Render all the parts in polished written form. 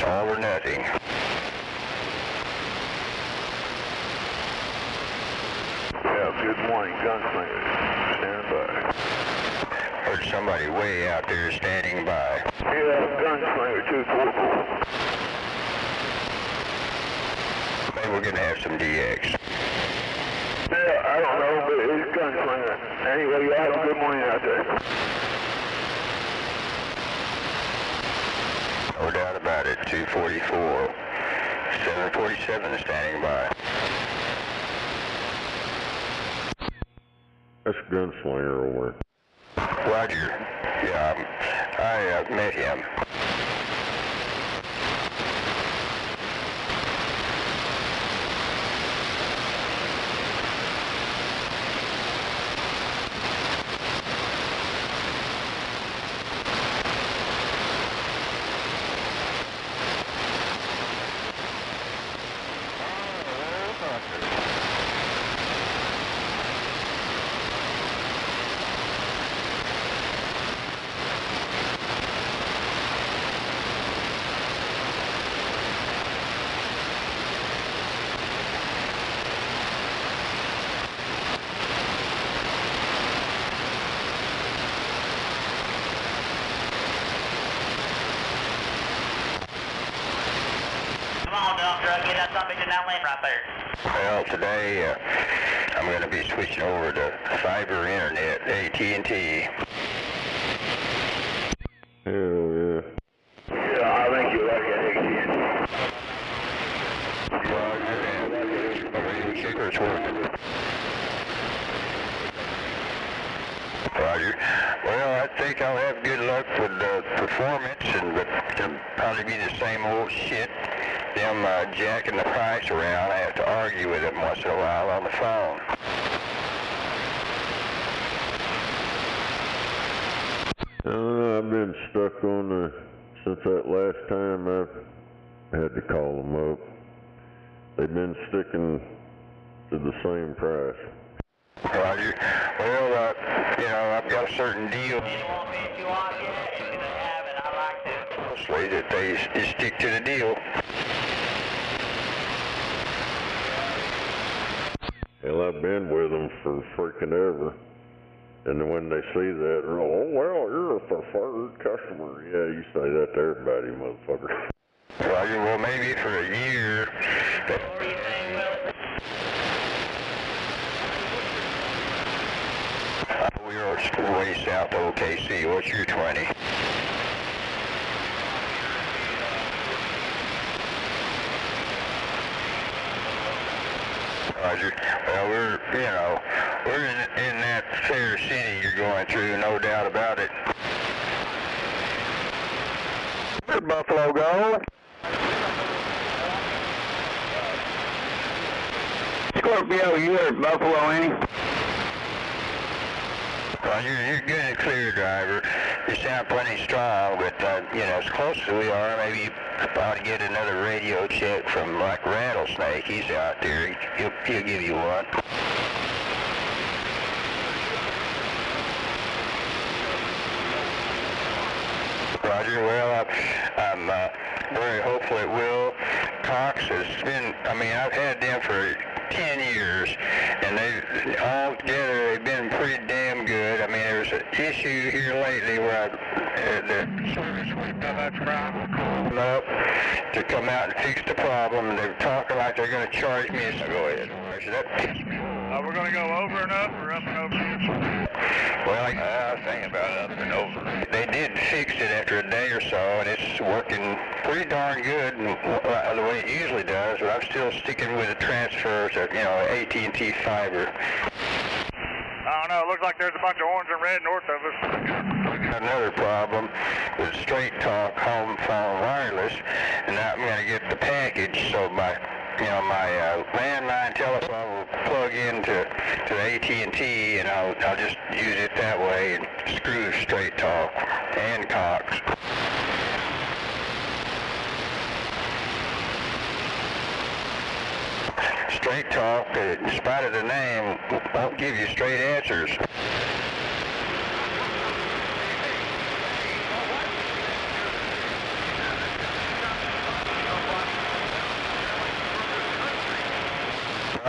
All or nothing. Yeah, good morning, Gunslinger. Stand by. Heard somebody way out there standing by. Yeah, Gunslinger 244. Maybe we're gonna have some DX. Yeah, I don't know, but it's Gunslinger. Anyway, you have a good morning out there. No doubt about it. 244. 747 standing by. That's Gunslinger over. Roger. Yeah, I met him. Get that something in that lane right there. Well, today I'm going to be switching over to fiber internet, AT&T. Hell yeah. Yeah, I think you like it, AT&T. Radio checker's working. Roger. Well, I think I'll have good luck with the performance, and it'll probably be the same old shit. Them jacking the price around. I have to argue with them once in a while on the phone. I've been stuck on since that last time I've had to call them up. They've been sticking to the same price. Roger. Well, I've got a certain deal. If you want it, you can have it. I like to. Mostly that they stick to the deal. Hell, I've been with them for freaking ever. And then when they see that, they're, oh, well, you're a preferred customer. Yeah, you say that to everybody, motherfucker. Roger. Well, maybe for a year. We are way south of OKC. What's your 20? Roger. Well, we're in that fair city you're going through, no doubt about it. Where'd Buffalo go? Scorpio, you at Buffalo, ain't he? Well, you're good and clear, driver. You sound plenty strong, but, as close as we are, maybe you ought to get another radio check from, like, Rattlesnake. He's out there. He'll give you one. Roger. Well, I'm very hopeful it will. Cox has been, I've had them for 10 years, and all together they've been pretty damn good. There's an issue here lately where the service went to that problem up to come out and fix the problem. They're talking like they're going to charge me. So go ahead. We're going to go over and up or up and over? Well, I was thinking about up and over. They did fix it after a day or so, and it's working pretty darn good, and the way it usually does. But I'm still sticking with the transfers of, AT&T fiber. I don't know. It looks like there's a bunch of orange and red north of us. Another problem with Straight Talk home phone wireless, and now I'm going to get the package, so my landline telephone will plug into the AT&T, and I'll just use it that way and screw Straight Talk and Cox. Straight Talk, in spite of the name, won't give you straight answers.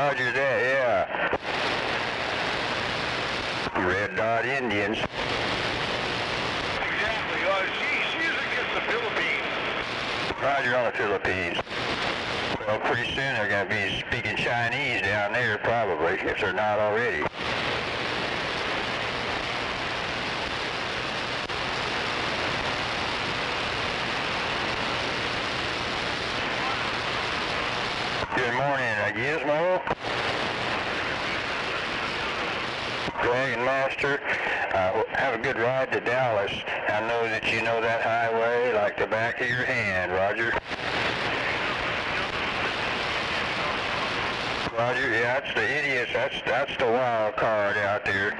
Roger that, yeah. Red Dot Indians. Exactly. She's against the Philippines. Roger on the Philippines. Well, pretty soon they're going to be speaking Chinese down there, probably, if they're not already. Good morning, Gizmo. Dragon Master, have a good ride to Dallas. I know that you know that highway like the back of your hand, Roger. Roger, yeah, that's the idiots. That's the wild card out there.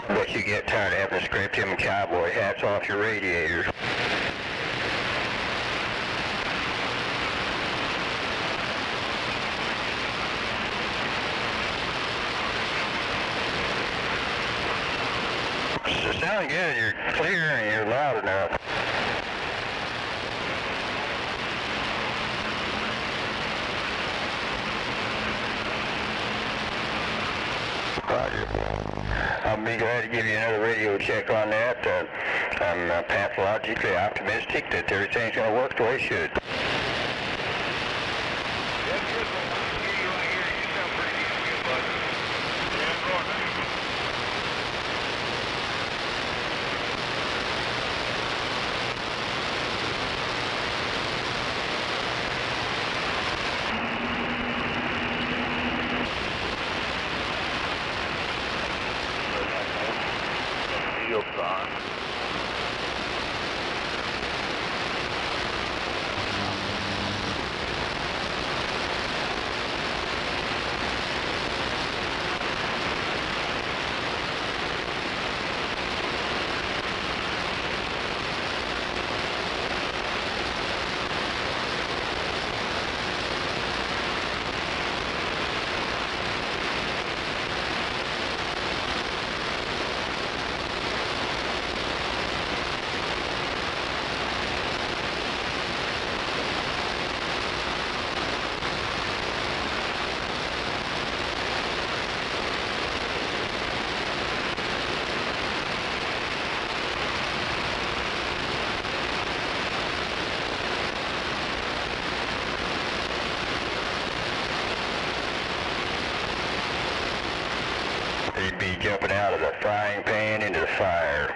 I bet you get tired of having to scrape them cowboy hats off your radiator. So sound good. You're clear and you're loud enough. Roger. I'll be glad to give you another radio check on that. I'm pathologically optimistic that everything's going to work the way it should. They'd be jumping out of the frying pan into the fire.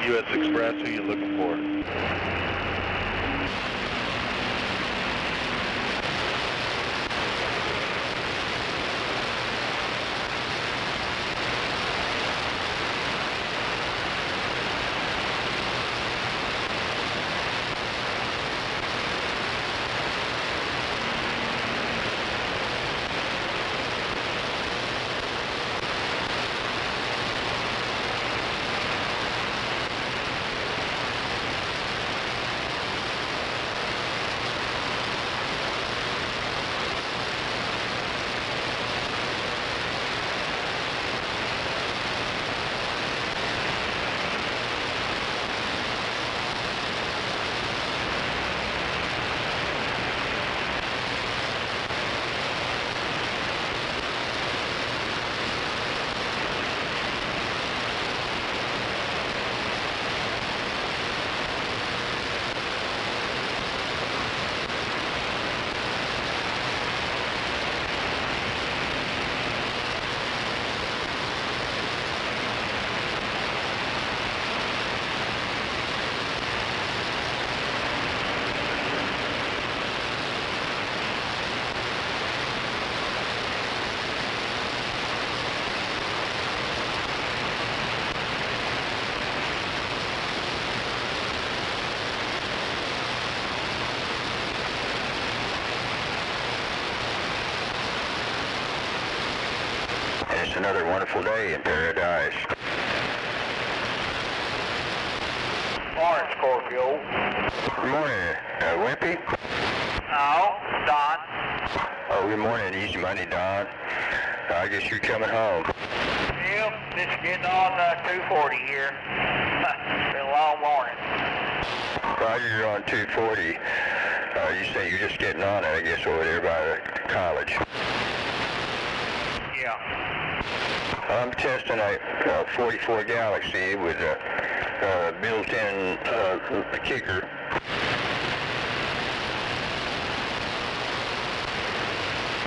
U.S. Express, who you looking for? It's another wonderful day in paradise. Morning, Scorpio. Good morning, Wimpy. No, Don. Oh, good morning, Easy Money, Don. I guess you're coming home. Yep, just getting on 240 here. Been a long morning. Roger, you're on 240. You say you're just getting on it, I guess, over there by the college. Yeah. I'm testing a 44 Galaxy with a built-in kicker.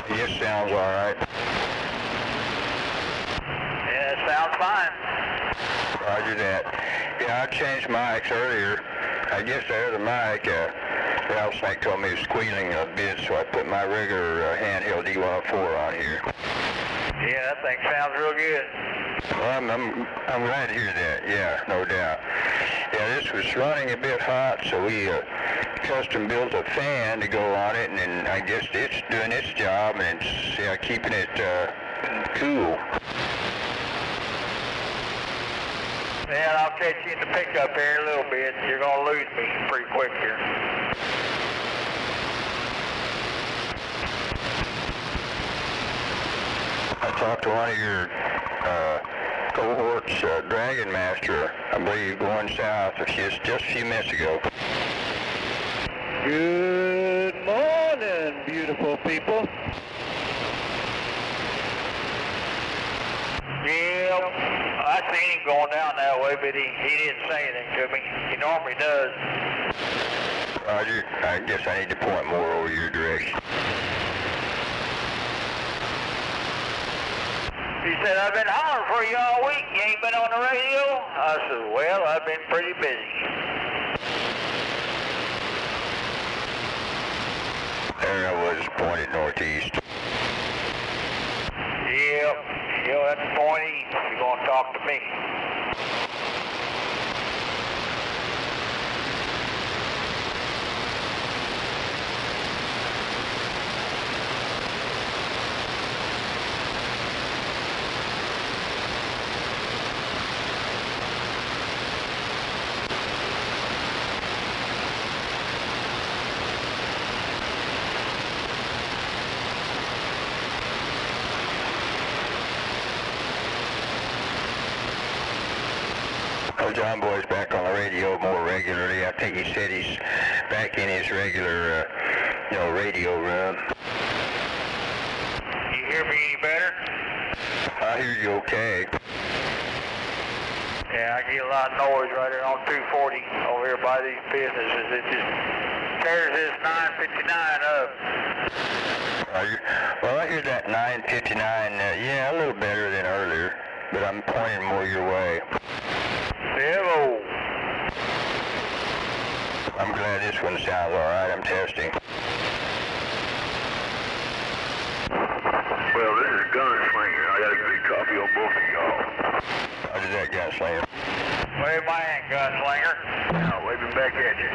Yes, sounds all right. Yeah, it sounds fine. Roger that. Yeah, I changed mics earlier. I guess the other mic, Ralph Snake told me it was squealing a bit, so I put my regular handheld D104 on here. Yeah, that thing sounds real good. Well, I'm glad to hear that. Yeah, no doubt. Yeah, this was running a bit hot, so we custom built a fan to go on it, and then I guess it's doing its job, and it's keeping it cool. Yeah, I'll catch you in the pickup here in a little bit. You're going to lose me pretty quick here. I talked to one of your cohorts, Dragon Master, I believe, going south just a few minutes ago. Good morning, beautiful people. Yep, I seen him going down that way, but he didn't say anything to me. He normally does. Roger, I guess I need to point more over your direction. He said, I've been hollering for you all week. You ain't been on the radio? I said, well, I've been pretty busy. There I was, pointed northeast. Yep, that's point east. You're going to talk to me. Oh, John Boy's back on the radio more regularly. I think he said he's back in his regular, radio run. You hear me any better? I hear you okay. Yeah, I get a lot of noise right there on 240 over here by these businesses. It just tears this 959 up. Well, I hear that 959, yeah, a little better than earlier, but I'm pointing more your way. Hello. I'm glad this one sounds all right. I'm testing. Well, this is Gunslinger. I got a good copy on both of y'all. Roger that, Gunslinger. Wave my hand, Gunslinger. Now, waving back at you.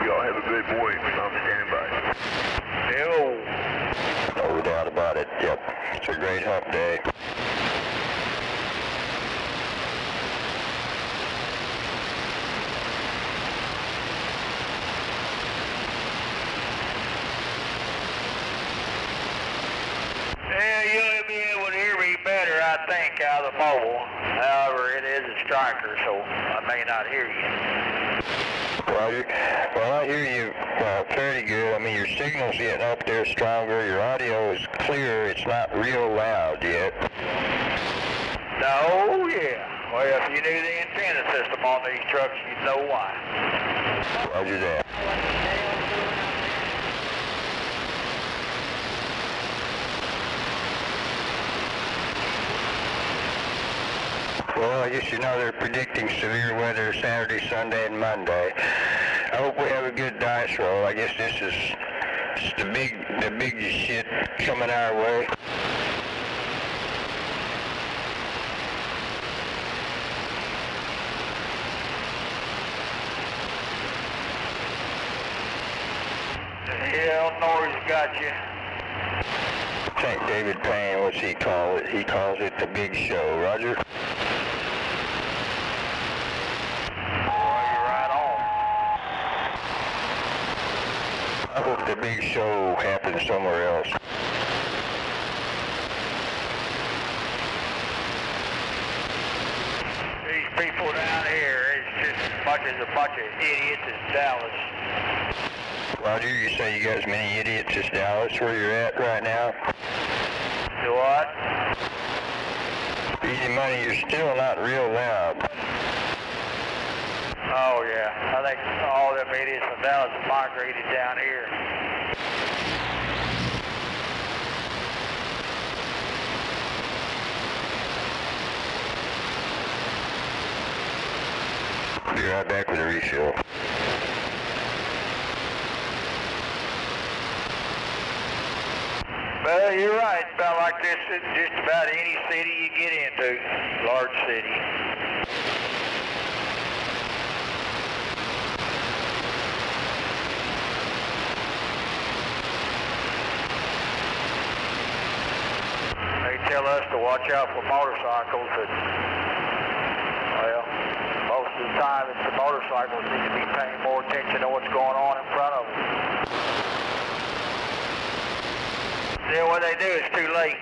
Y'all have a good morning. I'm standing by. No doubt about it. Yep. It's a great hump day. Yeah, you'll be able to hear me better, I think, out of the mobile. However, it is a striker, so I may not hear you. Roger. Well, I hear you fairly good. I mean, your signal's getting up there stronger. Your audio is clear. It's not real loud yet. No, yeah. Well, if you knew the antenna system on these trucks, you'd know why. Roger that. Well, I guess you know they're predicting severe weather Saturday, Sunday, and Monday. I hope we have a good dice roll. I guess this is the big shit coming our way. Hell, Norrie's got you. St. David Payne, what's he call it? He calls it the big show. Roger? Well, you're right on. I hope the big show happens somewhere else. These people down here, it's just as much as a bunch of idiots as Dallas. Roger, you say you got as many idiots as Dallas where you're at right now? Do what? Easy money, you're still not real loud. Oh, yeah. I think all them idiots from Dallas have migrated down here. Be right back with a refill. Well, you're right. About like this in just about any city you get into, large city. They tell us to watch out for motorcycles, but, well, most of the time it's the motorcycles need to be paying more attention to what's going on in front of them. Then what they do is too late.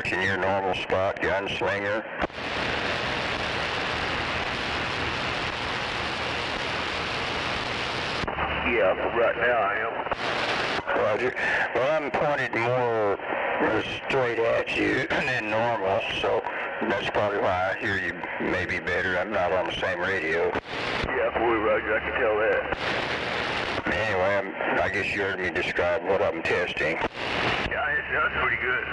much in your normal spot, gunslinger? Yeah, right now I am. Roger. Well, I'm pointed more straight at you than normal, so that's probably why I hear you maybe better. I'm not on the same radio. Yeah, boy, Roger, I can tell that. Anyway, I guess you heard me describe what I'm testing. Yeah, it sounds pretty good.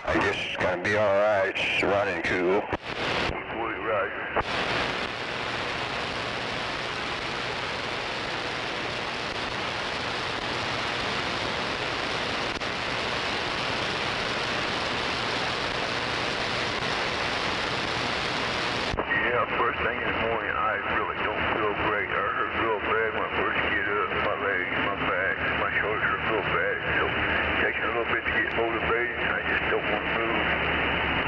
I guess it's going to be all right. It's running cool. Boy, Roger. Yeah, first thing in the morning, I really don't feel great. I hurt real bad when I first get up. My legs, my back, my shoulders hurt real bad. So it takes me a little bit to get motivated, and I just don't want to move.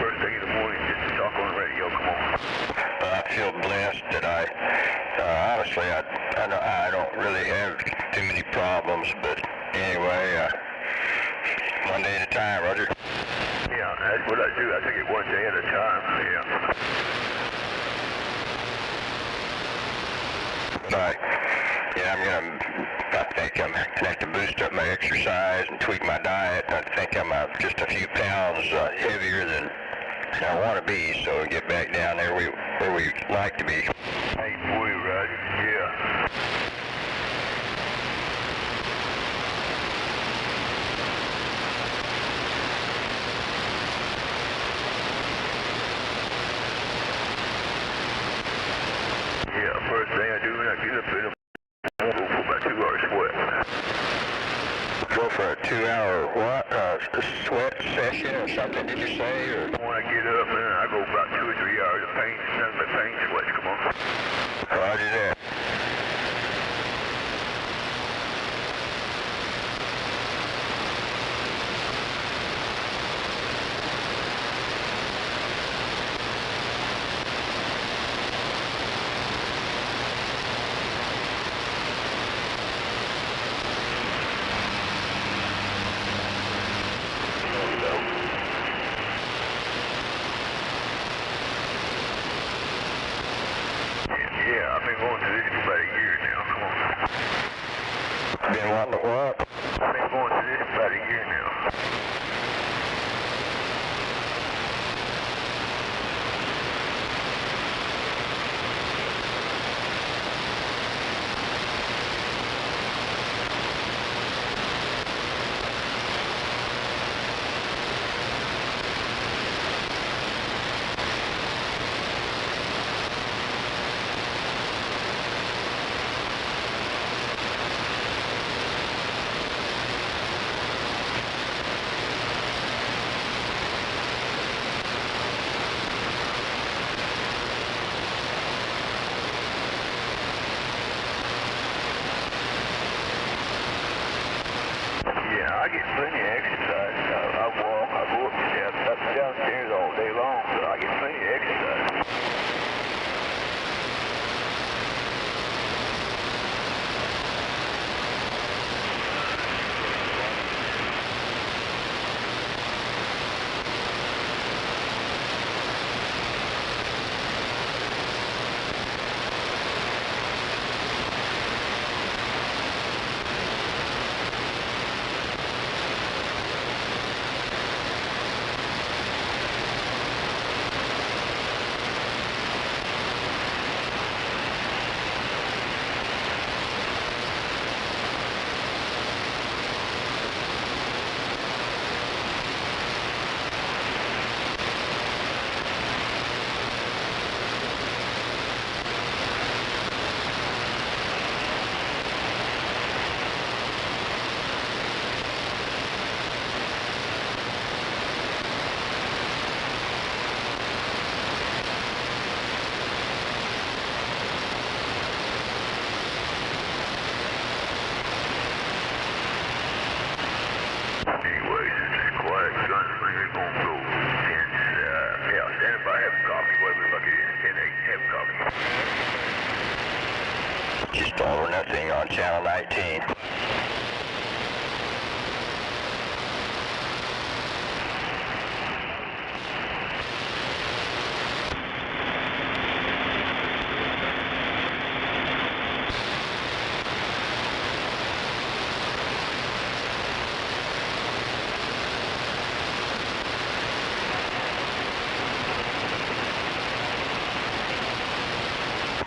First thing in the morning, just to talk on the radio. Come on. I feel blessed that honestly, I don't really have too many problems, but anyway, one day at a time, Roger. Yeah, that's what I do. I take it one day at a time. Yeah. Right. Yeah, I think I'm going to have to boost up my exercise and tweak my diet. I think I'm just a few pounds heavier than I want to be, so get back down there where we like to be. Hey, boy, Roger. Yeah. Yeah, first thing I do when I get up in the morning, go for about 2 hours sweat. Go for a 2-hour what? Sweat session or something? Did you say? Or When I get up, man, I go about 2 or 3 hours of pain, none of the pain sweats. Come on. Roger that. Yeah, I've been going to this for about a year now. Come on. Been wanting to what? I've been going to this for about a year now. Yeah, I get plenty of exercise. I walk, I go up and downstairs all day long, so I get plenty of exercise. Just all or nothing on channel 19.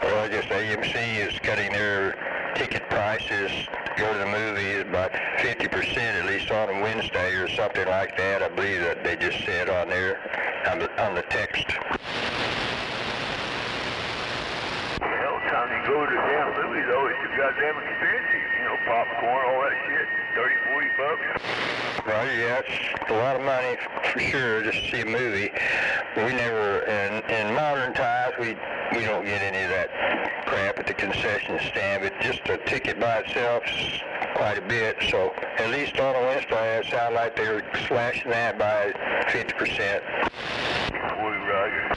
Well, I guess AMC is cutting their ticket prices to go to the movies by 50%, at least on a Wednesday or something like that. I believe that they just said on there, on the text. Hell, time you go to the damn movies, though, it's goddamn expensive. You know, popcorn, all that shit, 30, 40 bucks. Well, yeah, it's a lot of money for sure just to see a movie. We never, in modern times, we don't get any of that crap at the concession stand, but just a ticket by itself is quite a bit. So at least on a Wednesday, it sounded like they were slashing that by 50%. Roger.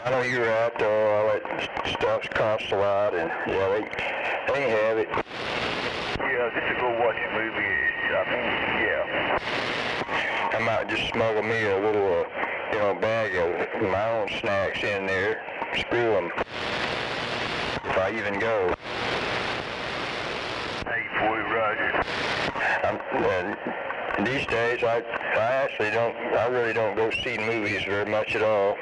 I know you're out though, all that stuff costs a lot, and yeah, they have it. Yeah, just to go watch a movie, I mean, yeah. I might just smuggle me a little, bag of my own snacks in there, screw them, if I even go. Hey, boy, Roger. These days, I really don't go see movies very much at all.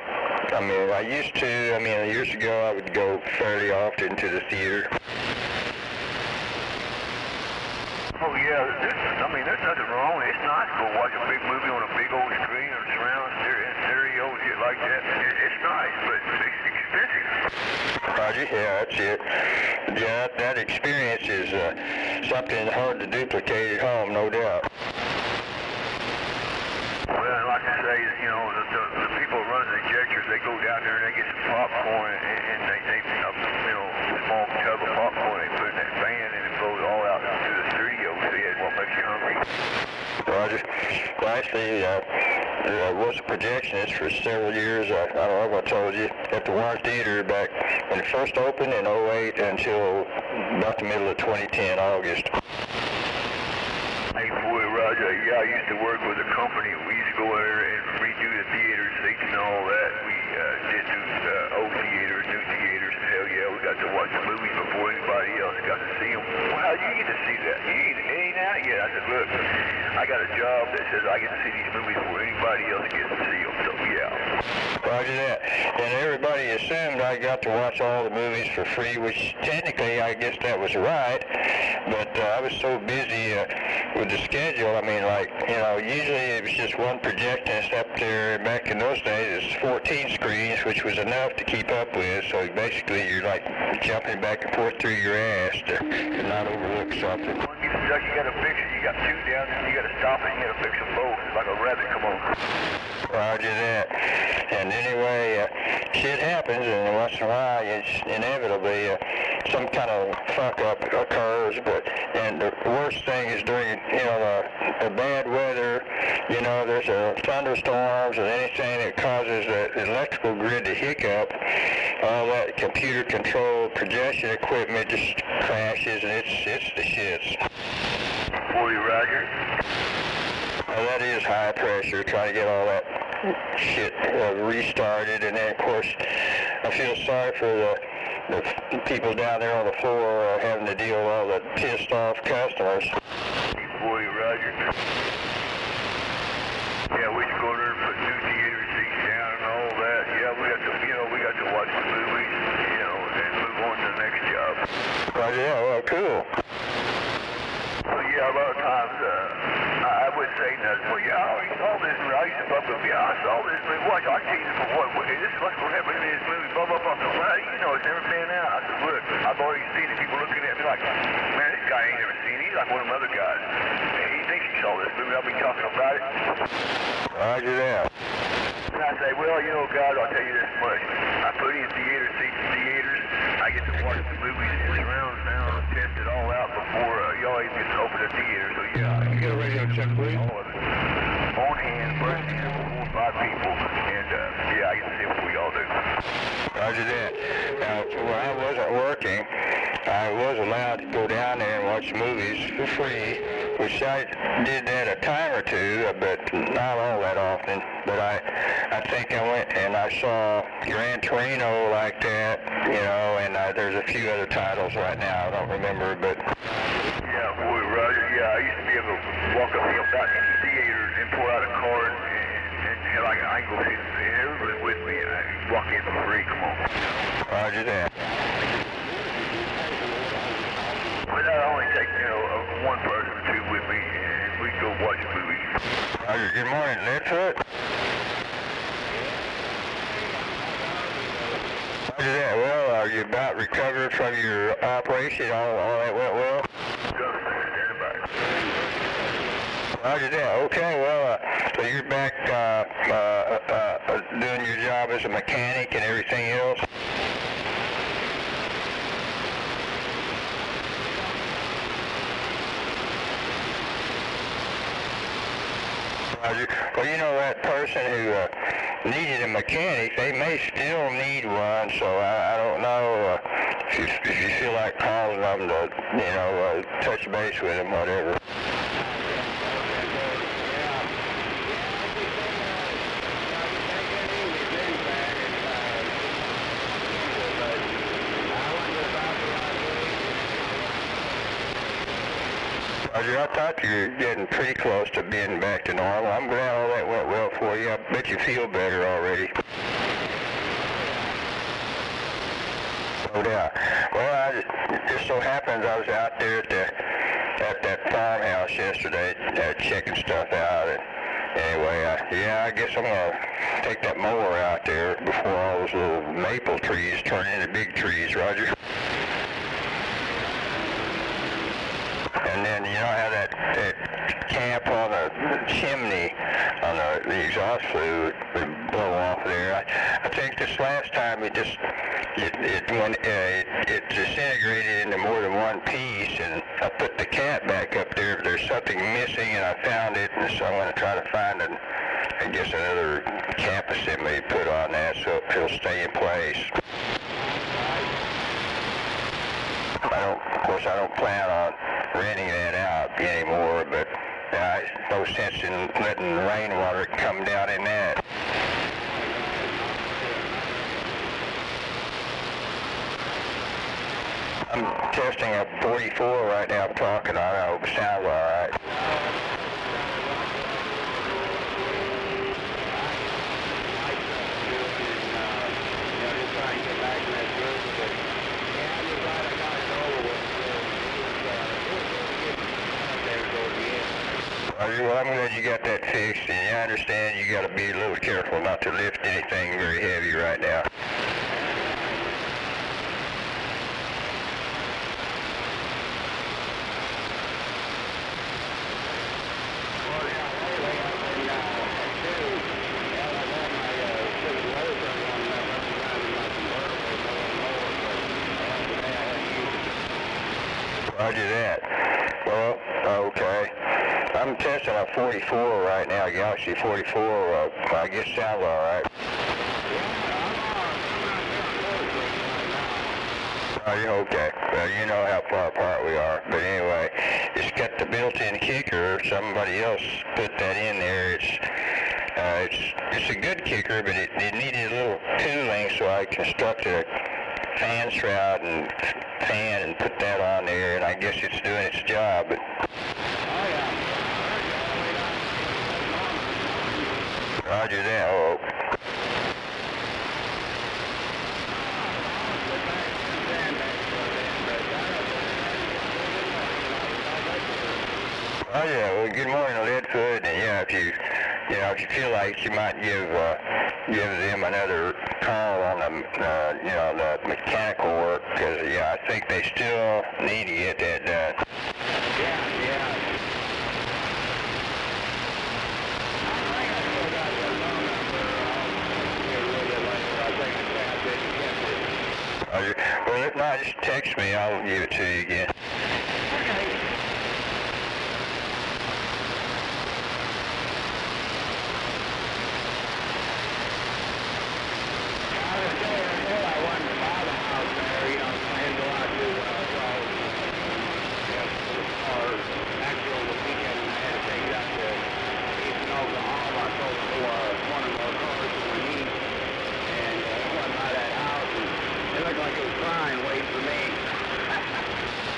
I mean, I used to. Years ago, I would go fairly often to the theater. Oh, yeah, there's nothing wrong. It's nice to go watch a big movie on a big old screen or surround stereo, shit like that. It's nice, but it's expensive. Roger, yeah, that's it. Yeah, that experience is something hard to duplicate at home, no doubt. Well, like I say, the people running the injectors, they go down there and they get some popcorn and they a small tub of popcorn, they put in that fan and it blows it all out to the studio, so yeah, what makes you hungry. Roger. Well, actually, I was a projectionist for several years. I don't know if I told you, at the Warren Theater back when it first opened in 08 until about the middle of 2010, August. Hey, boy, Roger, yeah, I used to work with a company. We used to go there and redo the theater seats and all that. We did do old theaters, new theaters, and hell yeah, we got to watch the movies before anybody else got to see them. Well, how did you get to see that? It ain't out yet. I said, look, I got a job that says I get to see these movies before anybody else gets to see them, so yeah. Roger that. And everybody assumed I got to watch all the movies for free, which technically I guess that was right, but I was so busy with the schedule. Usually it was just one projectionist up there. Back in those days, it's 14 screens, which was enough to keep up with. So basically, you're like jumping back and forth through your ass to not overlook something. When you get stuck, you got to fix it. You got two down, and you got to stop it. And you got to fix them both. It's like a rabbit. Come on. Roger that. And anyway, shit happens, and once in a while, it's inevitably some kind of fuck up occurs. And the worst thing is during the bad weather. There's thunderstorms and anything that causes the electrical grid to hiccup. All that computer-controlled projection equipment just crashes, and it's the shits. 40, Roger. Well, that is high pressure, trying to get all that shit restarted, and then of course I feel sorry for the people down there on the floor having to deal with all the pissed off customers. 40, Roger. Yeah, we should go there and put new theater seats down and all that. Yeah, we got to watch the movies, and move on to the next job. Roger, yeah, well, cool. So yeah, a lot of times I would say nothing. Well, yeah, I already saw this movie. I used to fuck with, I saw this movie. Watch, I tease it for what? This is what's going to happen in this movie. Blah, blah, blah. Well, it's never been out. I said, look, I've already seen it. People looking at me like, man, this guy ain't never seen it. He's like one of them other guys. And he thinks he saw this movie. I'll be talking about it. Roger that. And I say, well, guys, I'll tell you this much. I put in theater seats in theaters. I get to watch the movies in surround sound and test it all out before y'all even get to open the theater. So yeah, you get a radio check, please. All of it. On hand, first hand, 4 or 5 people. And yeah, I get to see it before y'all do. Roger that. Now, when I wasn't working, I was allowed to go down there and watch movies for free, which I did that a time or two, but not all that often. But I think I went and I saw Gran Torino like that, you know, and there's a few other titles right now I don't remember, but... Yeah, boy, Roger, yeah, I used to be able to walk up to about any theaters and pull out a card and hell, I can go see everybody with me. I can walk in for free, come on. Roger that. But I only take, you know, one person or two with me, and we go watch movies. Roger, good morning, Leadfoot. Roger that. Well, are you about recovered from your operation? All that went well? Roger that. Okay, well, so you're back doing your job as a mechanic and everything else? Roger. Well, you know, that person who needed a mechanic, they may still need one, so I don't know if you feel like calling them to, you know, touch base with them, whatever. Roger, I thought you were getting pretty close to being back to normal. I'm glad all that went well for you. I bet you feel better already. Oh, yeah. Well, it just so happens I was out there at that farmhouse yesterday checking stuff out. And anyway, yeah, I guess I'm going to take that mower out there before all those little maple trees turn into big trees, Roger. And then, you know how that camp on the chimney on the exhaust flue would blow off there. I think this last time it disintegrated into more than one piece, and I put the cap back up there. There's something missing, and I found it, and so I'm going to try to find another cap assembly to put on that so it'll stay in place. Of course, I don't plan on renting that out anymore, but there's no sense in letting rainwater come down in that. I'm testing a 44 right now, I'm talking on it. I hope it sounds all right. Well, I'm glad you got that fixed, and I understand you got to be a little careful not to lift anything very heavy right now. Roger that. Well, okay. I'm testing a 44 right now, Galaxy 44. I guess sounds all right. Okay. Well, you know how far apart we are. But anyway, it's got the built-in kicker. Somebody else put that in there. It's a good kicker, but it needed a little tooling, so I constructed a fan shroud and fan and put that on there, and I guess it's doing its job. But Roger that. Oh. Oh yeah. Well, good morning, Leadfoot. And yeah, if you feel like you might give them another call on the mechanical work, because yeah, I think they still need to get that done. Yeah. Well, if not, just text me. I'll give it to you again. Okay.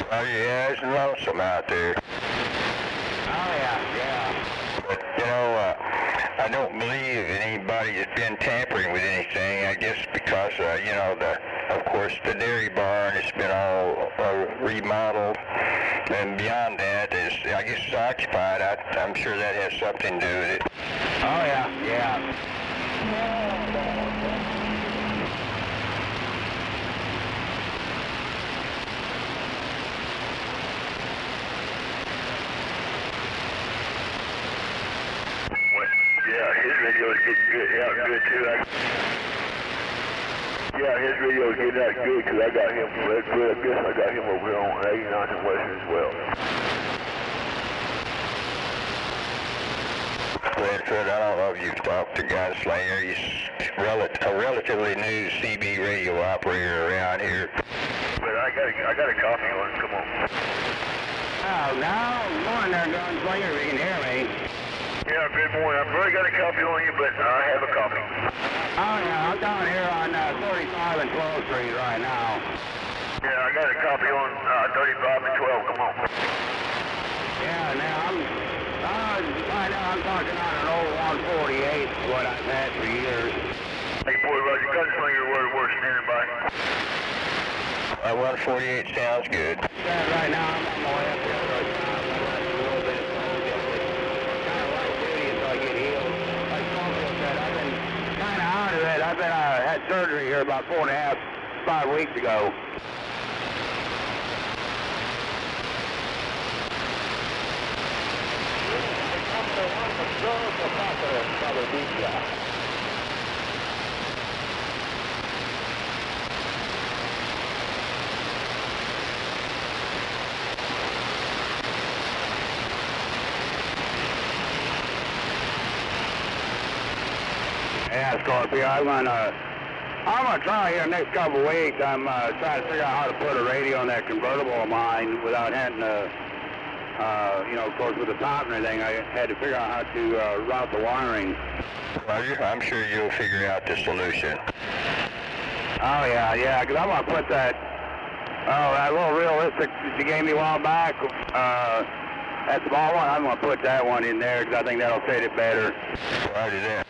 Well, yeah, it's lonesome out there. Oh, yeah. But, you know, I don't believe that anybody has been tampering with anything. I guess because, you know, of course, the dairy barn has been all remodeled. And beyond that, I guess it's occupied. I'm sure that has something to do with it. Oh, yeah. Yeah, his radio's getting good out good too. Yeah, his radio's getting out good because I got him. I guess I got him over here on 89th and Western as well. Redfoot, I don't know if you've talked to Gunslinger. He's a relatively new CB radio operator around here. But I got a copy on him. Come on. Oh, no. Morning there, Gunslinger, if you can hear me. Yeah, good morning. I've really got a copy on you, but I have a copy. Oh, yeah, I'm down here on 35 and 12th Street right now. Yeah, I got a copy on 35 and 12. Come on. Yeah, now right now I'm talking on an old 148, what I've had for years. Hey, boy, Roger, Gunslinger, we're standing by. 148 sounds good. Yeah, right now I'm on my way up there. I've been had surgery here about 5 weeks ago. Yeah, Scorpio, I'm gonna try here next couple of weeks. I'm trying to figure out how to put a radio in that convertible of mine without having to, you know, of course with the top and everything, I had to figure out how to route the wiring. Well, I'm sure you'll figure out the solution. Oh, yeah, because I'm gonna put that little realistic that you gave me a while back, that small one, I'm gonna put that one in there because I think that'll fit it better. Roger that.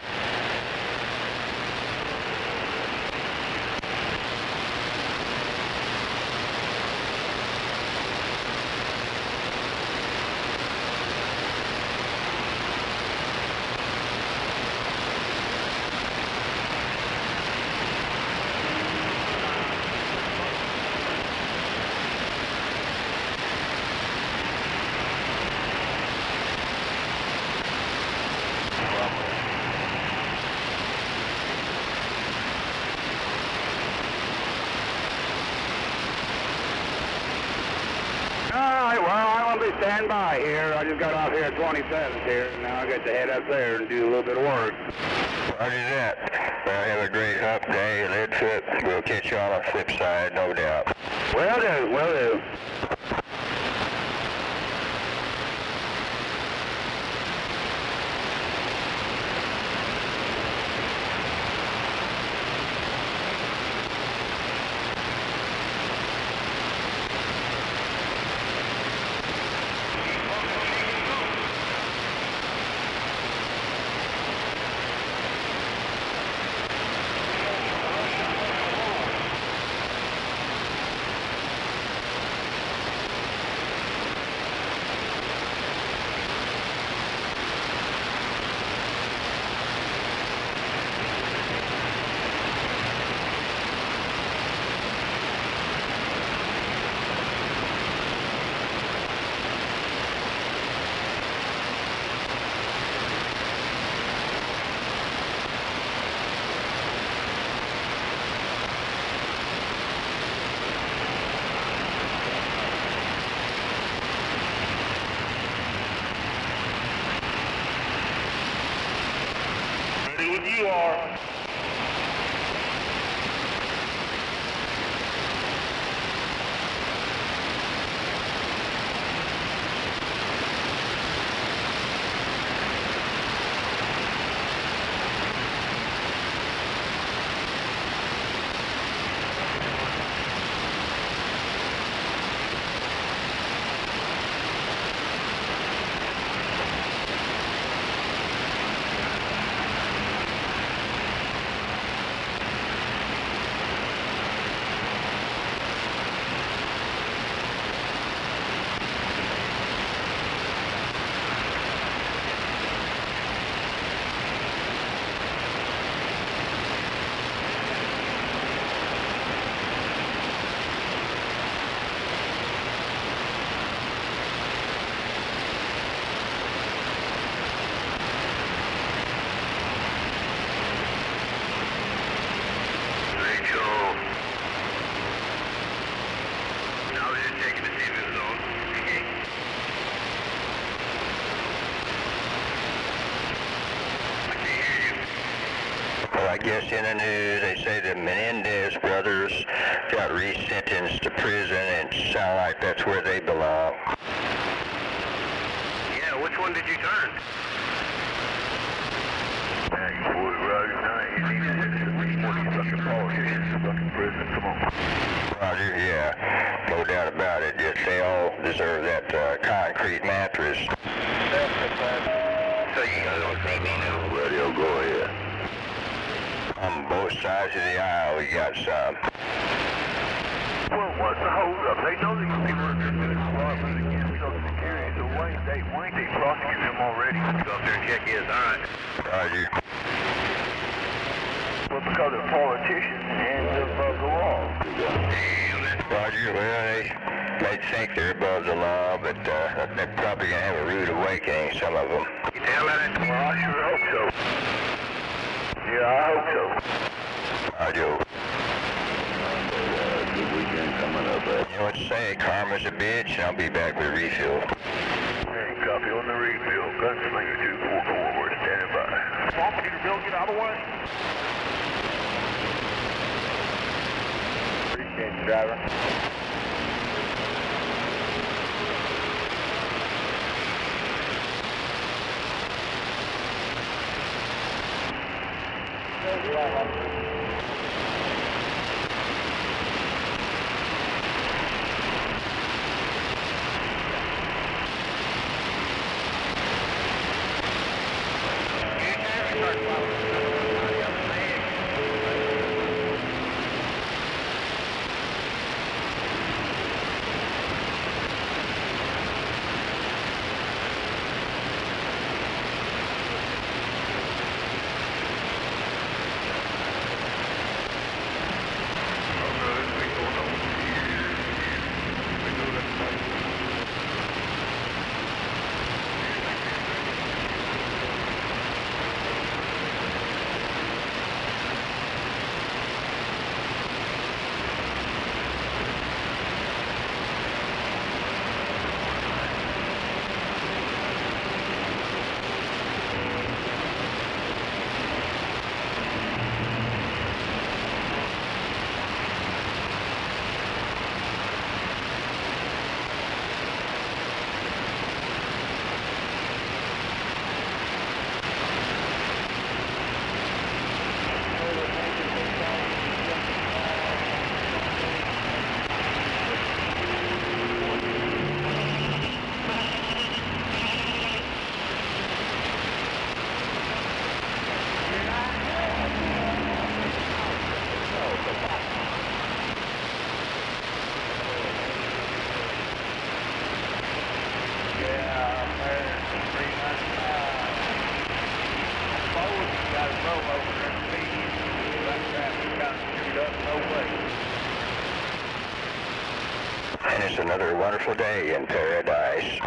Stand by here. I just got off here at 27th here, and now I got to head up there and do a little bit of work. Roger that. Well, have a great hump day, Leadfoot. We'll catch you on the flip side, no doubt. Will do. You are. guess in the news they say the Menendez brothers got resentenced to prison, and sound like that's where they belong. Yeah, which one did you turn? Yeah, you fool, Roger. Now you need to listen to these fucking politicians stuck in prison. Come on. Roger, yeah. No doubt about it. Yes, they all deserve that concrete mattress. So you guys don't see me now. Radio, go ahead. On both sides of the aisle, we got some. Well, what's the hold up? They know these people are doing fraud against Social Security, so why ain't they prosecuting them already? Go up there and check his. All right. Roger. Well, because they're politicians and above the law. Roger, well, they think they're above the law, but they're probably going to have a rude awakening, some of them. You tell that? Well, I sure hope so. Yeah, I hope so. Roger. Good weekend coming up, You know what to say, karma's a bitch, and I'll be back with a refill. Hey, copy on the refill. Gunslinger 244, we're standing by. Come on, Peterbilt, get out of the way. Appreciate you, driver. And it's another wonderful day in paradise.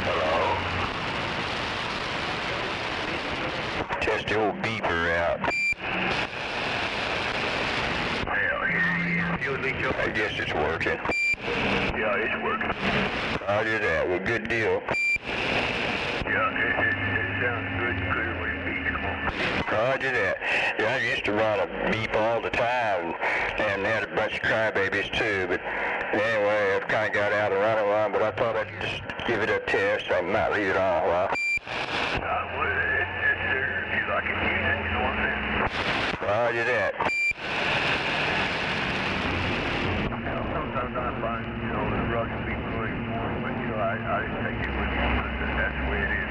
Hello? Test the old beeper out. I guess it's working. Yeah, it's working. Roger that. Well, good deal. Yeah, it sounds good and clear when it beeps. Come on. Roger that. Yeah, I used to run a beep all the time and had a bunch of crybabies too, but anyway, I've kind of got out of running one, but I thought I'd just give it a test. I might leave it on a while. Well, it's there if you like it. You know what I'm saying? Roger that. Sometimes I find, the rug and beep really more, but, I just take it with me because that's the way it is.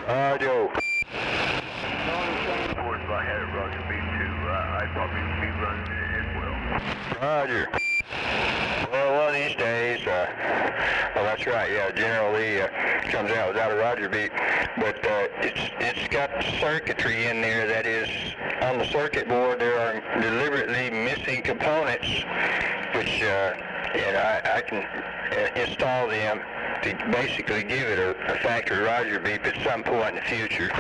Roger. Of course, if I had a rug and beep too, I'd probably be running it as well. Roger. Well, one of these days, well, that's right, yeah, General Lee comes out without a Roger beep, but it's got circuitry in there. That is, on the circuit board, there are deliberately missing components, which, I can install them to basically give it a factory Roger beep at some point in the future.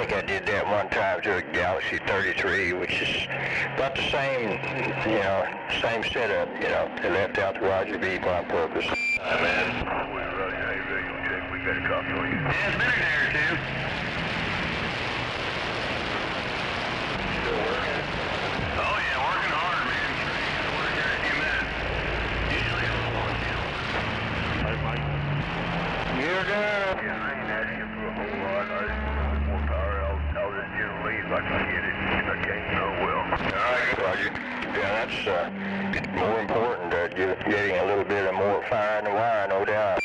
think I did that one time to a Galaxy 33, which is about the same, same setup, They left out the Roger beep on purpose. Man, we're running a radio check. We got a copy on you. Yeah, it's been an hour or two. Still working? Oh yeah, working hard, man. We're here in a few minutes. Usually a little more chill. You're good. Yeah, I ain't asking for a whole lot. I just want a bit more power. I'll just generally, if I can get it. If I can't, oh well. All right, good, Roger. Yeah, that's more important, getting a little bit of more fire in the wire, no doubt.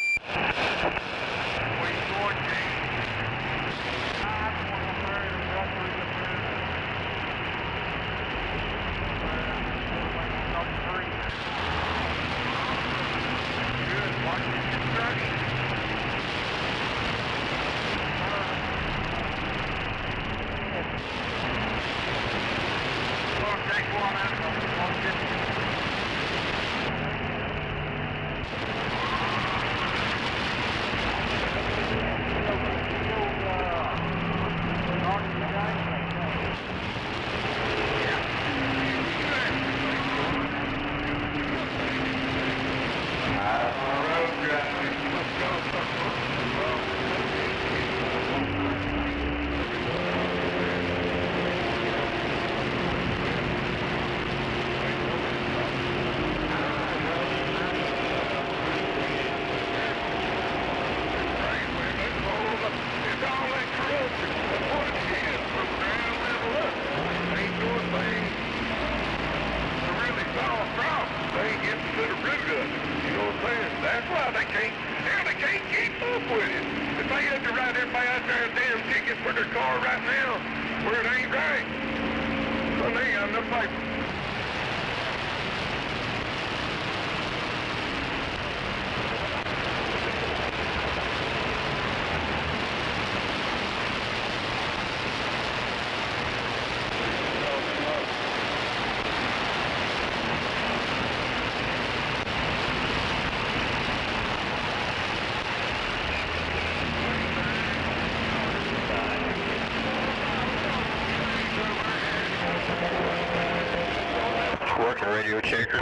Working radio checker.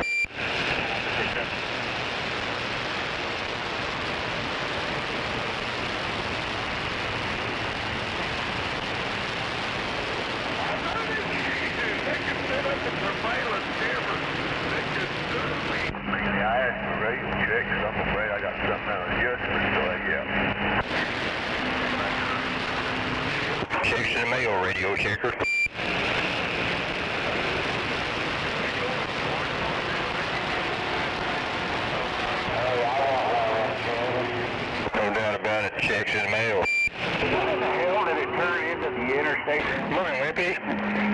I asked for radio checks. I'm afraid I got something out of adjustment, so yeah. Checks in the mail, radio checker. No doubt about it, checks in the mail. How the hell did it turn into the interstate? Morning, Wimpy.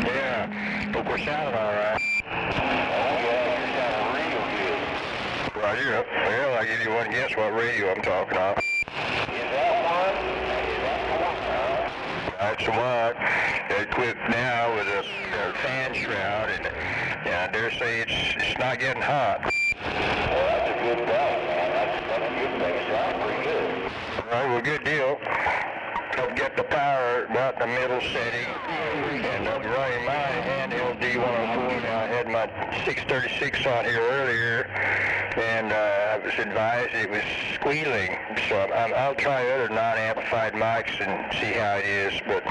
Yeah, hope we're sounding all right. Roger. Well, I'll give you one guess what radio I'm talking on. Is that one? That's the one. They're equipped now with a fan shroud, and I dare say it's not getting hot. Well, that's a good thing, man. That's a good thing. It sounds pretty good. All right, well, good deal. Help get the power about the middle setting, and I'm running my handheld D104. Now I had my 636 on here earlier, and I was advised it was squealing, so I'll try other non-amplified mics and see how it is. But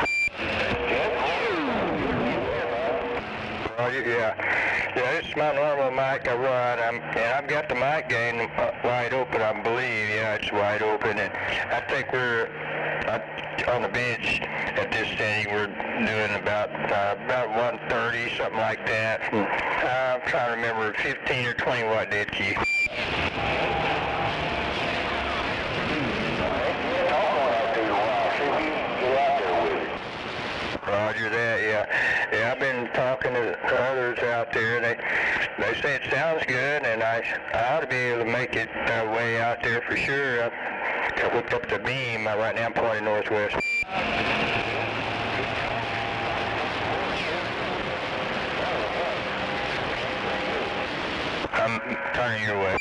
yeah, this is my normal mic I run, and I've got the mic gain wide open, I believe. Yeah, it's wide open, and I think we're on the bench at this setting. We're doing about 130, something like that. I'm trying to remember 15 or 20 watt dead key. Roger that, yeah. Yeah, I've been talking to others out there, and they say it sounds good, and I ought to be able to make it way out there for sure. I hooked up the beam. Right now I'm pointing northwest. I'm turning your way.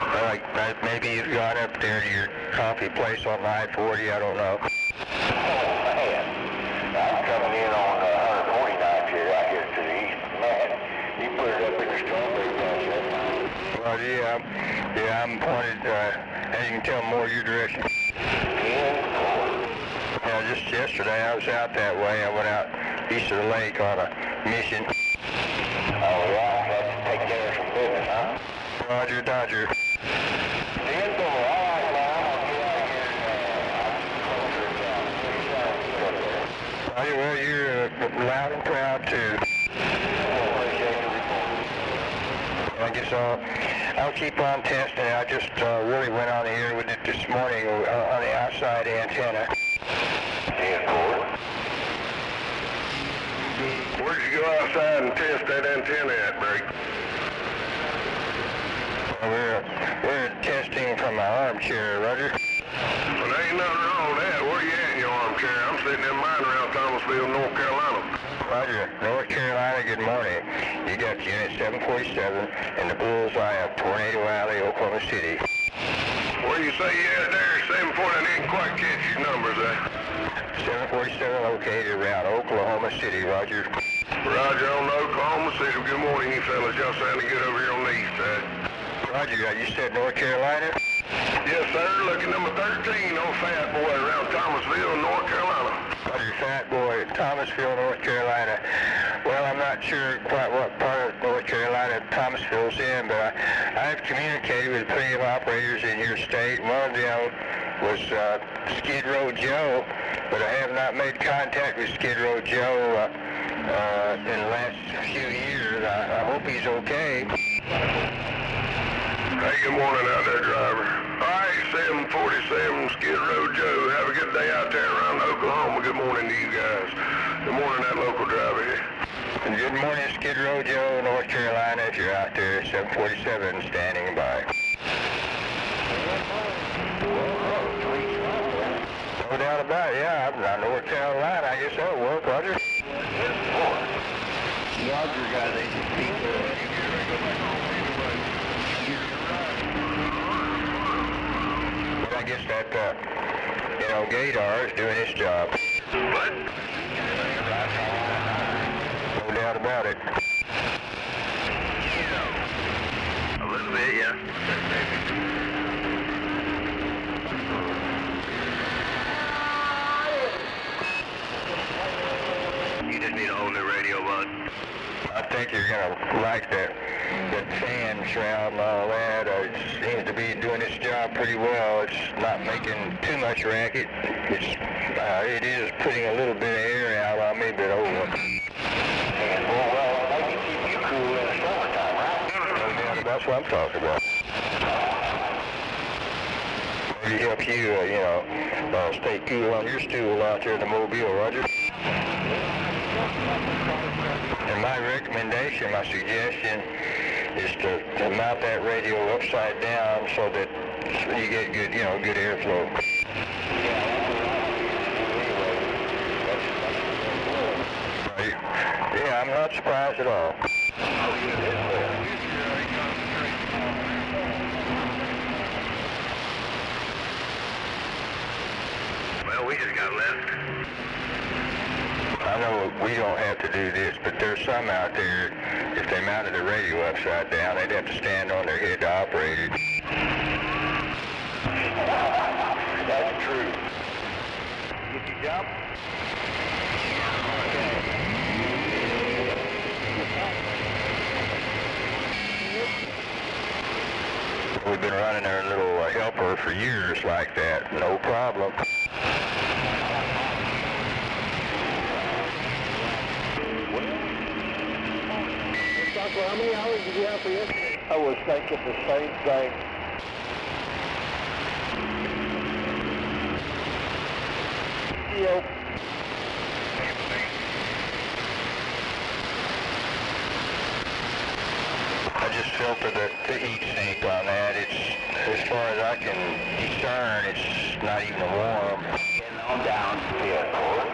I maybe you've gone up there to your coffee place on I-40, I don't know. Oh, man. I'm coming in on 149 here, out here to the east. Man, you put it up in the strawberry patch that time. Well, yeah, I'm pointed, as you can tell, more your direction. Yeah, just yesterday I was out that way. I went out east of the lake on a mission. Oh, yeah, had to take care of some business, huh? Roger, Dodger. All right, now, I'll get out here and Roger, well, you're loud and proud, too. I guess I'll keep on testing. I just really went on the air with it this morning on the outside antenna. Where'd you go outside and test that antenna at, Brady? We're testing from my armchair, Roger. Well, there ain't nothing wrong with that. Where you at in your armchair? I'm sitting in mine around Thomasville, North Carolina. Roger, North Carolina, good morning. You got Unit 747 in the bullseye of Tornado Alley, Oklahoma City. Where you say you at there? 740, I didn't quite catch your numbers there. 747 located around Oklahoma City, Roger. Roger, on Oklahoma City. Good morning, you fellas. Y'all sounding good over here on the east side. Roger, you said North Carolina? Yes, sir. Looking number 13 on Fat Boy around Thomasville, North Carolina. Roger, Fat Boy, Thomasville, North Carolina. Well, I'm not sure quite what part of North Carolina Thomasville's in, but I've communicated with plenty of operators in your state. One of them was Skid Row Joe, but I have not made contact with Skid Row Joe in the last few years. I hope he's okay. Hey, good morning out there, driver. All right, 747 Skid Row Joe. Have a good day out there around Oklahoma. Good morning to you guys. Good morning, that local driver here. And good morning, Skid Row Joe, North Carolina. If you're out there, 747 standing by. No doubt about it, yeah. I'm North Carolina. I guess that'll work, Roger. Roger, guy, they should speak to us. I guess that, Gator is doing his job. What? No doubt about it. A little bit, yeah. You just need a whole new radio, bud. I think you're going to like that fan shroud and all that. It seems to be doing its job pretty well. It's not making too much racket. It is putting a little bit of air out on me, but well, maybe keep you cool in the summertime, right? that's what I'm talking about. Maybe help you, stay cool on your stool out there in the Mobile, Roger. And my recommendation, my suggestion, is to mount that radio upside down so that you get good, good airflow. Yeah, I'm not surprised at all. Well, we just got left. I know we don't have to do this, but there's some out there, if they mounted the radio upside down, they'd have to stand on their head to operate it. That's true. Get your job? We've been running our little helper for years like that, no problem. Well, how many hours did you have for yesterday? I was thinking the same thing. Yep. I just filtered the heat sink on that. It's, as far as I can discern, it's not even warm. Getting on down to the airport.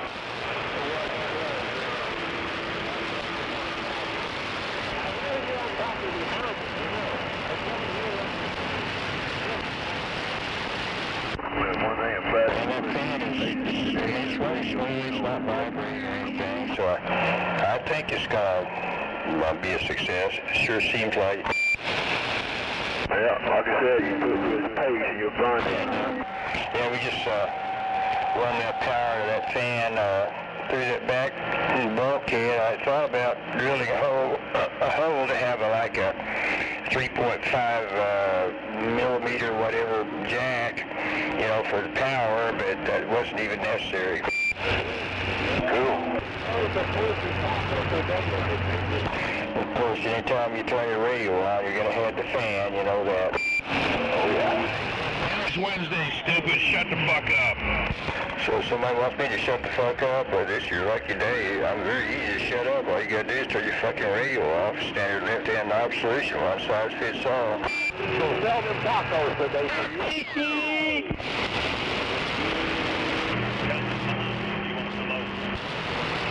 it's not vibrating or anything. So I think it's gonna be a success. It sure seems like. Yeah, like I said, you put good pace and you'll burn it. Yeah, we just run that power to that fan through that back bulkhead. I thought about drilling a hole to have like a 3.5 millimeter whatever jack, you know, for the power, but that wasn't even necessary. Cool. Of course, anytime you turn your radio on, you're going to head the fan, you know that. Oh, yeah. It's Wednesday, stupid. Shut the fuck up. So somebody wants me to shut the fuck up, or this is your lucky day. I'm very easy to shut up. All you got to do is turn your fucking radio off. Standard left-hand knob solution, one size fits all. So sell them tacos today for you.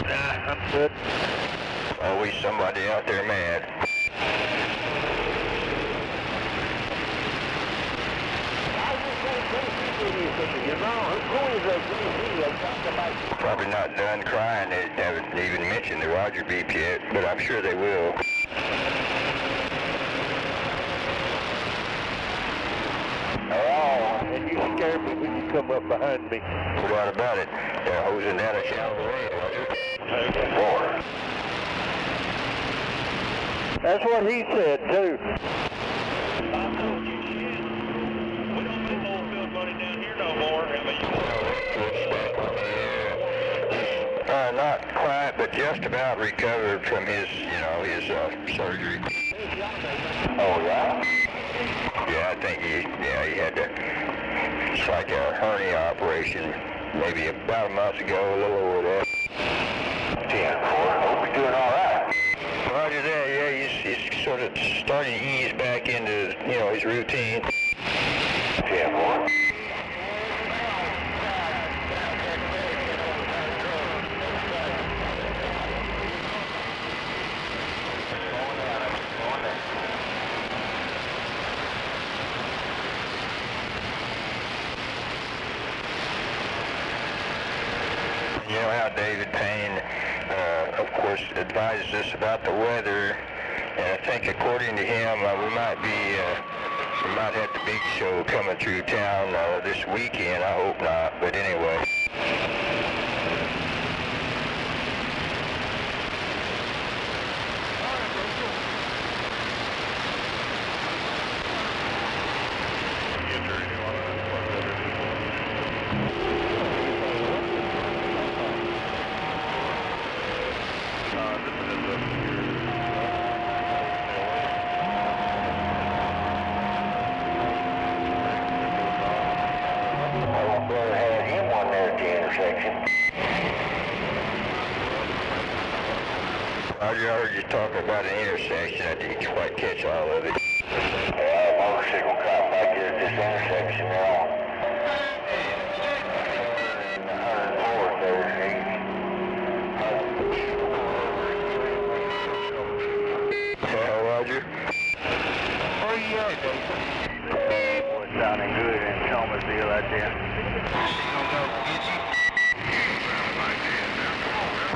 Nah, I'm good. Always somebody out there mad. Probably not done crying. They haven't even mentioned the Roger beep yet, but I'm sure they will. Oh, and you scared me when you come up behind me. What about it? They're hosing down a shallow way, Roger. More. That's what he said, too. We don't make oil field money down here no more. Not quite, but just about recovered from his, his surgery. Oh, yeah? Yeah, I think he had it's like a hernia operation, maybe about a month ago, a little over that. 10-4, hope you're doing all right. Roger that, yeah, he's sort of starting to ease back into, his routine. 10-4. You know how David Payne, of course, advises us about the weather, and I think according to him, we might have the big show coming through town this weekend. I hope not, but anyway. Roger, I heard you talking about an intersection. I didn't quite catch all of it. Yeah, motorcycle cop back here at this intersection now. 104 there, Yeah, Roger. Where are you at, Dave? Boy, sounding good in Thomasville out there.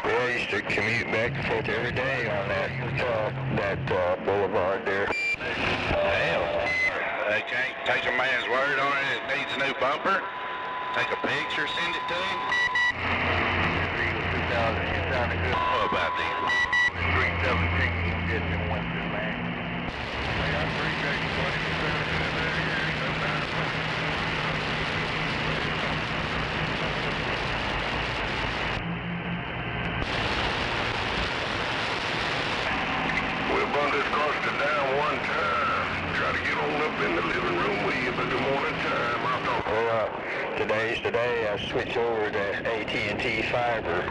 Yeah, I used to commute back and forth every day on that boulevard there. Hell, they can't take a man's word on it. It needs a new bumper. Take a picture, send it to him. 2000, you sounding good. How about this? 317, you get them Winston, man. I appreciate you, buddy. You better do that here. No matter. We'll run this cluster down one time. Try to get on up in the living room with you, but the morning time, I thought. Well, today's today. I switch over to AT&T fiber.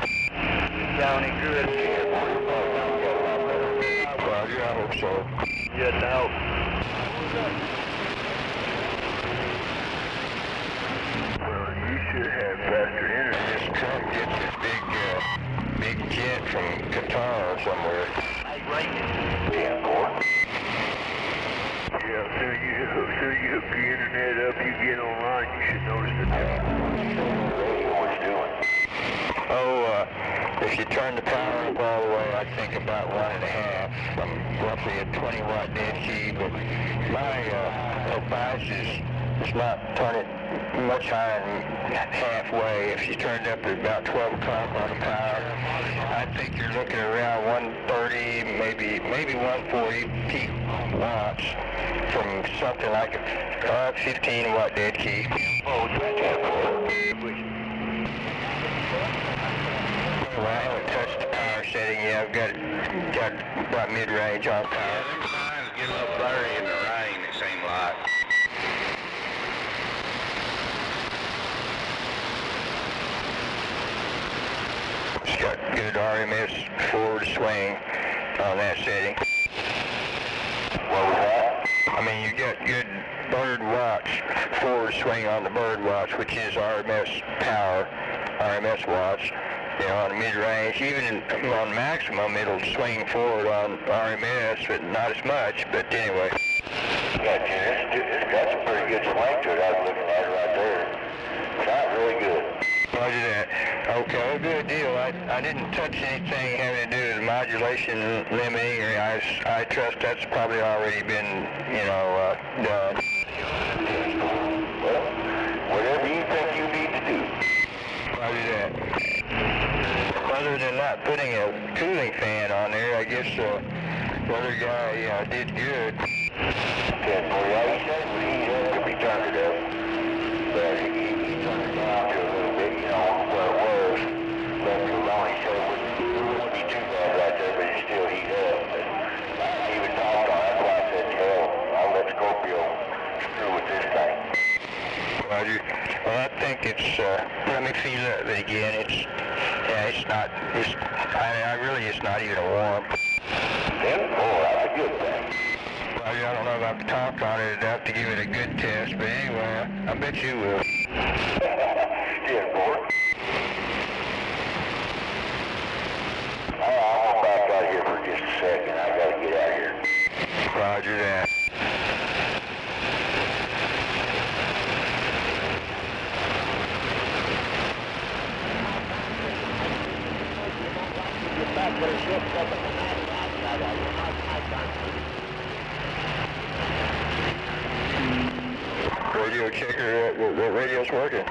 Sounding good. Roger, I hope so. Yes, I hope. Well, you should have faster internet. This Trump gets this big jet from Qatar or somewhere. Yeah, as soon as you hook the internet up, you get online, you should notice the difference. Radio is doing. If you turn the power up all the way, I think about 1.5 from roughly a 20 watt dead key, but my advice is not turn it much higher than halfway. If you turned up at about 12 o'clock on the power, I think you're looking around 130, maybe 140 peak watts from something like a 15 watt dead key. Well, I haven't touched the power setting yet. I've got about mid-range on power. Yeah, them signs get a little blurry in the rain, it seems like. It's got good RMS forward swing on that setting. What was that? I mean, you got good bird watch, forward swing on the bird watch, which is RMS power, RMS watch. You know, on mid-range, even on maximum, it'll swing forward on RMS, but not as much. But anyway. Yeah, it's got some pretty good swing to it. I was looking at it right there. Sounds really good. Roger that. Okay, well, good deal. I didn't touch anything having to do with modulation limiting. I trust that's probably already been, done. Well, whatever you think you need to do. Roger that. Other than not putting a cooling fan on there, I guess the other guy did good. Yeah, he said if he turned it up, but he turned it down to a little bit, where it was. Left it alone. He said it wouldn't be too bad right there, but it still heat up. But he was talked on. That's why I said, hell, I'll let Scorpio screw with this thing. Roger. Well, I think it's, let me feel it again. It's not even warm. Then, that's a good thing. Well, I don't know if I've talked on it enough to give it a good test, but anyway, I bet you will. Yeah, boy. I'll back out here for just a second. I gotta get out of here. Roger that. Radio checker, the radio's working.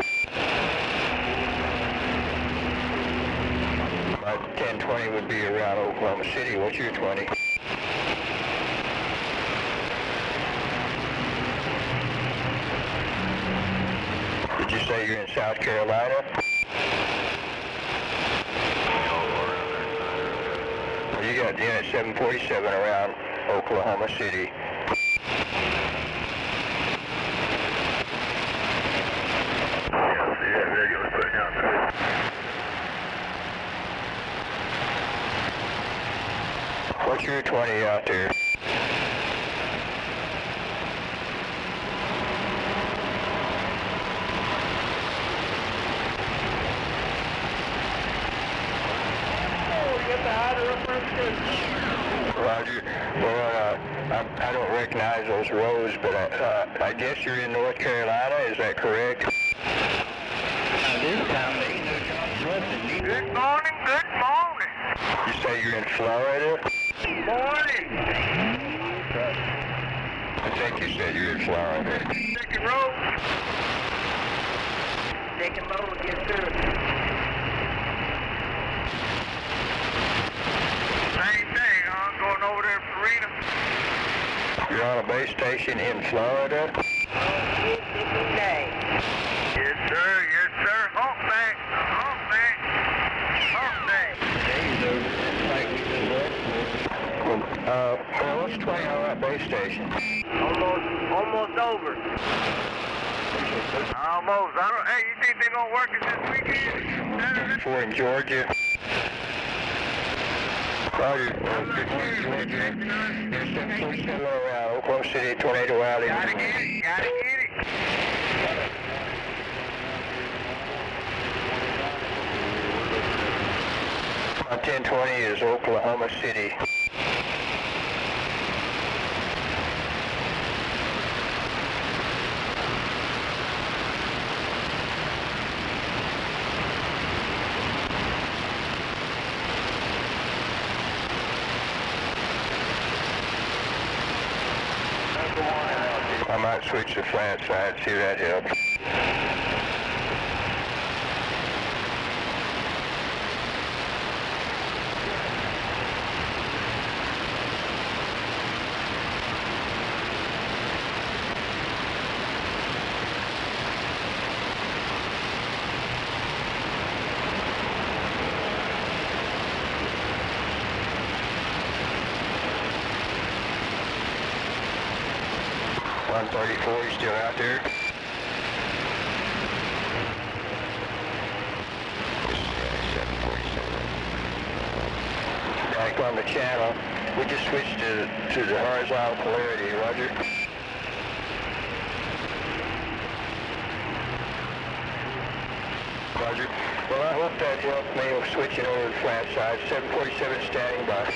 My 1020 would be around Oklahoma City. What's your 20? Did you say you're in South Carolina? Well, you got unit 747 around Oklahoma City. What's your 20 out there? Roger. Well, I don't recognize those roads, but I guess you're in North Carolina, is that correct? Good morning, good morning. You say you're in Florida? Morning. I think you said you're in Florida. Second road. Second road, yes sir. Same thing, I'm going over there to Farina. You're on a base station in Florida? Yes sir, humpback, Well, what's 20 on that base station? Almost over. Almost. Hey, you think they're gonna work it this weekend? Saturday? For in Georgia. Roger. Good morning, Georgia. There's 747 around Oklahoma City, tornado alley. Gotta get it. My 1020 is Oklahoma City. I might switch to flat side, see if that helps. You still out there? Back on the channel. We just switched to the horizontal polarity, Roger. Roger. Well, I hope that helped me with switching over to the flat side. 747 standing by.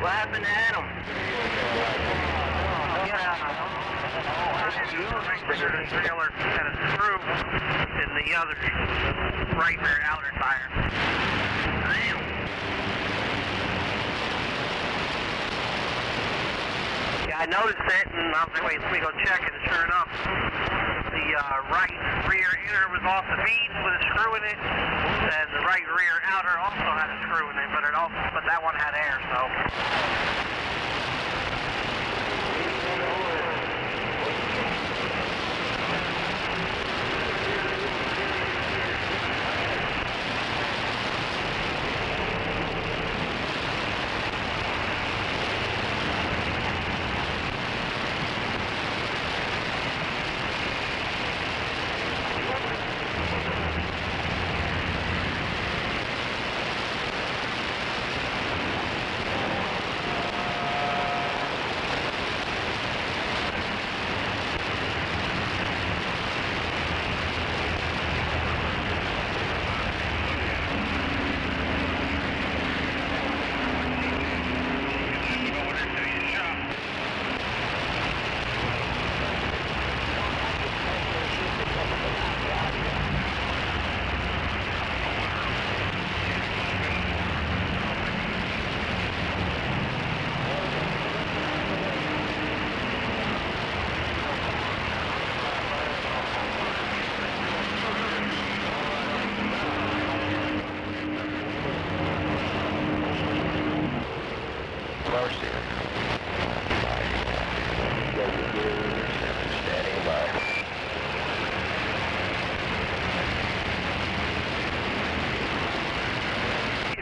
What happened to Adam? The trailer had a screw in the other right rear outer tire. Yeah, I noticed it, and I was like, wait, let me go check it. And sure enough, the right rear inner was off the bead with a screw in it, and the right rear outer also had a screw in it, but that one had air, so.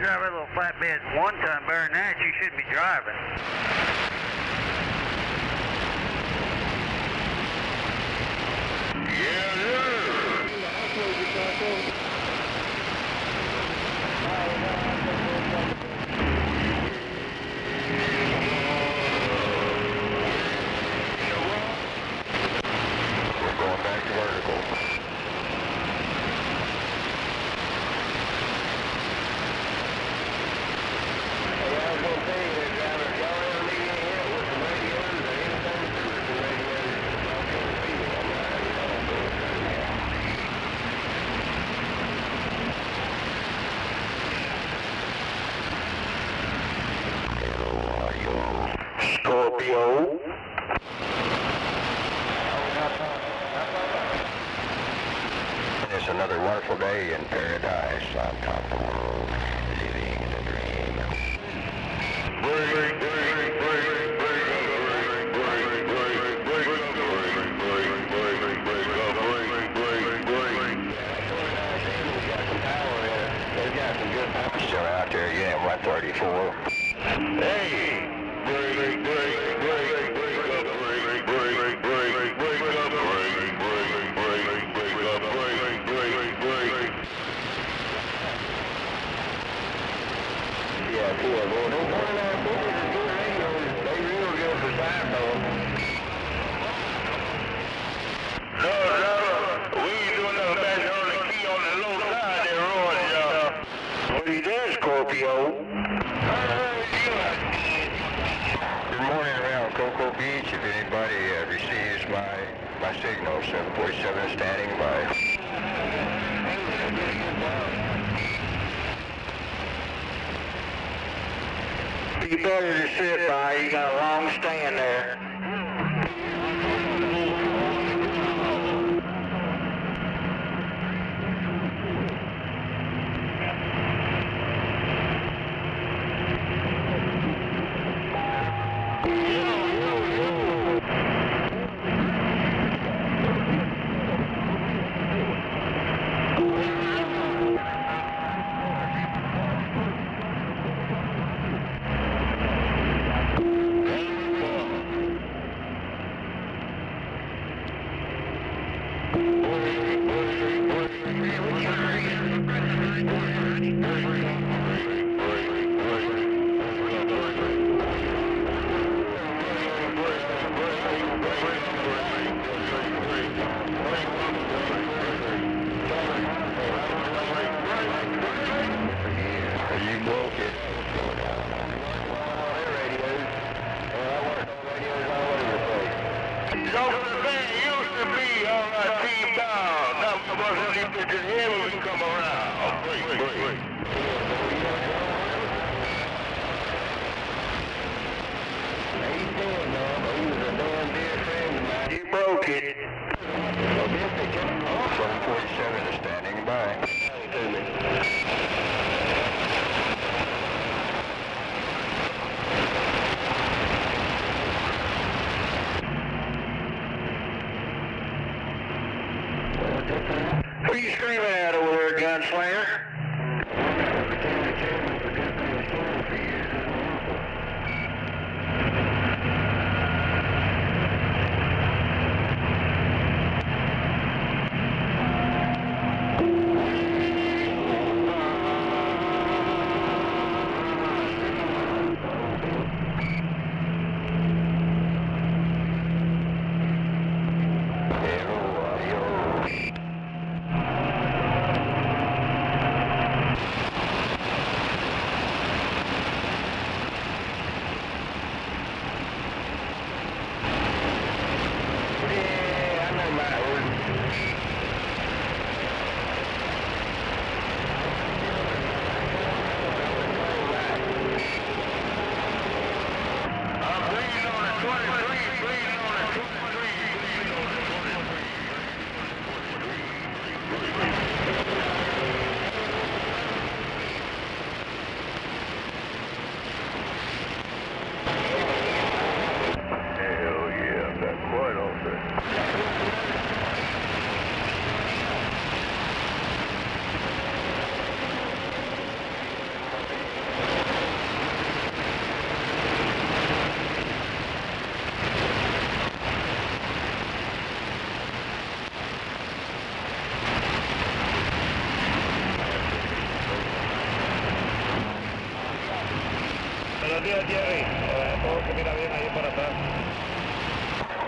Drive a little flatbed 1 ton better than that, you shouldn't be driving. We're going back to vertical. Scorpio. It's another wonderful day in paradise on top of the world, living in a dream. Still out there, yeah, 134. Hey! Yeah, cool. Well, those 194s are good radios. They real good for cyclones. No, we ain't doing nothing back there on the key on the low side there, Roy, y'all. What are you doing, Scorpio? Good morning around Cocoa Beach. If anybody receives my signal, 747 standing by. You better to sit by. You got a long stand there. You broke it. 747 is standing by. Who are you screaming at over there, gunslinger?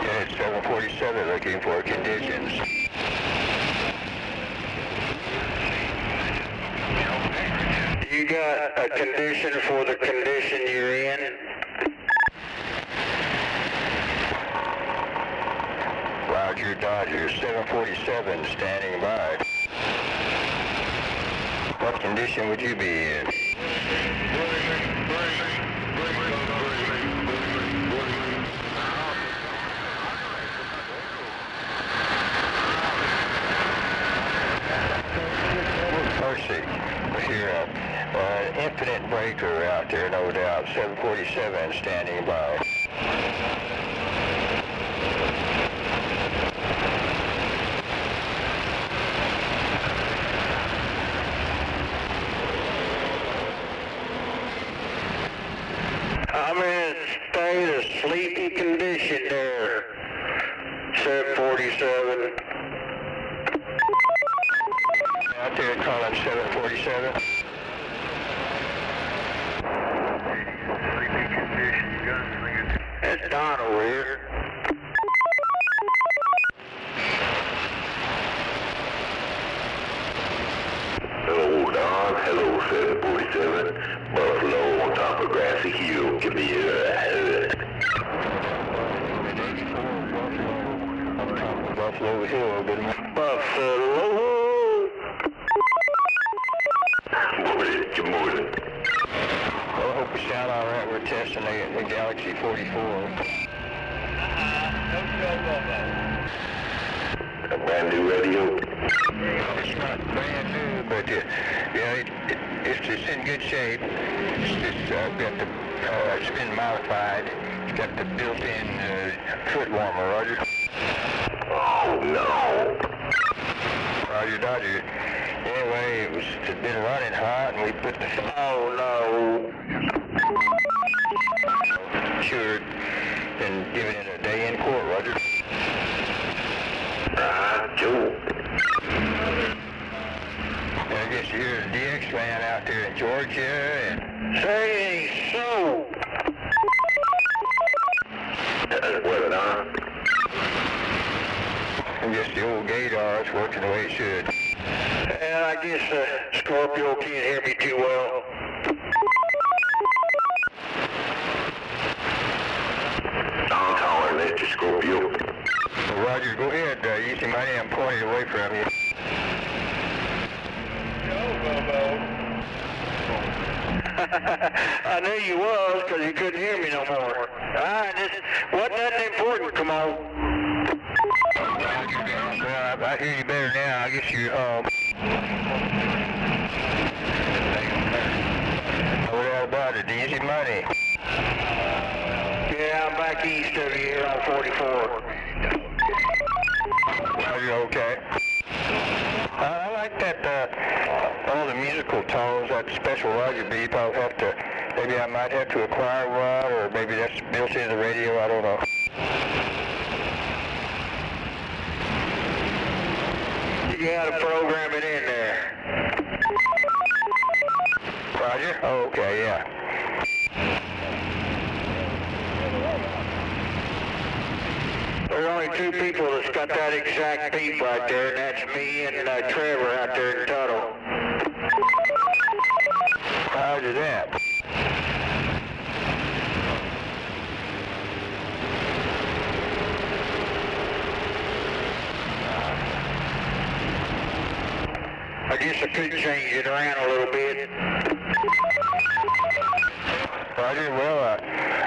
Yeah, it's 747 looking for conditions. You got a condition for the condition you're in? Roger, Dodger, 747 standing by. What condition would you be in? out there, no doubt. 747 standing by. I'm in a state of sleepy condition there. 747. Out there calling 747. Sleepy condition, gunslinger. That's Don over here. Hello, Don. Hello, 747. Buffalo on top of Grassy Hill. Give me Buffalo Hill, good morning. Buffalo. Good morning. Well, I hope we sound all right. We're testing the Galaxy 44. A brand new radio. It's not brand new, but it's in good shape. It's been modified. It's got the built-in foot warmer, Roger. Oh, no. Roger, Dodger. Anyway, it's been running hot, and we put the... Oh, no. Sure, and giving it a day in court, Roger. Joe. And I guess you're a DX man out there in Georgia, and... Say so. What, Don? I guess the old gaydar is working the way it should. And I guess Scorpio can't hear me too well. I'm calling it to Scorpio. Well, Roger, go ahead. Use your money. I'm pointing away from you. I knew you was, because you couldn't hear me no more. Alright, wasn't that important? Come on. Well, I hear you better now. I guess you're home. No doubt about it. Use your money. Yeah, I'm back east of you here on 44. Roger, okay. I like that, all the musical tones, that special Roger beep. Maybe I might have to acquire one, or maybe that's built into the radio, I don't know. You got to program it in there. Roger? Oh, okay, yeah. There's only two people that's got that exact beep right there, and that's me and Trevor out there in Tuttle. Roger that. I guess I could change it around a little bit. Roger, well,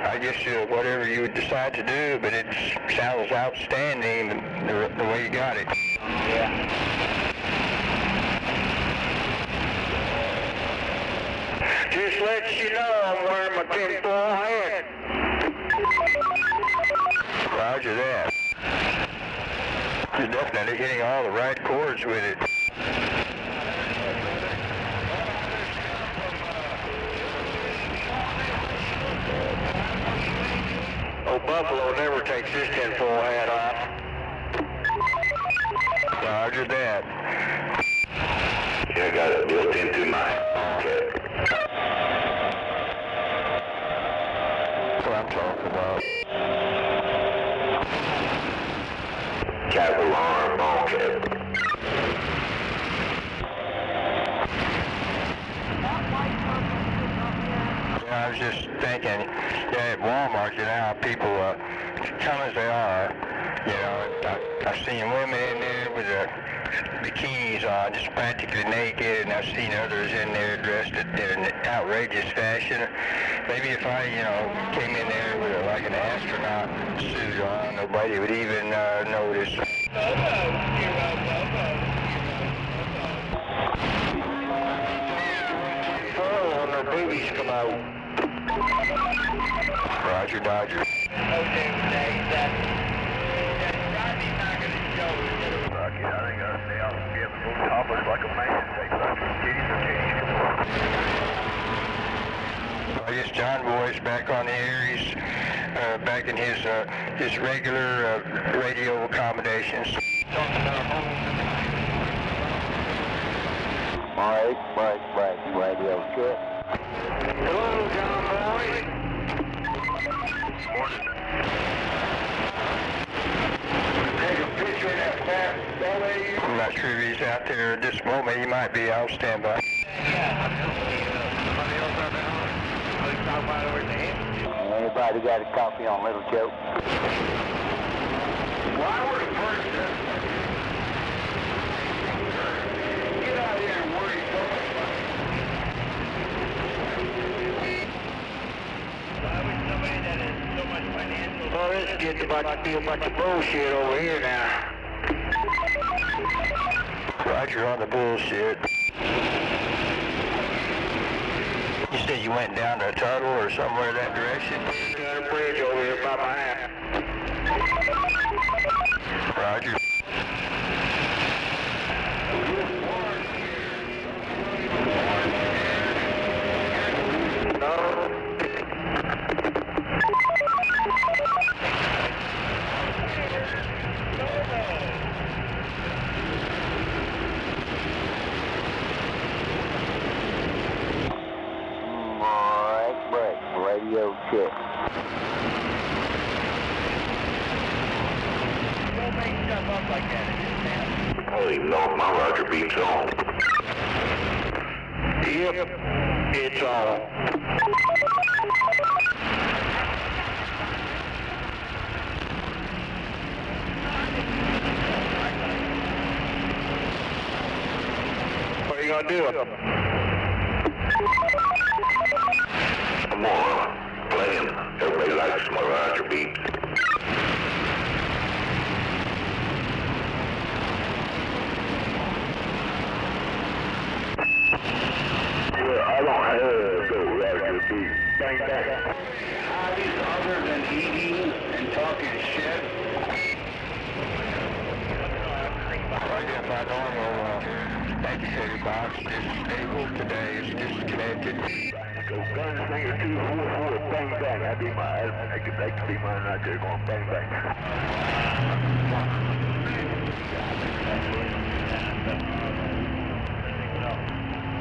I guess whatever you would decide to do, but it sounds outstanding the way you got it. Yeah. Just let you know I'm wearing my tinfoil hat. Roger that. You're definitely hitting all the right chords with it. Oh, Buffalo never takes his tinfoil hat off. Roger that. Yeah, I got it built into my cap. That's what I'm talking about. Cap alarm, ball cap. I was just thinking, at Walmart, people, come as they are, I've seen women in there with bikinis on, just practically naked, and I've seen others in there dressed in an outrageous fashion. Maybe if I, came in there with like an astronaut suit on, nobody would even notice. Oh, when their boobies come out. Roger, Dodger. Okay, he's driving not going to show. Rocky, I think I'll stay out and be able to go topless like a man. Say, titties or titties, come on. I guess John Boy's back on the air. He's back in his regular radio accommodations. Mike, radio check. Hello, John Boy. Morning. Take a picture of that fat belly. I'm not sure if he's out there at this moment. He might be. I'll stand by. Anybody got a copy on Little Joe? Why would a person get out here and worry so much? Why would somebody that has so much financial... Well, this kid's about to be a bunch of bullshit over here now. Roger on the bullshit. You said you went down to Tuttle or somewhere that direction? Got a bridge over here by my house. Roger. Radio check. Don't make stuff up like that. I don't even know if my Roger beam's on. Yep, it's on. What are you gonna do? Come on, play him. Everybody likes my Roger beeps. Well, I don't have the Roger beat. Bang, bang. Hobbies other than eating and talking shit? Right in my normal educator box is stable today. It's disconnected. So gunslinger 244, bang, bang. That could be mine right there going bang, bang.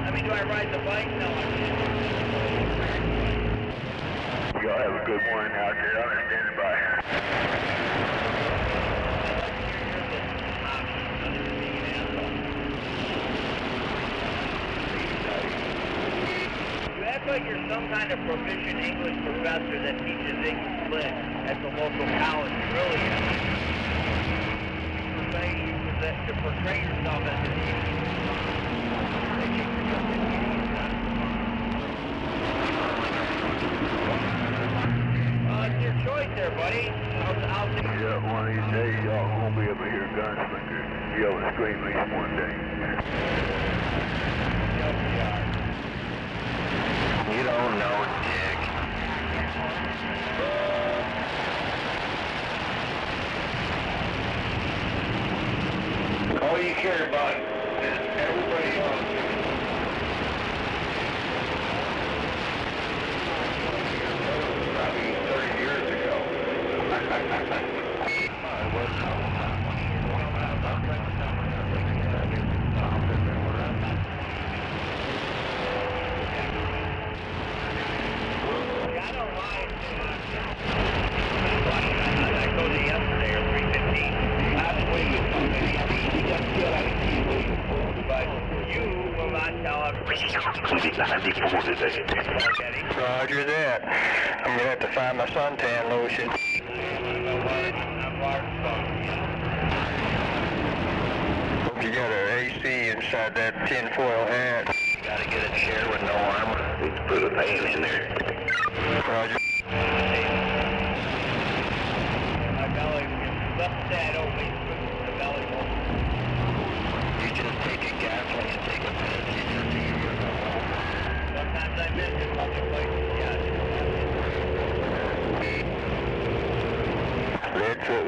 I mean, do I ride the bike? No, I can't. Y'all have a good morning out there. I'm standing by. You act like you're some kind of proficient English professor that teaches English lit at the local college. You really are. To portray yourself as an idiot. It's your choice there, buddy. I'll take it. Yeah, one of these days y'all won't be able to hear gunslinger yell and scream at least one day. You don't know, Dick. All you care about is everybody else. Probably 30 years ago. Roger that. I'm gonna have to find my suntan lotion. Hope you got an AC inside that tinfoil hat. Gotta get a chair with no armor. Let's put a fan in there. Roger. My belly left that open. The belly won't. You just take a gasoline and take a piss. You just do your Sometimes I miss it public places, yes.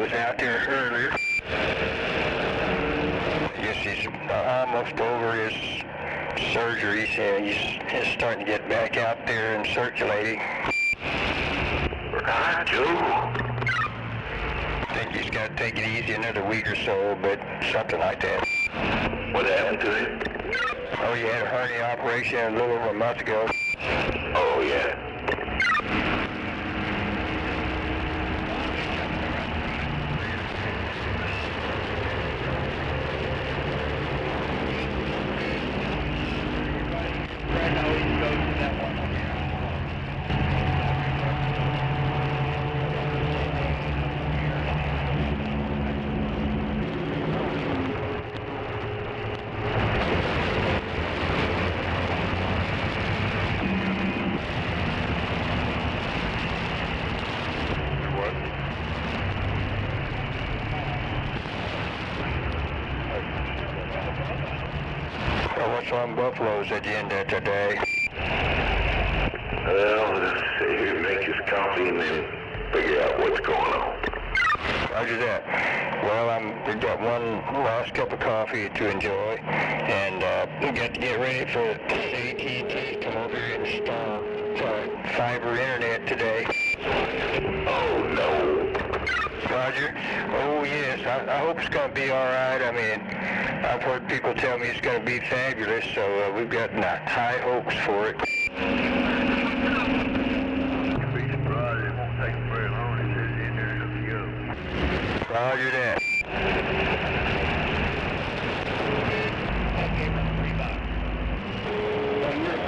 was out there earlier. I guess he's almost over his surgery, so he's starting to get back out there and circulating. Roger. I think he's got to take it easy another week or so, but something like that. What happened to him? Oh, he had a hernia operation a little over a month ago. Oh, yeah. So what's on Buffalo's agenda today? Well, let's sit here and make his coffee and then figure out what's going on. Roger that. Well, we've got one last cup of coffee to enjoy, and we got to get ready for AT&T to come over here and install fiber internet today. Oh, no. Roger. Oh, yes. I hope it's going to be all right. I mean, I've heard people tell me it's going to be fabulous, so we've got high hopes for it. You'll be surprised. It won't take very long. It says in there it'll go. Roger that.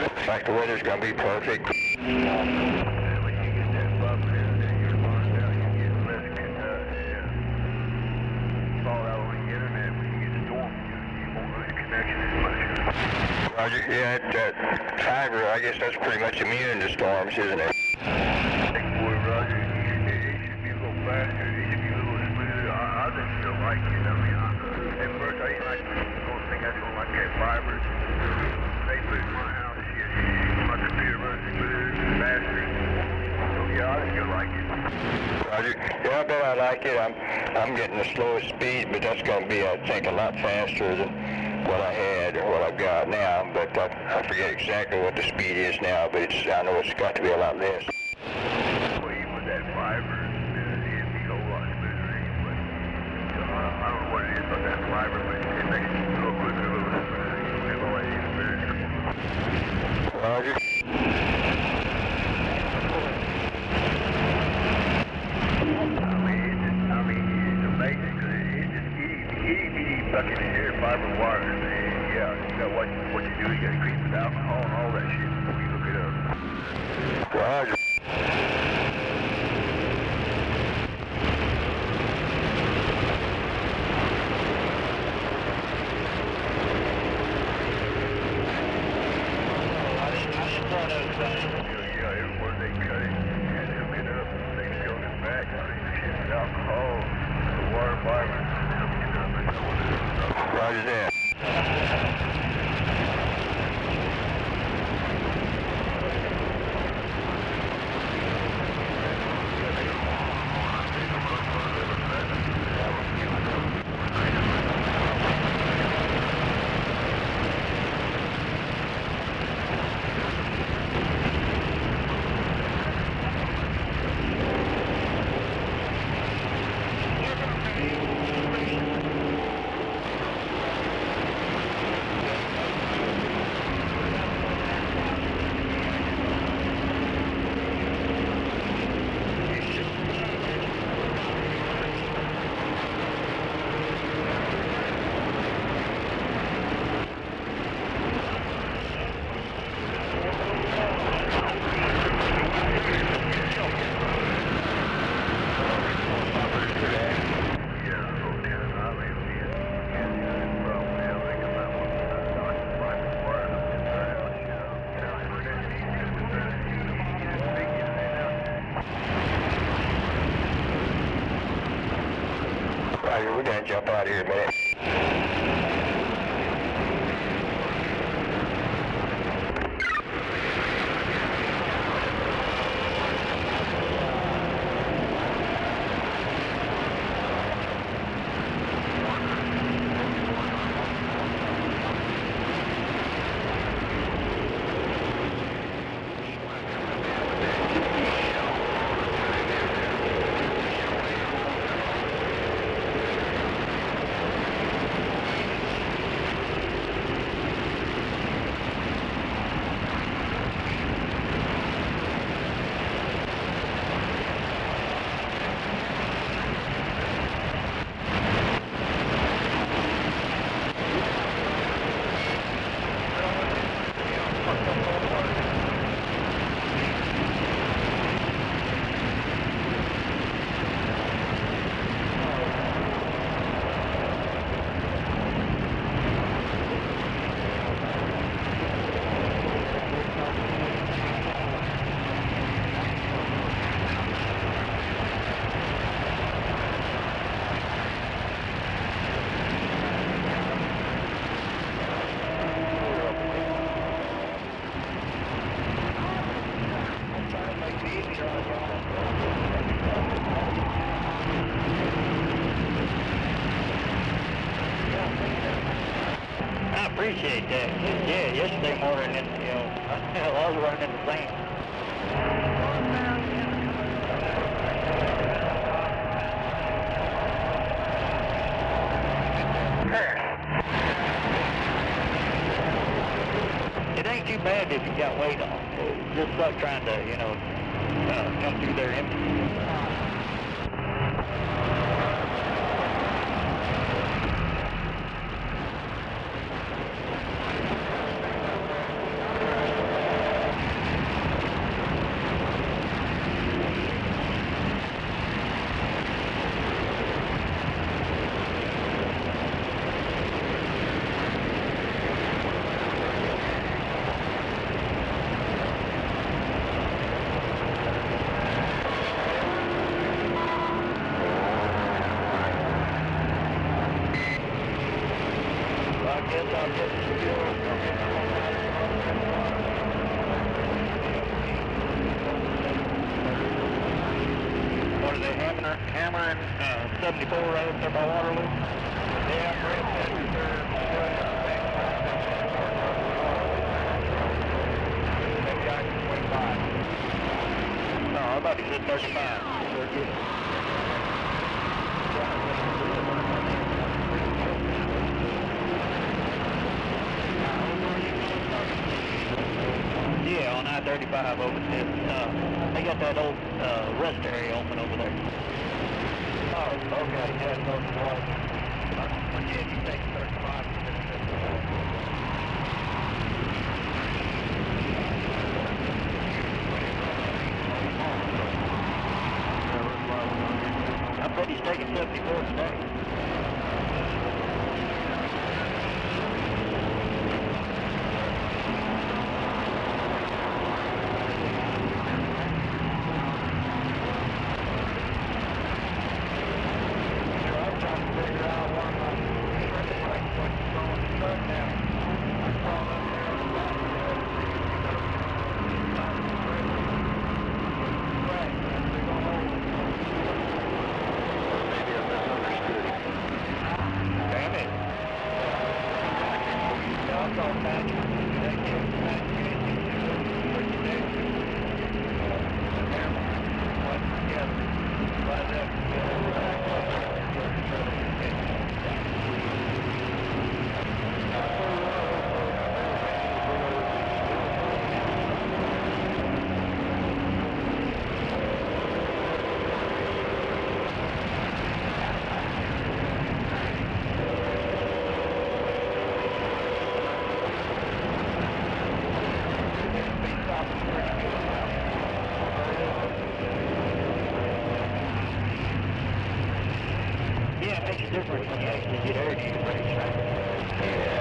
Looks like the weather's going to be perfect. And when you get that buffer in there, your phone's down, you get less fallout on the internet. When you get storm, you won't lose connection as much. Roger. Yeah, that fiber, I guess that's pretty much immune to storms, isn't it? Boy, Roger, it should be a little faster. It should be a little smoother. I just feel like it. I mean, at first I didn't like the whole thing. I don't like that fiber. They put it in my house. My computer runs smoother, faster. So yeah, I just feel like it. Roger. Yeah, I bet I like it. I'm getting the slowest speed, but that's going to be, I think, a lot faster than what I had or what I've got now. But I forget exactly what the speed is now, but I know it's got to be a lot less. Well, even with that fiber, it'd be a whole lot smoother anyway. So I don't know what it is about that fiber, but it makes it a little quicker, a little smoother. It's all I need is very cool. Roger. I mean, it's amazing because it's just itty-bitty fucking hair fiber wires, man. Yeah, you gotta watch what you do. You gotta clean with alcohol and all that shit before you look it up. Roger. Yeah, everywhere they cut it, and hook it up, they sealed it back, clean the shit with alcohol, the water fiber, hook it up, and so on. Roger that. Roger, we're gonna jump out of here a minute. I appreciate that. Yeah, yesterday morning, I was running in the sand. It ain't too bad if you got weight on. It's just like trying to, come through there empty. What are they hammering 74 right there by Waterloo? Yeah, no, I thought he said 35. They're good. Yeah, on I-35 over there. They got that old rest area open over there. Oh, okay. Yeah, it's on the water. Yeah, you take 35. I bet he's taking 74 today. Different when you actually get air to your brakes, right? Yeah,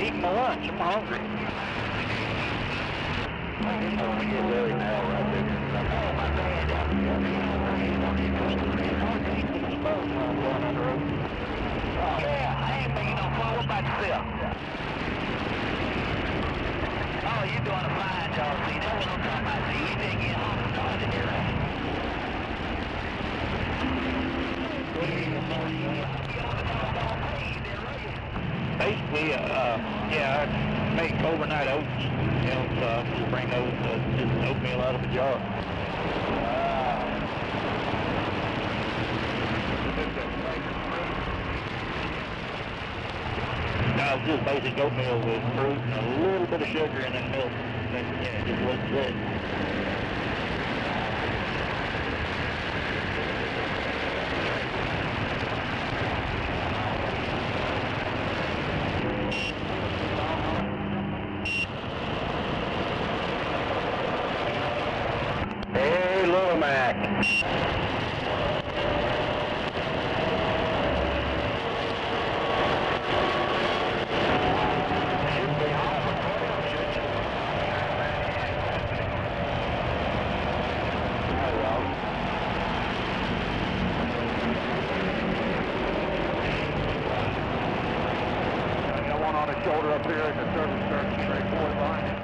eating my lunch. I'm hungry. Yeah, I ain't making no fun. What about yourself? Oh, you're doing a fine job. See, that's what I'm talking about. See, you didn't get home and started here, right? Basically, yeah, I make overnight oats, so I just bring those, just oatmeal out of a jar. No, it's just basic oatmeal with fruit and a little bit of sugar and then milk. Yeah, just what's it. the shoulder up here and the service turns straight forward behind it.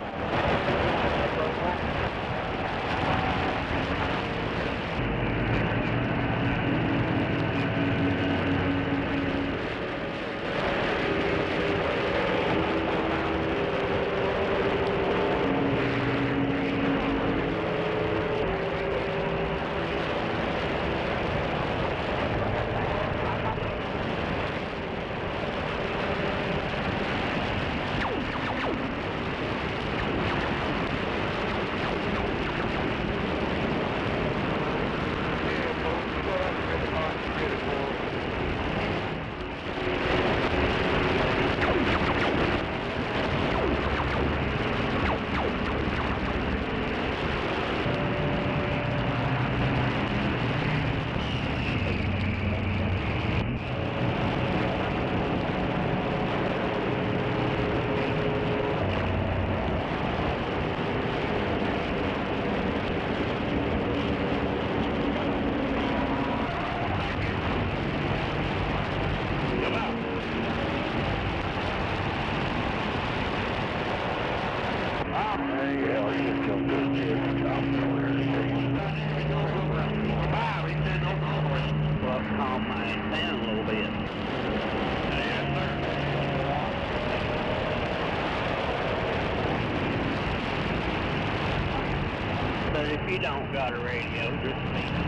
But if you don't got a radio, just leave it.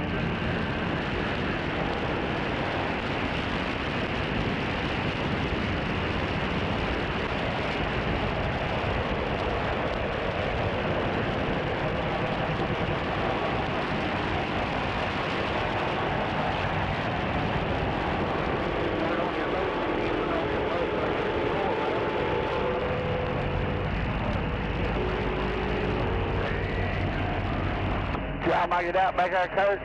Try to make it out, make our coat.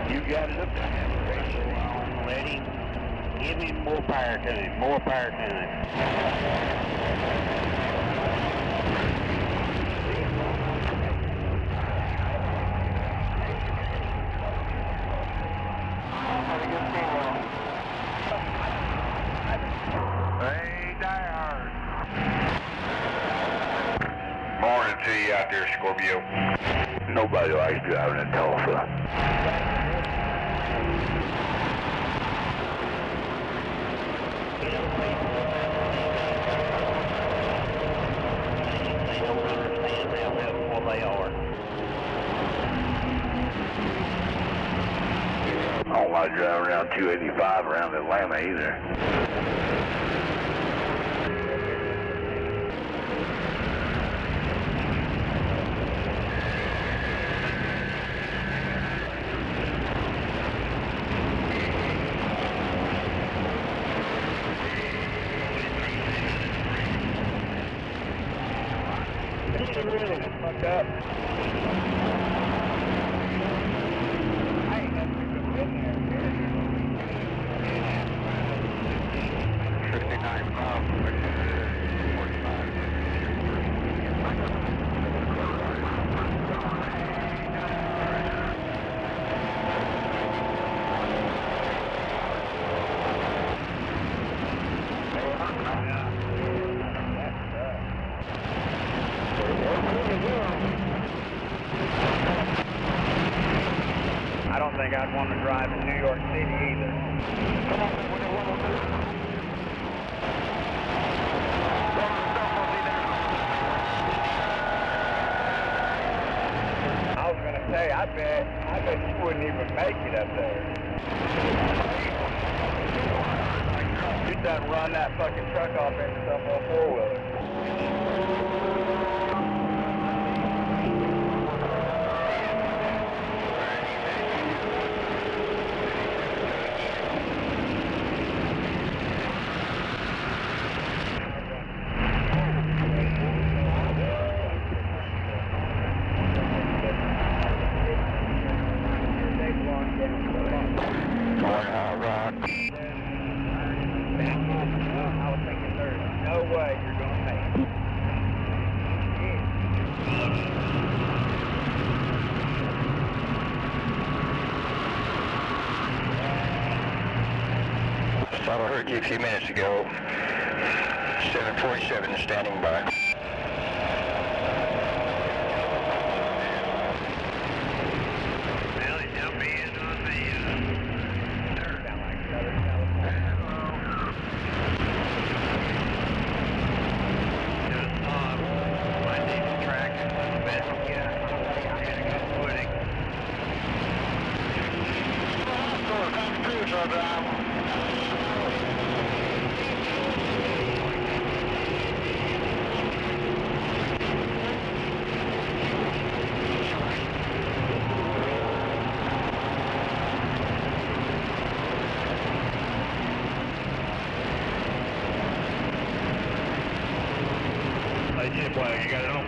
You got it up there. Let him. Give him more power to him. More power to him. Hey, diehard. Morning to you out there, Scorpio. Nobody likes driving in Tulsa. They don't understand how helpful they are. I don't like driving around 285 around Atlanta either. Fucked up. I ain't never been there, man. 59 miles. I don't think I'd want to drive in New York City either. Come on, I was going to say, I bet you wouldn't even make it up there. You'd done run that fucking truck off into some old four-wheeler. way you're going to make it. Thought I heard you a few minutes ago. 747 standing by. Well, he's jumping in on the third. Sound like Southern California. Just off. Might need to track it a little bit. Yeah, get a good footing. Hey, Chip, you got it on?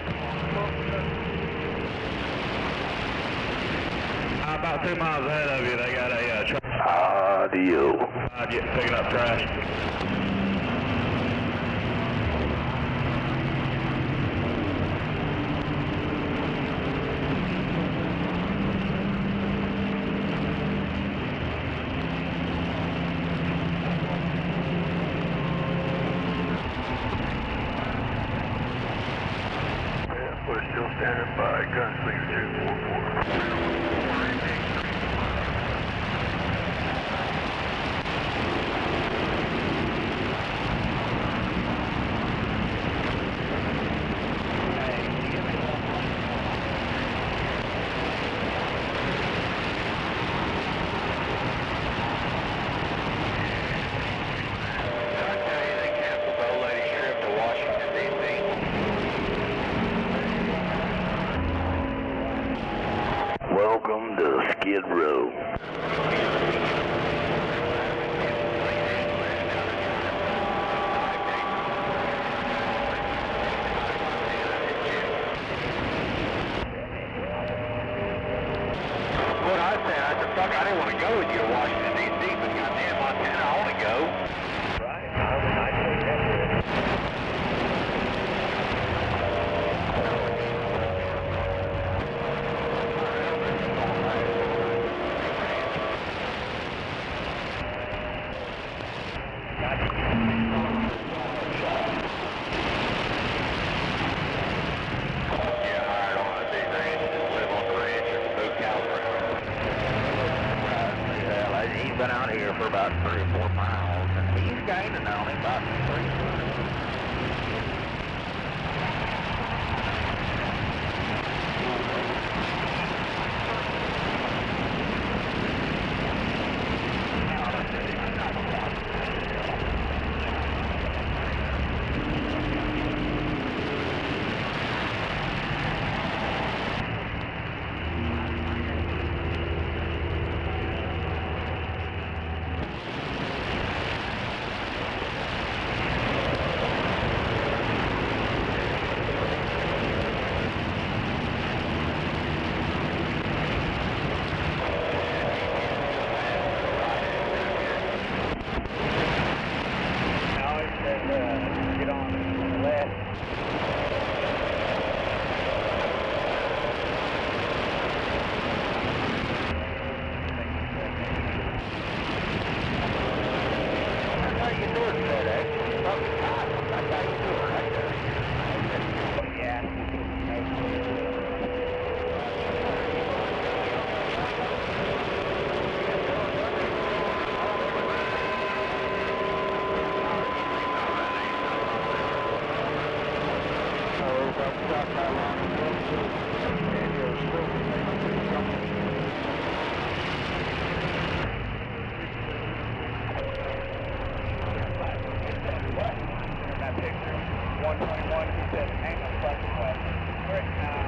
About 2 miles ahead of you, they got a truck. Audio. Picking up trash. Yeah, we're still standing by. Gunslinger 244. Welcome to Skid Row. What I said, I said, fuck, I didn't want to go with you to Washington, D.C., but goddamn Montana, I want to go. Right? I think that's it. Yeah, hired on a big ranch, just live on the ranch in Blue California. He's been out here for about 3 or 4 miles, and he's gaining on him about 3. Get on the left. That's how you do it, FedEx. Fucking God, that's how you do it right there. That picture. 121, he said, ain't no fucking way. Right now.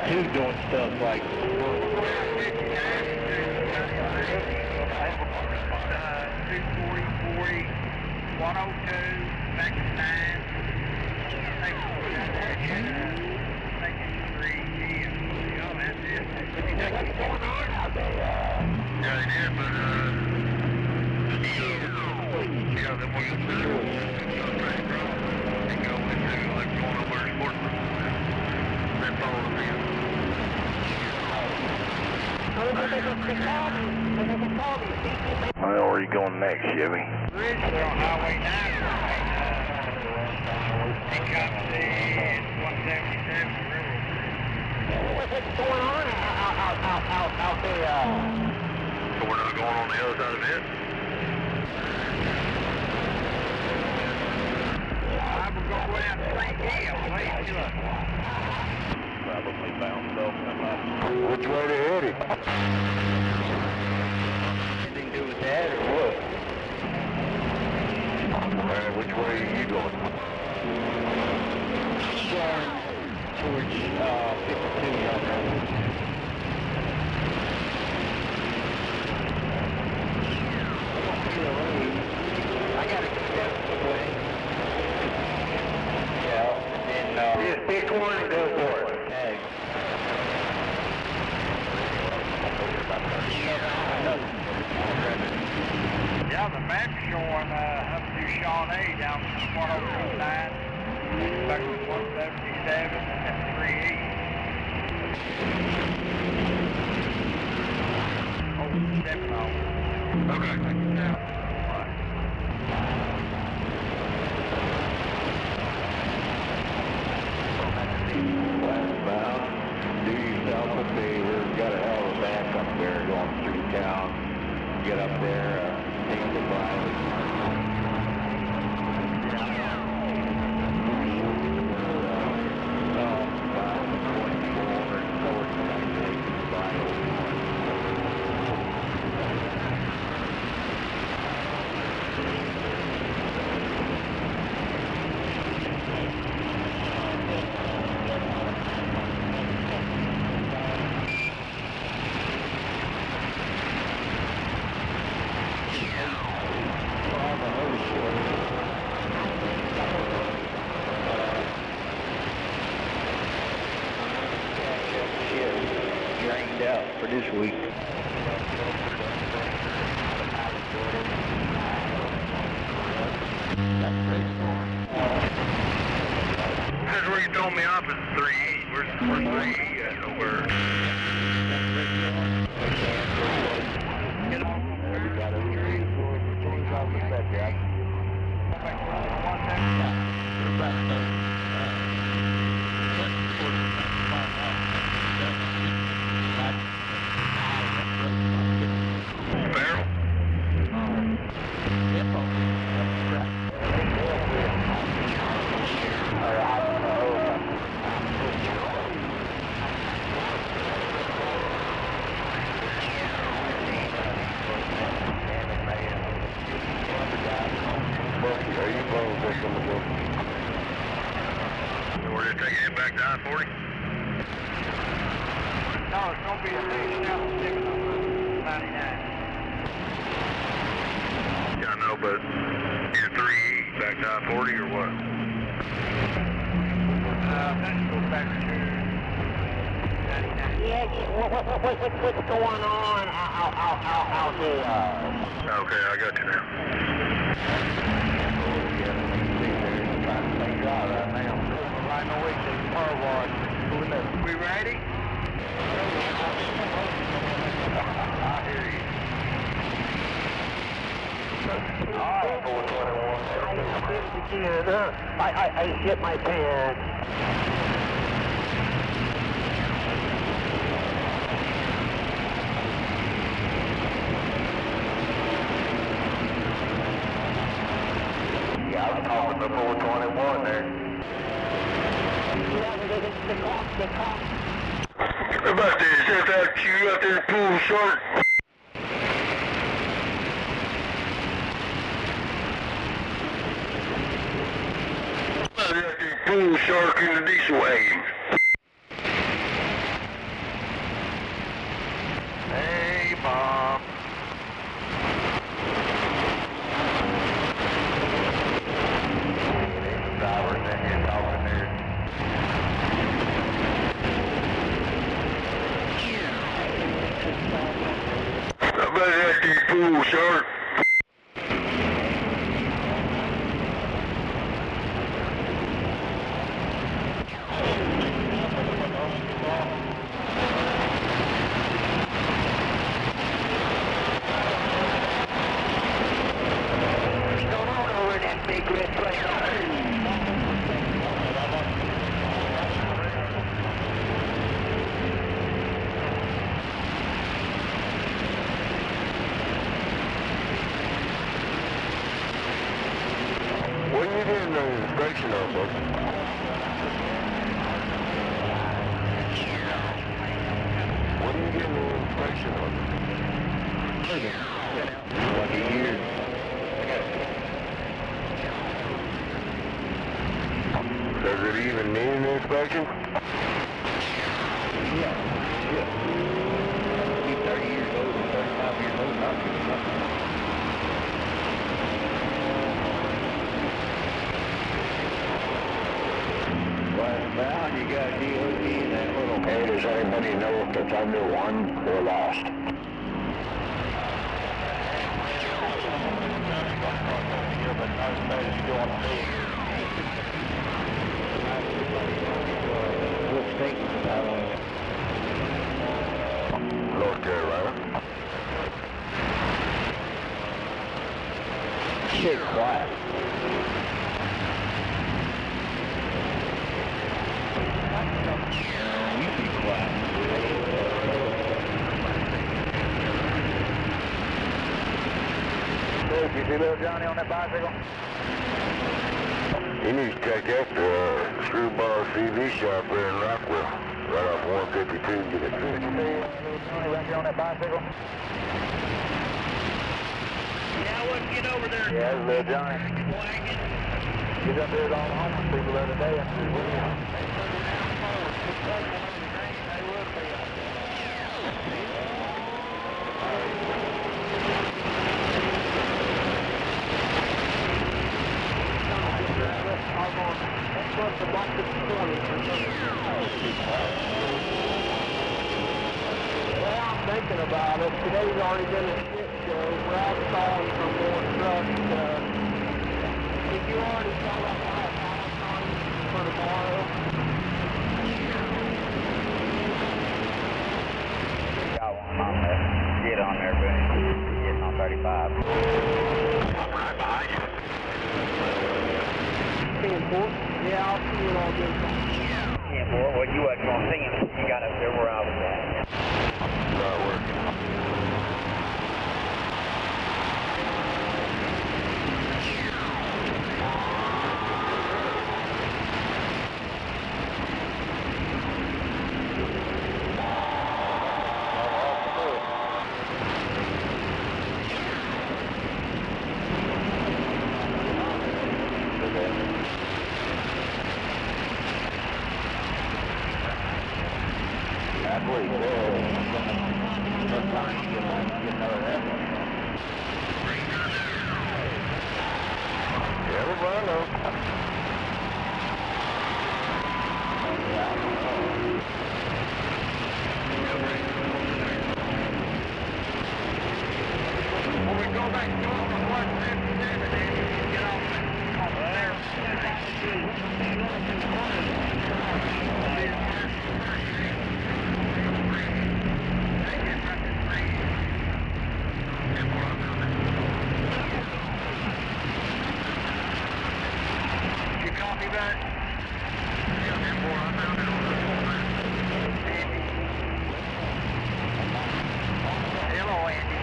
two doing stuff like 240, 102, back to 9. What's going on out there? Yeah, they did, but, yeah, then we'll get through and go into, like, going over to sports room. Then follow the field. Well, where are you going next, Chevy? Bridge on Highway 9. He comes in 177 Railroad. What's going on out there? So we're not going on the other side of it? I will go around Nake Vi Ion. probably bounced off somebody. Which way they headed? Anything to do with that or what? Which way are you going? Towards 52 right now. I got to go this way. Yeah, and then Just pick one and go for it. Yeah, the map's showing up to Shawnee down to 109, back to 177 and 38. Oh, 7 on. Okay. Westbound, do yourself a favor, got a hell of a back up there going through town. Get up there, take the drained out for this week. That's where you told me off is 3E. Where's 3E at? Over. We're just taking it back to I-40? No, it's going to be a big step on 99. Yeah, I know, but you're 3E back to I-40 or what? Let's go back to 99. Yeah, what's going on out there? Okay, I got you now. We ready? I hear you. Alright, 421. I hit my pants. Yeah, I was talking to 421 there. The cop. About this, is that you out there pulling shark? Out there pulling shark in the diesel wagon. Cool, sir. What's going on over in that big red plane? What are you getting the inspection on, bud? What are you getting the inspection on? Like a year. Does it even need an inspection? Yeah. Be 30 years old and 35 years old, not doing nothing. Well, you got DOT in that little... Hey, does anybody know if the Thunder won or lost? What state was it out of? North Carolina. Shit, quiet. You be quiet. Did you see little Johnny on that bicycle? You need to check out the Screwball CV shop there in Rockwell. Right off 152, get it fixed. Did you see little Johnny right there on that bicycle? Yeah, I wouldn't get over there. Yeah, that's little Johnny. He's up there with all the homeless people the other day. I said, well, I'm thinking about it. Today's already been a shit show. Brad's calling for more trucks. Did you already call up my for tomorrow? got one on there. Get on there, buddy. Getting on 35. I'm right behind you. Yeah, I'll see it all good. Yeah, boy, well, you wasn't going to see him. He got up there where I was at. Not working. That's what he said. Sometimes you get another effort. Everybody knows. When we go back north on 157, then you can get off there. You copy that? Hello, Andy.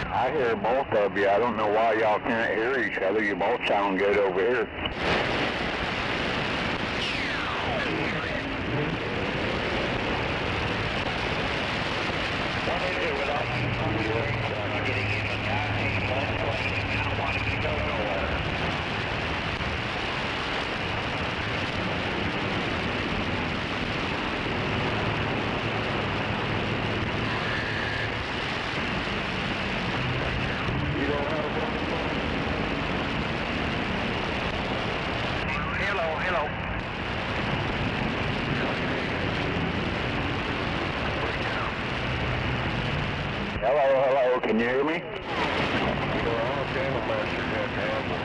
I hear both of you. I don't know why y'all can't hear each other. You both sound good over here. Hello. Can you hear me? All channel masters have to have one.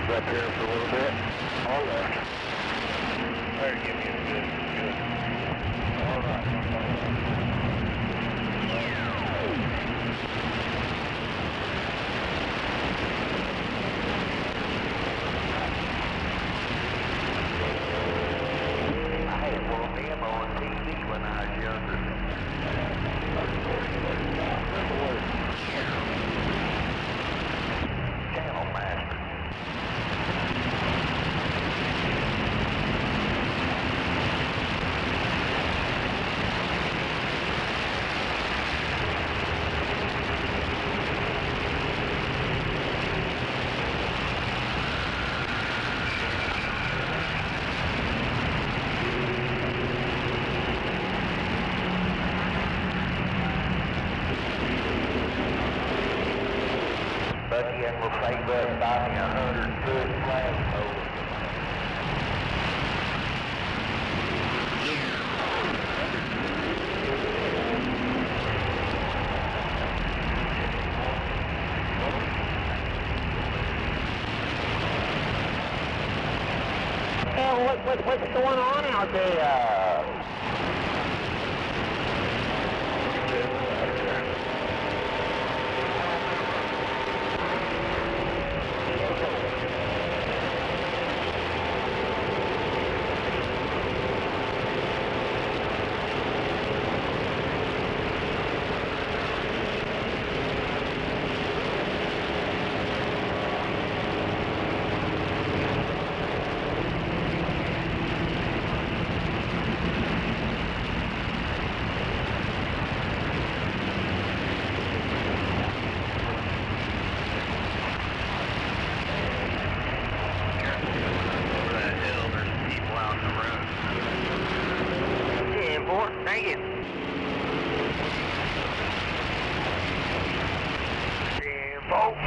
Up here for a little bit. All left. There, give me a good. All right. I had one of them on TV when I was younger. Channel master. But yet will save us about 100-foot flagpole. Hell, what's going on out there? Dang it. 10 volts.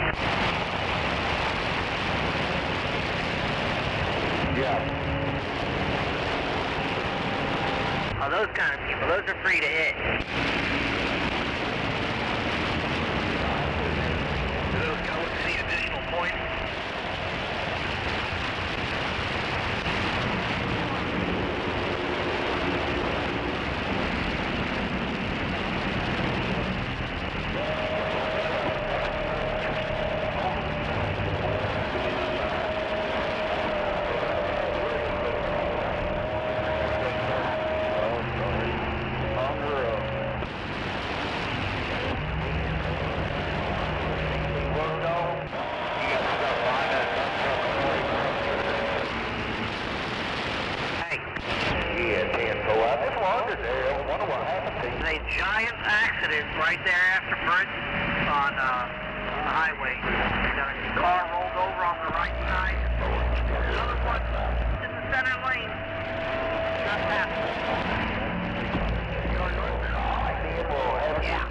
Yeah. Oh, those kind of people, those are free to hit. Do those go with any additional points? A giant accident right there after Britain on the highway. A car rolled over on the right side. Another one in the center lane. Got that. Yeah.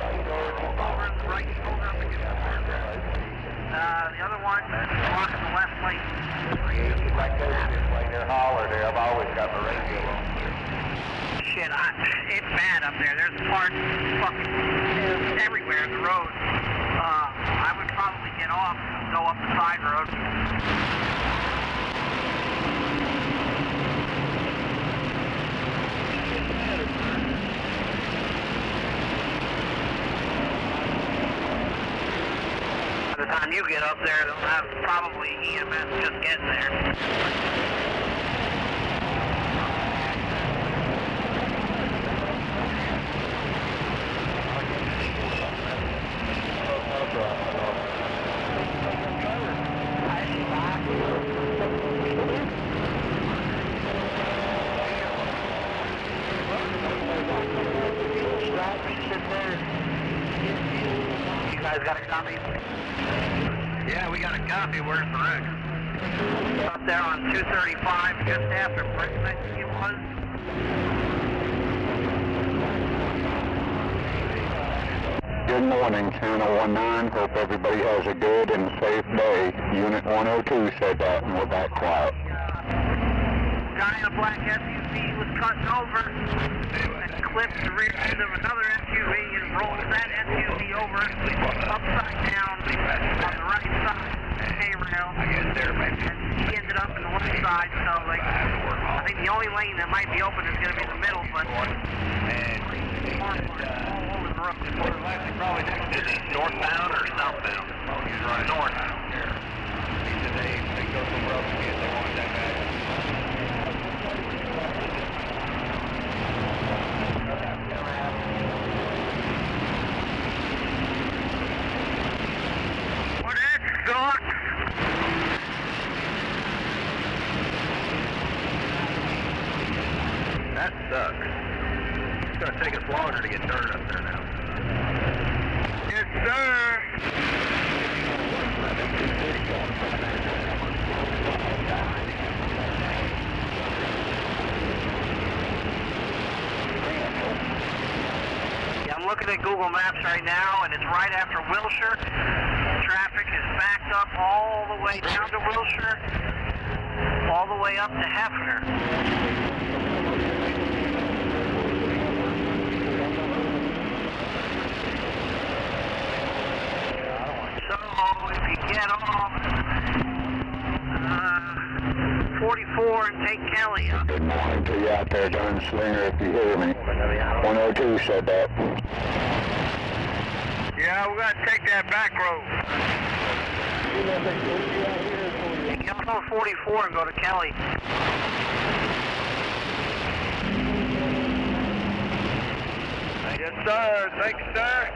Over in the right shoulder up against the fence. The other one blocking the left lane. Like this way, they're holler there. I've always got the radio on. Shit, it's bad up there. There's parts fucking everywhere in the road. I would probably get off and go up the side road. By the time you get up there, they'll have probably EMS just getting there. You guys got a copy? Yeah, we got a copy. Where's the wreck? Up there on 235, just after Britain, I think it was. Good morning, Channel 19. Hope everybody has a good and safe day. Unit 102 said that, and we're back quiet. Guy in a black SUV was cutting over and clipped the rear end of another SUV and rolled that SUV over upside down on the right side of the hay-rail. And he ended up in the left side, so like, I think the only lane that might be open is going to be the middle, but all over the road. Probably next. Is he northbound or southbound? Oh, he's right north. He said they go somewhere else if they want that bad. Well, that sucks. That sucks. It's going to take us longer to get dirt up there now. Yes, sir. Yeah, I'm looking at Google Maps right now, and it's right after Wilshire. Traffic is backed up all the way down to Wilshire, all the way up to Hefner. So if you get off 44 and take Kelly up. Good morning to you out there, Gunslinger, if you hear me. 102 said that. Yeah, we got to take that back road. Get off on 44 and go to Kelly. Yes, sir. Thank you, sir.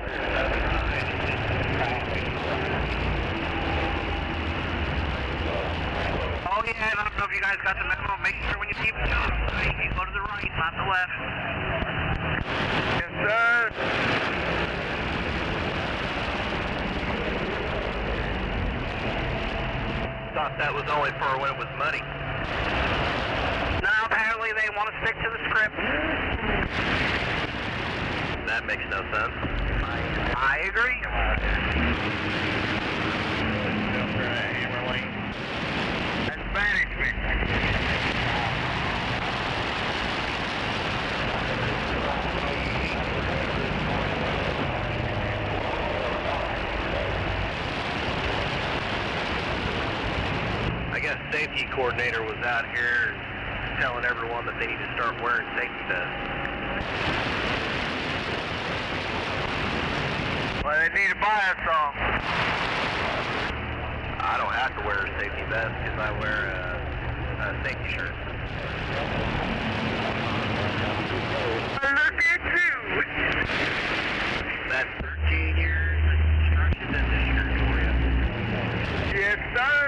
Oh yeah, I don't know if you guys got the memo. Make sure when you leave the job site, you go to the right, not the left. Yes, sir. Thought that was only for when it was muddy. No, apparently they want to stick to the script. That makes no sense. I agree. That's management. I guess safety coordinator was out here telling everyone that they need to start wearing safety vests. Well, they need to buy us some. I don't have to wear a safety vest because I wear a safety shirt. Look at you. That's 13 years of construction in this shirt for you. Yes, sir.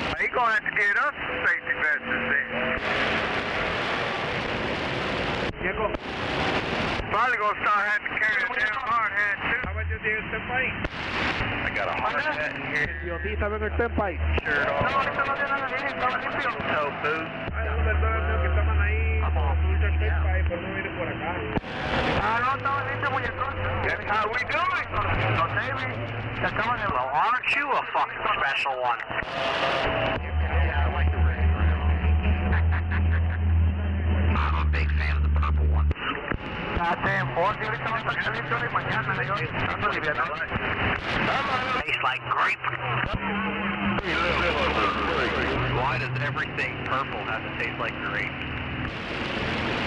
Well, you're going to have to get us some safety vests then. Probably going to start having to carry a damn hard hat, too. How about your dear pipe? I got a hard hat in here. Shirt on. Toe food. How we doing? Well, aren't you a fucking special one? I'm a big fan of the purple one. Tastes like grape. Why does everything purple have to taste like grape?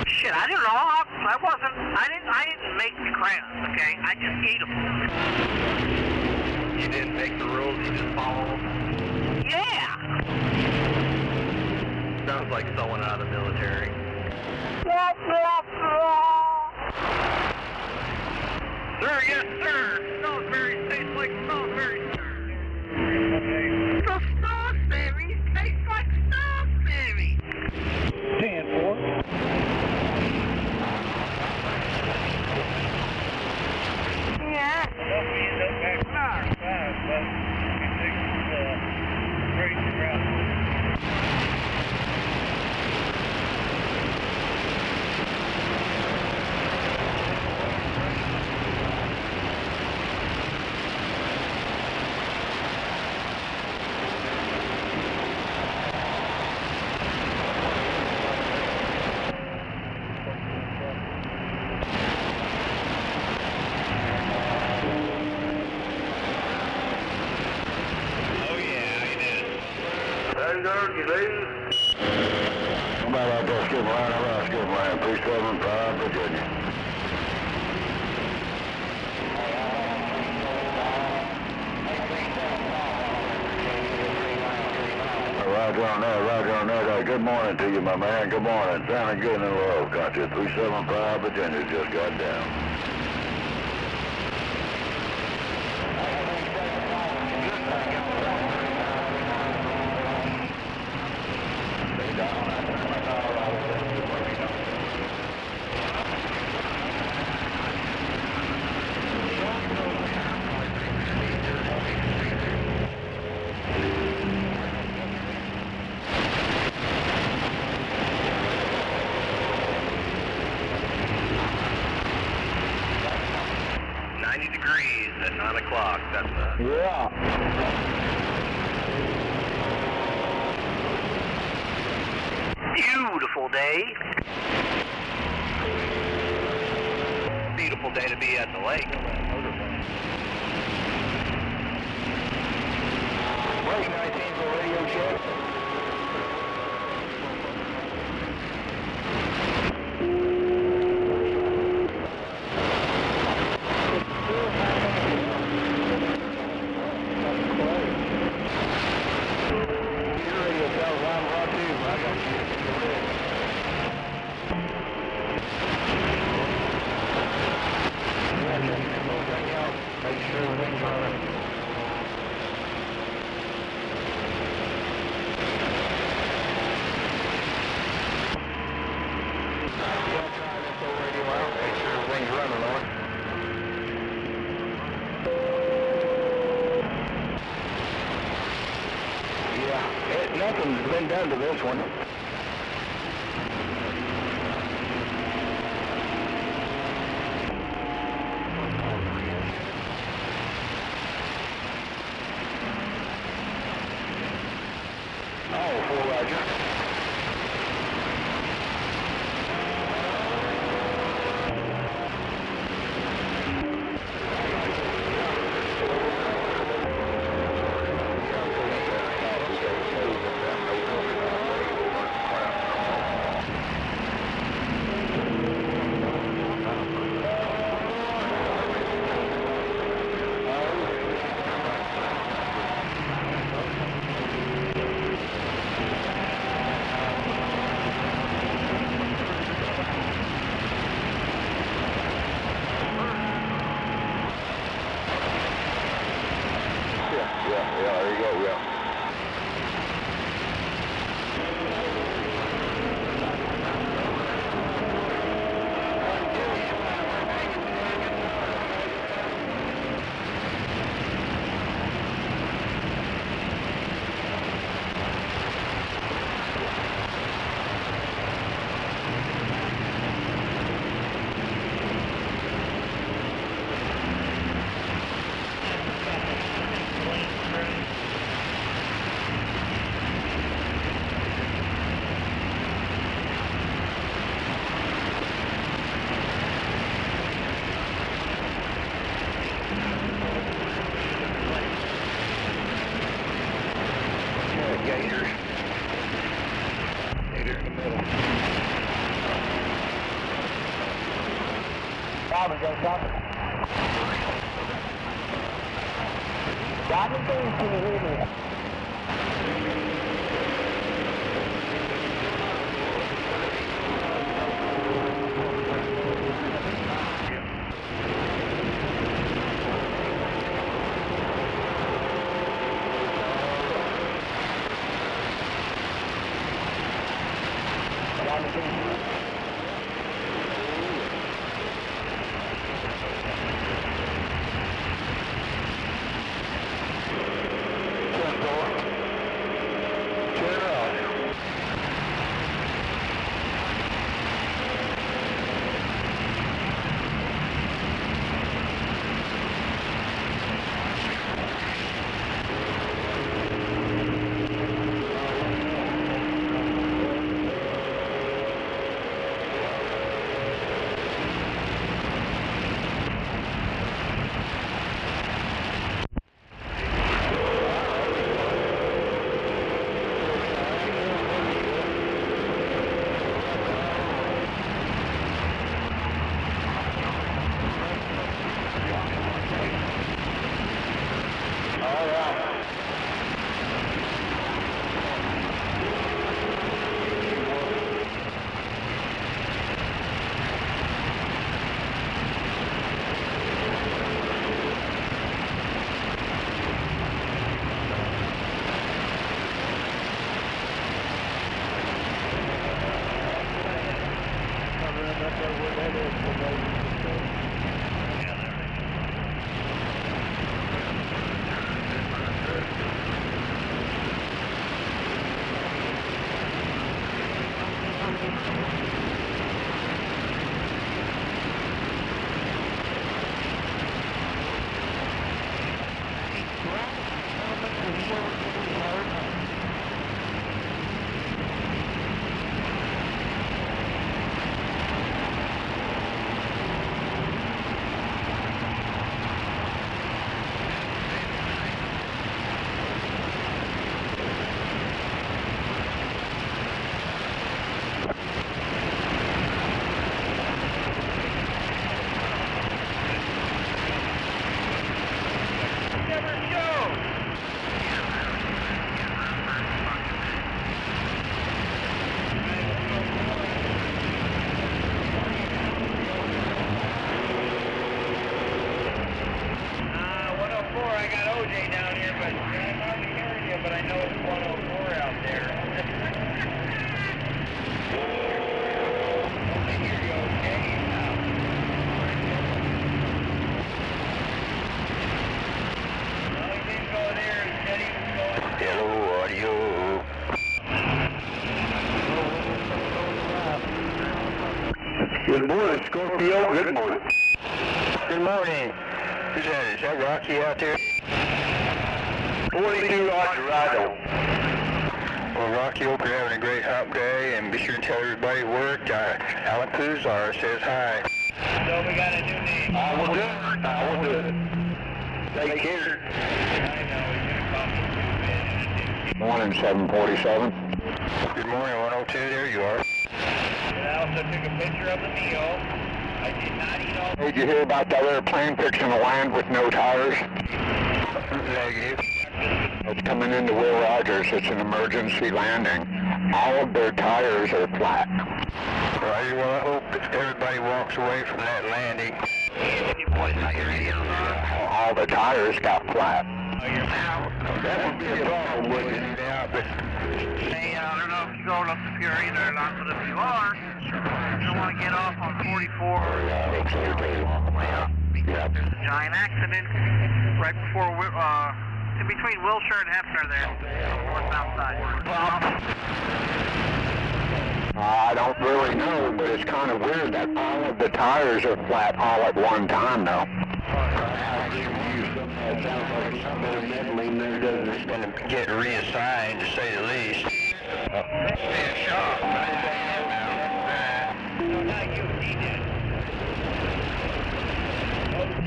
Shit, I don't know. I didn't make the crowds, okay? I just eat them. You didn't make the rules, you just follow them? Yeah! Sounds like someone out of the military. Sir, yes, sir! Salisbury tastes like Salisbury, sir! The Salisbury tastes like Salisbury! 10-4. Yeah. Well, we end up back 5, but we take crazy route. You leave? Come out out there, skip line, around skip line, 375 Virginia. Roger on that. Good morning to you, my man. Good morning. Sounding good in the low country. 375 Virginia just got down. At 9 o'clock, that's Yeah. Beautiful day. beautiful day to be at the lake. Break 19 for radio check. Nothing's been done to this one. Oh, full Roger. Yeah, there you go, yeah. we go copy. Diamond Beans, can you hear me? Good morning, Scorpio. Good morning. Good morning. Who's that? Is that Rocky out there? 42 Roger, right on. Well, Rocky, hope you're having a great hump day, and be sure to tell everybody at work. Alan Puzar says hi. So we got a new name. I will do it. I will do it. Take care. Morning, 747. Good morning, 102. There you are. I also took a picture of the meal. I did not eat all. Did you hear about that airplane fixing to land with no tires? Negative. It's coming into Will Rogers. It's an emergency landing. All of their tires are flat. Roger, well, I hope everybody walks away from that landing. All the tires got flat. That would be a problem, wouldn't it? Yeah, but... Hey, I don't know if you go up the area there or not, but if you are, you don't want to get off on 44 all the way up. There's a giant accident right before, in between Wilshire and Hefner there, north-south side. I don't really know, but it's kind of weird that all of the tires are flat all at one time, though. It sounds like something meddling there doesn't going to get reassigned, to say the least.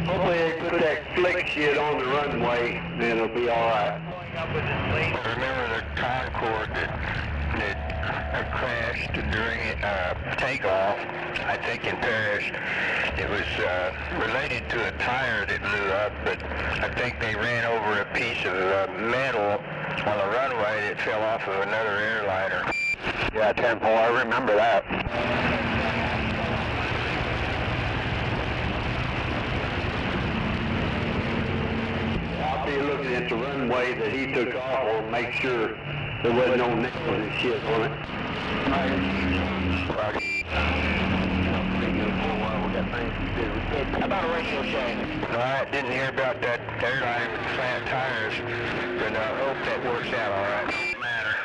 Hopefully they put that flick shit on the runway, then it'll be all right. Remember the Concorde that crashed during takeoff, I think in Paris. It was related to a tire that blew up, but I think they ran over a piece of metal on the runway that fell off of another airliner. Yeah, 10-4, I remember that. I'll be looking at the runway that he took off on, make sure there wasn't no nails and shit on it. How about a radio show? No, I didn't hear about that airline with flat tires, but I hope that works out all right. Doesn't matter.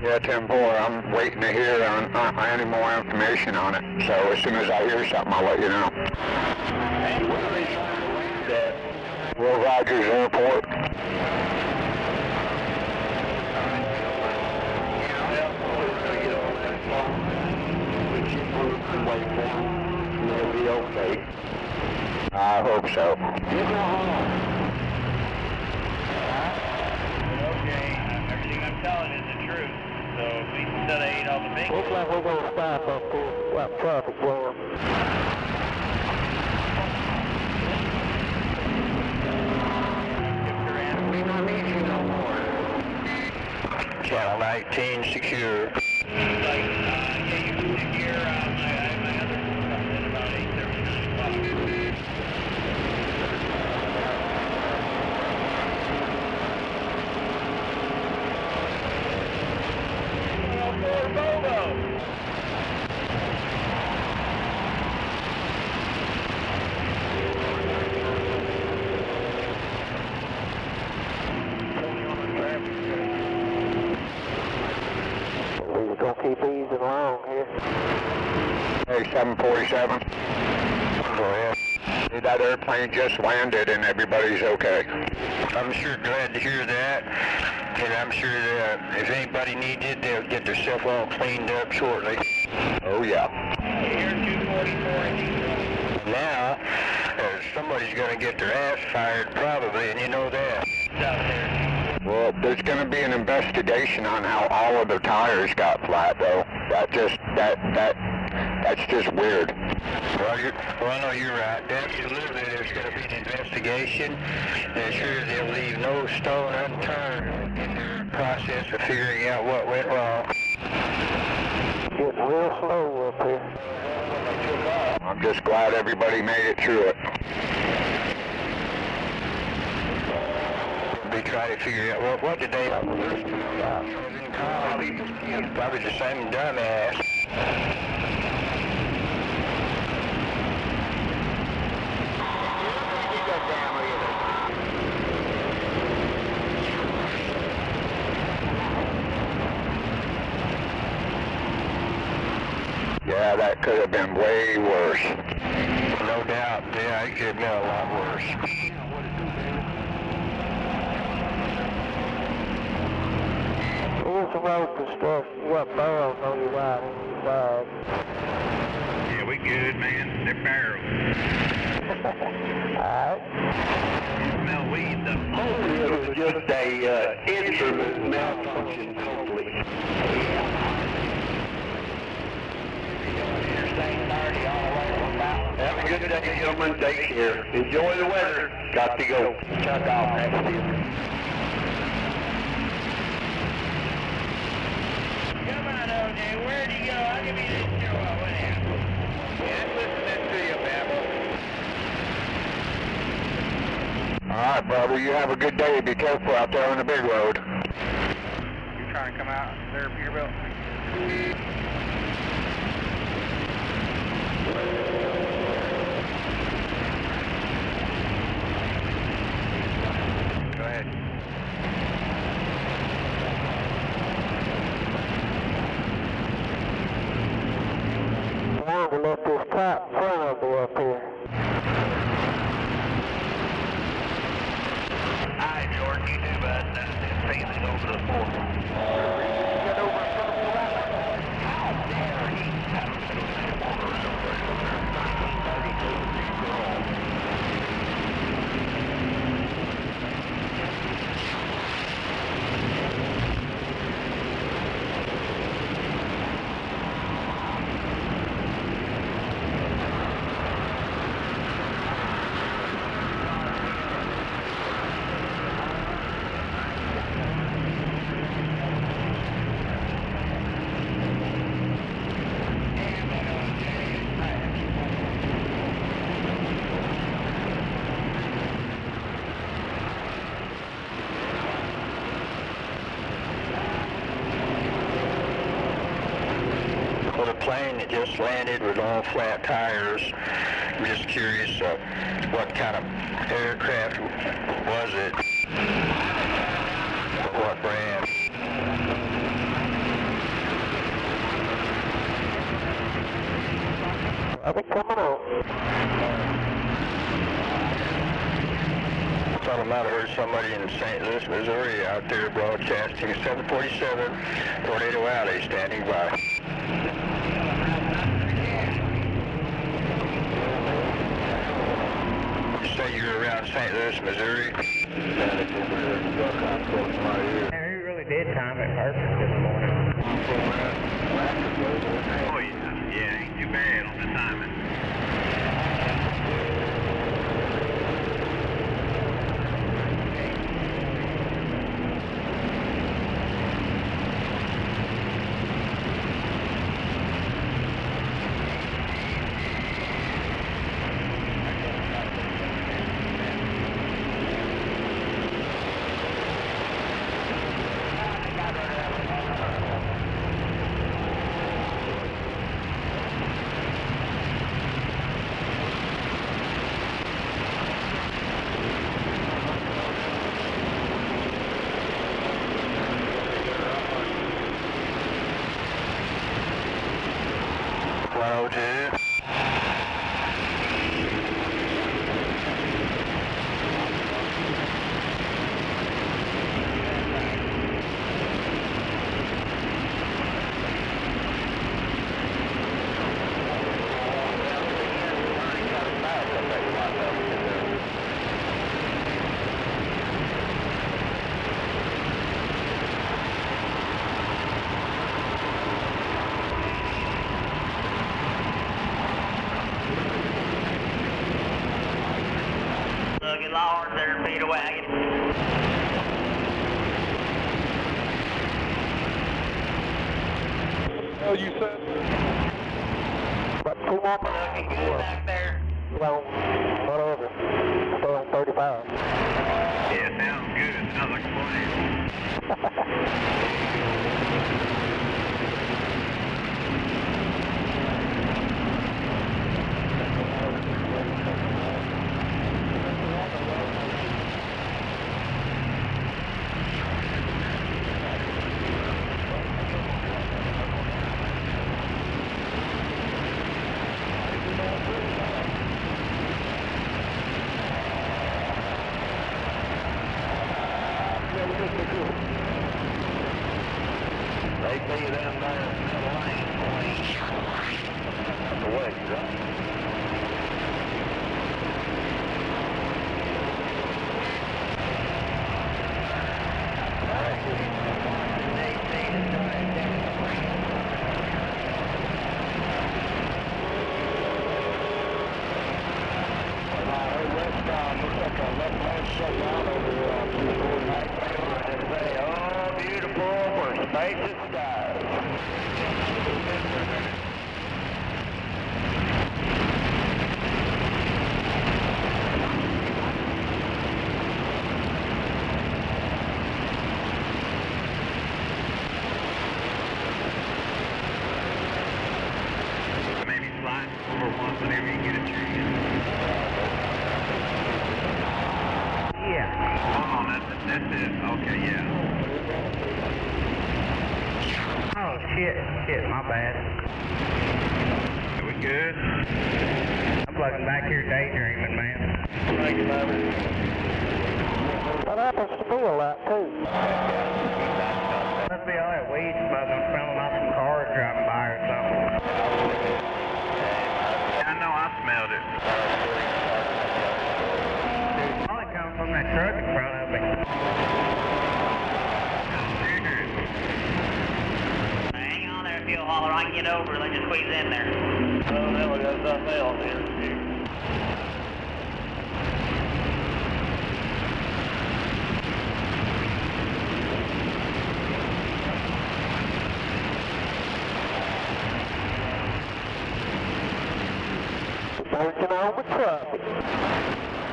Yeah, 10-4, I'm waiting to hear on any more information on it. So as soon as I hear something, I'll let you know. Hey, where are they trying to land at? Will Rogers Airport. They'll be okay. I hope so. Okay, everything I'm telling is the truth. So if we instead of ate all the bacon. Looks like we're going to stop up there. Well, traffic jam. Channel 19 secure. We're going to keep easing along here. Hey, 747. Go ahead. That airplane just landed and everybody's okay. I'm sure glad to hear that. And I'm sure that if anybody needs it, they'll get themselves all cleaned up shortly. Oh, yeah. Here, 244. Now, somebody's going to get their ass fired probably, and you know that. Well, there's going to be an investigation on how all of the tires got flat, though. That's just weird. Well, no, you're right. Absolutely, there's going to be an investigation. And sure, they'll leave no stone unturned in their process of figuring out what went wrong. Getting real slow up here. I'm just glad everybody made it through it. They try to figure out what did they probably the same dumbass. Yeah, that could have been way worse. No doubt. Yeah, it could have been a lot worse. Here's the rope and stuff. You got barrels on your right and your side. Yeah, we good, man. They're barrels. Alright. You smell weed, though. Hopefully it was just a instrument malfunction, hopefully. Have a good day, gentlemen. Take care. Enjoy the weather. Got to go. Chuck off. Come on, OJ. Where'd he go? I'll give you this show I went in. Yeah, I'm listening to you, Babble. All right, brother, you have a good day. Be careful out there on the big road. You trying to come out there, Peterbilt? Go ahead. I wanted to let this top front of me up here. Hi, Jordan. You do, bud. It's failing over the floor. Get over in front of me right now. How dare he? I don't know. plane that just landed with all flat tires. I'm just curious what kind of aircraft was it? What brand? I'll be coming on. Thought I might have heard somebody in St. Louis, Missouri out there broadcasting 747 Tornado Alley standing by. You say you're around St. Louis, Missouri? Yeah, he really did time it perfect this morning. Oh, yeah, ain't too bad on the timing. Hello, dude. Get Lord, there feed a wagon. Oh, you said? About 2 more minutes. Looking good back there. Well, whatever. Still on 35. Yeah, sounds good. Sounds like a They see you down there in the lane, the way, right? Oh, beautiful for spacious skies. maybe slide over one whenever you get a chance. Yeah. Oh, that's it. Okay, yeah. Oh, shit, my bad. Are we good? I'm floating back here daydreaming, man. Thank you, Bobby. That happens to me a lot, too. Must be all that weed smoke. I'm smelling off some cars driving by or something. I know, I smelled it. Dude, probably coming from that truck in front of me. Hang on there, fuel hauler. I can get over. Let me just squeeze in there. Oh, now we got something else here. Working on the traffic.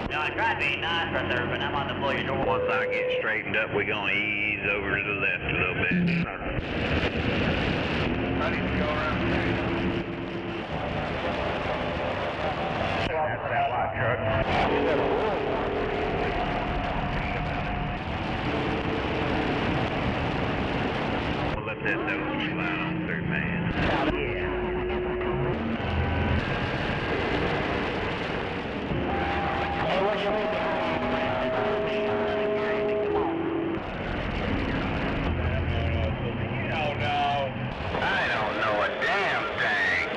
No, I tried being nice right there, but I'm on the pull your door. Once I get straightened up, we're going to ease over to the left a little bit. I need to go around. That's that white truck. We'll let that nose slide on through, man. Yeah. Hey, what's your name? I don't know a damn thing.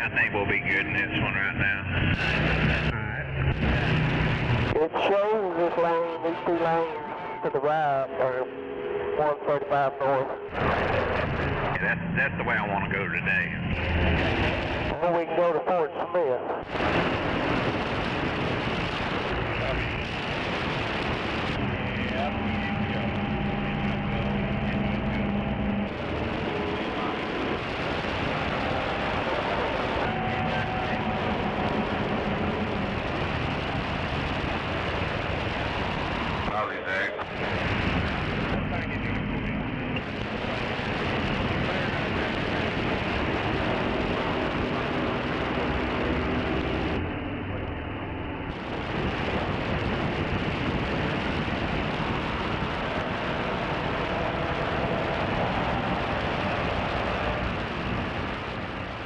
I think we'll be good in this one right now. It shows this lane, these two lanes to the right are 135 north. Yeah, that's the way I want to go today. And then we can go to Fort Smith. Probably there.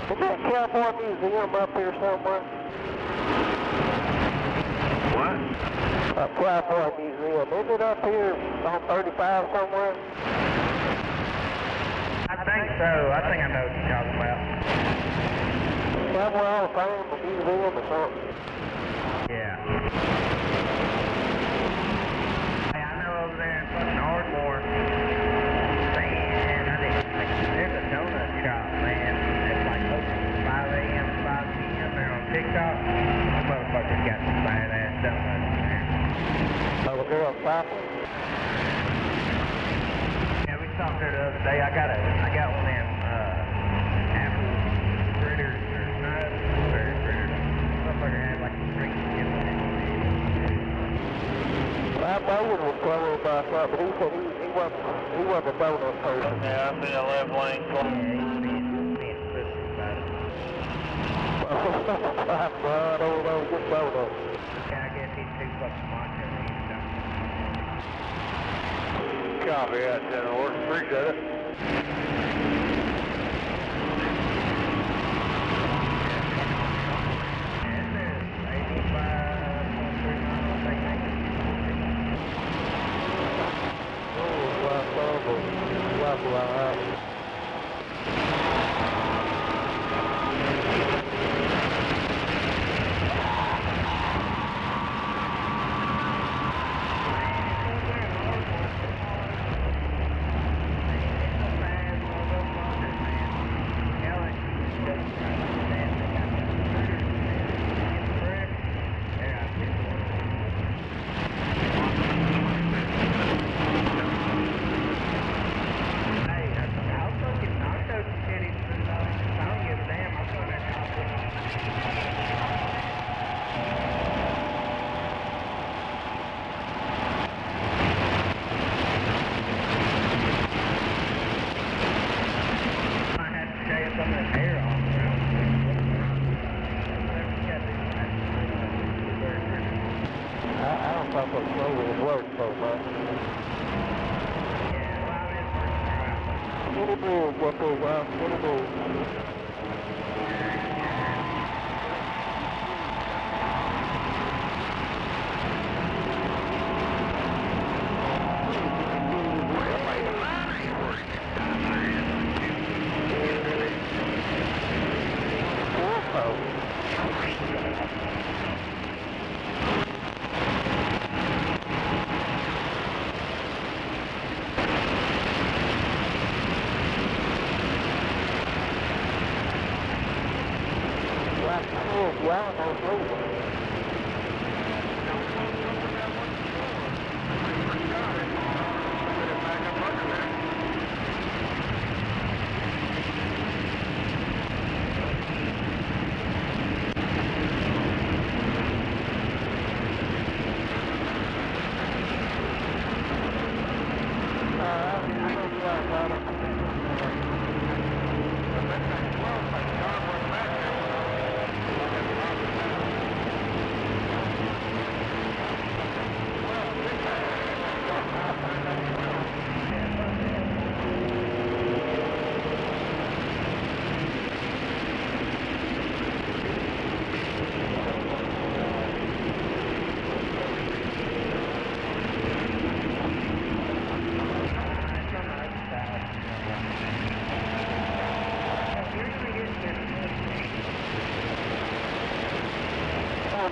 Is that Cowboy Museum up here somewhere? What? Cowboy Museum. Is it up here on 35 somewhere? I think so. I think I know what you're talking about. Somewhere Hall of Fame, a museum or something. Yeah. Hey, I know over there in fucking Ardmore, man, there's a donut shop, man. It's like open 5 a.m. to 5 p.m. They're on TikTok. That motherfucker's got some badass donuts in there. Oh, the girl stopping? Yeah, we talked there the other day. I got one of them apple fritters or nuts, berry fritters. Motherfucker had like a green chip in it. My Bowen was close by something, but he said he wasn't a donut person. Yeah, I've been a left lane close. Yeah, he's being pussy about it. I don't know, just donut. Yeah, I guess he's too fucking macho to eat stuff. Copy that, General. Appreciate it.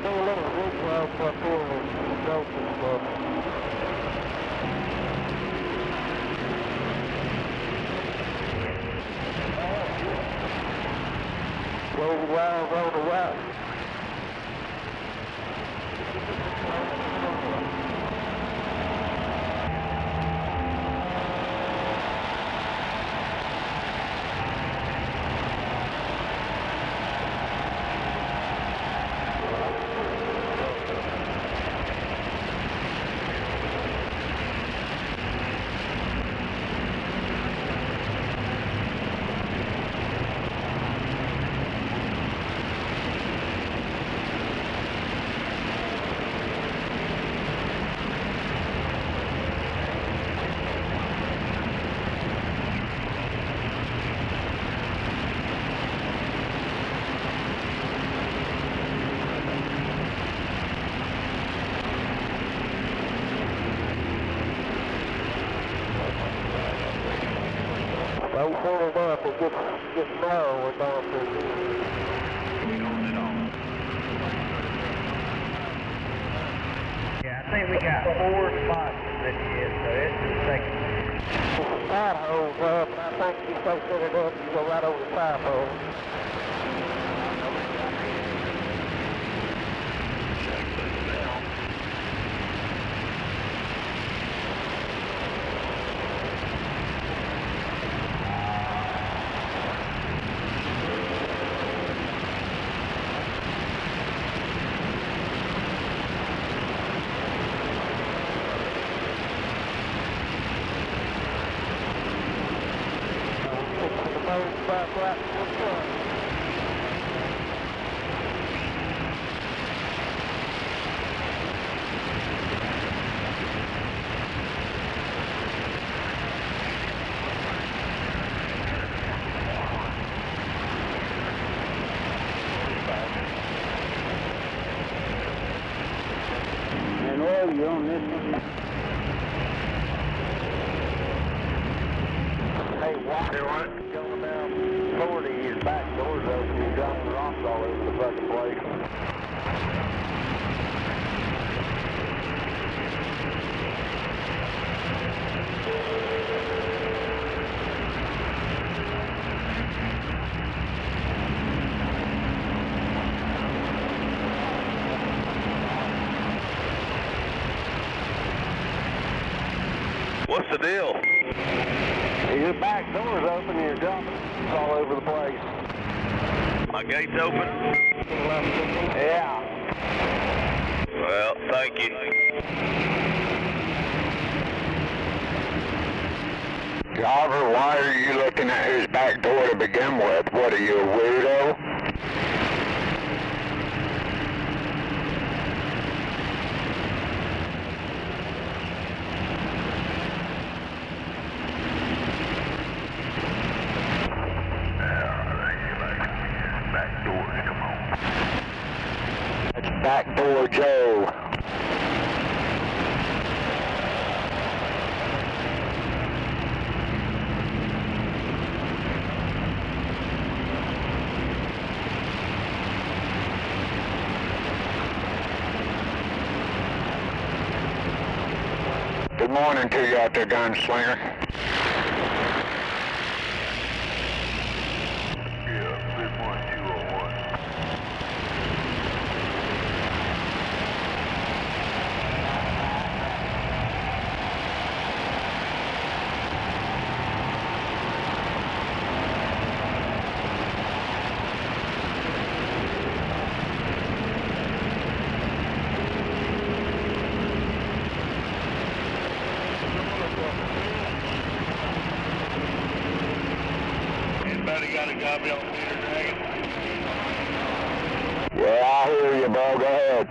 be a little regrowth up here with growth and stuff. Roll wild, roll the wild. Don't pull it up, it gets narrow with all this. Yeah, I think we got 4 spots that he is, so it's just taking. Side holes up, and I think you so set it up, you go right over the side hole. And oil, you're on this one. Hey, water going down 40, his back door's open, he's dropping rocks all over the fucking place. What's the deal? Your back door's open and you're dropping rocks all over the place. My gate's open? Yeah. Well, thank you. Driver, why are you looking at his back door to begin with? What, are you a weirdo? Backdoor Joe. Good morning to you out there, gunslinger. Anybody got a copy on Peter Dragon? Yeah, I hear you, bro. Go ahead.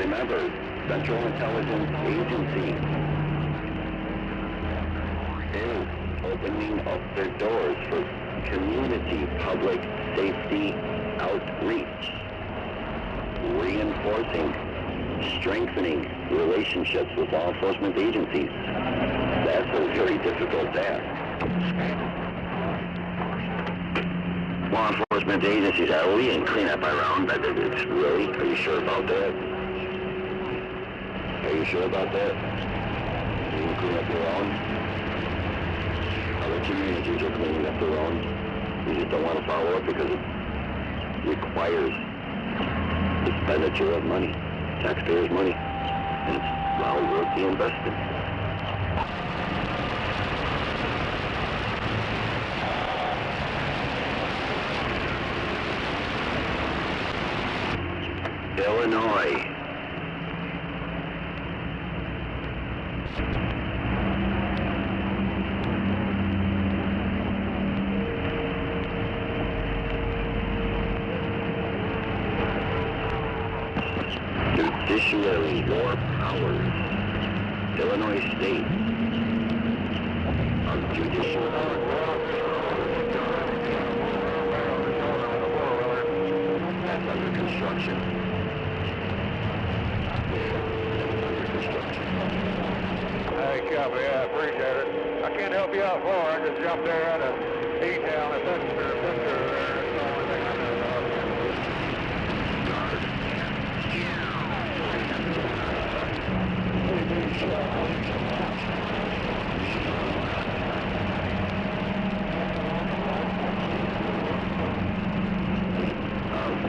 Remember, Central Intelligence Agency is opening up their doors for community public safety outreach, reinforcing, strengthening relationships with law enforcement agencies. That's a very difficult task. Law enforcement agencies are we in cleanup around, but it's really, are you sure about that? Are you sure about that? You can clean up your own? Other communities are cleaning up their own. You just don't want to follow up because it requires expenditure of money, taxpayers' money, and it's well worth the investment. Illinois. Judiciary, more powers. Illinois State of Judicial That's under construction. Hey, copy, I appreciate it. I can't help you out far. I just jumped there out of E-Town. If that's your picture there, that's the only thing I know about.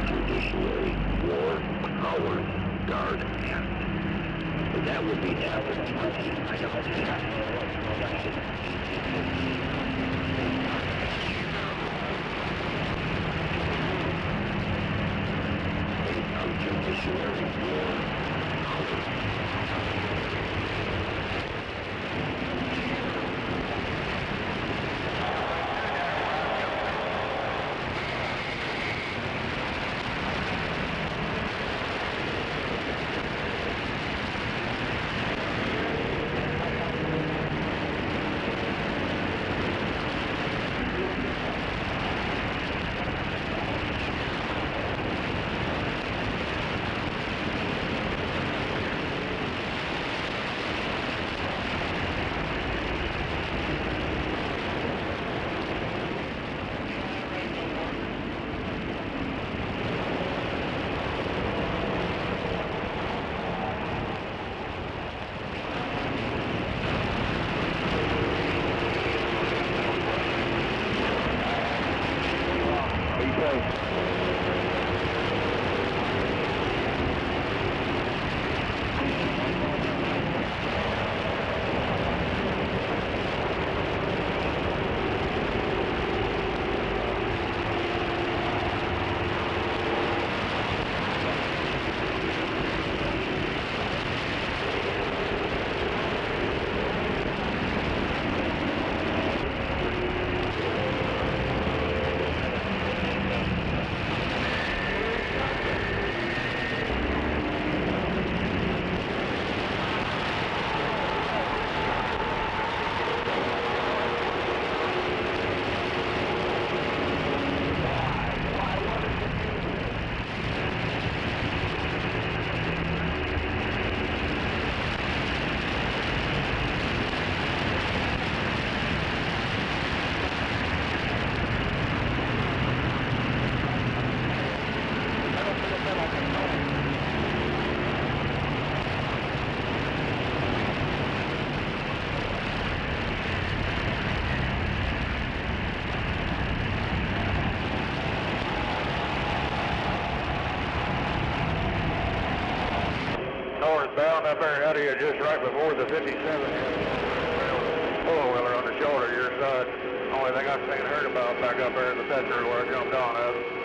Judiciary War Powers Guard Act. But that would be after 20. I don't Judiciary War Powers. before the 57 four-wheeler on the shoulder, your side. Only thing I've seen and heard about back up there in the picture where I jumped on at.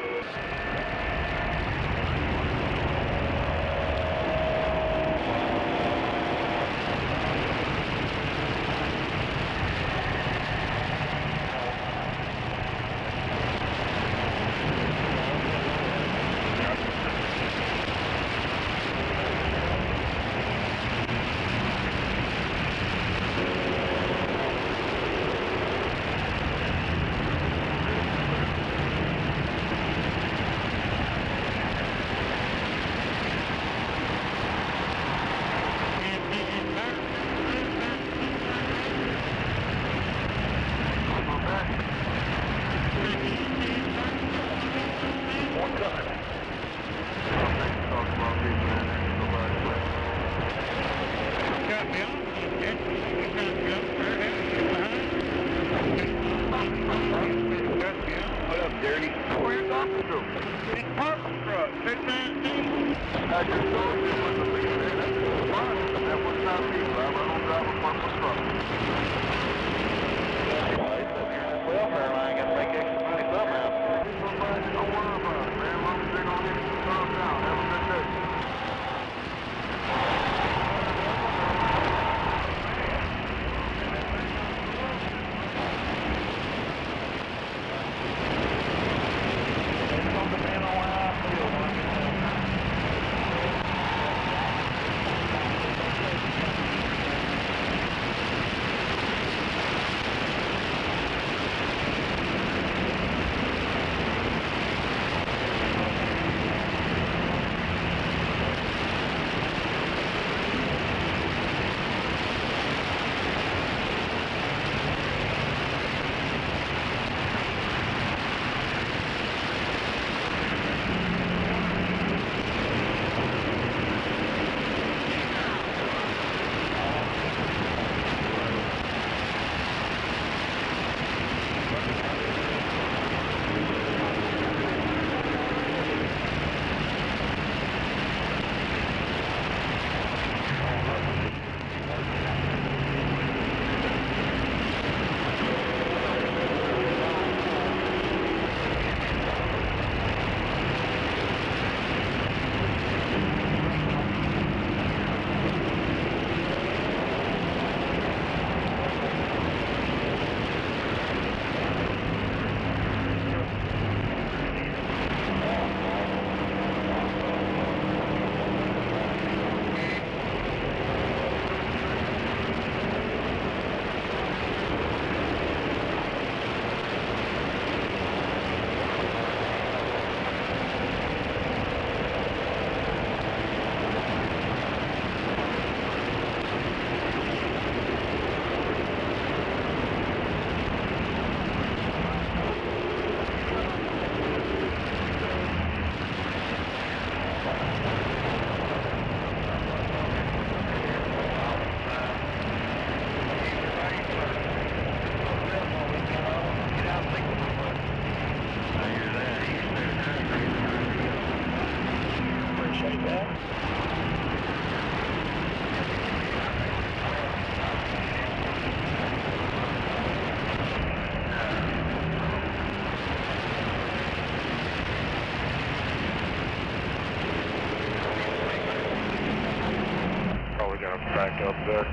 back up there.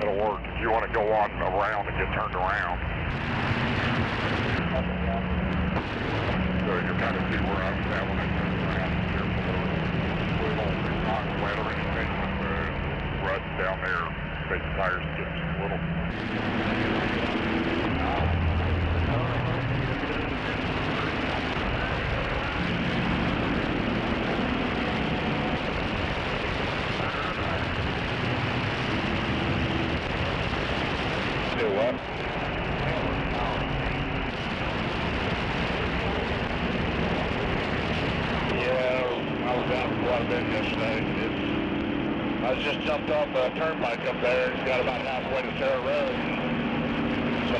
That'll work. If you want to go on around and get turned around. So you'll kind of see where I was at when I turned around. There's not wet or anything. Rut down there. Make the tires get just a little. Do what? Yeah, I was out quite a bit yesterday. I just jumped off a turnpike up there. It's got about halfway to Sarah Road. So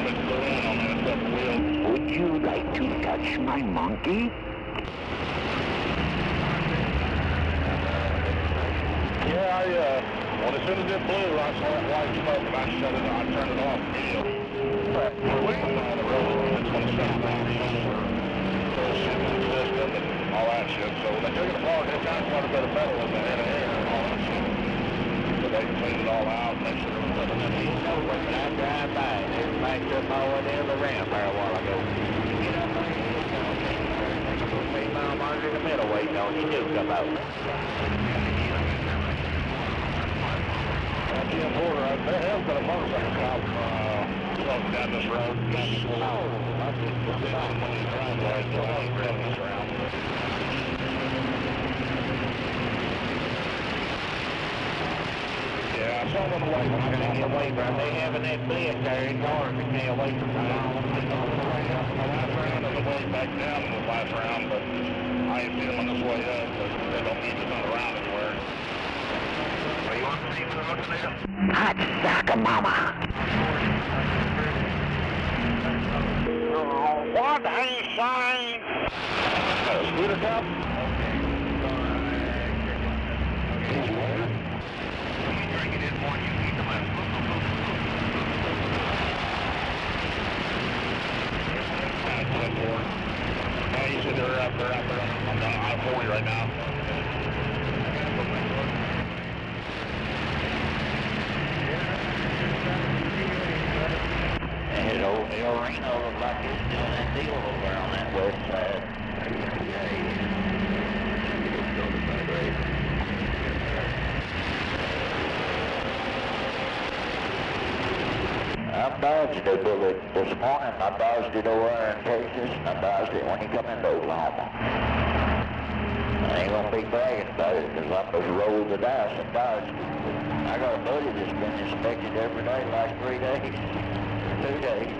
Would you like to touch my monkey? Yeah, well, as soon as it blew, I saw that white smoke and I shut it off. I turned it off. But we're waiting on the road. It's going to shut down somewhere. So shipping system and all that shit. So when they took it apart, they found quite a bit of metal in there and all that shit. So they cleaned it all out and they should have put it in the When I drive by, there's backed up over there the ramp there a while ago. Get up there, mile marker in the middle waiting on you to come out. Jim Porter, there has been a motorcycle cop floating down this road. I just put it on one of the driveways, so I was running this around. Yeah, I saw them away when I got away from they having that bed there in cars that can't away from the last round on the way back down in the last round, but I ain't seen them on this way up, but they don't need to run around anywhere. Are you on the same road to them? Hot sucker mama. What a sign! Scooter cop? Yeah, you said they're up there on the I-40 right now. And old El Reno looked like he's doing that deal over on that west side. I dodged a bullet this morning. I dodged it over in Texas, and I dodged it when you come into Oklahoma. I ain't gonna be bragging about it, because I just rolled the dice and dodged it. I got a buddy that's been inspected every day, like 3 days, 2 days.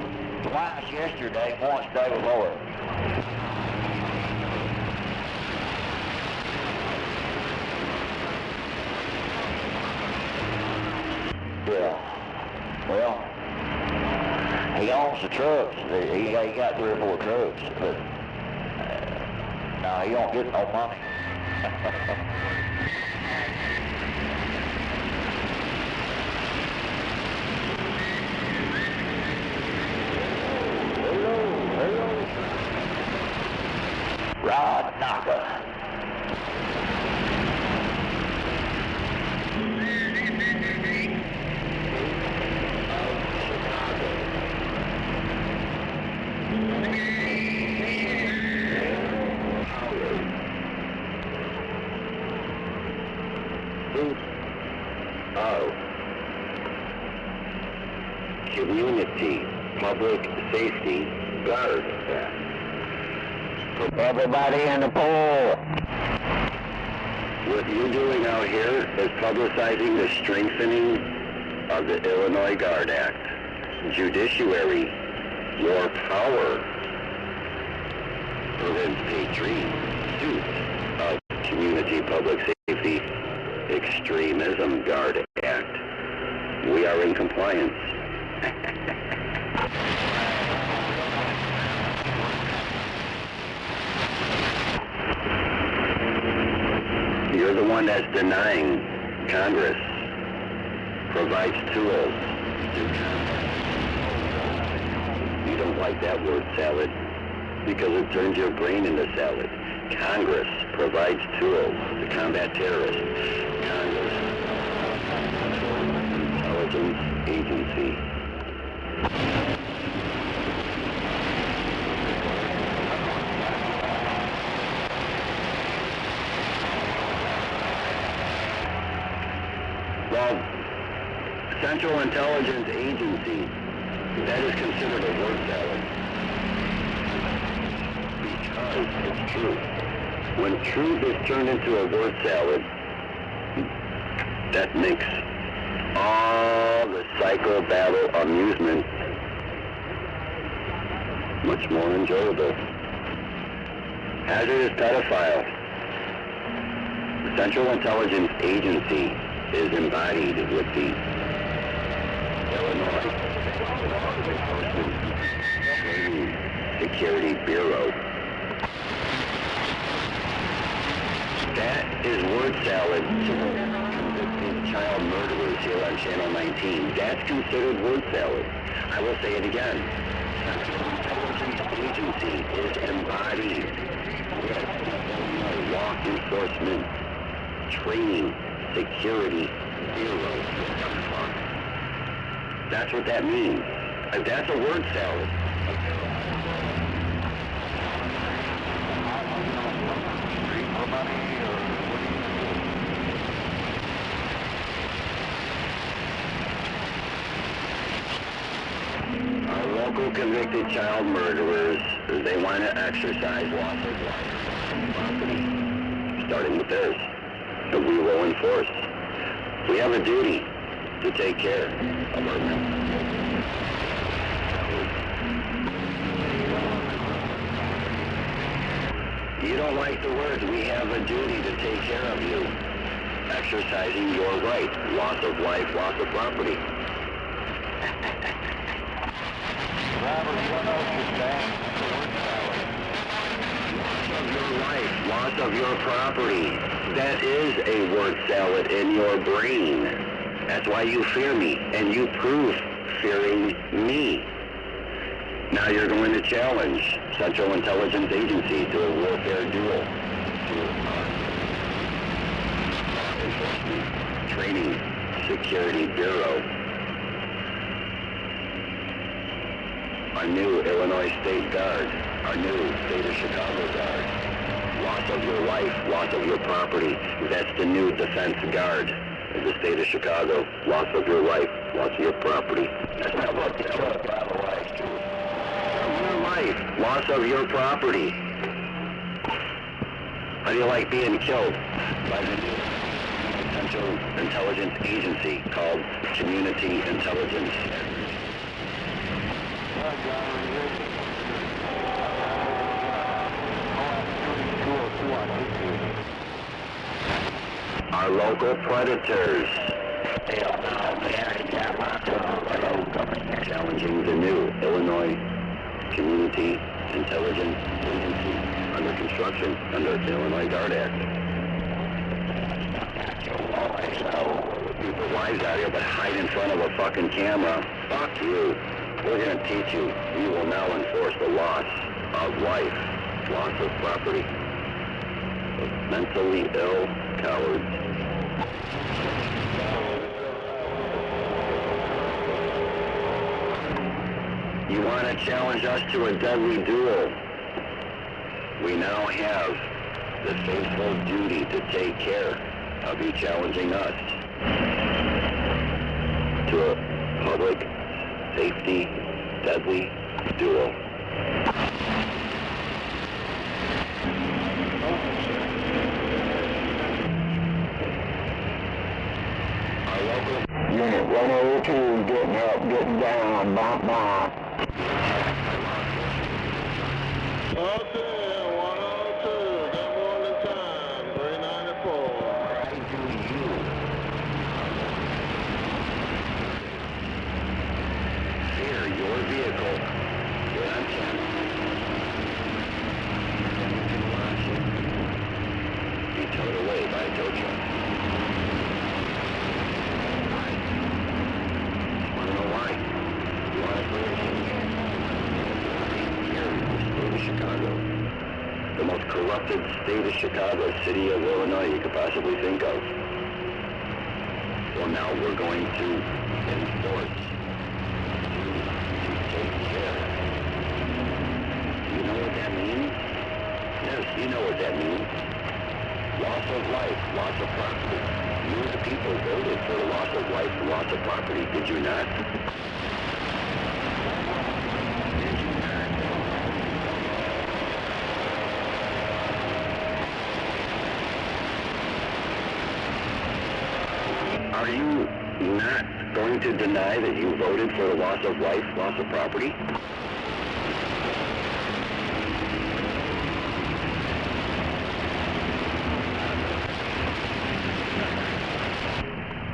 Twice yesterday, once day before. Yeah. Well, he owns the trucks. He got 3 or 4 trucks, but no, he don't get no money. Rod Knocker. Community Public Safety Guard. Put everybody in the pool. What you're doing out here is publicizing the strengthening of the Illinois Guard Act. Judiciary, more power, prevents pursuit of Community Public Safety Extremism Guard Act. We are in compliance. You're the one that's denying Congress provides tools to combat. You don't like that word, salad, because it turns your brain into salad. Congress provides tools to combat terrorists. Congress, intelligence agency. Well, Central Intelligence Agency, that is considered a word salad. Because it's truth. When truth is turned into a word salad, that makes all the psycho-battle amusement much more enjoyable. Hazardous pedophile. The Central Intelligence Agency is embodied with the Illinois Training Security Bureau. That is word salad to convicted child murderers here on Channel 19. That's considered word salad. I will say it again. Central Intelligence Agency is embodied with Law Enforcement Training Security Bureau. That's what that means. That's a word salad. Our local convicted child murderers, they want to exercise loss of life property, starting with theirs, that we will enforce. We have a duty to take care of our men. You don't like the words, we have a duty to take care of you. Exercising your right, loss of life, loss of property. Loss of your life, loss of your property. That is a word salad in your brain. That's why you fear me, and you prove fearing me. Now you're going to challenge Central Intelligence Agency to a warfare duel. Enforcement Training Security Bureau. Our new Illinois State Guard, our new State of Chicago Guard. Loss of your life, loss of your property. That's the new Defense Guard of the State of Chicago. Loss of your life, loss of your property. That's not what the truck, by the way, too. Your life, loss of your property. How do you like being killed by the new Central Intelligence Agency called Community Intelligence? Our local predators. Challenging the new Illinois Community Intelligence Agency under construction under the Illinois Guard Act. Keep the wives out here, but hide in front of a fucking camera. Fuck you. We're going to teach you. You will now enforce the loss of life, loss of property, of mentally ill cowards. You want to challenge us to a deadly duel? We now have the faithful duty to take care of you challenging us to a public safety deadly duel. Our local Unit 102 getting up, getting down, bop bop. Okay, 102, good morning time, 394. Right to you. Fear your vehicle. Get on camera. Be towed away by a tow truck. Want to know why? You want to here in the state of Chicago. The most corrupted state of Chicago, city of Illinois you could possibly think of. Well, now we're going to enforce, to take care. You know what that means? Yes, you know what that means. Loss of life, loss of property. You, the people, voted for the loss of life and loss of property, did you not? Did you not? Are you not going to deny that you voted for the loss of life, loss of property?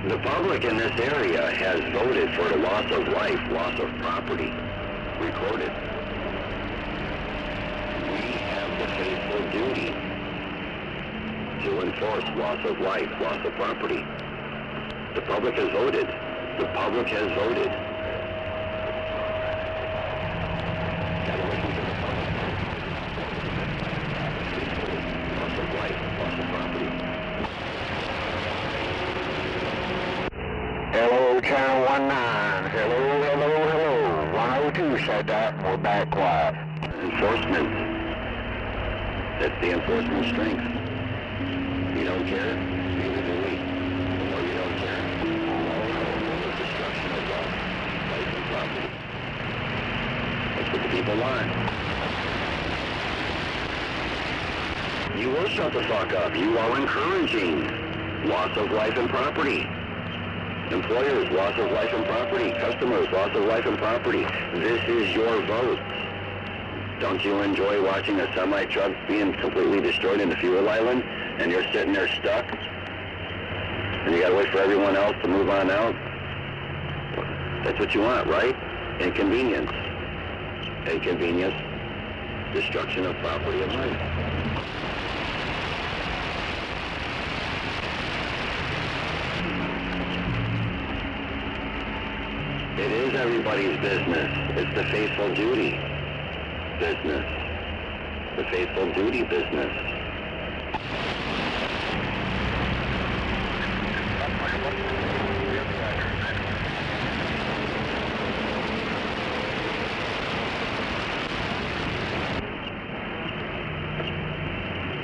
The public in this area has voted for the loss of life, loss of property, recorded. We have the faithful duty to enforce loss of life, loss of property. The public has voted. The public has voted. Gotta listen to the public. Loss of life, loss of property. Hello, Channel 19. Hello, hello, hello. 102 said that, and we're back quiet. Enforcement. That's the enforcement strength. You don't care? Neither do we. The more you don't care, the more destruction of life and property. That's what the people want. You will shut the fuck up. You are encouraging loss of life and property. Employers, loss of life and property. Customers, loss of life and property. This is your vote. Don't you enjoy watching a semi-truck being completely destroyed in the fuel island, and you're sitting there stuck, and you gotta wait for everyone else to move on out? That's what you want, right? Inconvenience. Inconvenience. Destruction of property and life. It is everybody's business. It's the faithful duty business. The faithful duty business.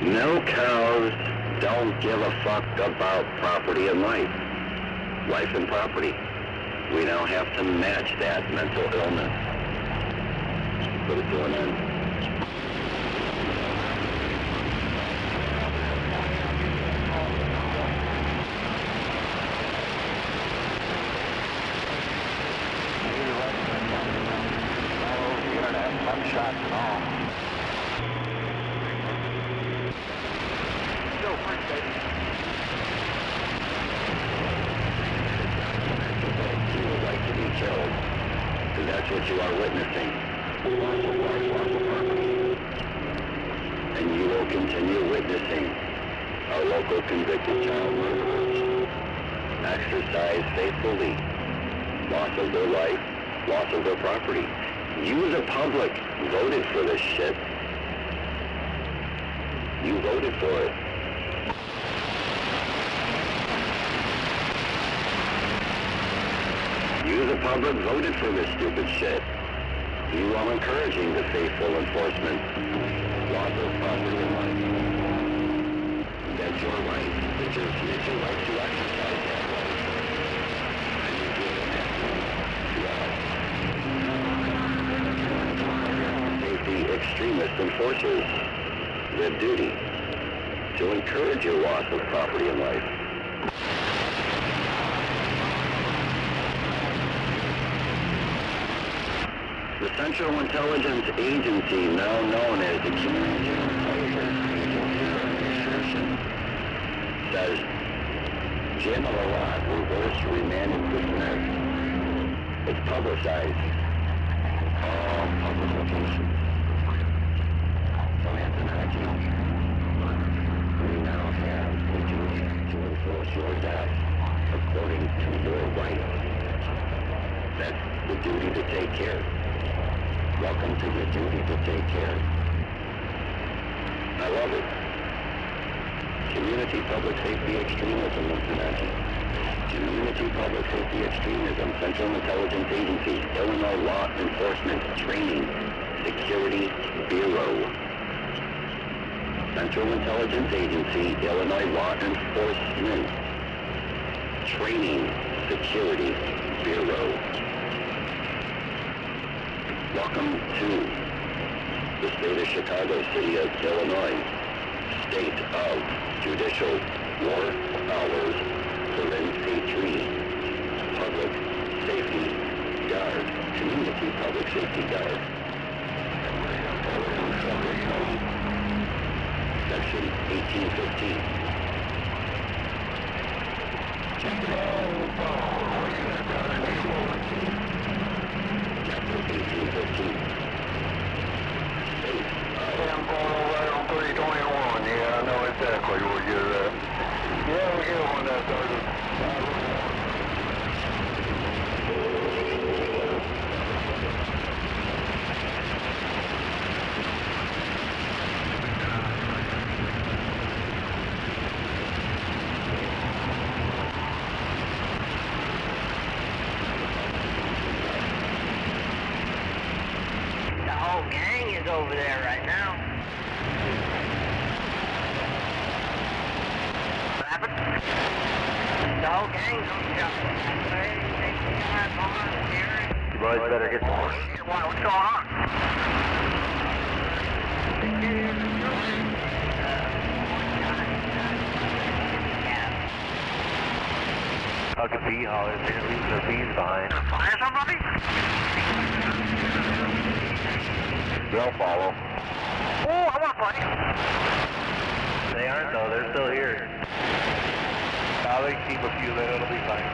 No cows don't give a fuck about property and life. Life and property. We now have to match that mental illness. Put it to an end. Gunshots and all. Go, first, baby. You would like to be killed, because that's what you are witnessing. Loss of life, loss of property. And you will continue witnessing our local convicted child murderers exercise faithfully loss of their life, loss of their property. You, the public, voted for this shit. You voted for it. You, the public, voted for this stupid shit. You are encouraging the faithful enforcement. Loss of property and life. That's your right. It's your right to exercise that right. And you do it naturally. Safety extremist enforcers the duty to encourage your loss of property and life. The Central Intelligence Agency, now known as the Community Intelligence Agency, says Jim Lalott reversed remanded prisoners. It's publicized. All publications from Antonacci. We now have the duty to enforce your death according to your rights. That's the duty to take care. Welcome to the duty to take care. I love it. Community Public Safety Extremism International. Community Public Safety Extremism, Central Intelligence Agency, Illinois Law Enforcement Training Security Bureau. Central Intelligence Agency, Illinois Law Enforcement Training Security Bureau. Welcome to the state of Chicago, city of Illinois, state of judicial war powers, Forensic Public Safety Guard, Community Public Safety Guard. Section 1815. Chapter 1815. I'm going over there on 321. Yeah, I know exactly where you're at. Yeah, we get one that 30. The whole gang is over there right now. What happened? The whole gang's on the job. You boys better get some more. Why? What's going on? Huck a bee holler, they're leaving their bees behind. Gonna fire somebody? They'll follow. Oh, I want to play. They aren't though, they're still here. Now they keep a few there, it'll be fine.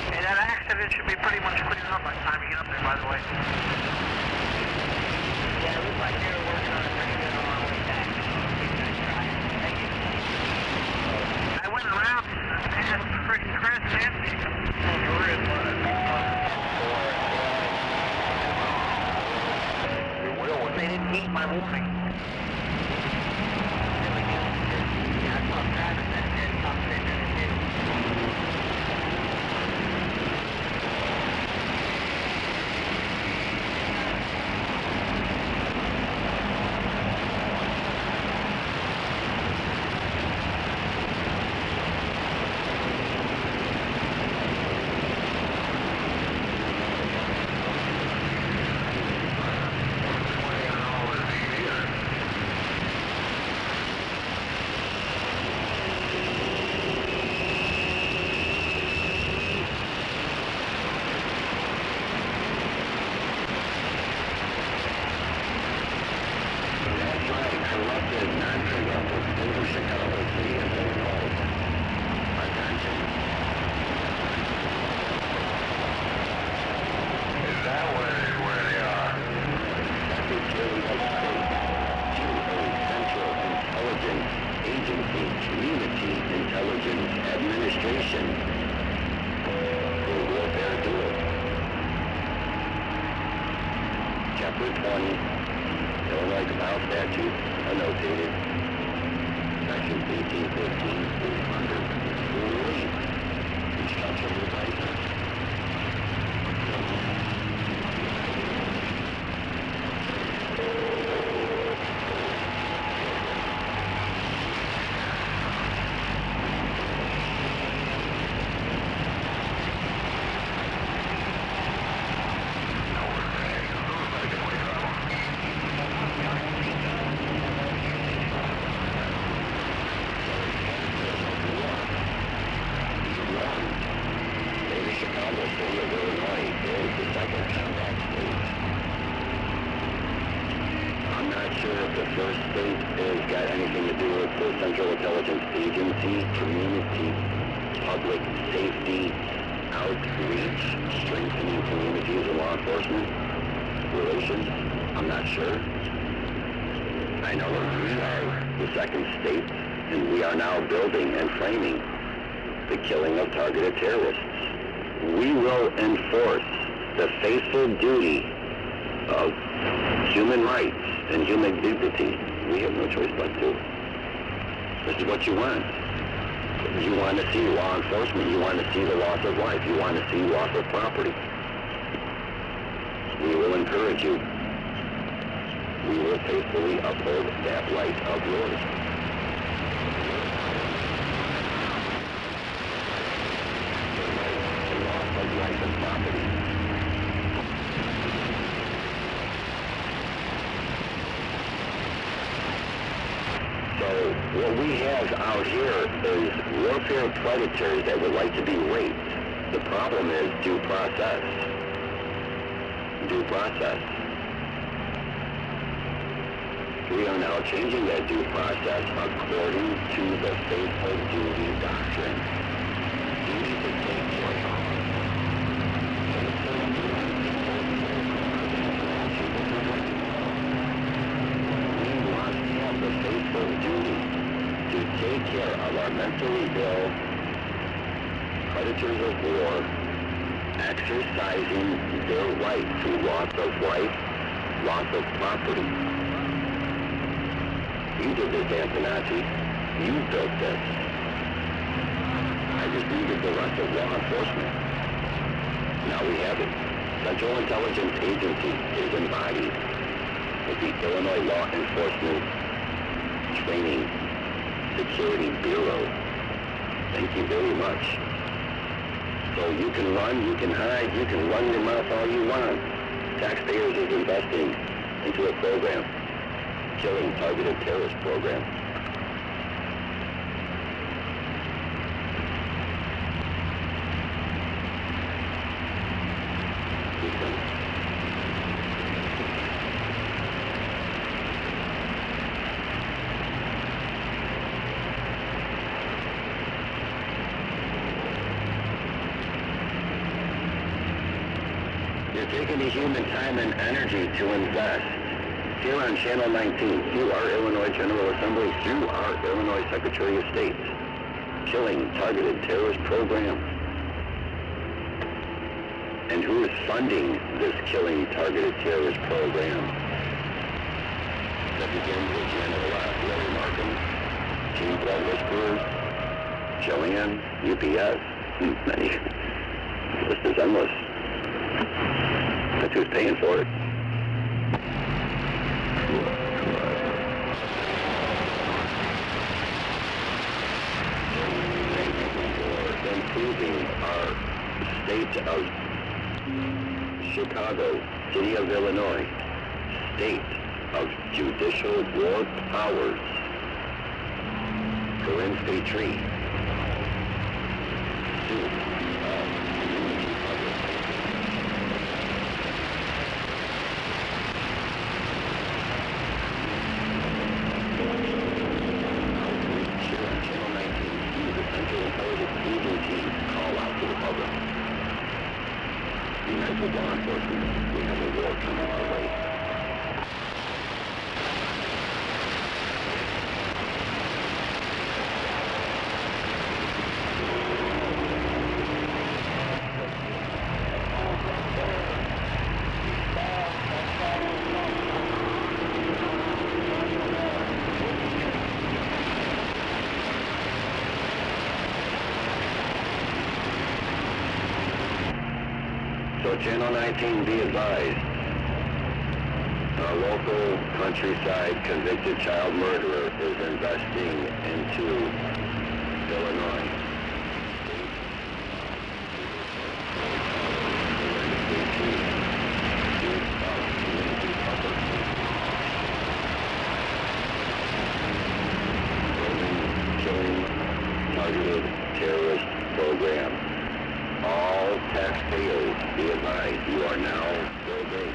Hey, that accident should be pretty much cleared up by the time you get up there, by the way. Yeah, it looks like they were working on it pretty good on our way back. Thank you. I went around and freaking crashed empty. They didn't heed my warning. Yeah, I saw Travis that did something in it too. Chapter 20, Illinois Compile Statute, annotated, Section 1815, 300, relief, instruction license. Targeted terrorists. We will enforce the faithful duty of human rights and human dignity. We have no choice but to. This is what you want. You want to see law enforcement. You want to see the loss of life. You want to see loss of property. We will encourage you. We will faithfully uphold that right of yours. What we have out here is warfare predators that would like to be raped. The problem is due process. Due process. We are now changing that due process according to the faithful duty doctrine. Duty to take care of. We must have the faithful duty to take care of our mentally ill, predators of war, exercising their right to loss of life, loss of property. You did this, Antonacci. You built this. I just needed the rest of law enforcement. Now we have it. Central Intelligence Agency is embodied with the Illinois Law Enforcement Training Security Bureau. Thank you very much. So you can run, you can hide, you can run your mouth all you want. Taxpayers is investing into a program, killing targeted terrorist program. You're taking the human time and energy to invest here on Channel 19, through our Illinois General Assembly, through our Illinois Secretary of State, killing targeted terrorist program. And who is funding this killing targeted terrorist program? That begins with General Larry Markham, Team Blood Whisperers, Joanne, UPS, the list is endless. That's who's paying for it. For improving our state of Chicago, city of Illinois, state of judicial war powers, Corinne Petrie, with law enforcement. We have a war coming our way. So Channel 19, be advised, a local countryside convicted child murderer is investing into Illinois. Killing targeted terrorist program. All taxpayers, be advised, you are now building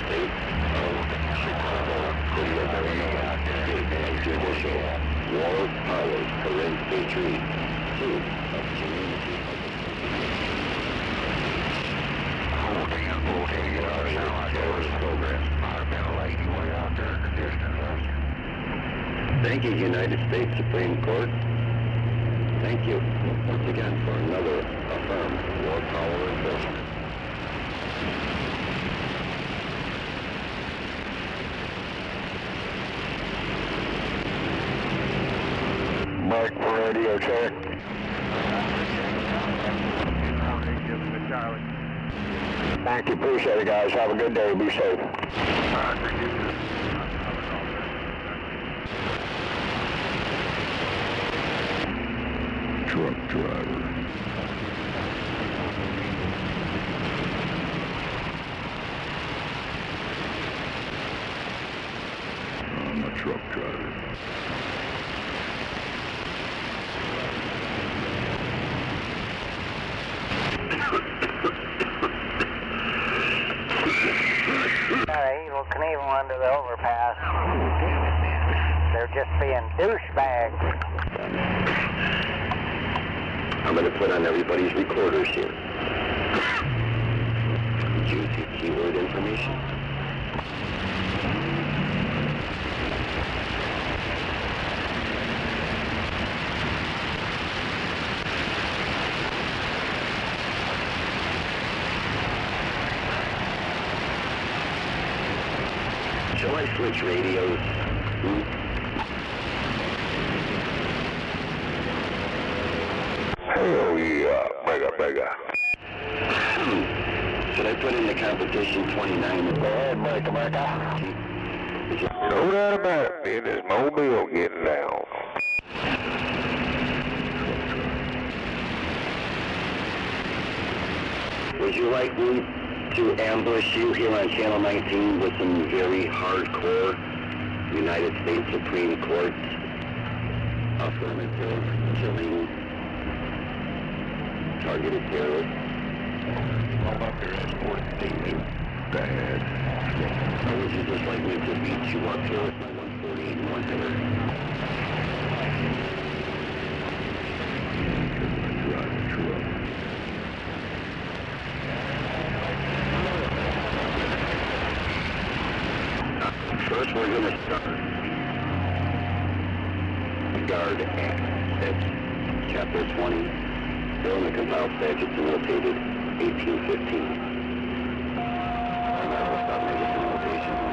state of Chicago, city of Illinois, state of judicial war powers, Corinne Petrie, chief of community terrorist program. Thank you, United States Supreme Court. Thank you once again for another affirmed war power enforcement. Mike for radio check. Thank you, appreciate it, guys. Have a good day. Be safe. Truck driver. I'm a truck driver. Evil Knievel under the overpass. They're just being douchebags. I'm going to put on everybody's recorders here. Juicy keyword information. Shall I switch radios? Hell yeah, mega. Should I put in the competition 29? Go ahead, America. No doubt about it, man. This mobile getting down. Would you like me to ambush you here on Channel 19 with some very hardcore United States Supreme Court affirmative killing targeted terrorists? I'm up here escorting things bad. Or would you just like me to beat you up here with my 148 and 100? First, we're going to start Guard Act. That's Chapter 20. Bill in the compiled statutes annotated 1815. And I will stop making some notations.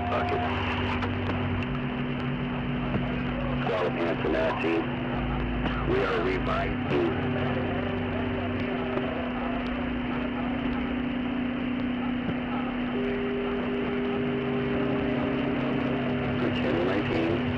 Bucket. Squalid Antonacci. We are revising. Channel 19.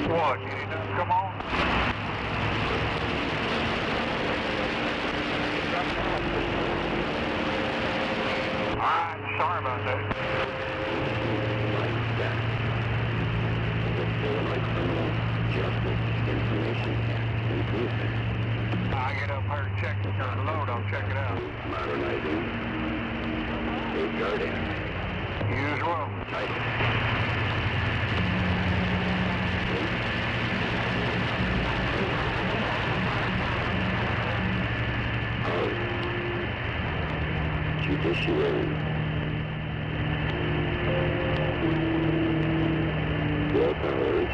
What? You need to come on? Alright, sorry about that. I get up here to check the load, I'll check it out. Modernizing Safeguard Act. Usual. Judiciary. War powers.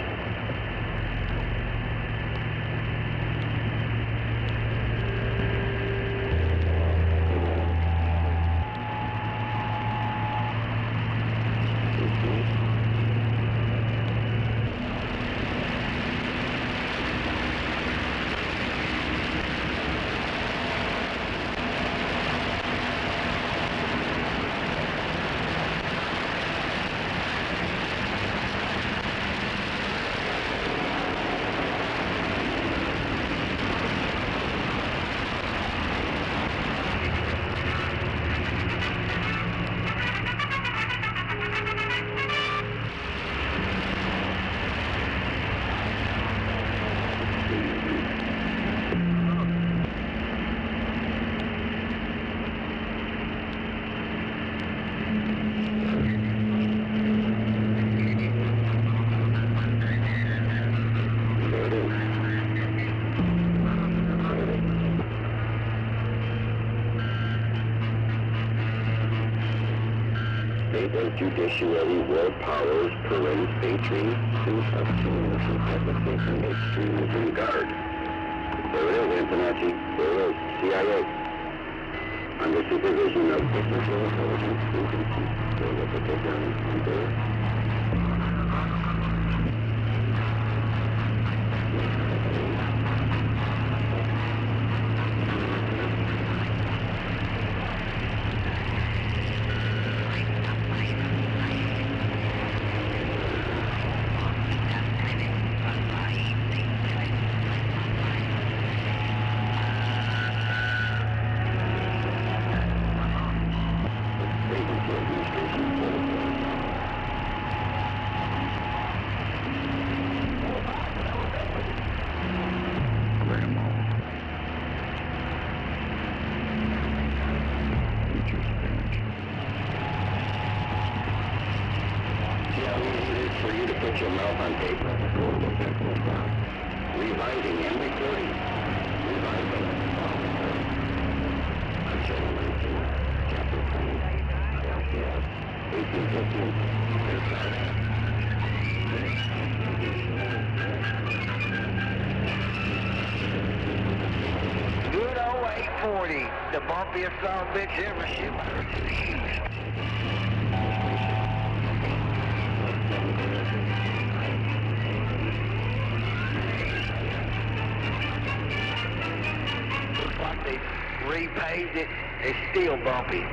the judiciary, world powers, parades, patrons, suits of teams, and publication, extremism guard. There it is, Antonacci. There it is, CIA. Under supervision of technical intelligence agency. So what they take down on there. Good old 840, the bumpiest son of a bitch ever shipped out of the East. Looks like they repaved it. It's still bumpy.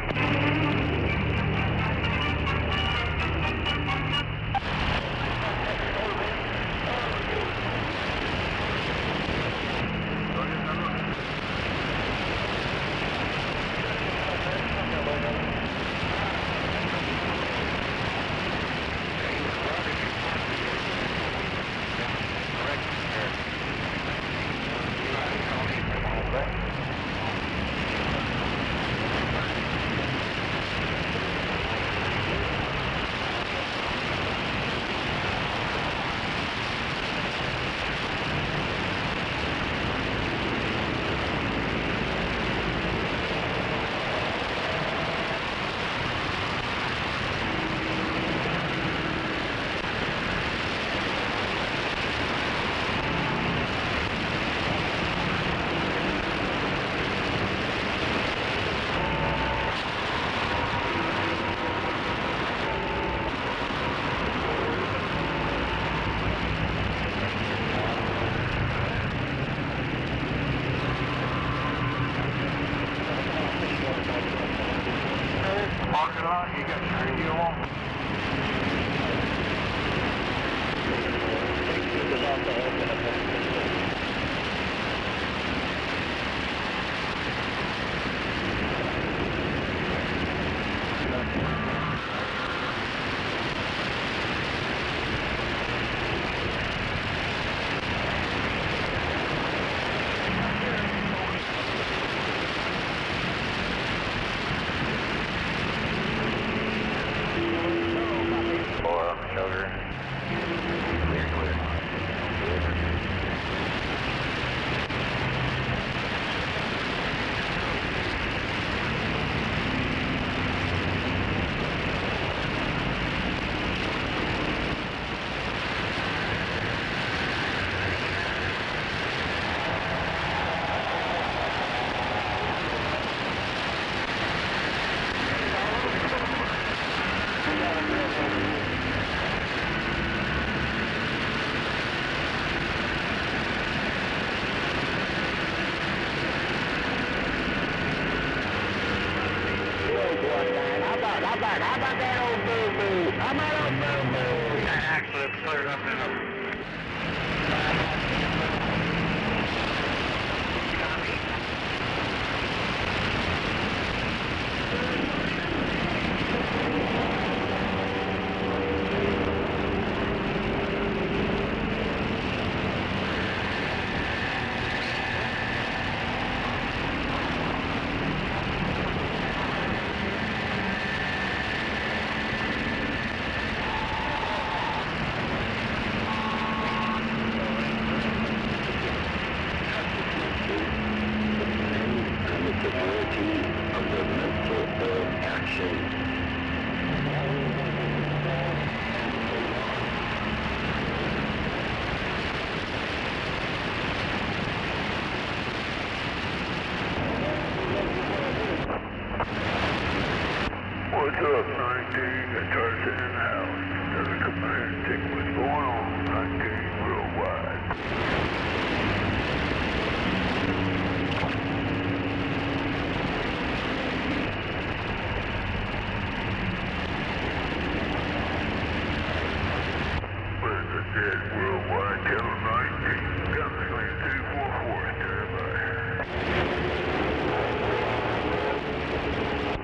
Dead worldwide, tell them 19. Got me swinging 244, stand by.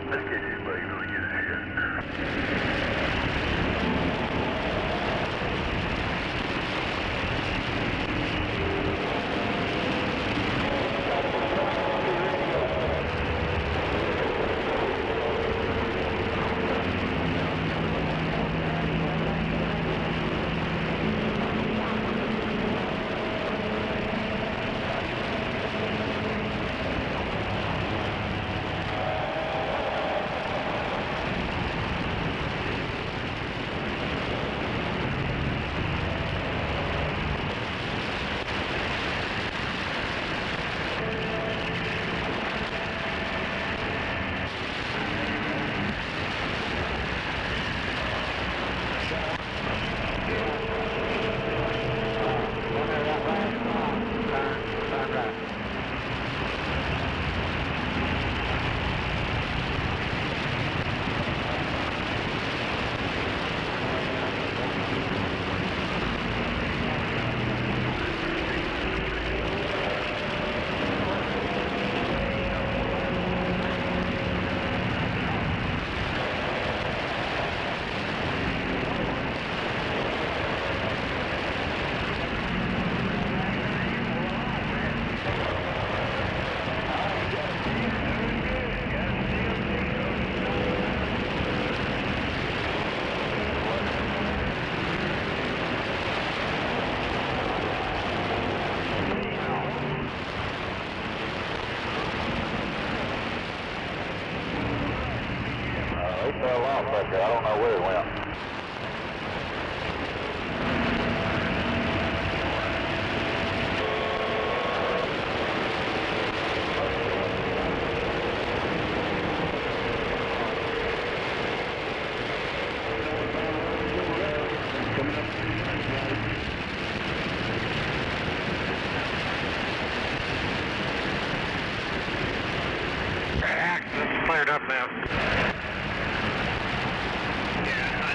Let's get you back, don't get a shit. He fell off back there. I don't know where he went. It's cleared up now. Yeah,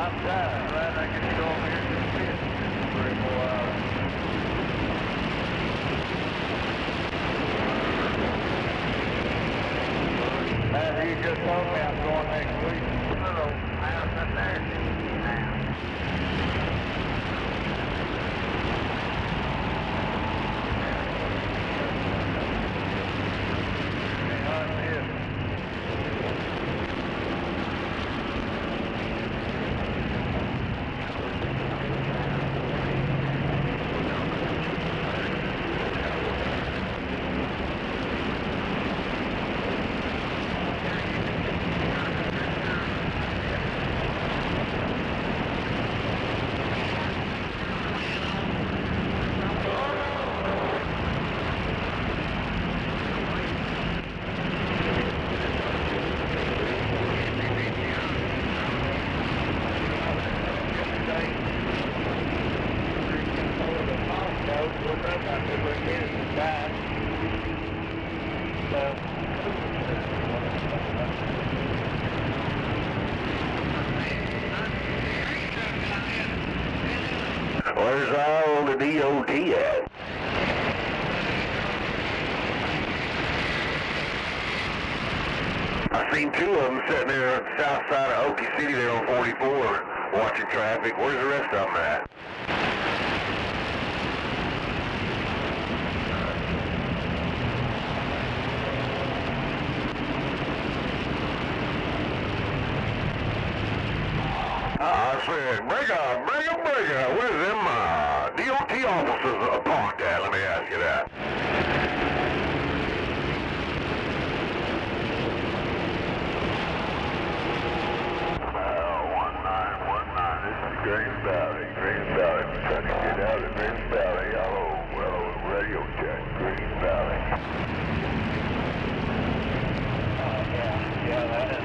I'm glad I get to go over here and just see it. 3 or 4 hours. As you just told me, I'm going next week. Little house up there. Where's all the DOT at? I seen 2 of them sitting there on the south side of Okie City there on 44 watching traffic. Where's the rest of them at? I said, break up. Where's them DOT officers parked at? Let me ask you that. 1919, this is Green Valley. We're trying to get out of Green Valley. Hello, radio check, Green Valley. Yeah, that is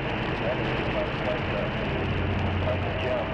like a jump.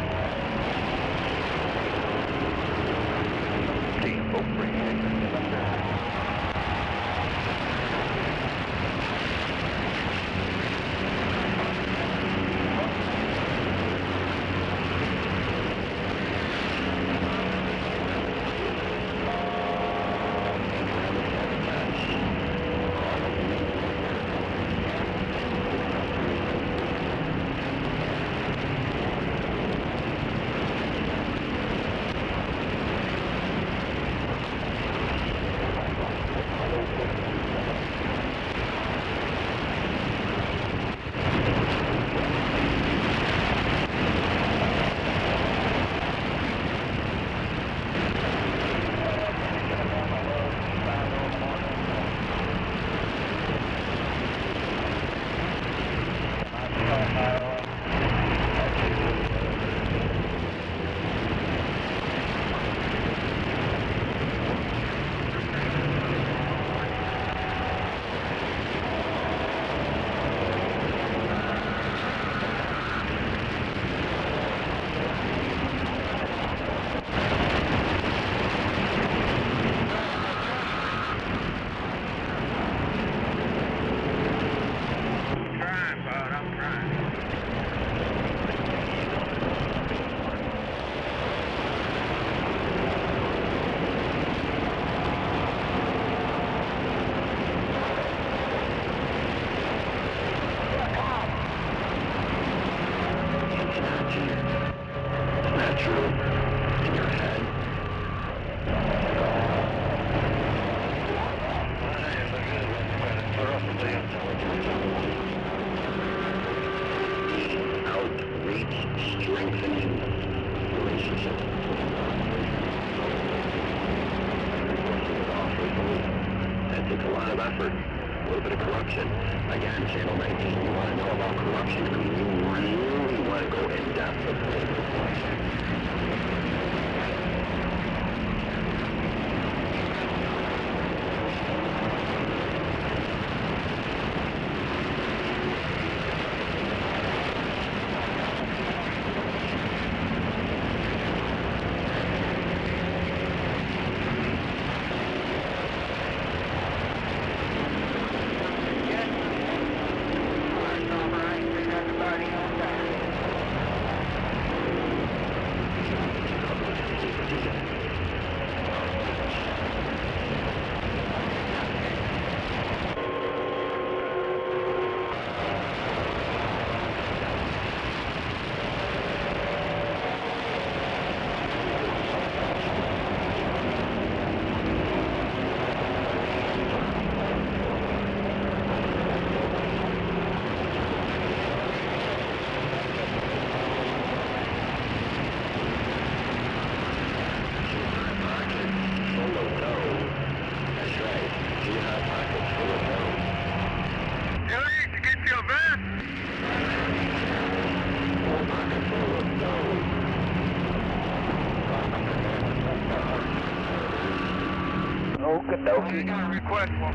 Okie dokie. I got a request for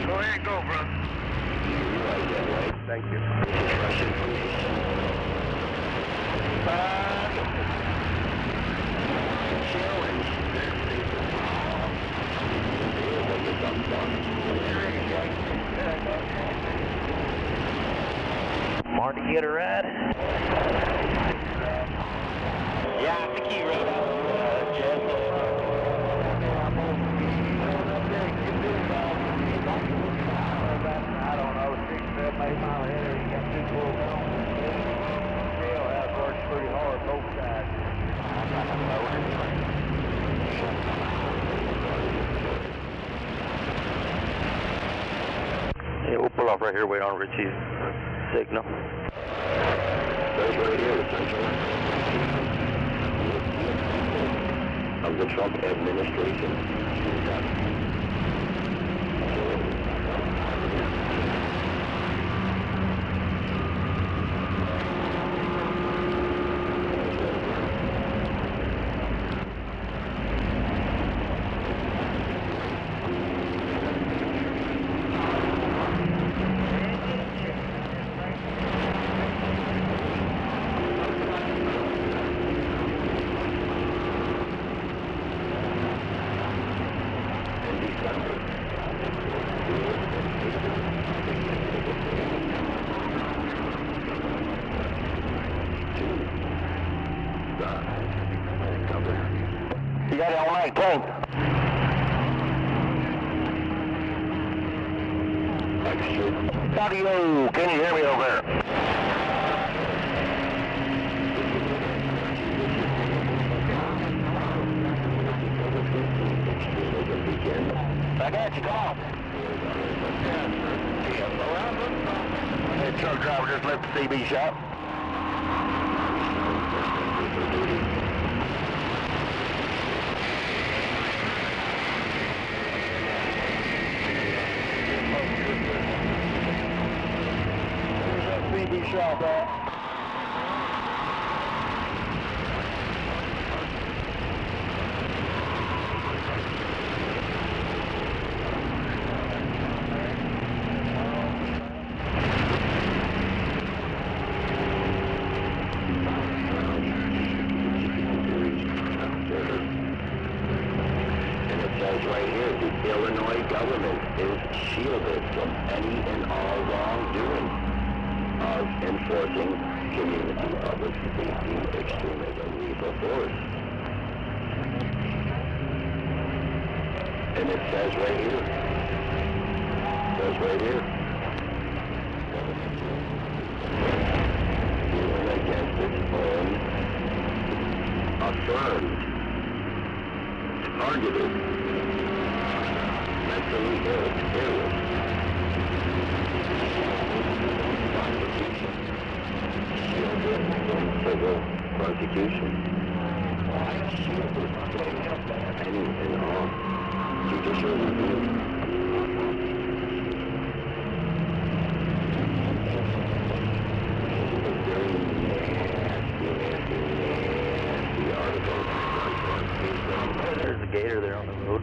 Go ahead, go, brother. Thank you. Marty, get a ride? Yeah, I think he rode out. I don't know, 6, 7, 8 mile ahead. You got 2 bulls on. Hell, that works pretty hard both sides. Yeah, we'll pull off right here, wait on Richie's signal. There's right here, essentially. Of the Trump administration. You got it on 19. Audio, can you hear me over there? I got you, call. Hey, truck driver just left the CB shop. CB shop at. Right here, the Illinois government is shielded from any and all wrongdoing of enforcing community public safety extremism lethal force. And it says right here, dealing against its own affirmed, targeted, mentally ill terrorists. Prosecution. Shielded from civil prosecution. Shielded from any and all judicial review. Very nasty article. There's a gator there on the road.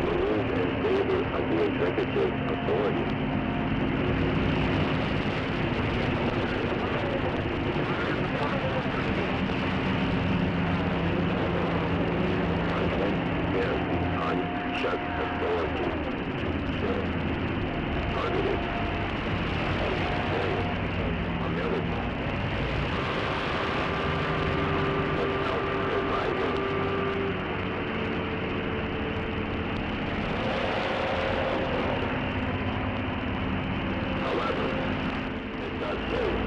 Rules in favor of the executive authority. Unchecked authority to targeted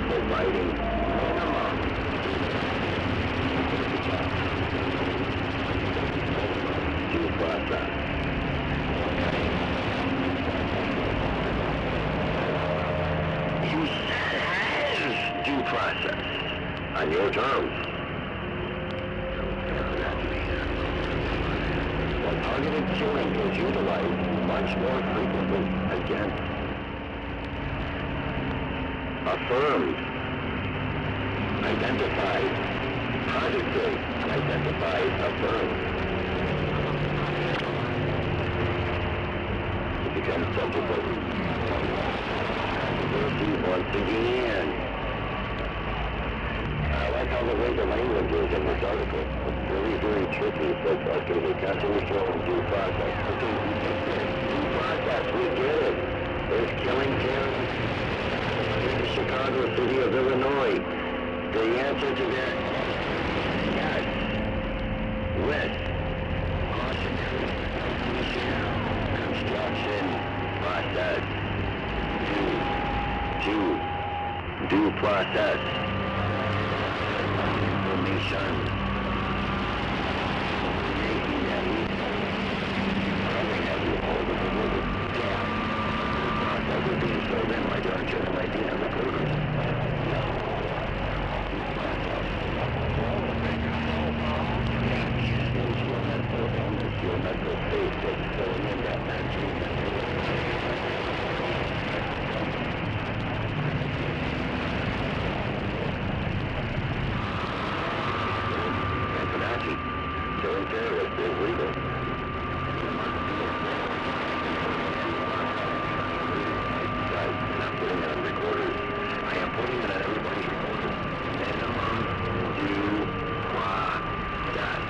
providing minimum due process. You have due process on your terms. Targeted killing is utilized much more frequently again. Affirmed. Identified. Positive. Identified. Affirmed. It becomes subject of controversy once again. I like how the way the language is in this article. It's very, very tricky. It says, okay, the constitutional and due process. Okay, due process, we get it. There's killing terrorists in the Chicago city of Illinois. The answer to that, yes. With cautionary construction process. Due process. Information. Killing terrorists is legal. I'm putting it on recorders. I am putting it on everybody's recorders. Minimum due process.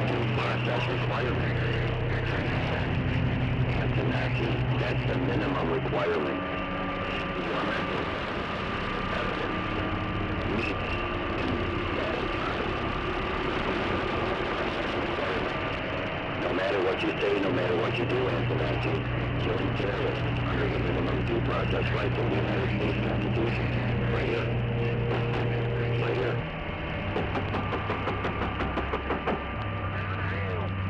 Due process requirement. That's the minimum requirement. Your mental evidence meets. No matter what you say, no matter what you do, Anthony, killing terrorists under the minimum due process rights of the United States Constitution. Right here. Right here.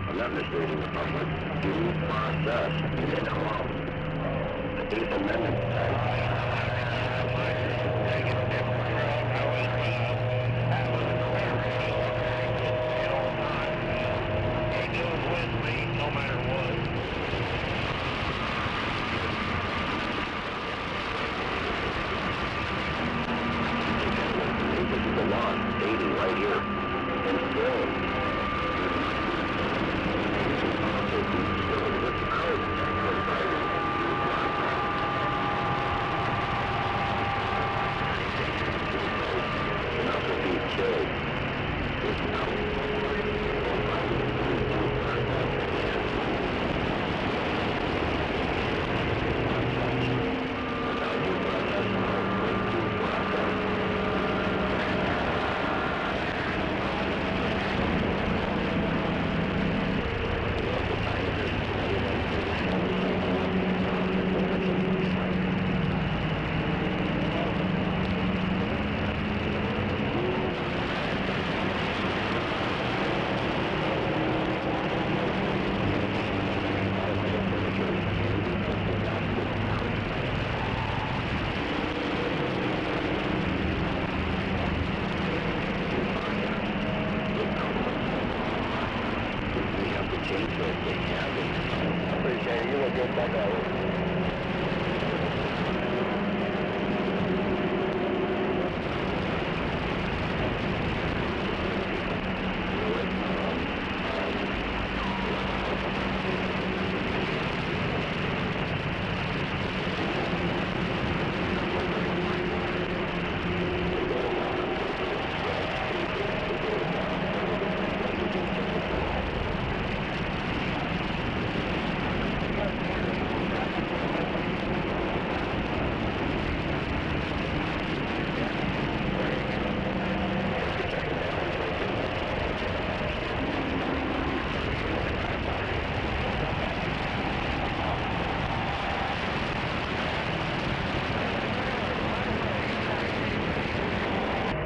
I'm not misleading the public. Due process minimum. The Eighth Amendment.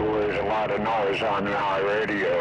There's a lot of noise on my radio.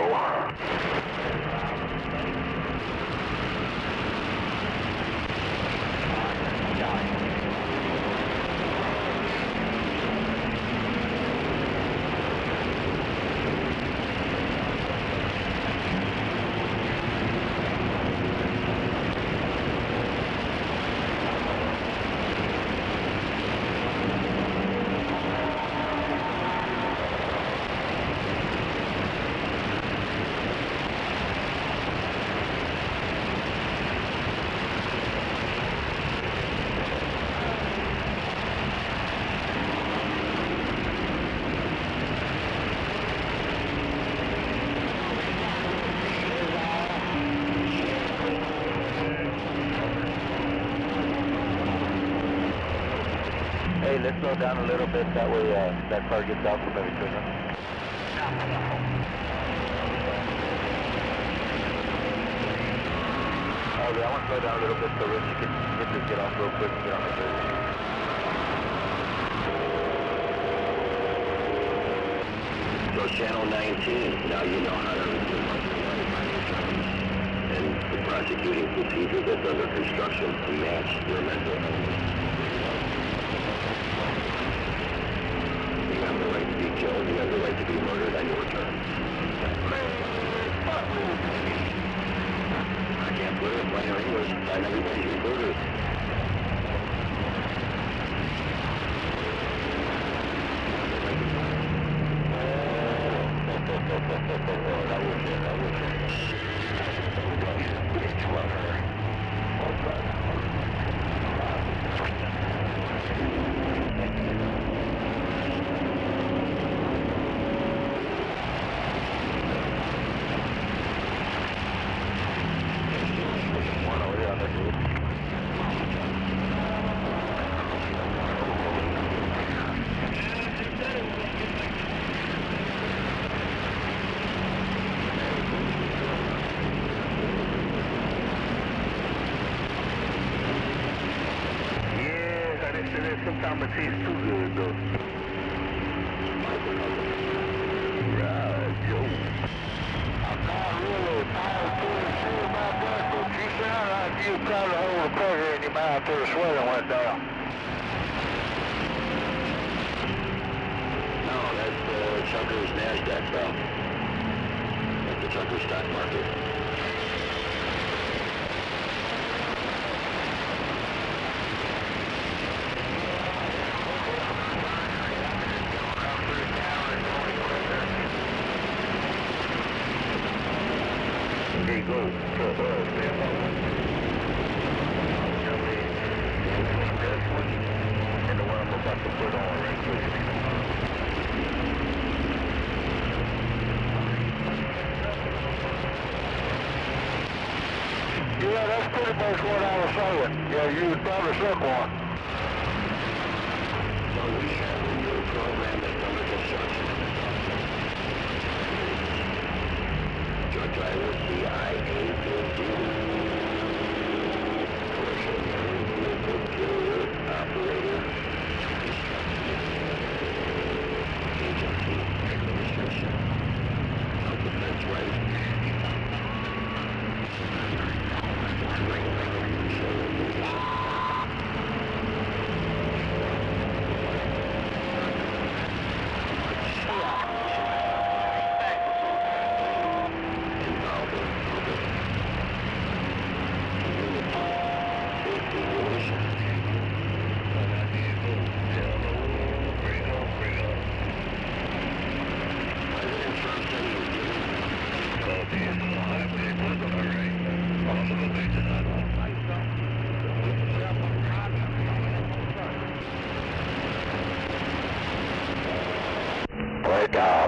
Hey, let's slow down a little bit, that way that car gets out from every turn. Okay, I want to slow down a little bit so Richie can just get off real quick and get on the bridge. So Channel 19, now you know how to modify your terms and the prosecuting procedure that's under construction to match your mental illness. You have the right to be killed, you have the right to be murdered on your terms. I can't put it in plain English, find everybody's recruiters. Sometimes it tastes too good, though. Right, Joe. I'm not really entirely sure about that, but you sound like you probably hold the pressure in your mouth till the sweating went down. No, that's Chucker's NASDAQ stuff. That's the Chucker stock market. There you go. And the one I'm about to put on right quick. Yeah, that's pretty much what I was saying. Yeah, you would probably suck one. So we have a new program that's under construction in the Drug driver CIA-50. Commercial vehicle carrier operator. Agency administration of defense rights.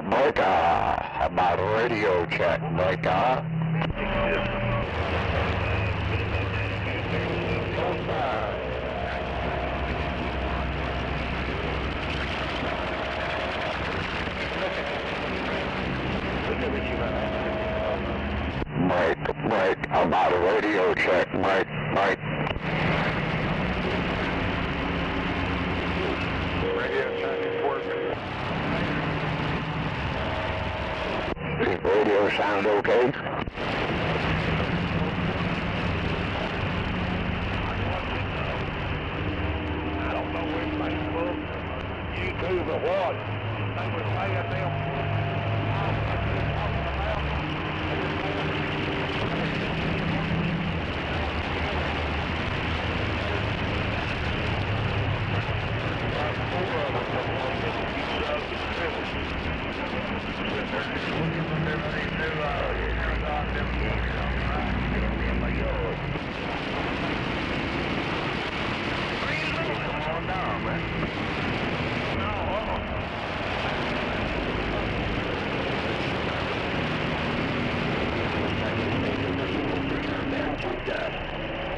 Breaker, about radio check, breaker. Mike, about a radio check, Mike. Radio check is working. Does radio sound okay? I don't know if Facebook, YouTube, or what. They were saying them.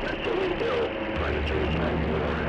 Mentally ill, trying to change my order.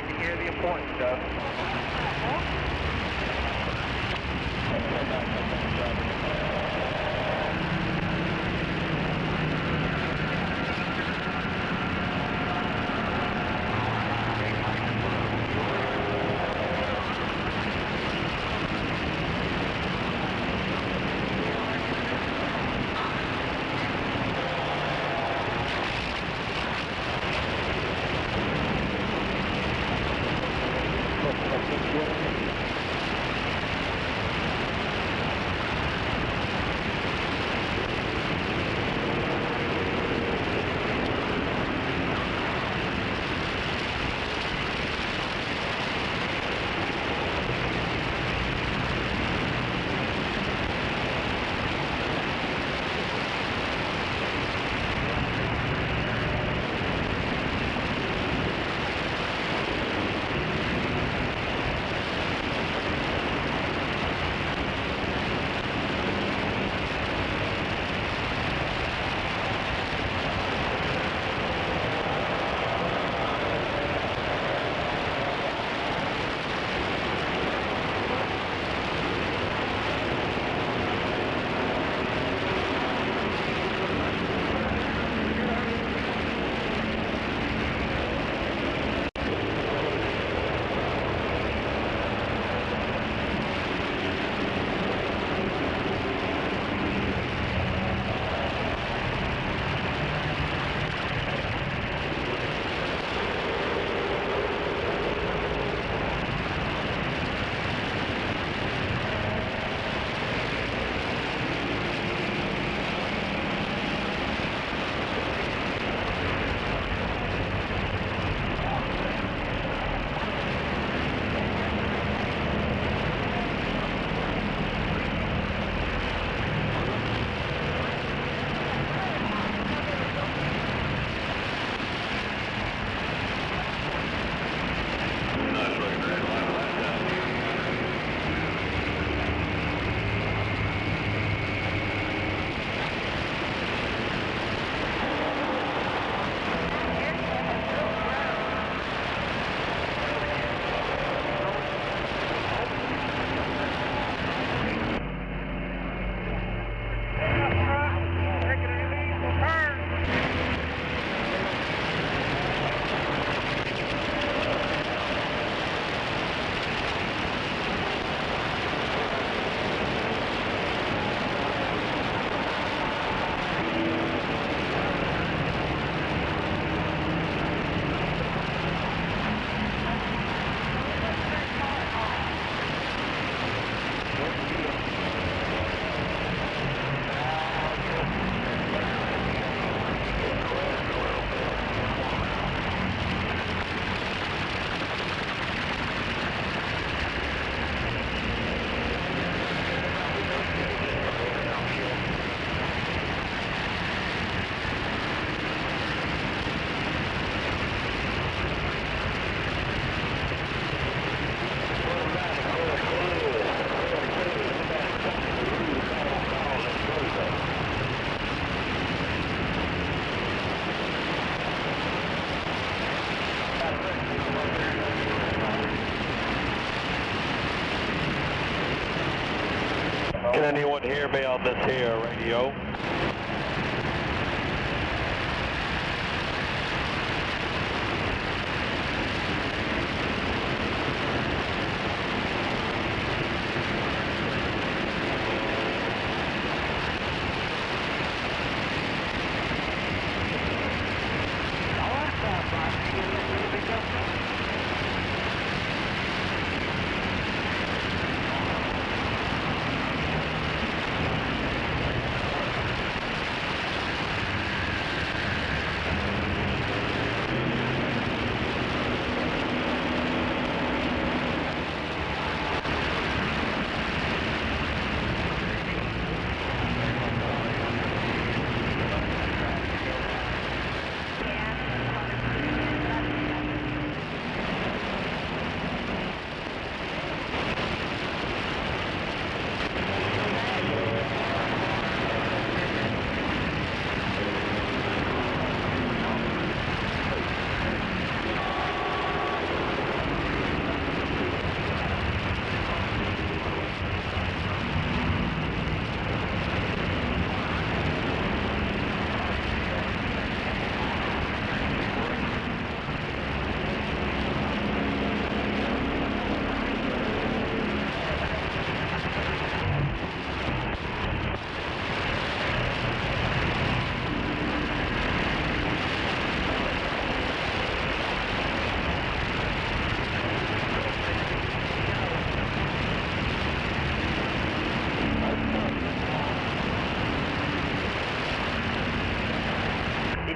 like to hear the important stuff. Can anyone hear me on this here radio?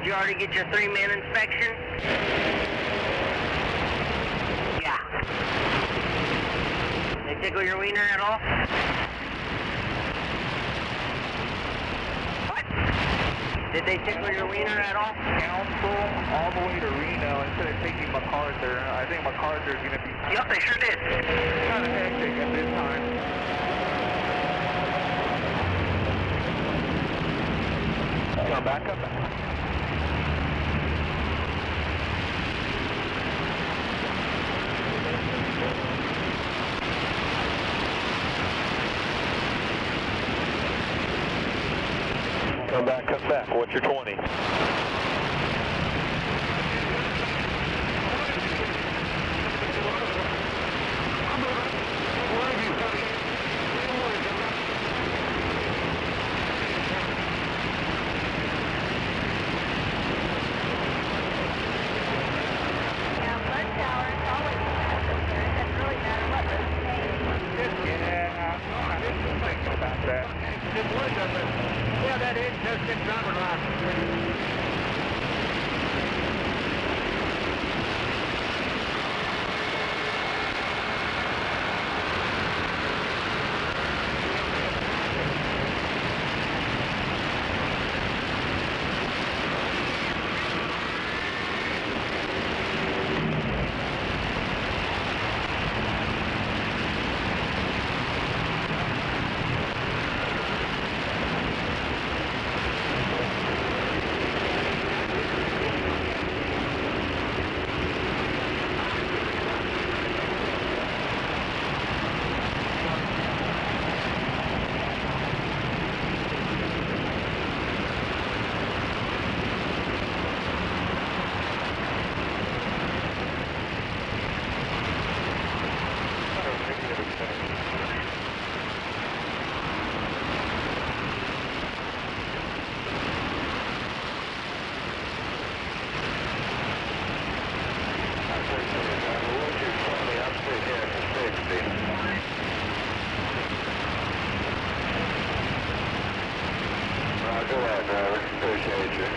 Did you already get your 3-min inspection? Yeah. They tickle your wiener at all? What? Did they tickle your wiener at all? Council all the way to Reno instead of taking MacArthur. I think MacArthur's going to be... Yep, they sure did. Kind of hectic at this time. Come back, come back. Come back, come back. What's your 20? Yeah, that is just a driver license. Roger that, driver. Appreciate you.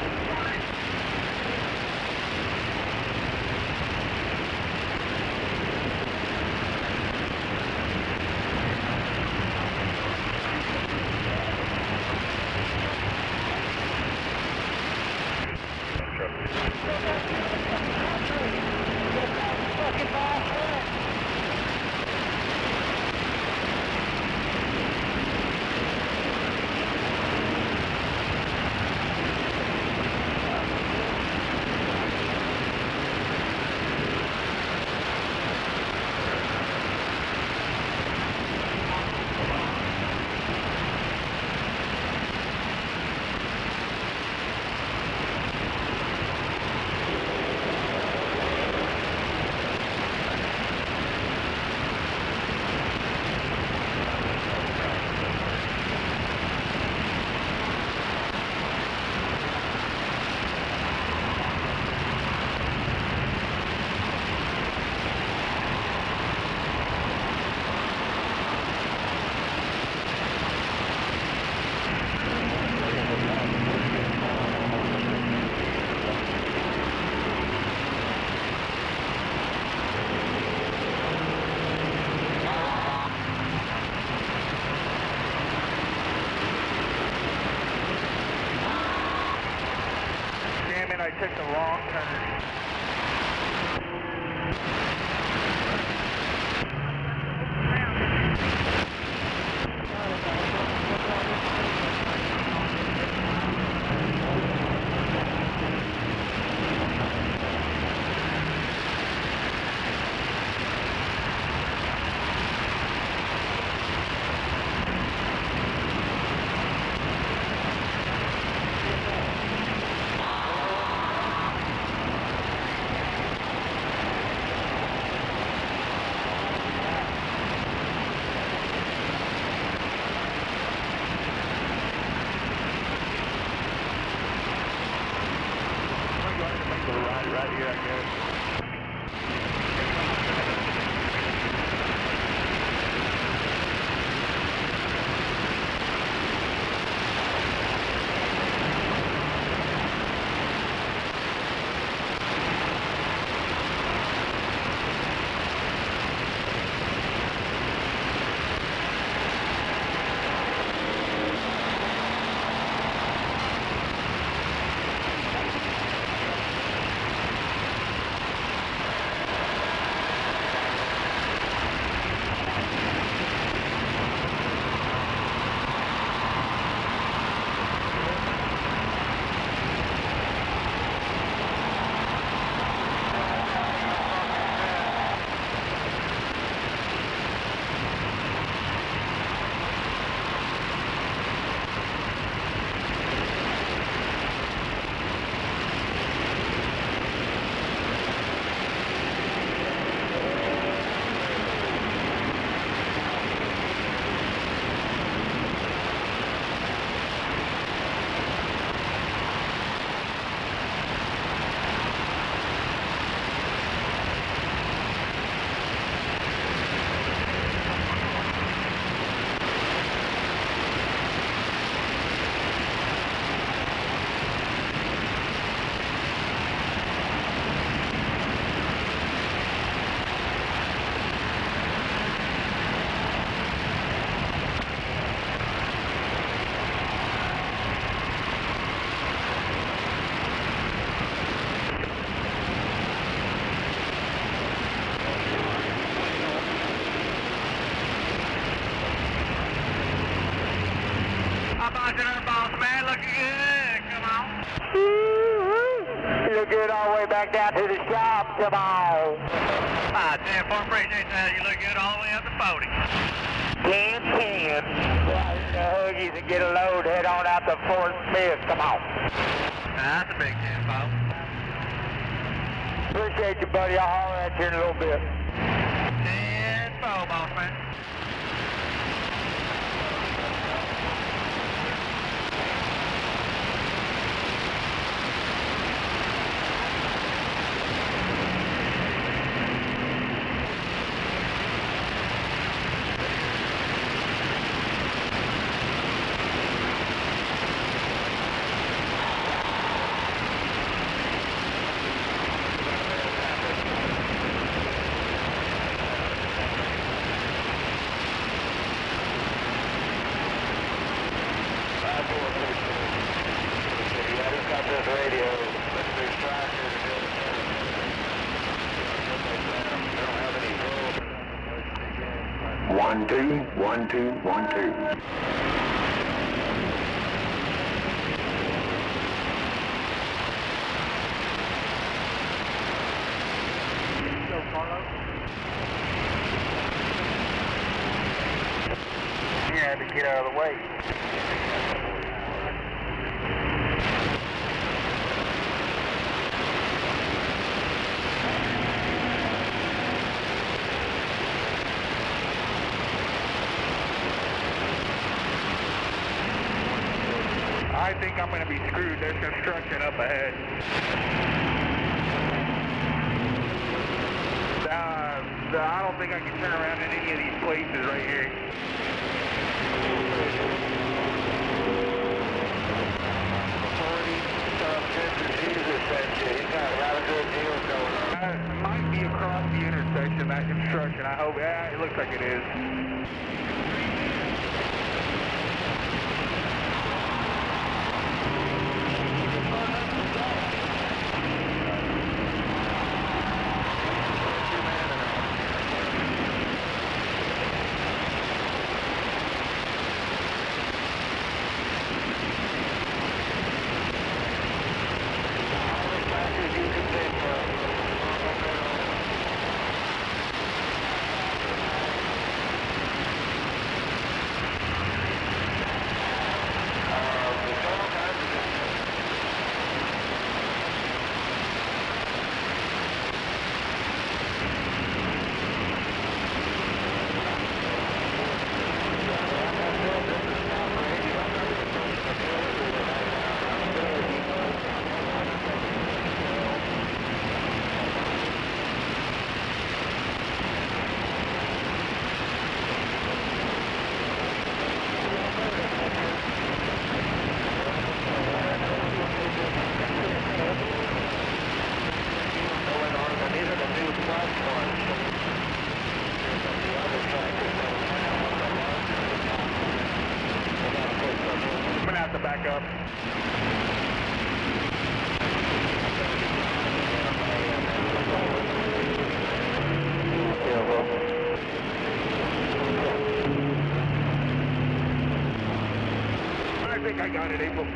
I took the wrong turn. Right here, I guess. Roger there, boss man. Looking good. Come on. You look good all the way back down to the shop. Come on. 10-4, appreciate that. You look good all the way up to 40. 10-10. Right in the Huggies and get a load. Head on out to Fort Smith. Come on. That's a big 10-4. Appreciate you, buddy. I'll holler at you in a little bit. 10-4, boss man. Radio. 1 2 1 2 1 2. You had to get out of the way. I think I'm going to be screwed. There's construction up ahead. I don't think I can turn around in any of these places right here. Might be across the intersection, that construction. I hope. Yeah, it looks like it is. Back up. I think I got it, April.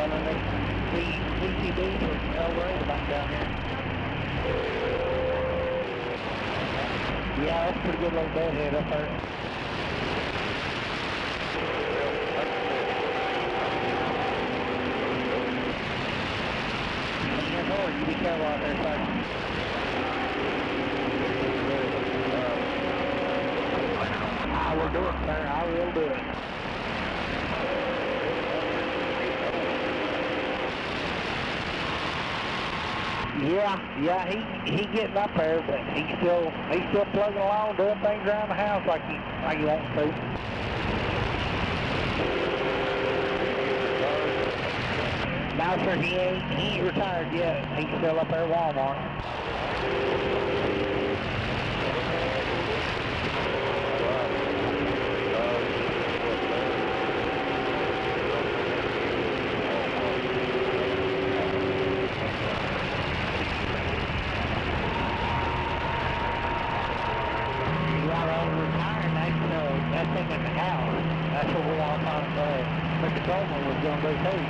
running this CCD from El Rey back down here. Yeah, that's a pretty good little deadhead up there. You be careful out there, sir. I will do it, sir. I will do it. Yeah, he getting up there, but he's still plugging along, doing things around the house like he wants to. No, sir, he ain't retired yet. He's still up there at Walmart. That's in the house. That's what we all thought Mr. Coleman was going to do too.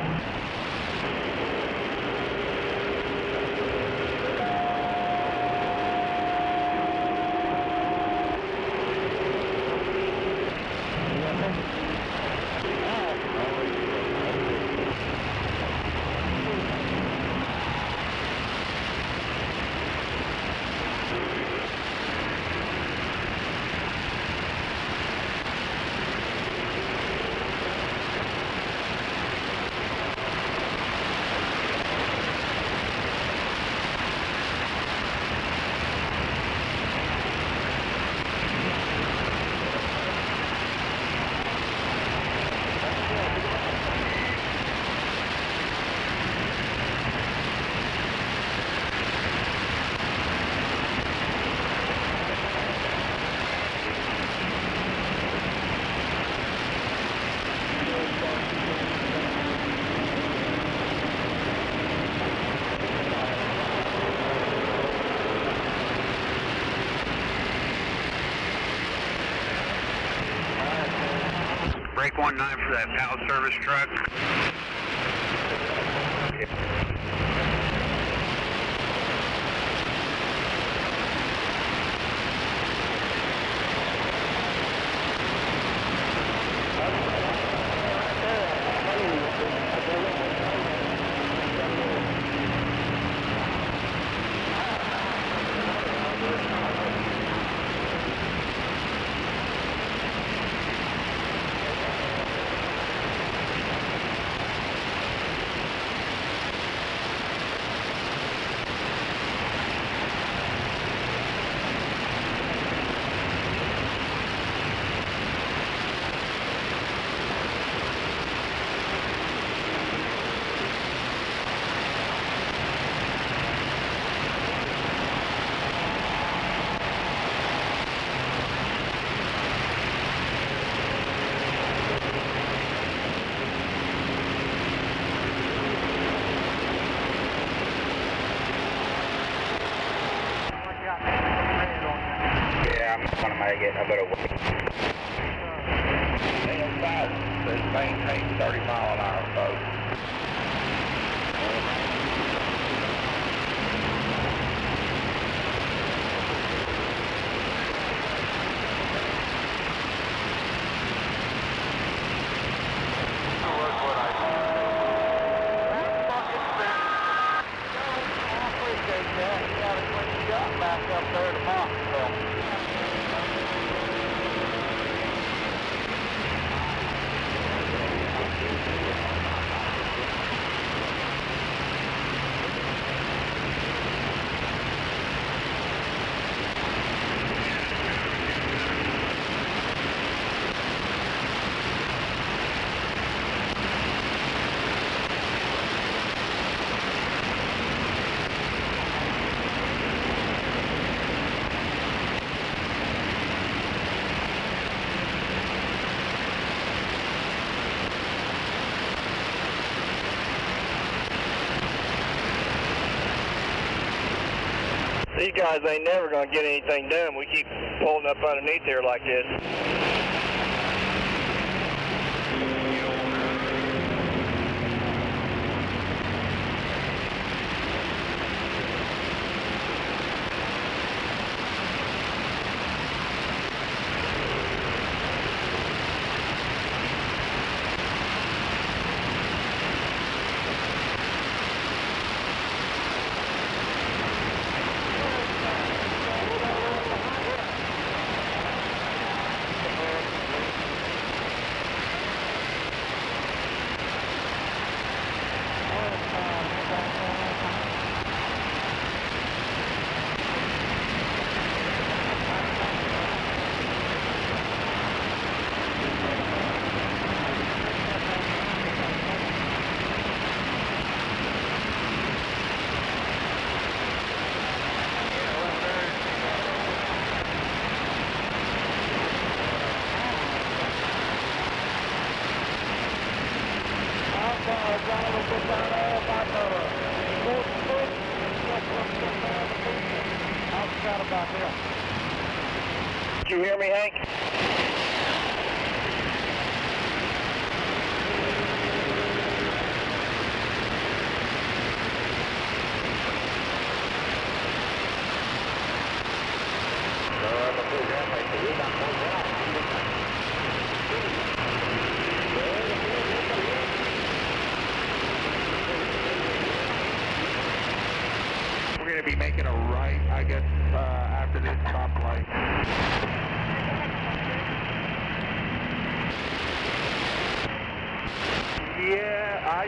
Break 19 for that PAL service truck. I better wait. 805 says maintain 30 mile an hour, folks. These guys ain't never going to get anything done. We keep pulling up underneath here like this. Did you hear me, Hank? We're going to be making a right, I guess, after this stoplight. Yeah,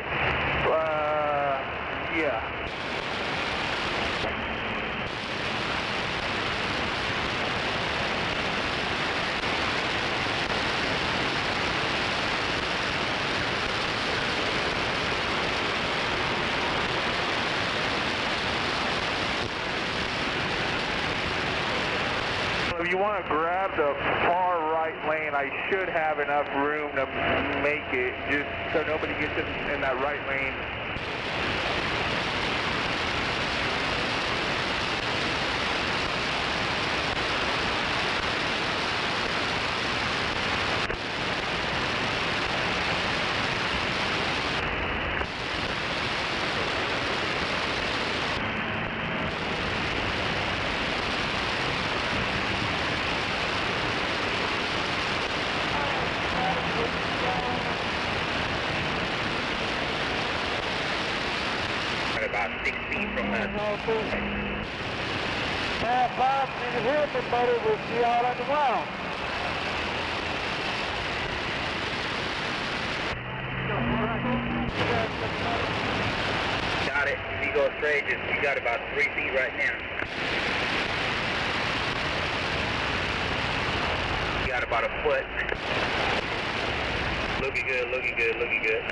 yeah. If you want to grab the far right lane, I should have enough room to make it, just so nobody gets in that right lane. About 6 feet from that. Bob, you can hear me, buddy. We'll see you out on the ground. Got it. If you go straight, you got about 3 feet right now. You got about a foot. Looking good, looking good, looking good.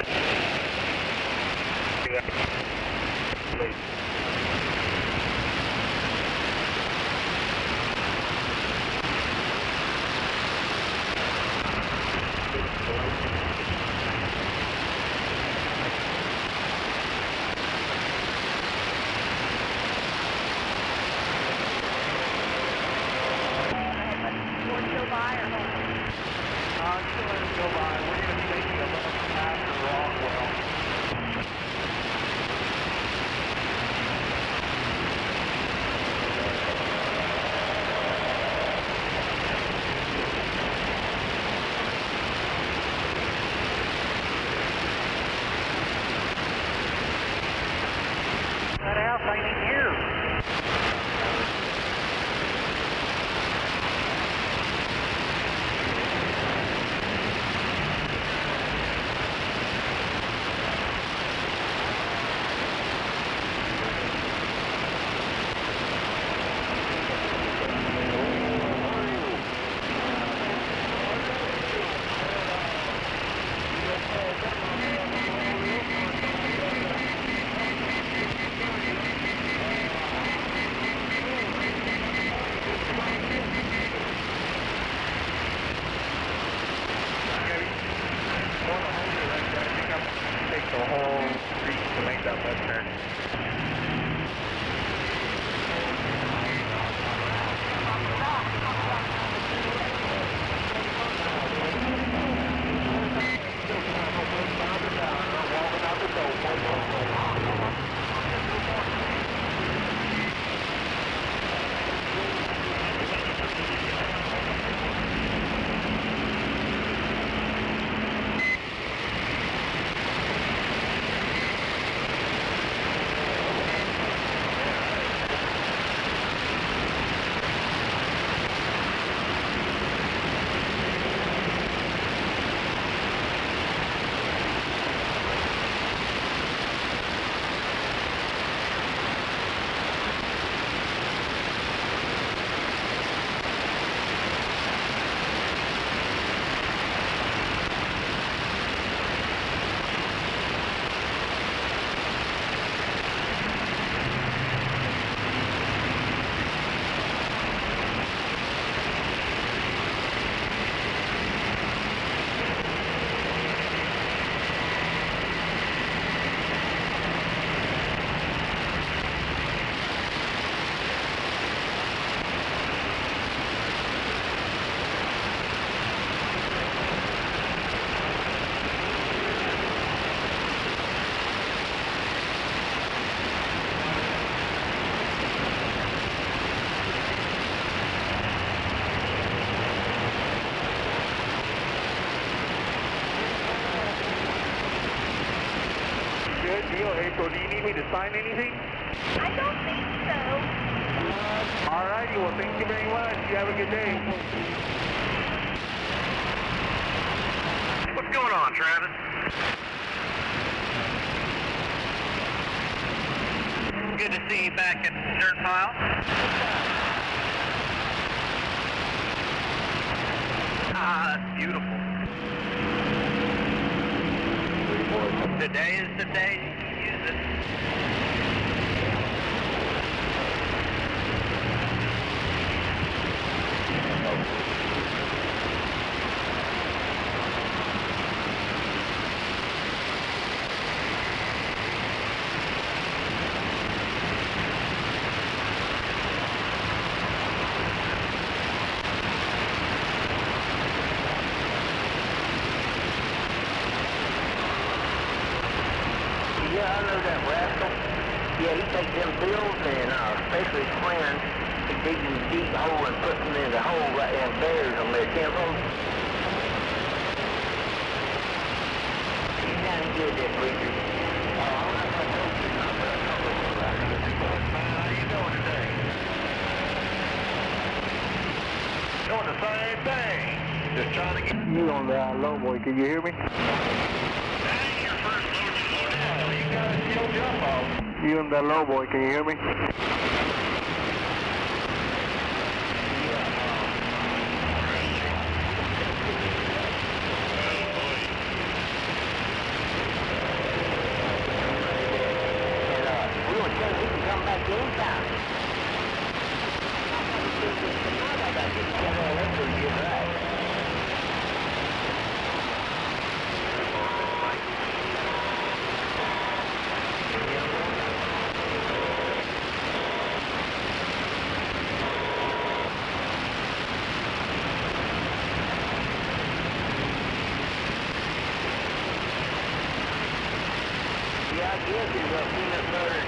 so do you need me to sign anything? I don't think so. Alrighty, well thank you very much. You have a good day. What's going on, Travis? Good to see you back at the dirt pile. Ah, that's beautiful. Today is the day you use it. Yeah, I know that rascal. Yeah, he takes them pills and especially his friends, he digs them deep hole and puts them in the hole right and buries them there, temple. He's kind of good, that preacher. I'm not going to talk to you. I'm going to talk to you about it. How you doing today? Doing the same thing. Just trying to get... You on the low boy, can you hear me? You on that low boy, can you hear me? We were saying he can come back anytime. I got to get the get right. Yeah, I guess it's a peanut butter.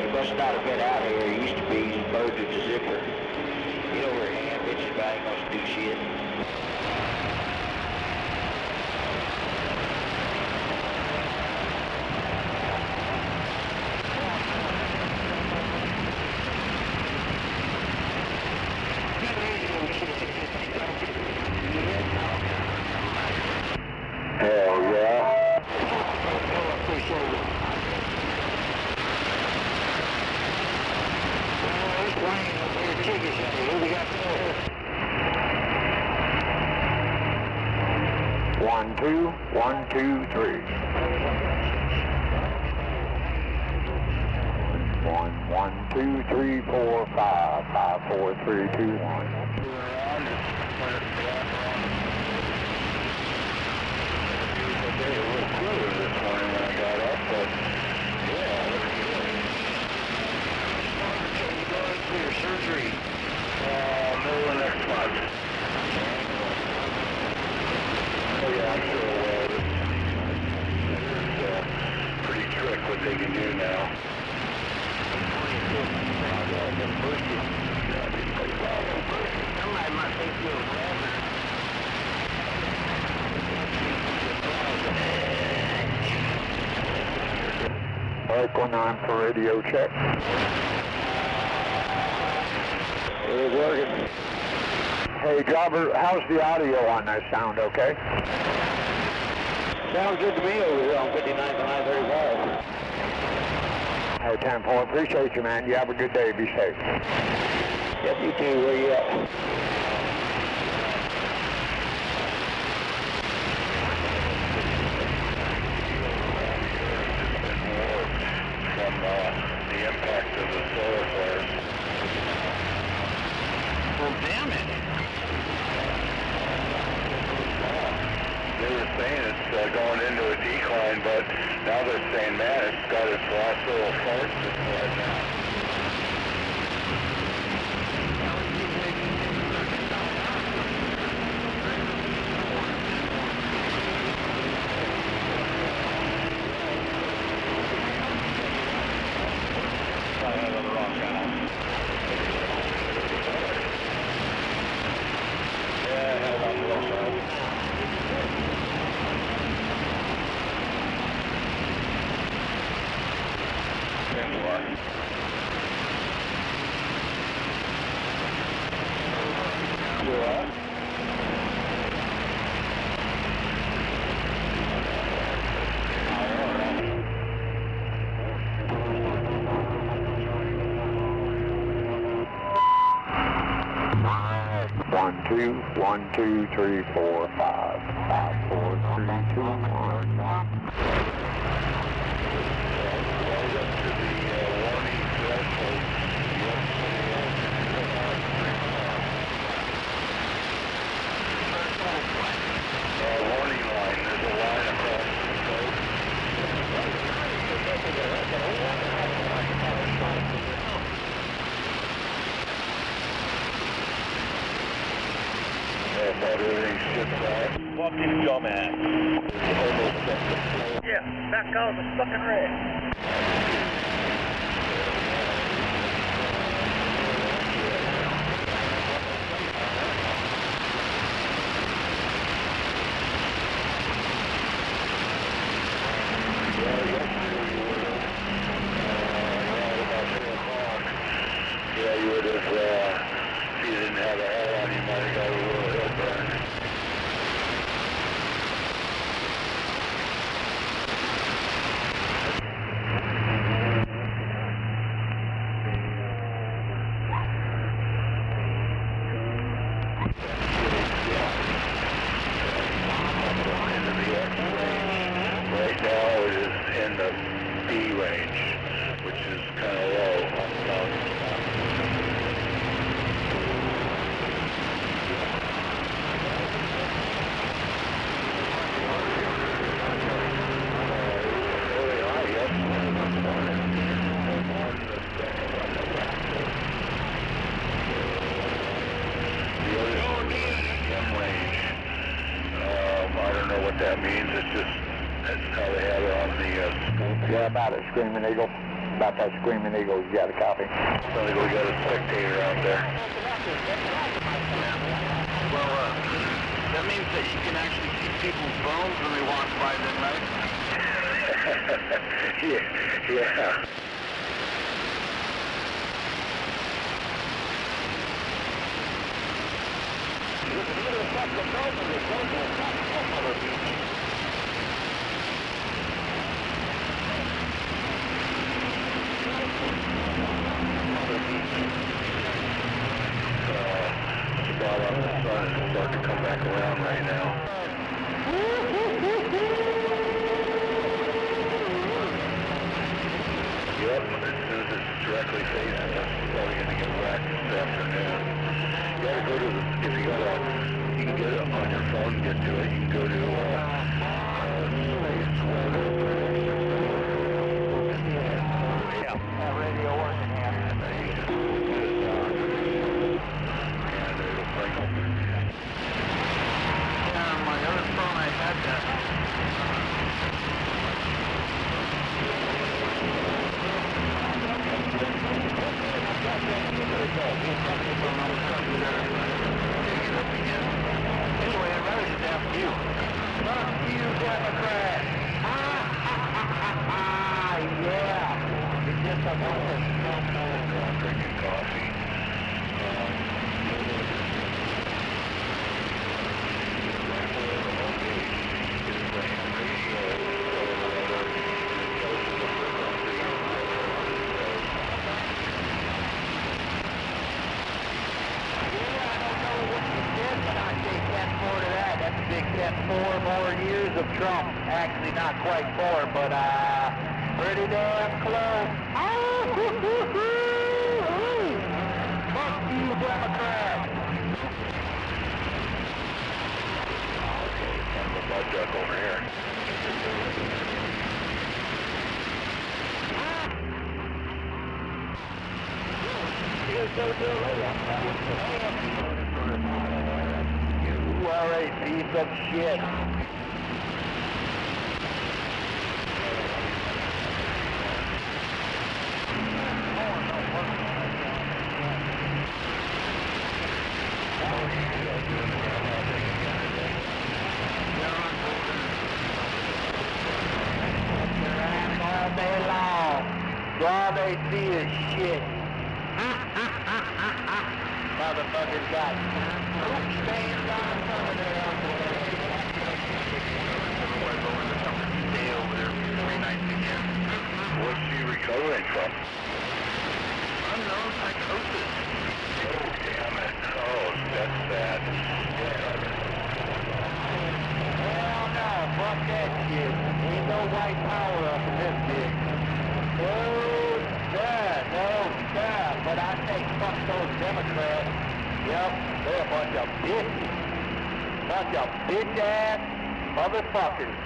Must not have been out here. It used to be birds with the zipper. Get over here, bitch. If I ain't gonna do shit. plane over here, Chickasha. Who we got there? 1, 2, 1, 2, 3. 1, 1, 2, 3, 4, 5. 5, 4, 3, 2, 1. It was a little cooler this morning when I got up, but yeah, it looks good. So you going for your surgery? Middle of next month. Oh yeah, I'm sure it will. It's pretty trick what they can do now. Somebody might think you're a rabbit. Echo 9 for radio check. It's working. Hey, driver, how's the audio on that sound, okay? Sounds good to me over here on 59 to 935. Hey, 10-4, appreciate you, man. You have a good day. Be safe. Yep, you too. Where you at? From the impact of the solar flares. Well, damn it. They were saying it's going into a decline, but now they're saying, man, it's got its last little farts right now. One, two, 1, 2, 3, 4, 5. 5, 4, 3, 2, 1. Warning line. There's a line across the coast. About everything's shipped out. Fucking dumbass. Yeah, that guy's a fucking red. Yeah, you would have, if you didn't have a hair on, you might have got a little hill burn. Right now it is in the B range, which is kind of low. I don't know what that means. It's just, that's how they have it on the Yeah, about it, Screaming Eagle. About that Screaming Eagle, you got a copy? Sounds like we got a spectator out there. Well, that means that you can actually see people's bones when they walk by them, right? Yeah. starting to come back around right now. Yep, as soon as it's directly facing us, it's probably going to get whacked this afternoon. You got to go to the, if you got a, you can get it on your phone and get to it. You can go to that radio working here. And it'll bring them. Yeah, on my other phone I had that. Anyway, I'd rather just ask you. Fuck you, Democrat! Yeah! It's just a bunch of drinking coffee. Big 4 more years of Trump. Actually, not quite 4, but pretty damn close. Fuck you, Democrat. Kind of a mud duck over here. You are a piece of shit. All day long. All they see is shit. Motherfuckers got poop stains on some of their Stay over there for 3 nights again. What's she recovering from? unknown psychosis. Oh, damn it. Oh, that's bad. Hell no, fuck that shit. Ain't no white power up in this bitch. No, sir. But I say fuck those Democrats. Yep, they're a bunch of bitches. Bunch of bitch-ass motherfuckers.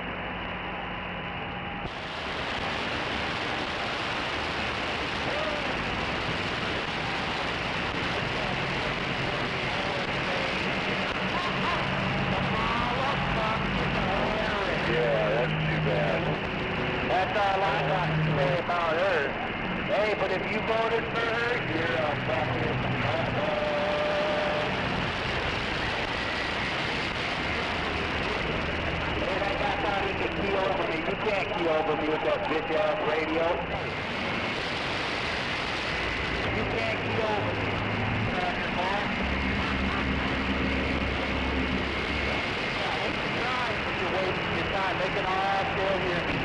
Yeah, that's too bad. That's all I got to say about her. Hey, but if you voted for her, you're a fucking Hey, that guy thought he could key over me. You can't key over me with that bitch-ass radio. You can't key over me. You're wasting your time. They can all still hear me.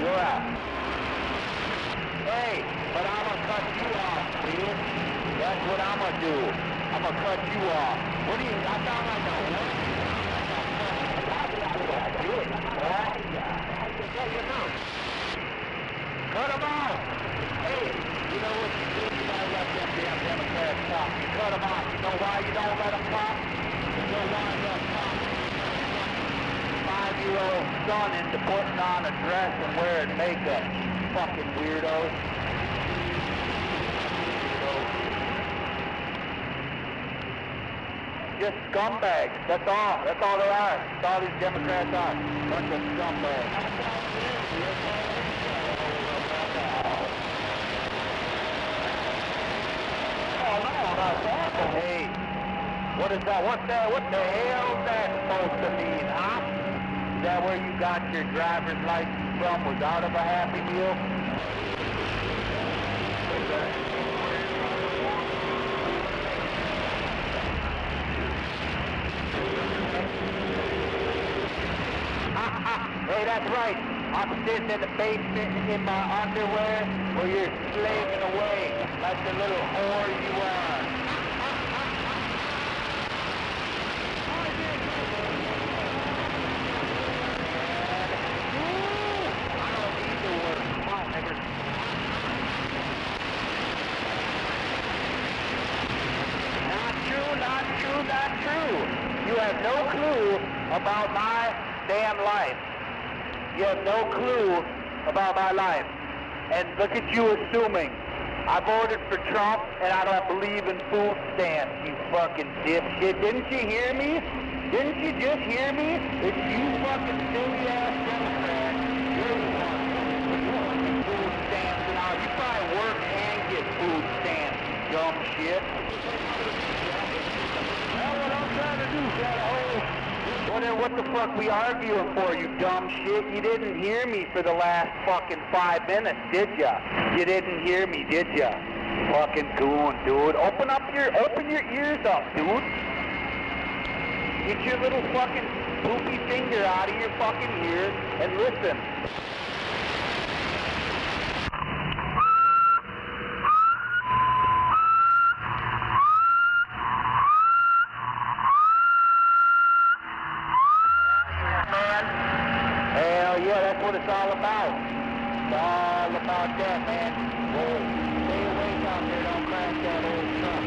You're out. Hey, but I'm gonna cut you off, dude. That's what I'm gonna do. I'm gonna cut you off. What do you, I sound like a what? Cut him off. Hey, you know what you do? You gotta let them damn Democrats talk. You cut them off. You know why you don't let them talk? You'll wind up talking 5-year-old son into putting on a dress and wearing makeup. Fucking weirdos. Just scumbags. That's all. That's all they are. That's all these Democrats are. Bunch of scumbags. Hey, what is that? What the hell is that supposed to mean, huh? Is that where you got your driver's license from, without of a Happy Meal? Hey, that's right. I'm sitting in the basement in my underwear while you're slaving away like the little whore you are. have no clue about my damn life. You have no clue about my life. And look at you assuming. I voted for Trump and I don't believe in food stamps, you fucking dipshit. Didn't you hear me? Didn't you just hear me? It's you fucking silly ass Democrat. You're the one with food stamps and all. You probably work and get food stamps, you dumb shit. Well, what I'm trying to do, well then what the fuck we arguing for, you dumb shit? You didn't hear me for the last fucking 5 minutes, did ya? You didn't hear me, did ya? Fucking goon, dude. Open your ears up, dude. Get your little fucking poopy finger out of your fucking ears and listen. Hell yeah, that's what it's all about. It's all about that, man. Whoa, stay awake out there, don't crash that old truck.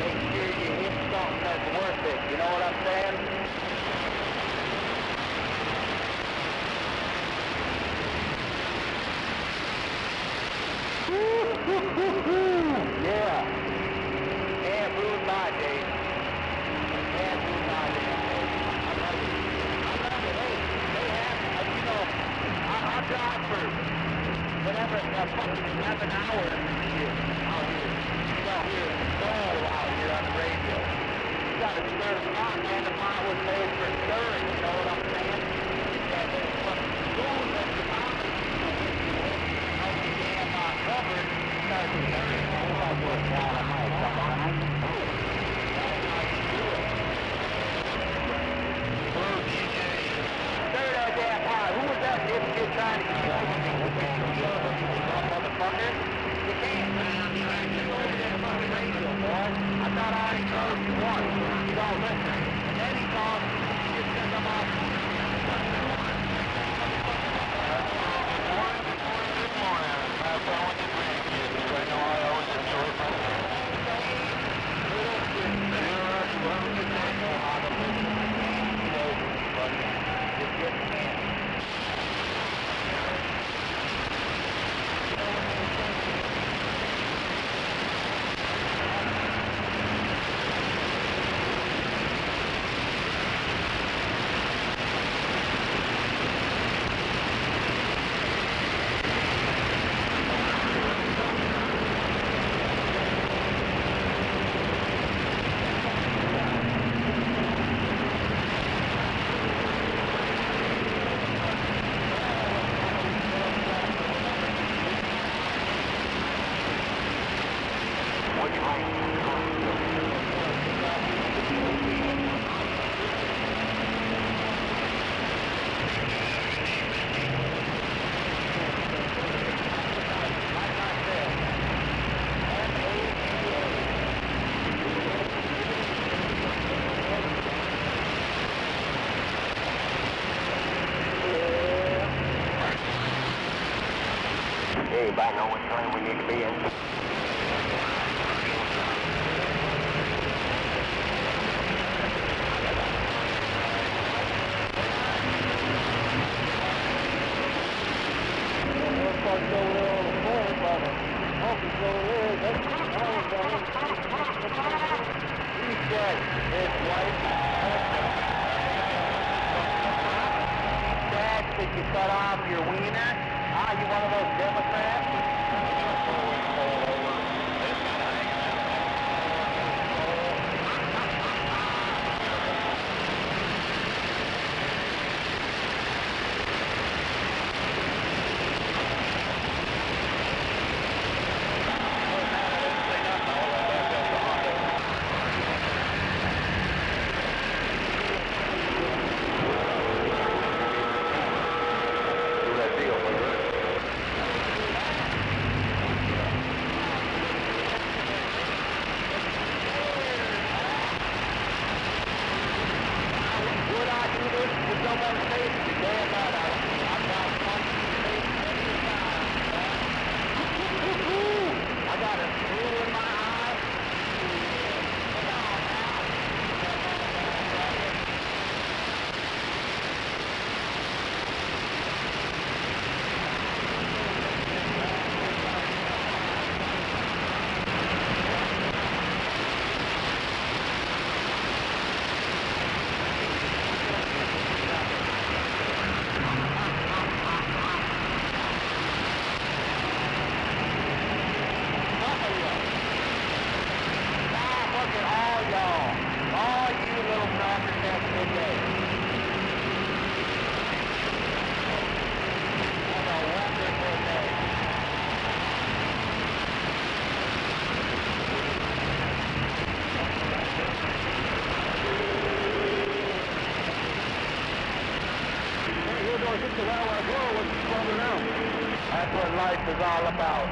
Make sure you hit something that's worth it, you know what I'm saying? Yeah. Can't ruin my day. Can't ruin my day. I drive for whatever, fucking 11 hours and shit out here. You know, here in Seoul out here on the radio. You gotta stir the pot, man. The pot was made for stirring, you know what I'm saying? That little fucking spoon that the pot is out the damn cover, start stirring. Oh, I'll put down on my come on. That's how you do it. Hello, DJ. Stir that damn pot. Who was that dipshit trying to get motherfucker? You can't. Just over that fucking radio, boy. I thought I already told you once. You don't listen. And then he calls you just because I'm off. Good morning. Have fun with your grandkids. I know I always enjoy my Everybody know what train we need to be in. Did you cut off your wiener? Ah, you one of those Democrats? That's what life is all about.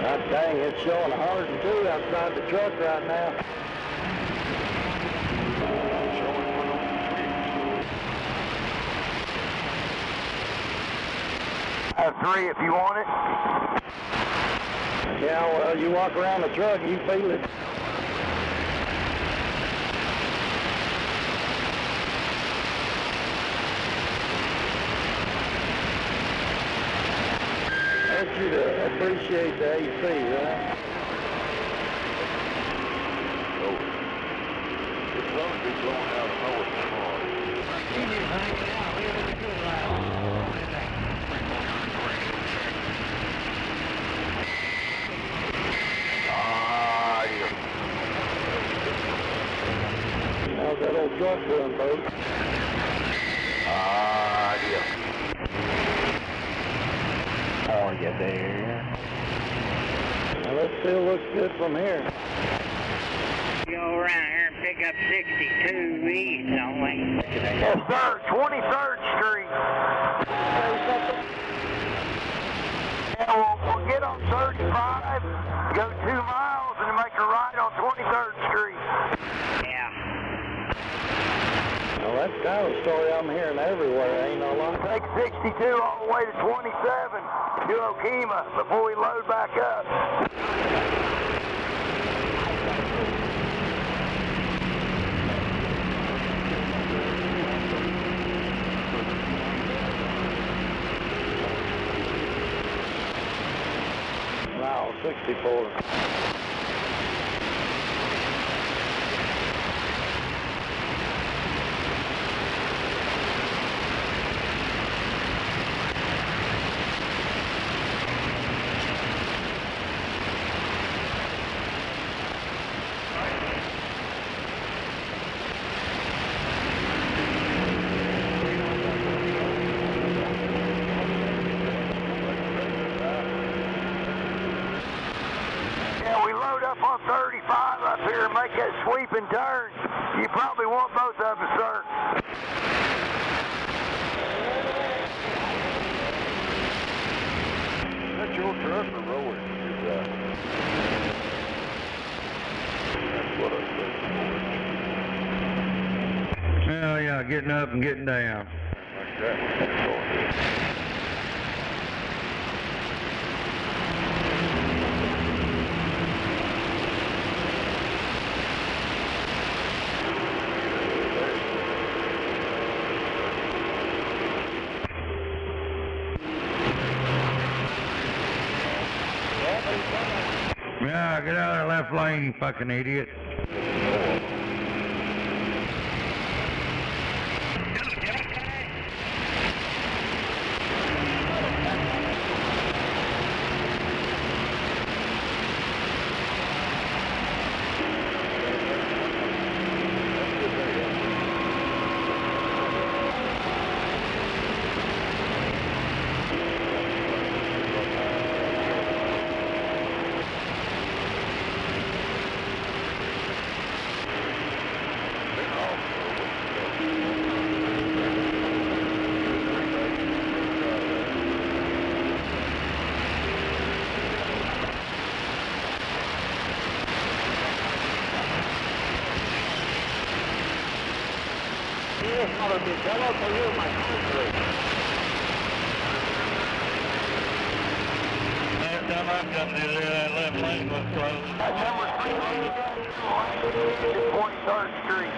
God dang, it's showing 102 outside the truck right now. I have 3 if you want it. Yeah, well, you walk around the truck, you feel it. I want you to appreciate the AC, right? It's going to be blowing out of nowhere tomorrow. He just hanging out, we really good How's that old truck doing, folks? Are you there? Well, it still looks good from here. Go around here and pick up 62 East, don't we? Yes, sir. 23rd Street. Yeah, we'll get on 35, go 2 miles, and then make a right on 23rd Street. Yeah. Well, that's kind of a story I'm hearing everywhere, ain't no lie. Take 62 all the way to 27 to Okima before we load back up. Wow, 64. Yeah, we up on 35 up here and make that sweeping turn, you probably want both of them, sir. Is that your truck or Roy's? That's what I said before. Well, yeah, getting up and getting down. Like that. Yeah, get out of the left lane, you fucking idiot. Hello for you, my country. Last time I've come through there, that left lane was closed. That's number 23rd Street.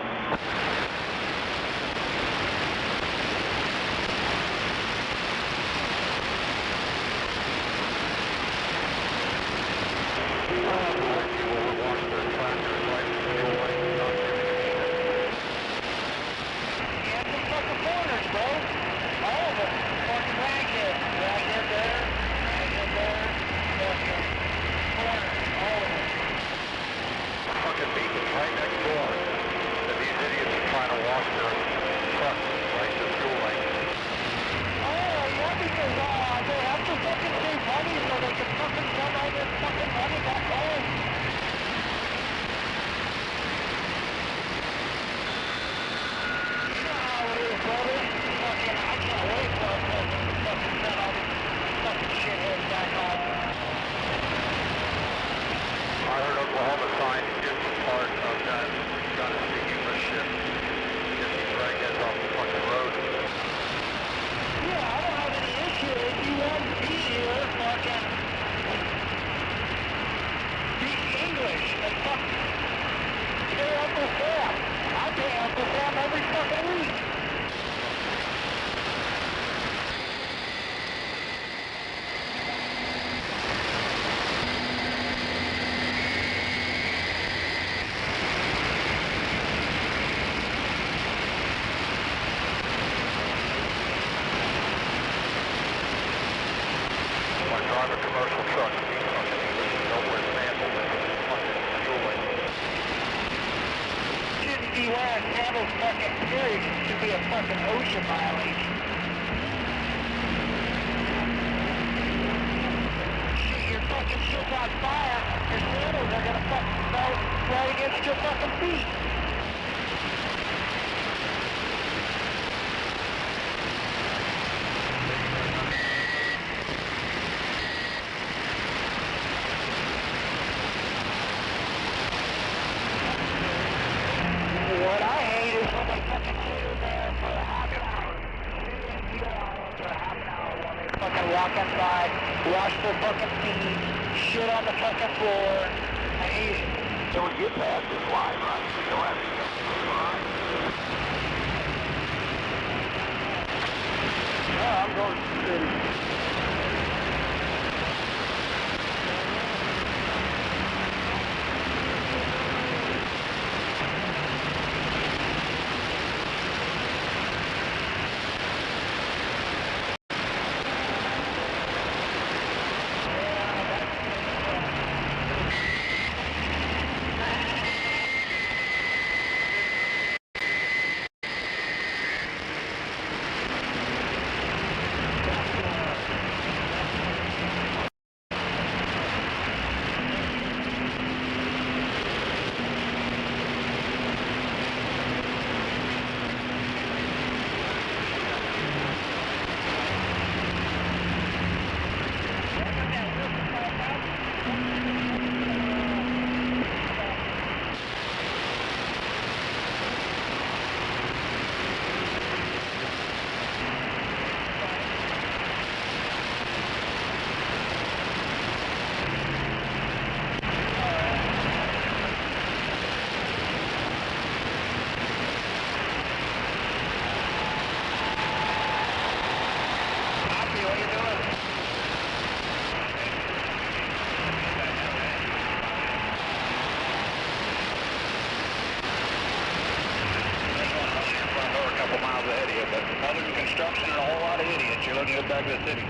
to get back to the city.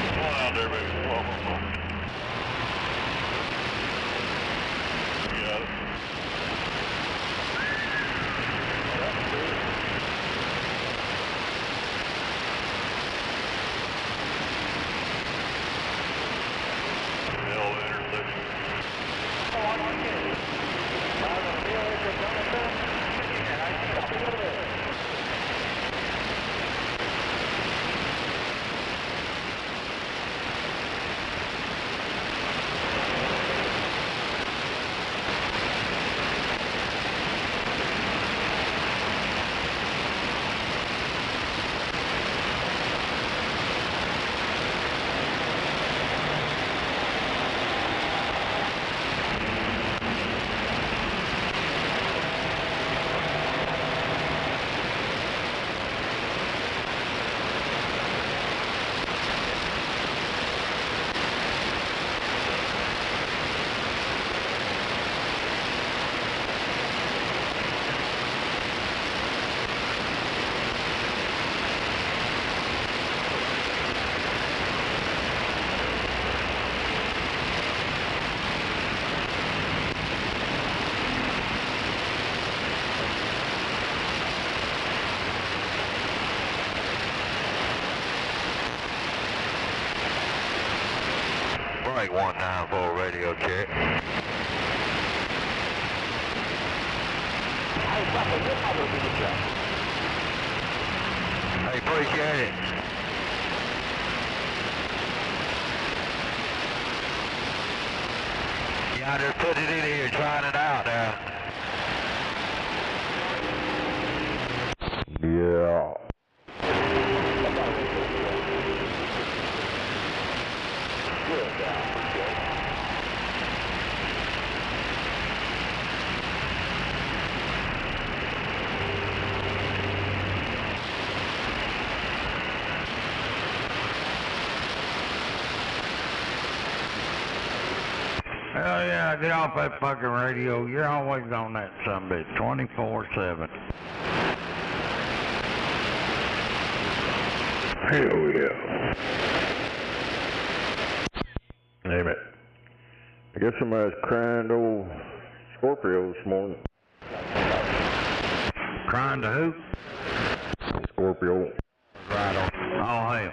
Come on out there, baby. Come on, come on. You got it. Break 194 radio check. Hey, appreciate it. Yeah, I just put it in here, trying it out now. Yeah. Hell yeah, get off that fucking radio. You're always on that sumbitch, 24/7. Hell yeah. Damn it. I guess somebody's crying to old Scorpio this morning. Crying to who? Scorpio. Right on. Oh, hell.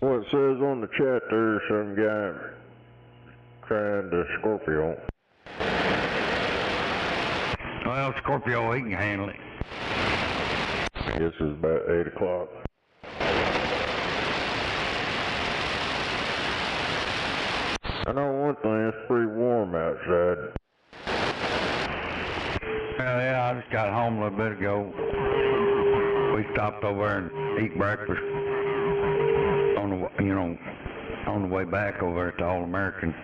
Well, it says on the chat there's some guy crying to Scorpio. Well, Scorpio, he can handle it. I guess it's about 8 o'clock. I know one thing, it's pretty warm outside. Hell yeah, I just got home a little bit ago. We stopped over and eat breakfast on the, on the way back over at the All American.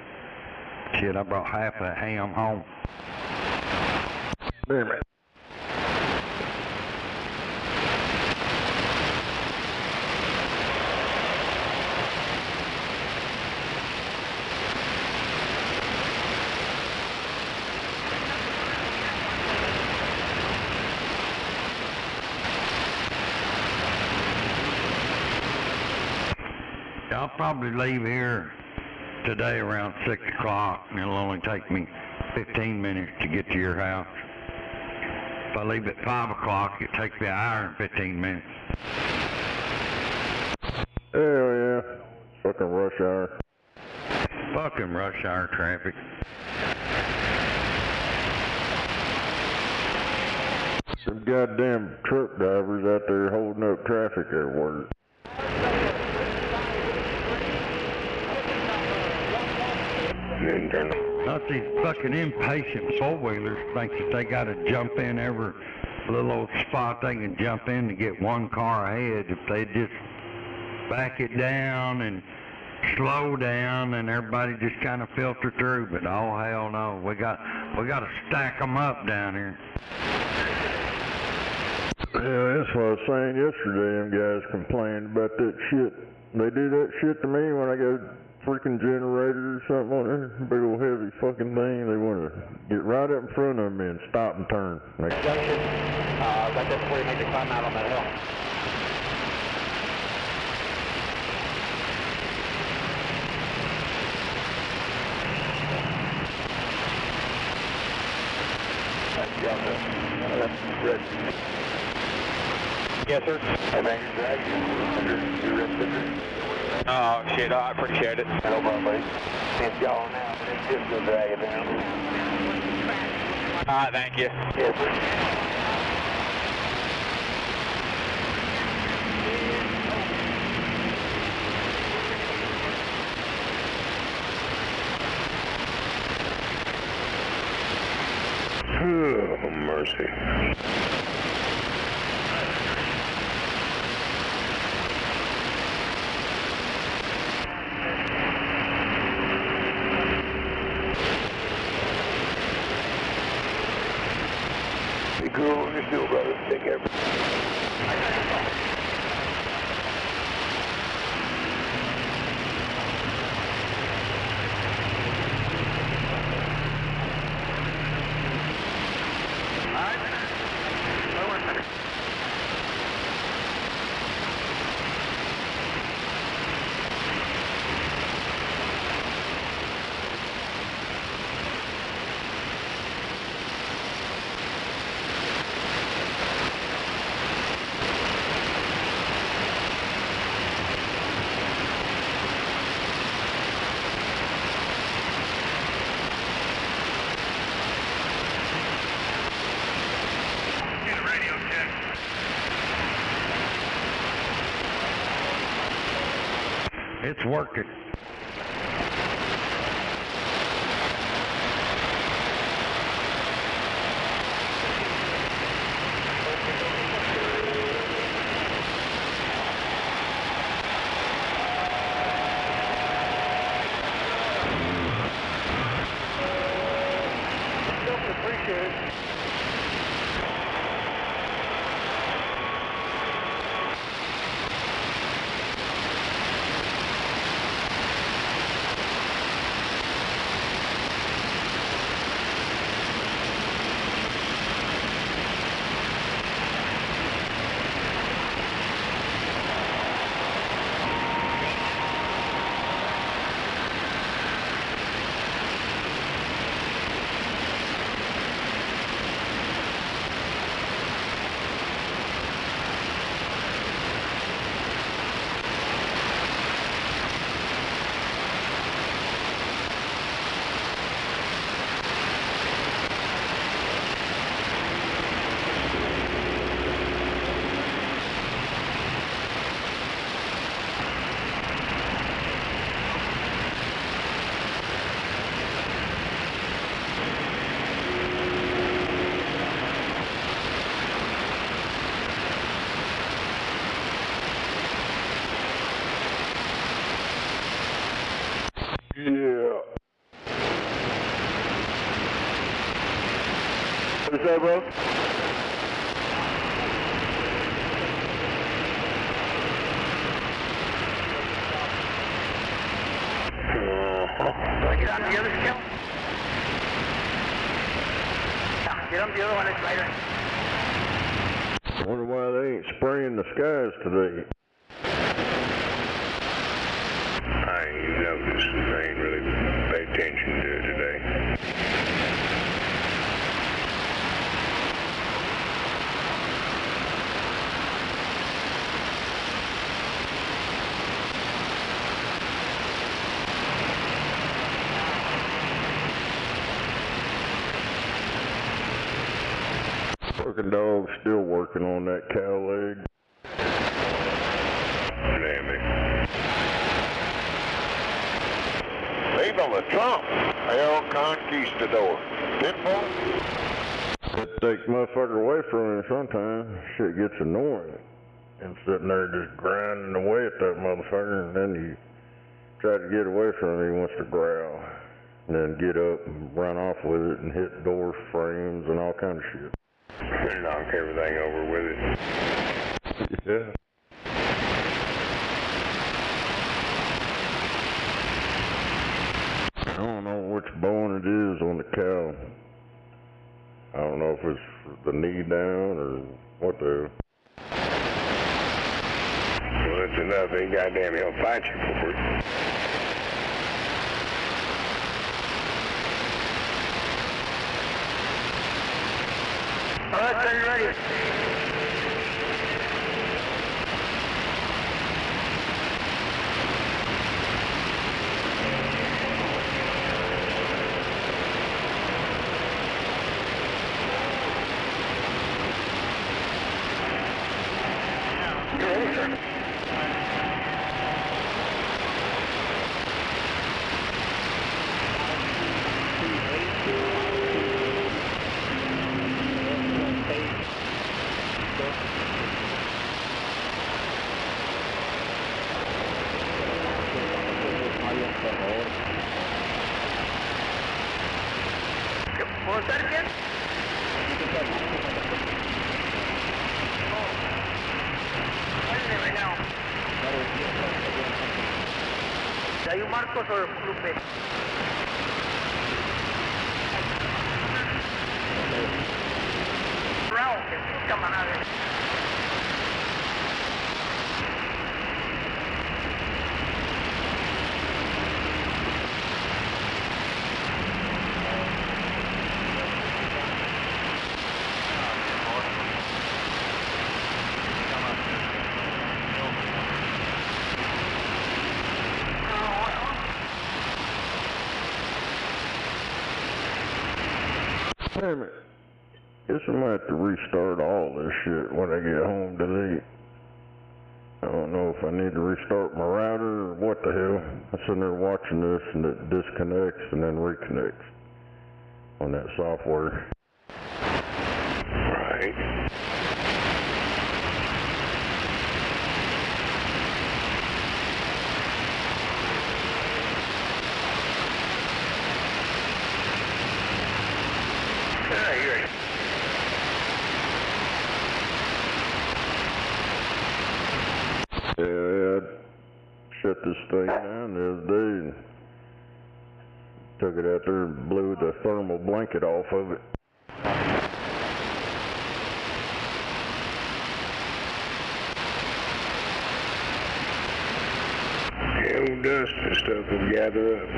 Shit, I brought half of that ham home. Damn it. I'll probably leave here today around 6 o'clock, and it'll only take me 15 minutes to get to your house. If I leave at 5 o'clock, it takes me an hour and 15 minutes. Hell yeah. Fucking rush hour. Fucking rush hour traffic. Some goddamn truck drivers out there holding up traffic at work. Not these fucking impatient four-wheelers think that they gotta jump in every little old spot they can jump in to get one car ahead. If they just back it down and slow down, and everybody just kind of filter through. But oh hell no, we got to stack them up down here. Yeah, that's what I was saying yesterday. Them guys complained about that shit. They do that shit to me when I go freaking generator or something on there, big old heavy fucking thing. They want to get right up in front of me and stop and turn. Junction, right there before you make the climb out on that hill. Yes, sir. I think you're dragging your wrist. Oh, shit, I appreciate it. No problem, buddy. It's gone now, but it's just gonna drag it down. All right, thank you. Yes, sir. Oh, mercy. Be cool when you're still, brother. Take care. It's working. Appreciate it. Yeah. What's that, bro? Do I get on the other scale? Get on the other one, it's later. Wonder why they ain't spraying the skies today. I ain't noticed. I ain't really paid attention to it today. Fucking dog's still working on that cow leg. Damn it. Viva la Trump! El Conquistador. 10-4. That takes motherfucker away from him sometimes. Shit gets annoying. And sitting there just grinding away at that motherfucker, and then you try to get away from him, he wants to growl. And then get up and run off with it and hit doors, frames, and all kind of shit. Knock everything over with it. Yeah. bone it is on the cow. I don't know if it's the knee down or what the Well, that's enough. Ain't goddamn he'll fight you for it. All right, sir, you ready? What was that again? ¿Hay un marco sobre el clube? Brown, que sí, camarada. Damn it. Guess I might have to restart all this shit when I get home today. I don't know if I need to restart my router or what the hell. I'm sitting there watching this and it disconnects and then reconnects on that software. Right. Yeah, I shut this thing down the other day and took it out there and blew the thermal blanket off of it. Hell, dust and stuff will gather up.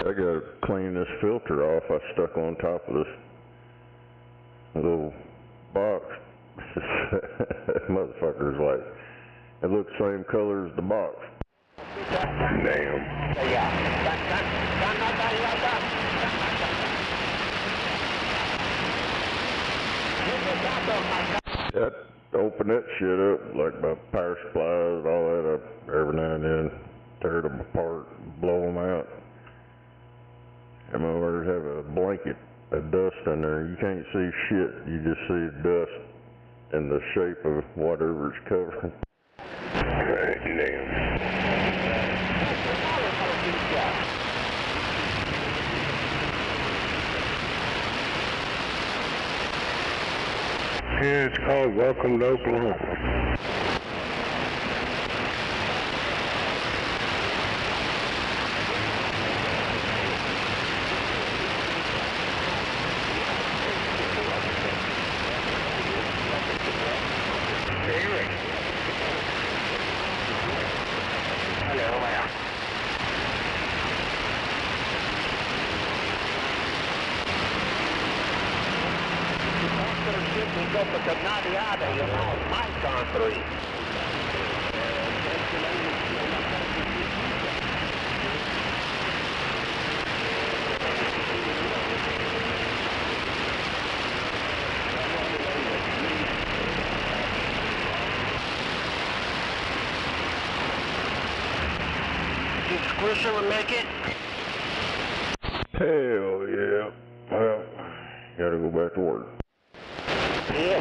I gotta clean this filter off I stuck on top of this little box. That motherfucker's like, it looks the same color as the box. Damn. I open that shit up, like my power supplies, all that up every now and then, tear them apart, blow them out. I'm over there have a blanket of dust in there. You can't see shit, you just see dust in the shape of whatever it's covering. Right, damn. Yeah, it's called Welcome to Oklahoma. Squisher would make it? Hell yeah. Well, gotta go back to work. Yeah.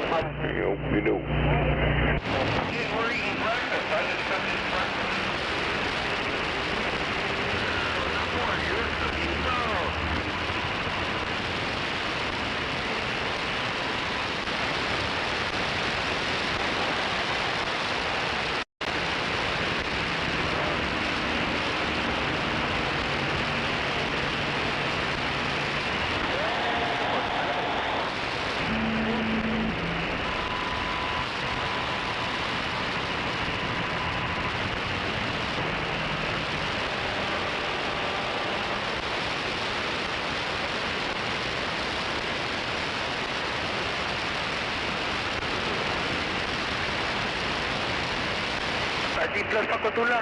We do. We're eating breakfast. I just got this breakfast. Así plus Pakotula.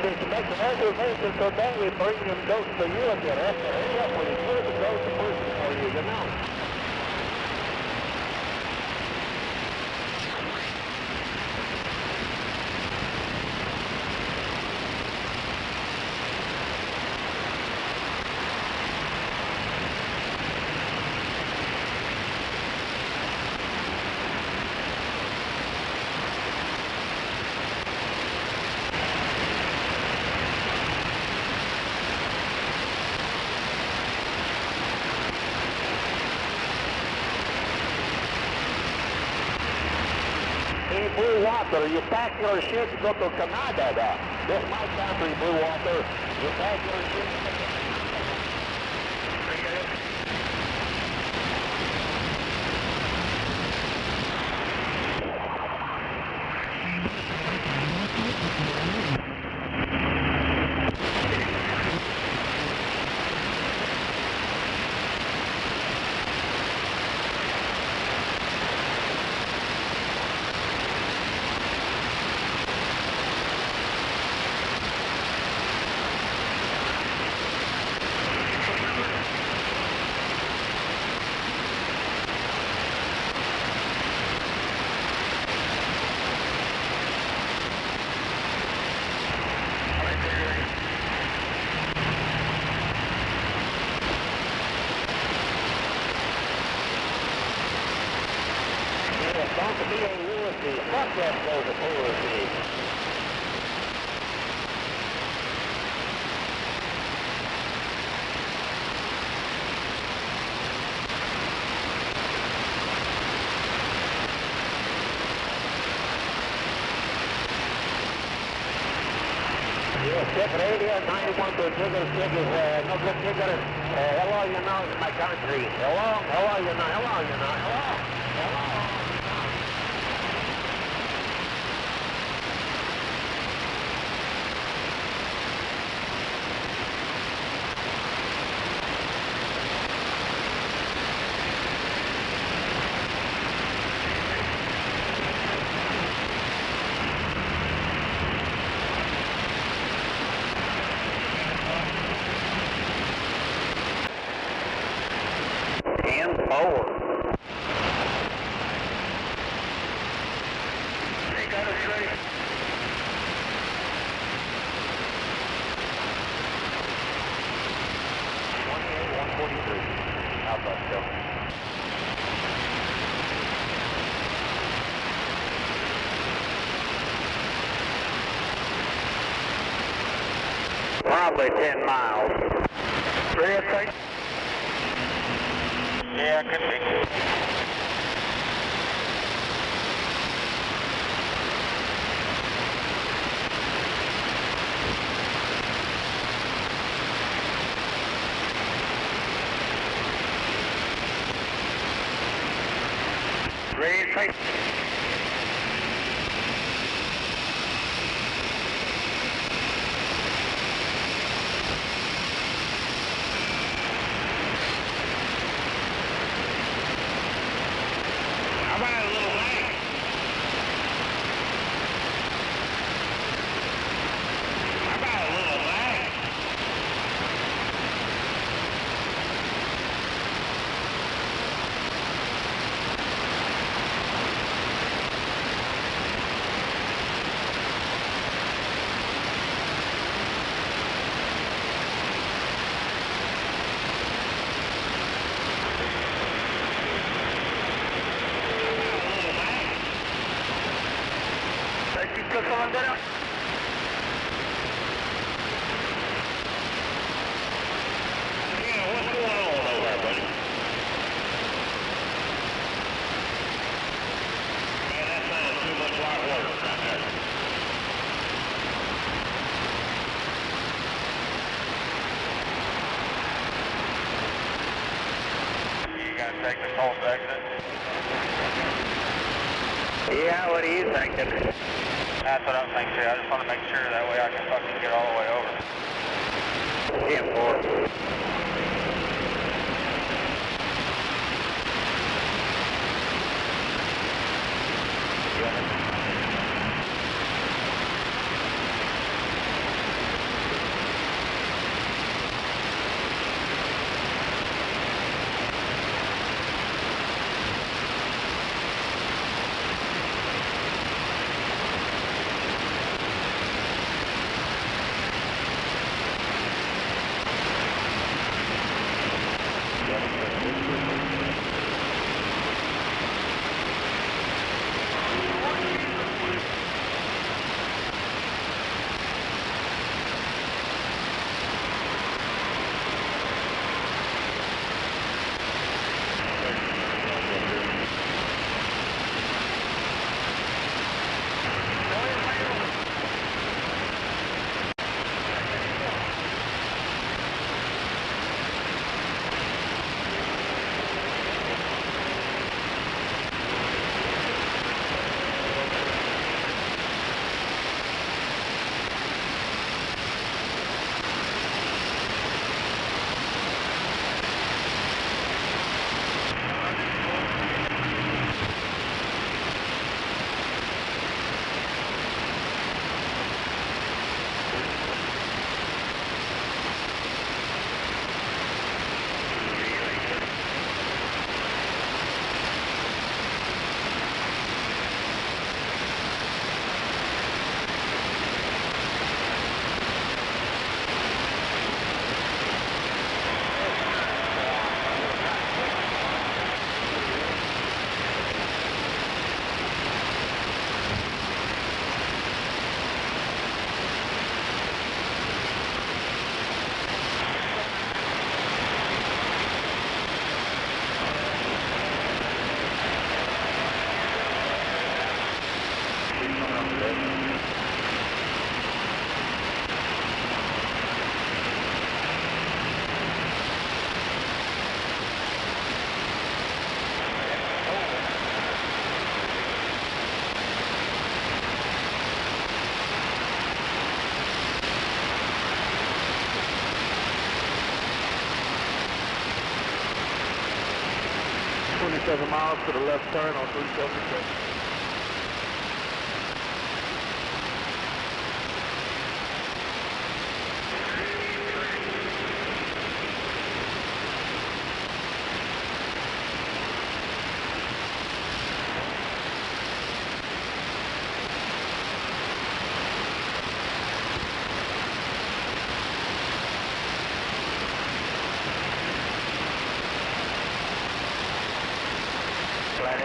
Make the reservation so then we bring them goats to you again. Hurry up when you put the goats to work for you, you know. Blue water, you pack your shit, go to Canada. This is my country, blue water. You pack your shit. Fuck that goes to Polar. Check radio 91 to Jigger. No good Jigger. Hello, you know, in my country. Hello, you know, hello. Forward. They got us ready. 143. Outbound still. Probably 10 miles. 3 I think. Yeah, could be. Green face. How about a little lag? How about a little lag? expect a false exit? Yeah, what are you thinking? That's what I'm thinking too. I just want to make sure that way I can fucking get all the way over. 10-4. Miles to the left turn on 376.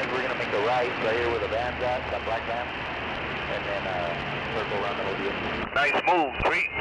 We're going to make a right here where the van's at, that black van, and then circle around the whole deal. Nice move, Creep.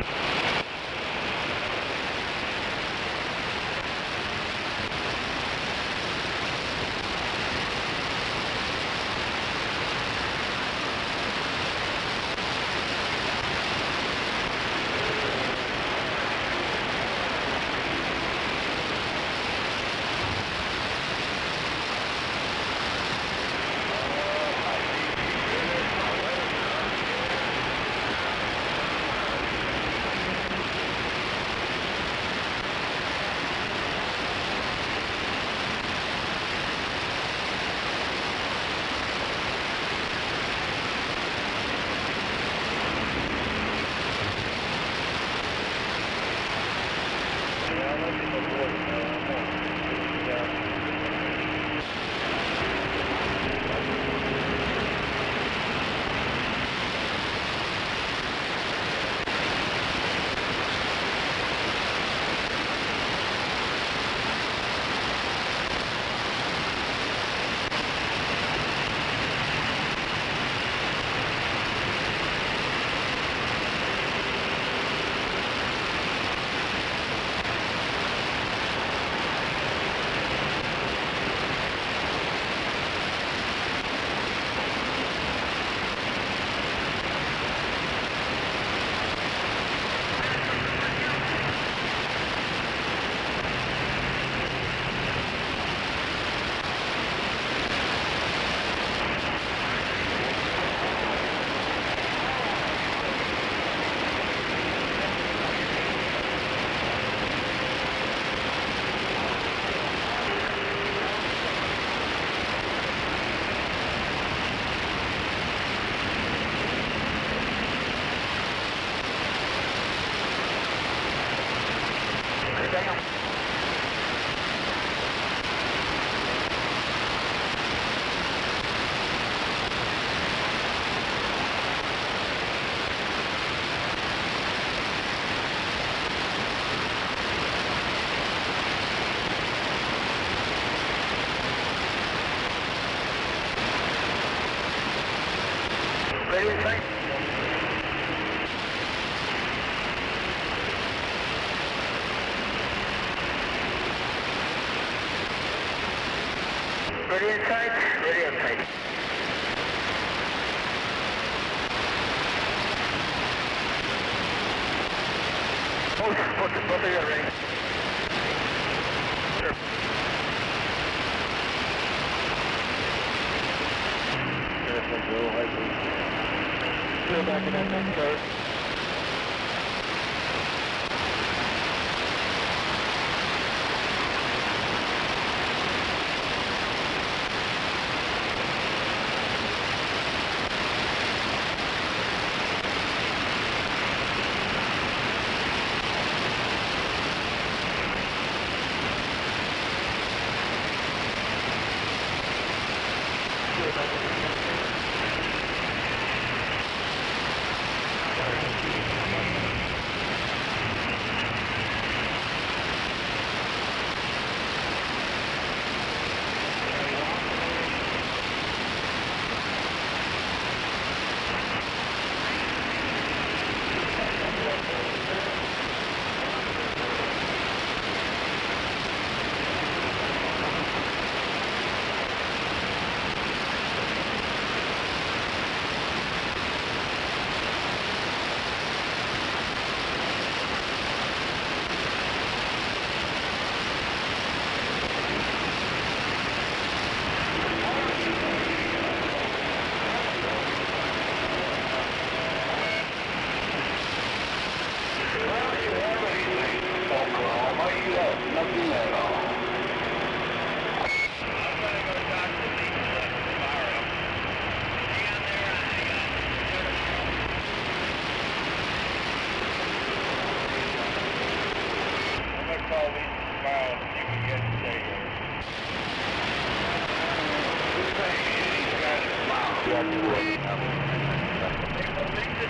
Ready in sight. Ready in sight. Ready in sight. Both of you are ready. Sure. Still back in that next car.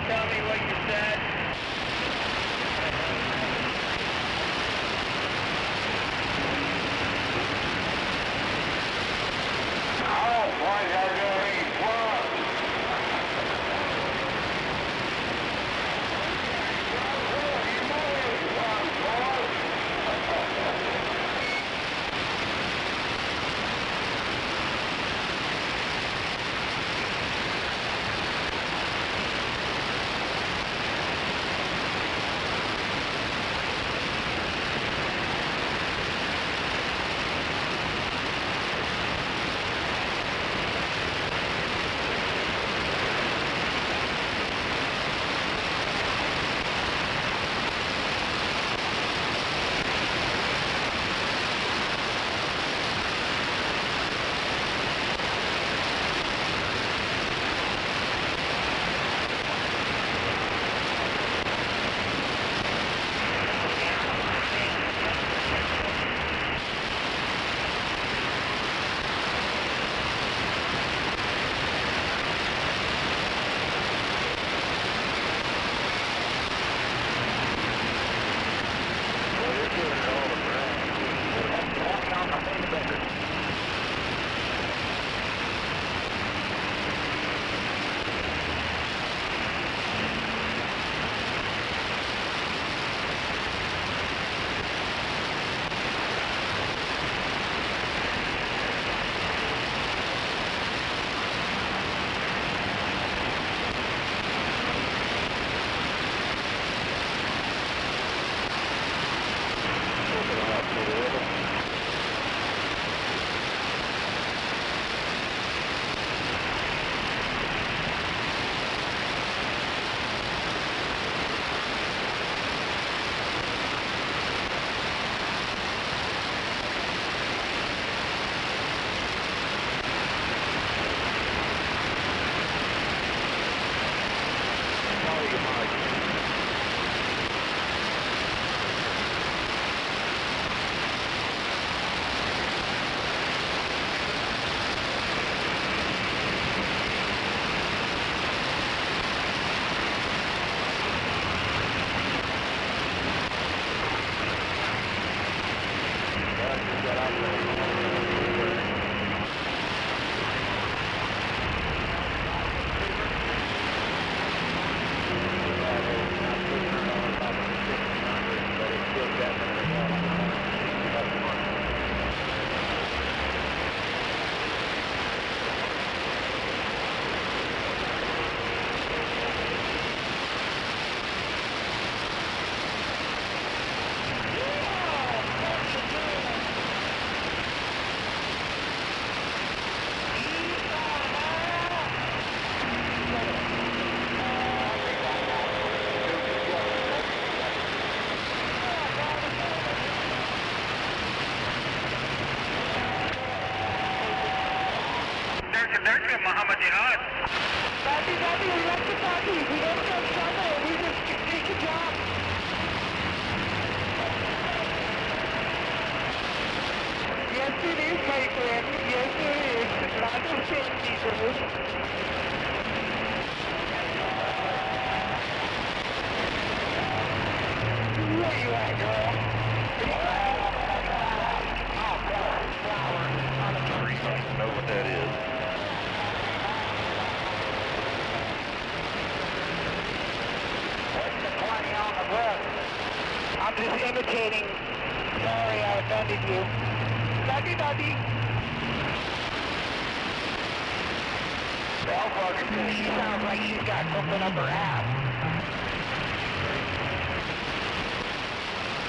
Tell me what you said. there's been Muhammad Jihad. Copy, we left the copy. We don't have trouble. We just did your job. Yes, it is, my friend. Yes, it is. Lots of safety, Where you at, girl? Know what that is. What's the 20 on the bus? I'm just imitating. Sorry, I offended you. Nutty. Well, fucker, she sounds like she's got something up her ass.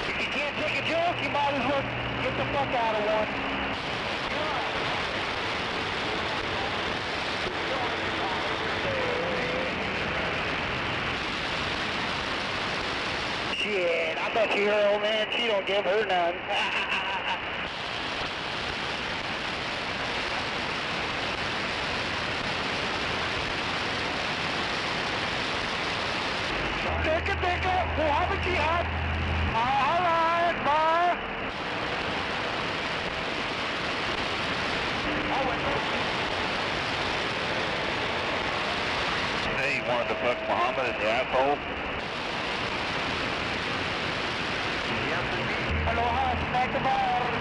If you can't take a joke, you might as well get the fuck out of one. Shit, I bet you her old man, she don't give her none. Take it, Muhammad Jihad. Alright, bye. Hey, you wanted to fuck Muhammad in the asshole? Aloha, Nake Vi Ion.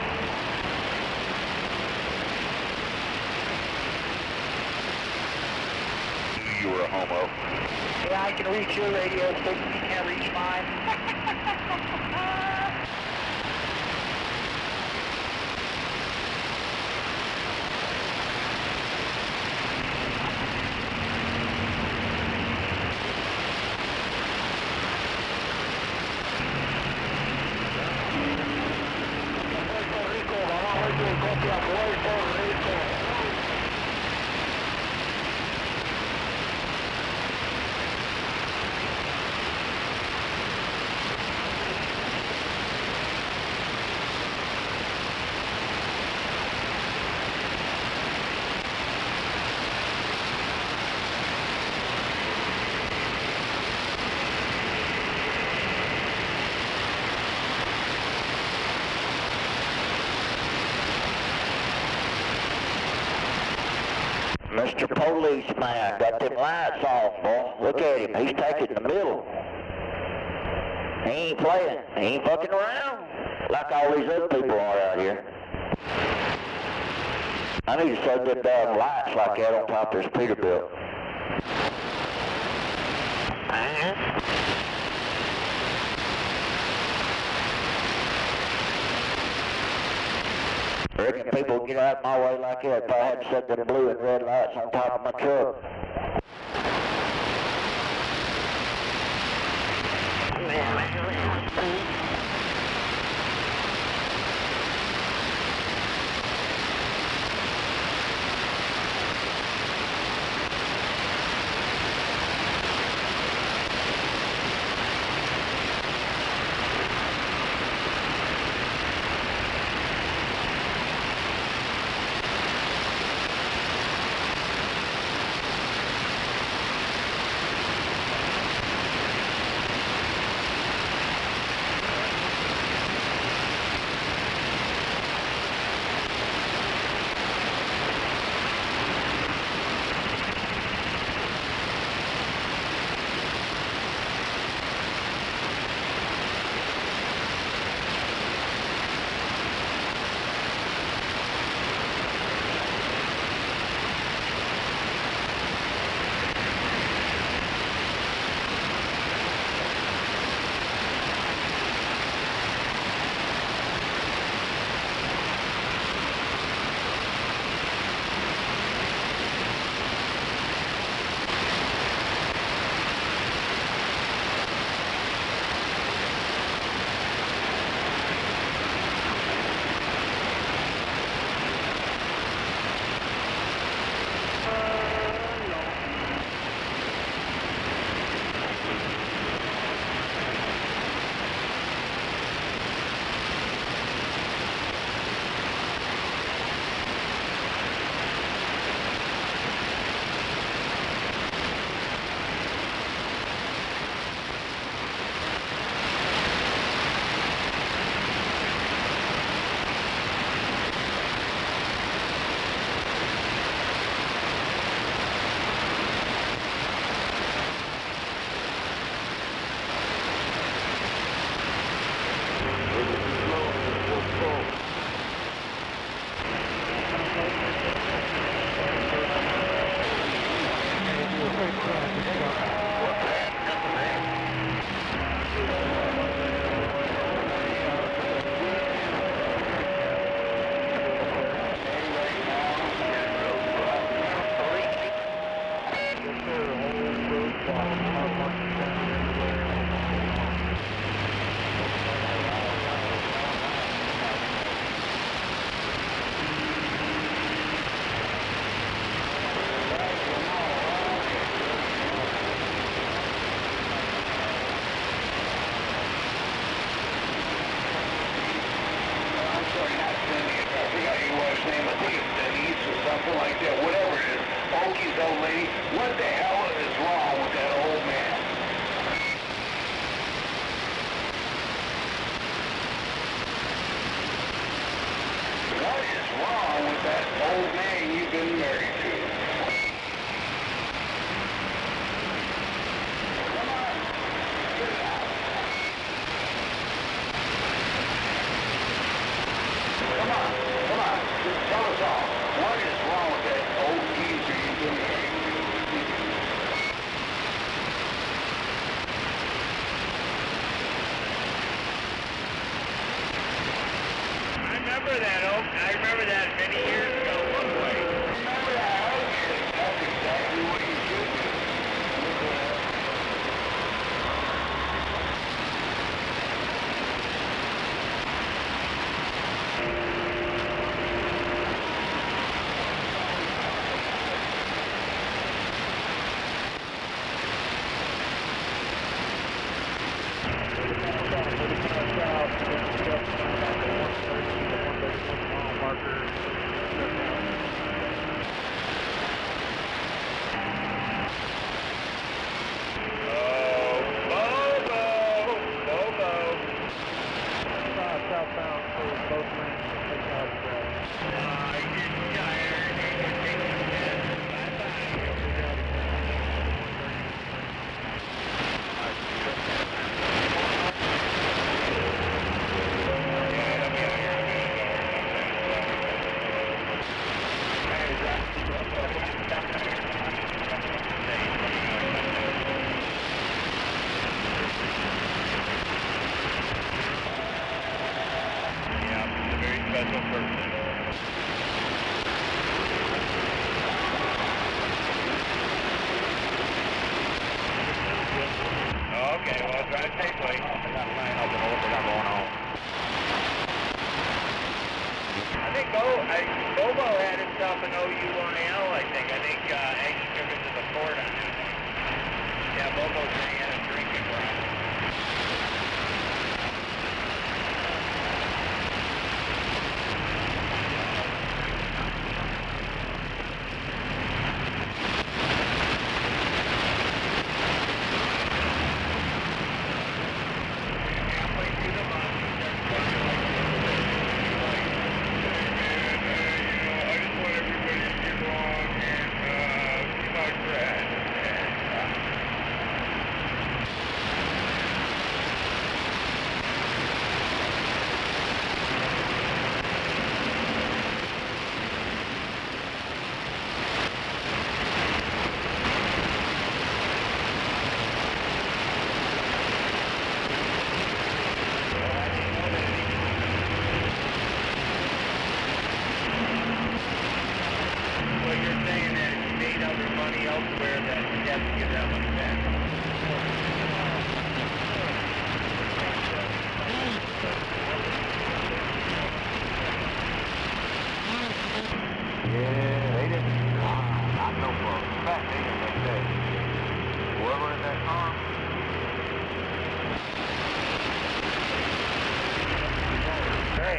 You were a homo. Yeah, I can reach your radio station, you can't reach mine. Puerto Rico, vamos a ver tu copia, Puerto Rico. Mr. Policeman, got them lights off, boy. Look at him, he's taking the middle. He ain't playing, he ain't fucking around like all these other people are out here. I need to set them damn lights like that on top of this Peterbilt. I reckon people would get out of my way like that if I hadn't set them blue and red lights on top of my truck. tell me what the hell is wrong with that old man. What is wrong with that old man you've been married to? Come on, get it out. Come on, just tell us all. What is wrong with that old geezer you've been married to? I remember that many years ago, one way. Remember that? Okay, that's exactly what you should do. Okay, well, drive safely. I don't know what they got going on. I think Bobo had himself an OU1L, I think. Aggie took it to the port on that one. Yeah, Bobo said he had a drinking problem.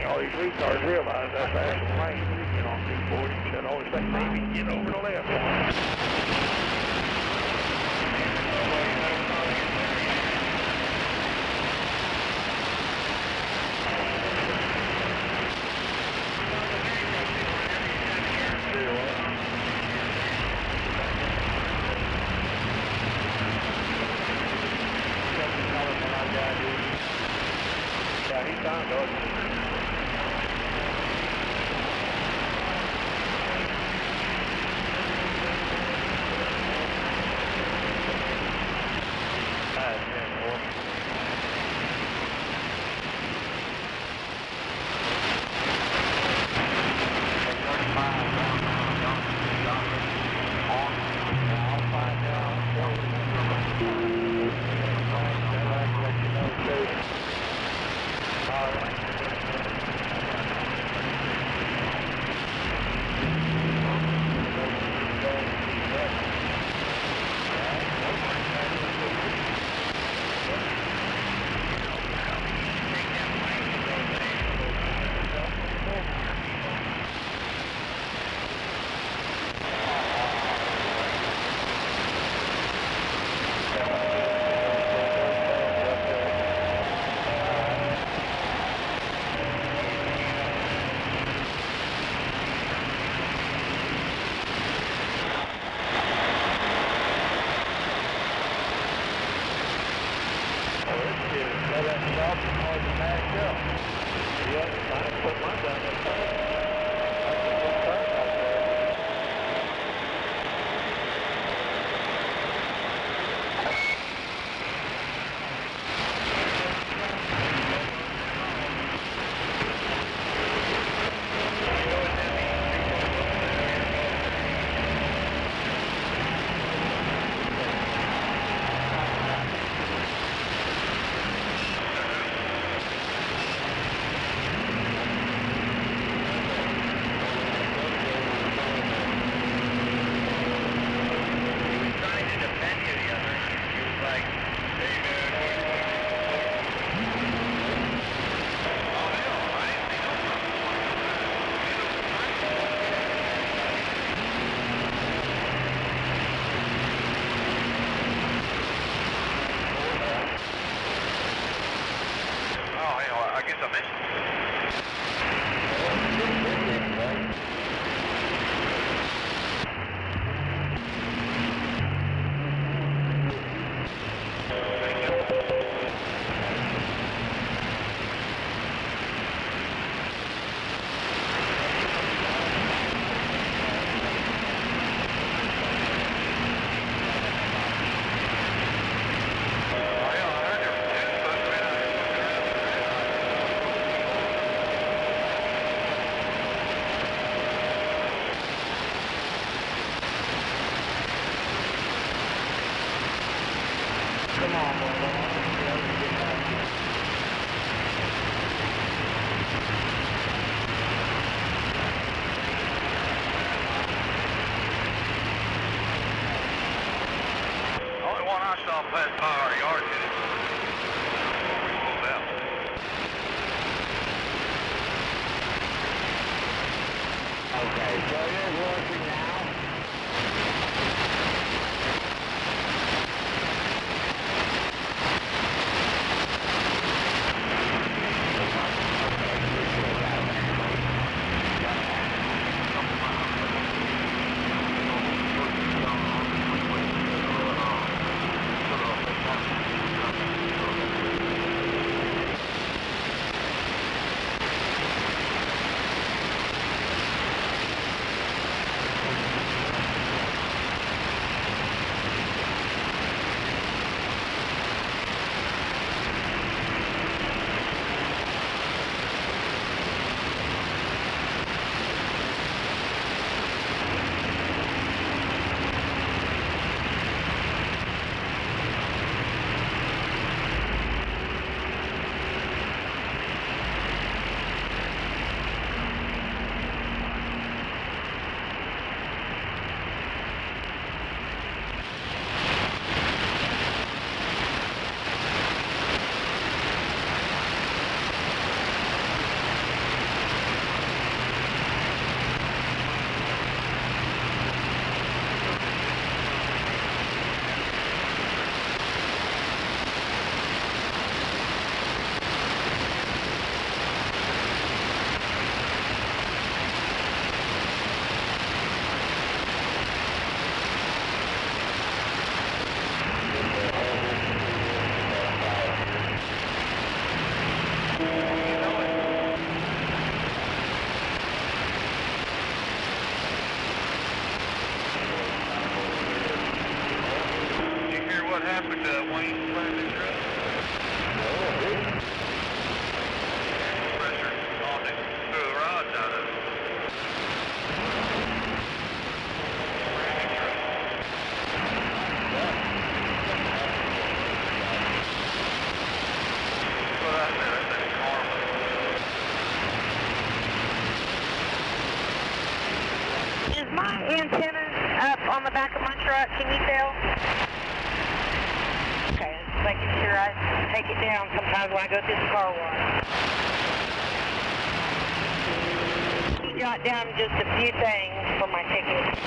All these retards realize that's actual lane. You get on 240 and should always think maybe get over the left one. Yeah, he's done, though. antenna up on the back of my truck, can you tell? Okay, just making sure I take it down sometimes when I go through the car wash. Can you jot down just a few things for my ticket?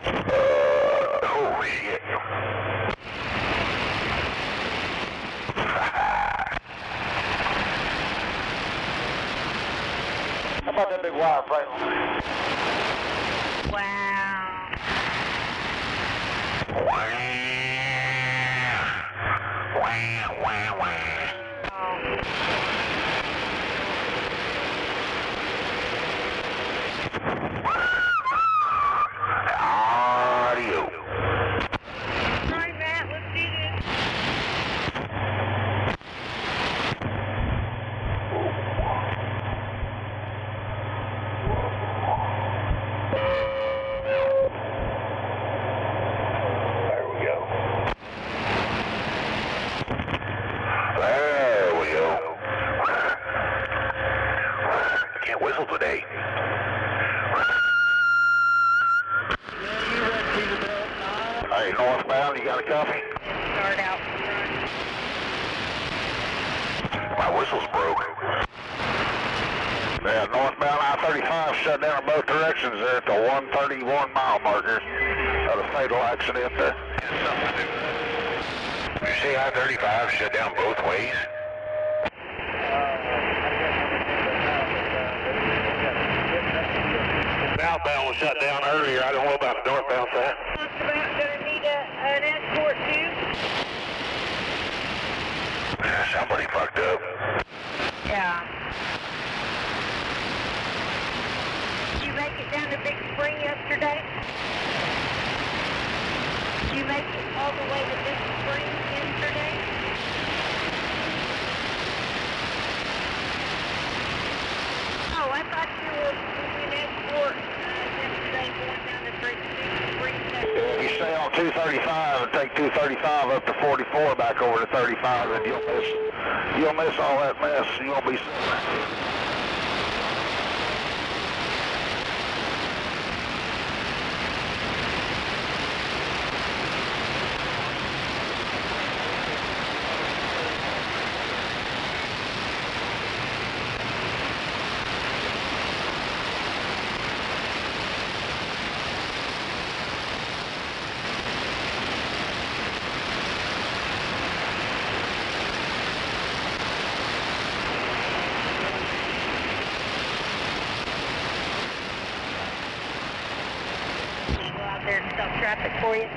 Oh, shit. How about that big wire freight line? Wow. Audio. Right, Matt, let's do this. There we go. There we go. I can't whistle today. Hey, northbound, you got a copy? Start out. My whistle's broke. Yeah, northbound I-35 shut down in both directions there at the 131 mile marker. Had a fatal accident there. Did you see I-35 shut down both ways? Southbound was shut down earlier. I don't know about the northbound side. Talked about gonna need an escort too. Somebody fucked up. Yeah. Did you make it down to Big Spring yesterday? Did you make it all the way to Big Spring yesterday? Oh, I thought you were doing an escort yesterday going down to Big Spring. If you stay on 235 and take 235 up to 44 back over to 35, then you'll miss all that mess. You'll be sick. There to stop traffic for you.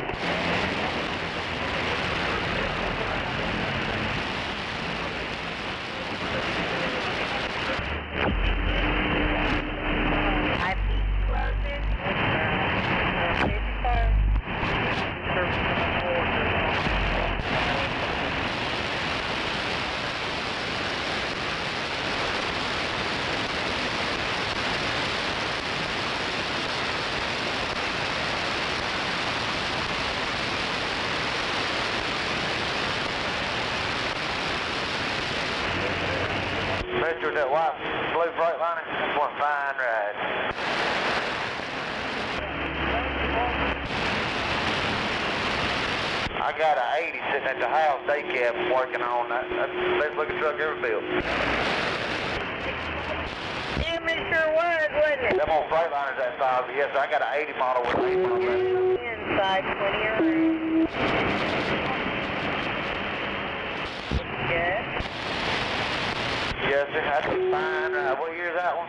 Mister, that white blue freight liner, that's one fine ride. I got an 80 sitting at the house day cab working on that. That's the best looking truck ever built. Damn, it sure was, wasn't it? Them old freight liners that size, but yes, I got an 80 model with an 80 on there. Inside 20 around. Good. Yes, sir, that's a fine ride. What year is that one?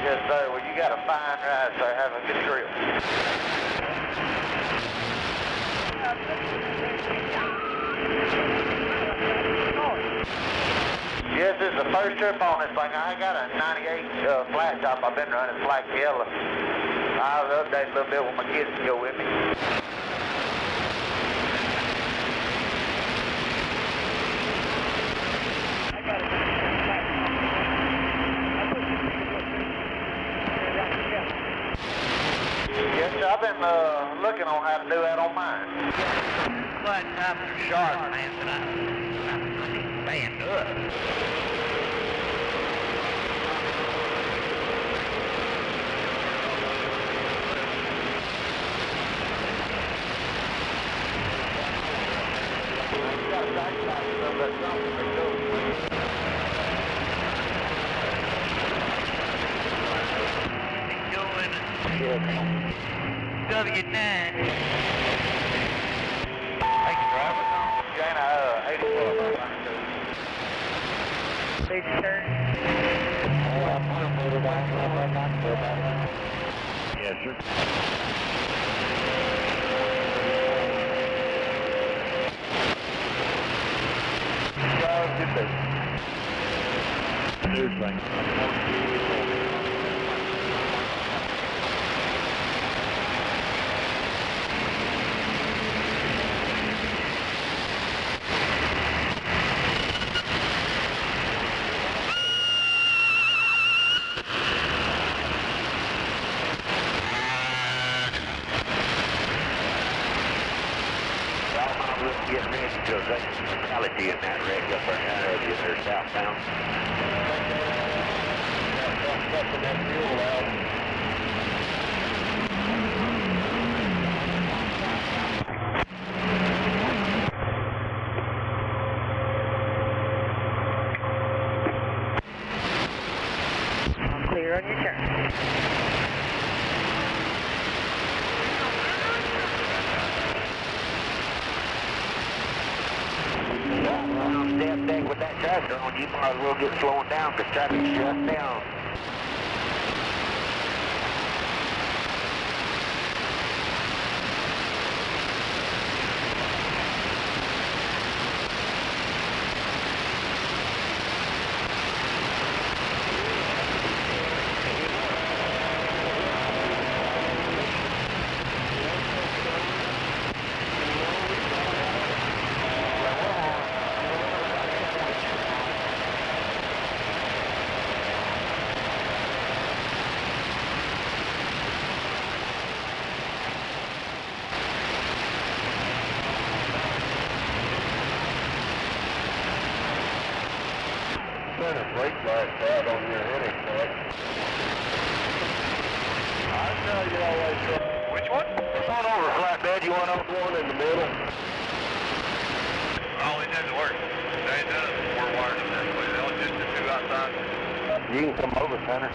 Yes, sir. Well, you got a fine ride, sir. Have a good trip. Yes, this is the first trip on this thing. I got a 98 flat top I've been running, black yellow. I'll update a little bit when my kids can go with me. Yes, sir, I've been looking on how to do that on mine. Flat tops are sharp, man, but I'm stand up. W9. Thank you, driver. China 84. Stage turn. Yes, sir. Good day. News thing. Getting ready because that's reality in that wreck up there southbound. Clear on your turn. Step deck with that tractor on, you might as well get slowing down because traffic's shut down. Turn a brake lights out on your interstate. I know you always try. Which one? Come on over, flatbed. You want to One in the middle. Oh, it doesn't work. They does. We're wired in that way. They'll just the two outside. You can come over, Tanner.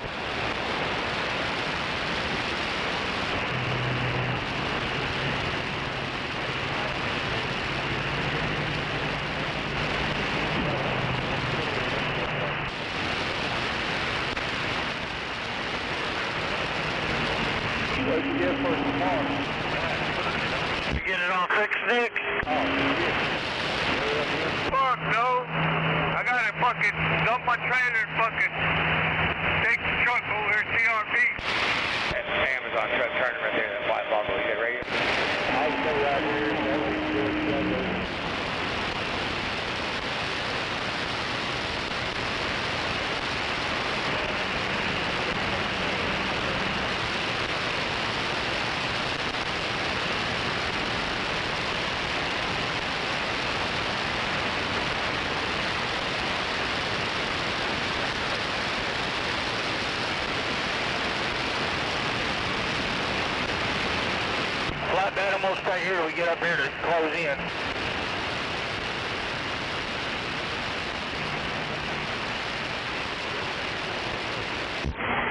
What'd you get for tomorrow? You get it on fixed, Nick? Fuck no. I gotta fucking dump my trailer and fucking take the truck over here to CRP. That Amazon truck turning right there, that white bubble. You get ready? I'll stay right here. Flatbed almost right here. We get up here to close in.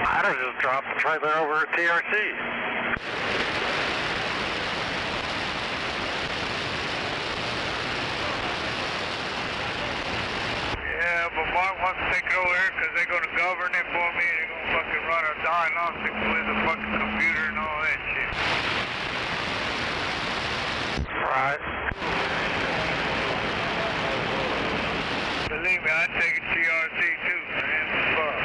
I just dropped the trailer over at TRC. Yeah, but Mark wants to take it over here because they're going to govern it for me. They're going to fucking run a diagnostics with a fucking computer and all that shit. Right. Believe me, I'd take it TRC too, man. Fuck.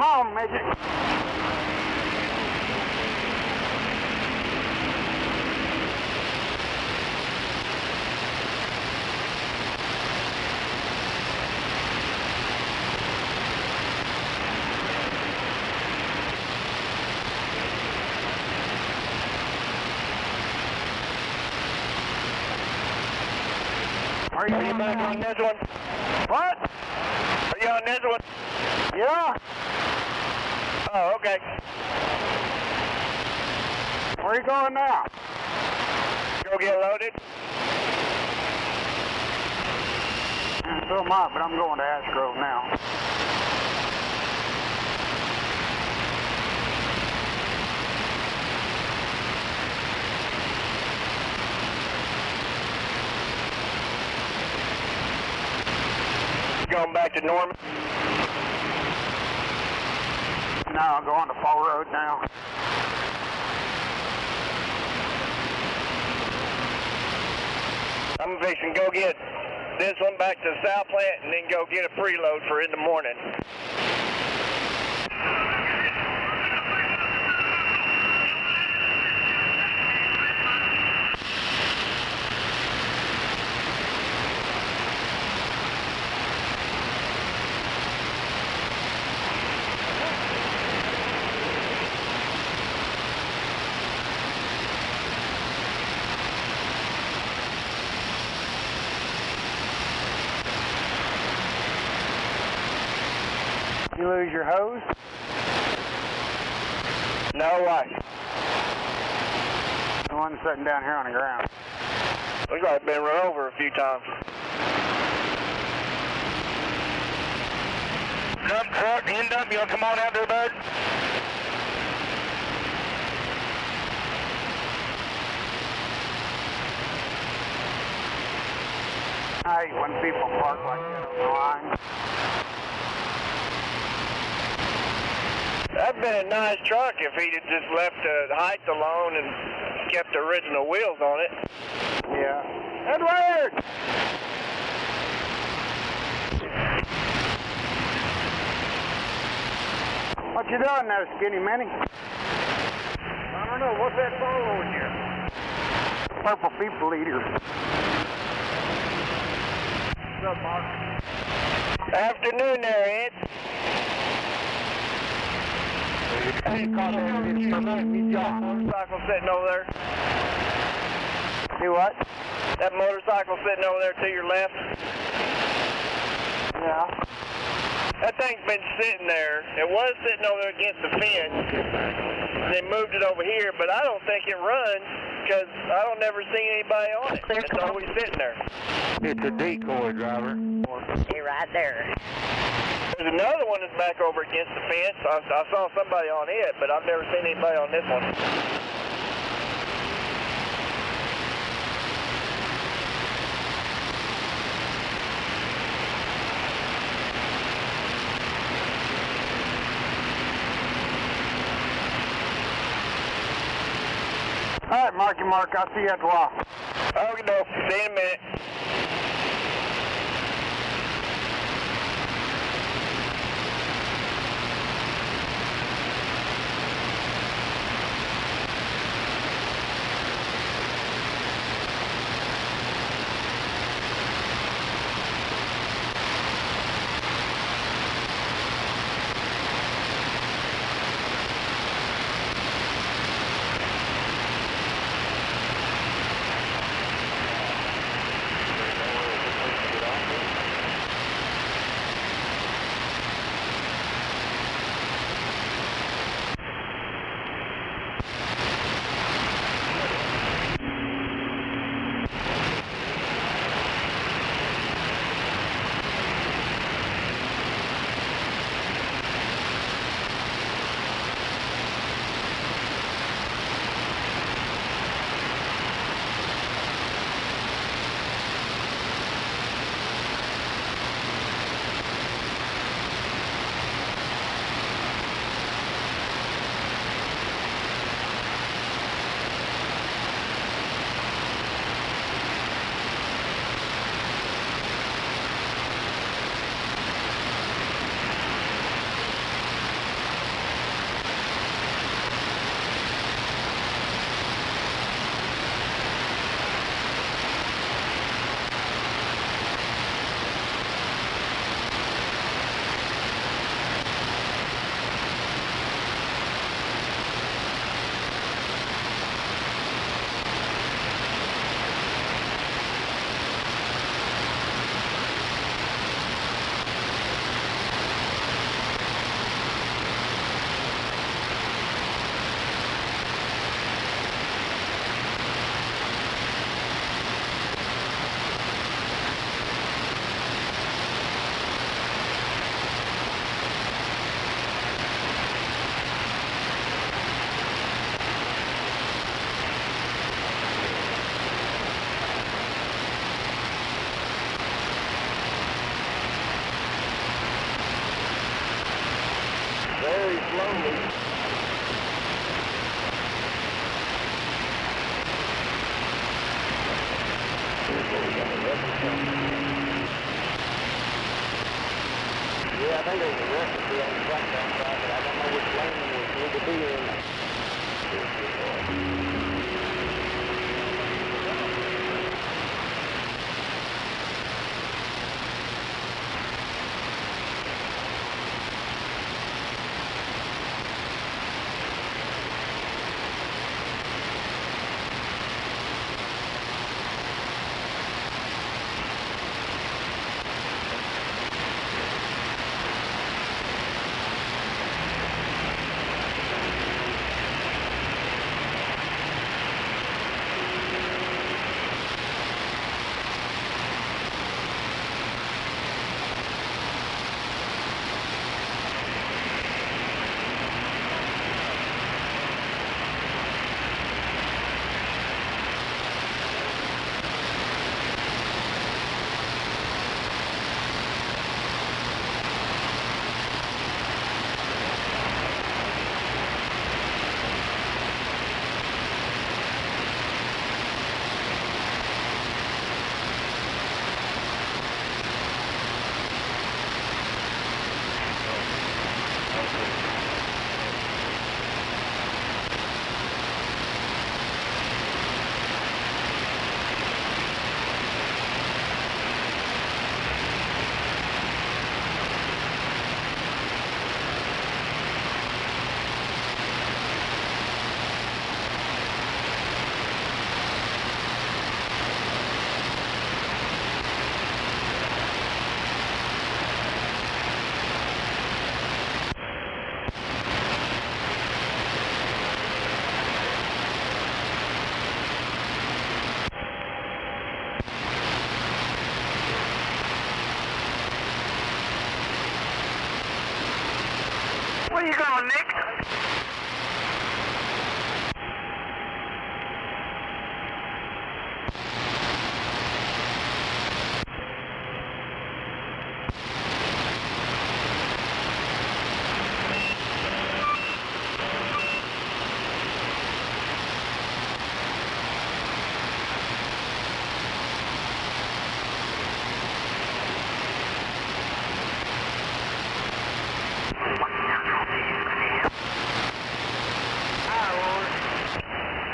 Come on, Midget. Are you back on this one? What? Are you on this one? Yeah. Oh, okay. Where are you going now? Go get loaded. So am I, but I'm going to Ash Grove now. Going back to Norman? No, I'm going to Fall Road now. I'm fixing to go get this one back to the South Plant and then go get a preload for in the morning. You lose your hose? No, why? The one sitting down here on the ground. Looks like I've been run over a few times. Dump truck, end up, you want to come on out there, bud? I hate when people park like that on the line. That'd been a nice truck if he'd have just left the height alone and kept the original wheels on it. Yeah. Edward! What you doing there, Skinny Minnie? I don't know, what's that following you? Purple people eater. What's up, Mark? Afternoon there, Ed. Hey, motorcycle sitting over there. Do what? That motorcycle sitting over there to your left. Yeah. That thing's been sitting there. It was sitting over there against the fence. They moved it over here, but I don't think it runs because I don't never see anybody on it. It's always sitting there. It's a decoy, driver. Hey, right there. There's another one that's back over against the fence. I saw somebody on it, but I've never seen anybody on this one. All right, Marky Mark, I'll see you at the wall. Okay, no. See you in a minute. slowly. Yeah, I think there's a recipe on the front side, but I don't know which lane we need to be in. Where you going, Nick?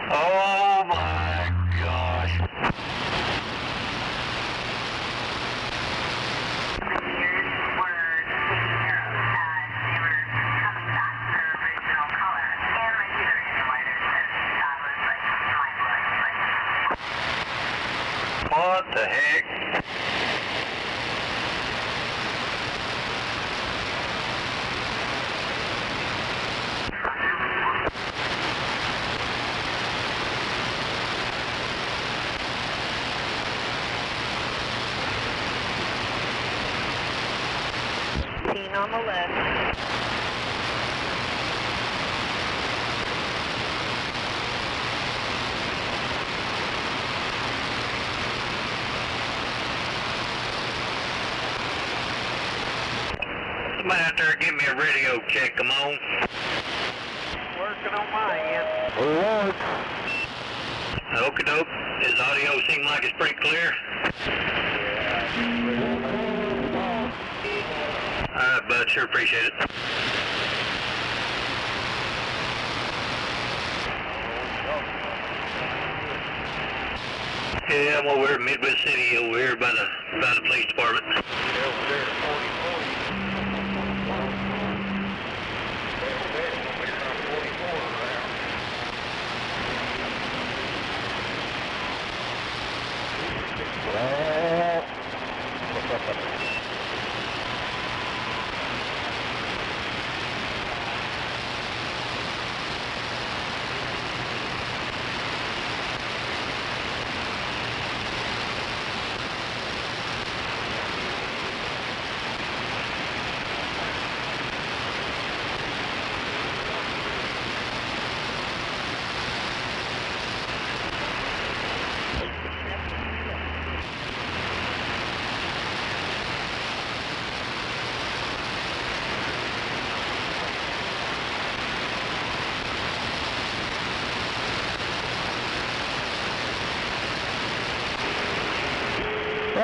Oh my gosh. What the heck? On the left. Somebody out there give me a radio check, come on. Working on my end. Okie doke. His audio seem like it's pretty clear. Alright, bud, sure appreciate it. Yeah, I'm over here at Midwest City, over here by the police department. Over there at 4040.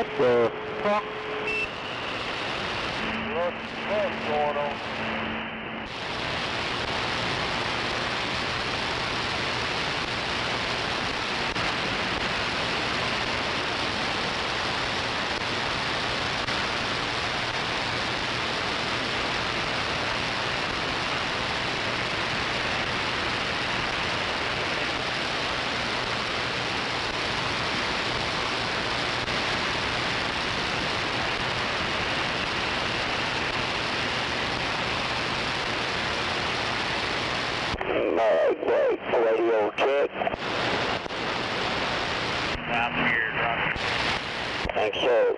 What's the fuck? What's going on? Radio check. I'm here, Roger. Thanks, sir.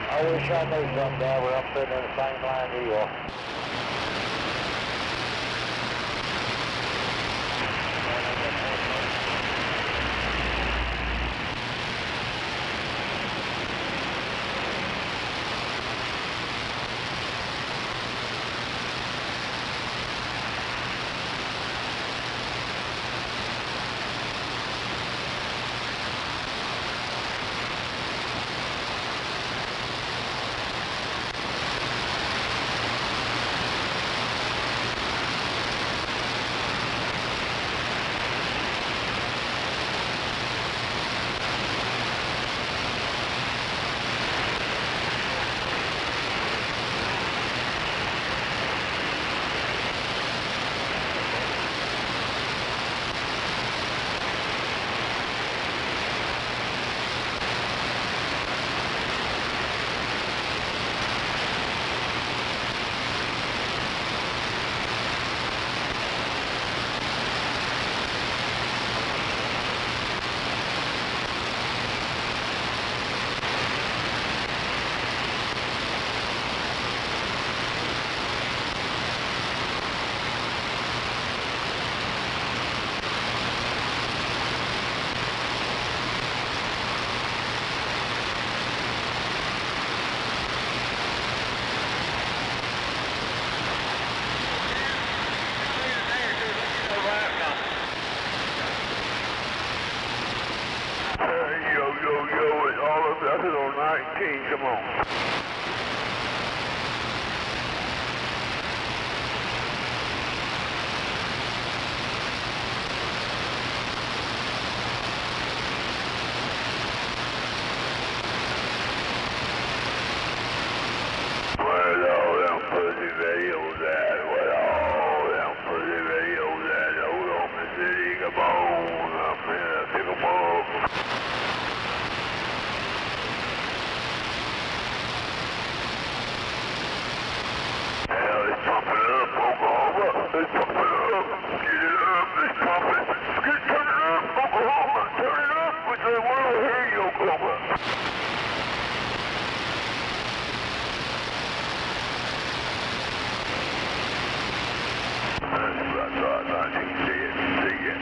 I wish I knew something down where I'm sitting in the same line you are. Come on. Where's all them pretty videos at? Where all them pretty videos at? Hold on, Miss City, come on. I'm here, pick 'em up. It's pumping up, Oklahoma. It's pumping up. Get it up. It's pumping. Turn it up, Oklahoma. Turn it up. We say, well, I hear you, Oklahoma. That's right. I can see it. See it.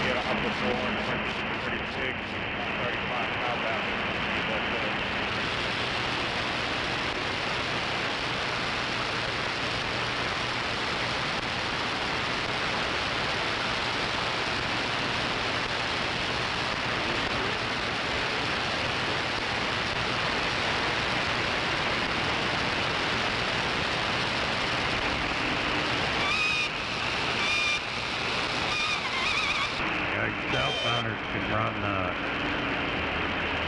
Yeah, up before, 36, 35 southbound. Southbounders can run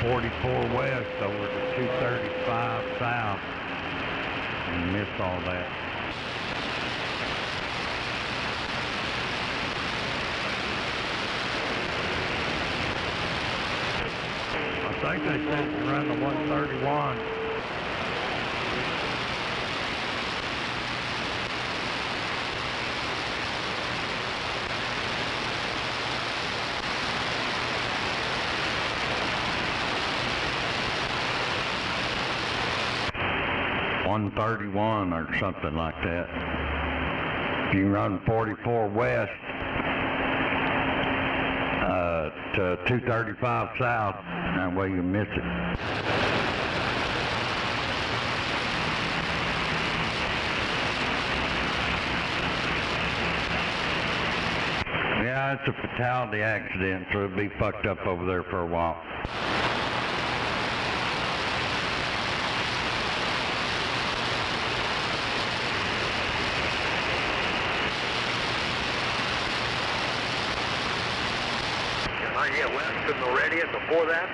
44 west over to 235 south and miss all that. I think they said to run the 131. .131 or something like that. You can run 44 west to 235 south, that way you miss it. Yeah, it's a fatality accident, so it'll be fucked up over there for a while. Yeah, west to Meridian before that.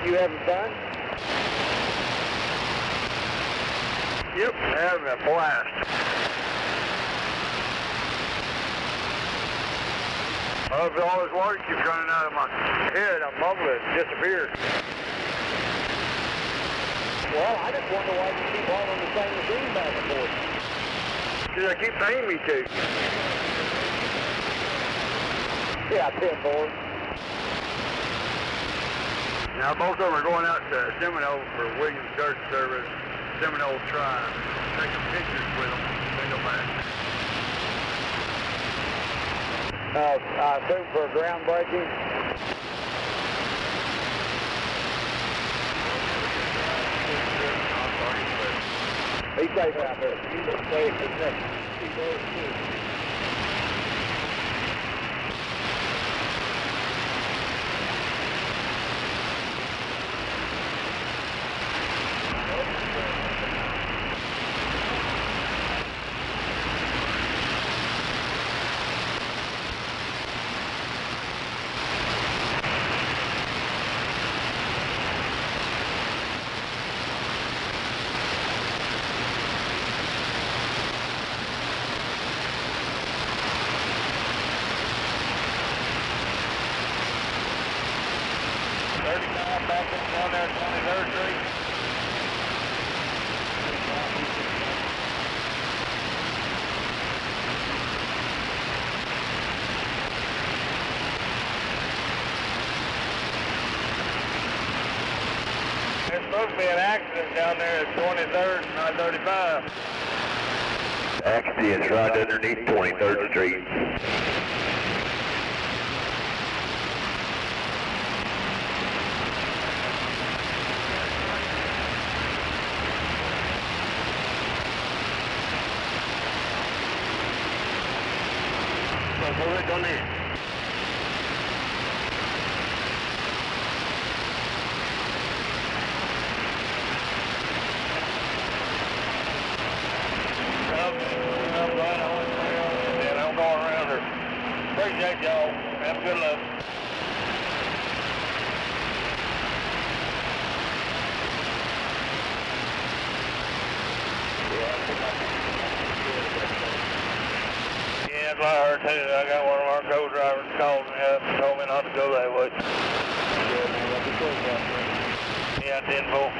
You having fun? Yep, having a blast. All this water keeps running out of my head, I'm mumbling, it disappeared. Well, I just wonder why you keep on the same machine back and forth. Because I keep paying me to. Yeah, 10 board. Now both of them are going out to Seminole for Williams Church service, Seminole Tribe. Taking pictures with them, they go back. I assume for groundbreaking. Be safe out there. Be safe. Back down there at 23rd Street. There's supposed to be an accident down there at 23rd and I-35. Accident's right underneath 23rd Street. ¿Dónde? I'm going around her. Appreciate y'all. Have good luck. Yeah, that's what I heard too. I got one of our co-drivers called me up and told me not to go that way. Yeah, 10-4.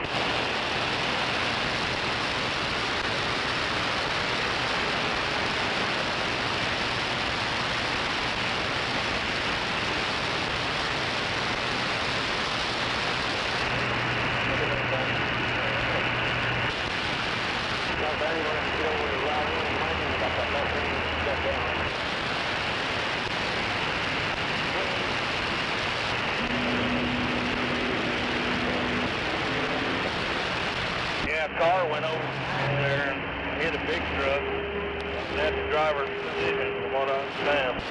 Yeah, a car went over there and hit a big truck. That's the driver's position, from what I understand.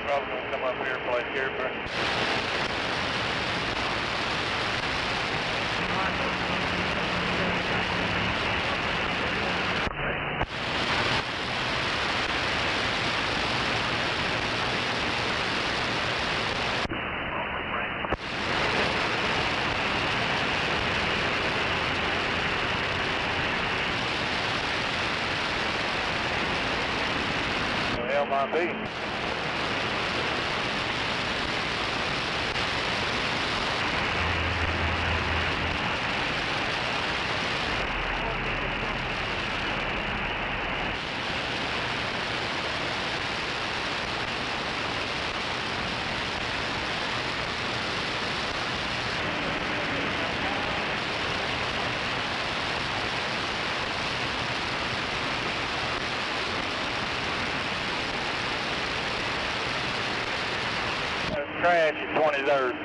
Probably gonna come up here and play Carefree. Hell might be. Crash at 23rd.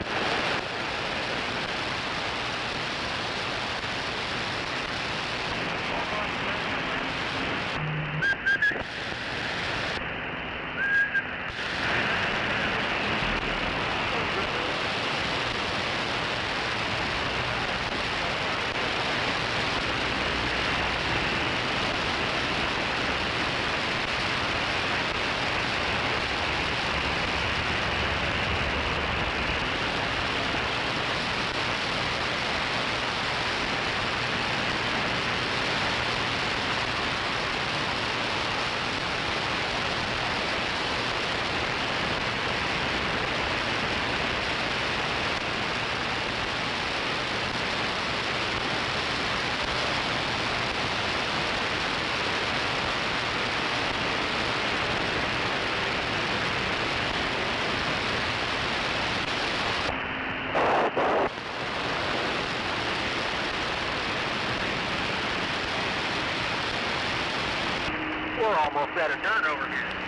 We're almost at a turnover here.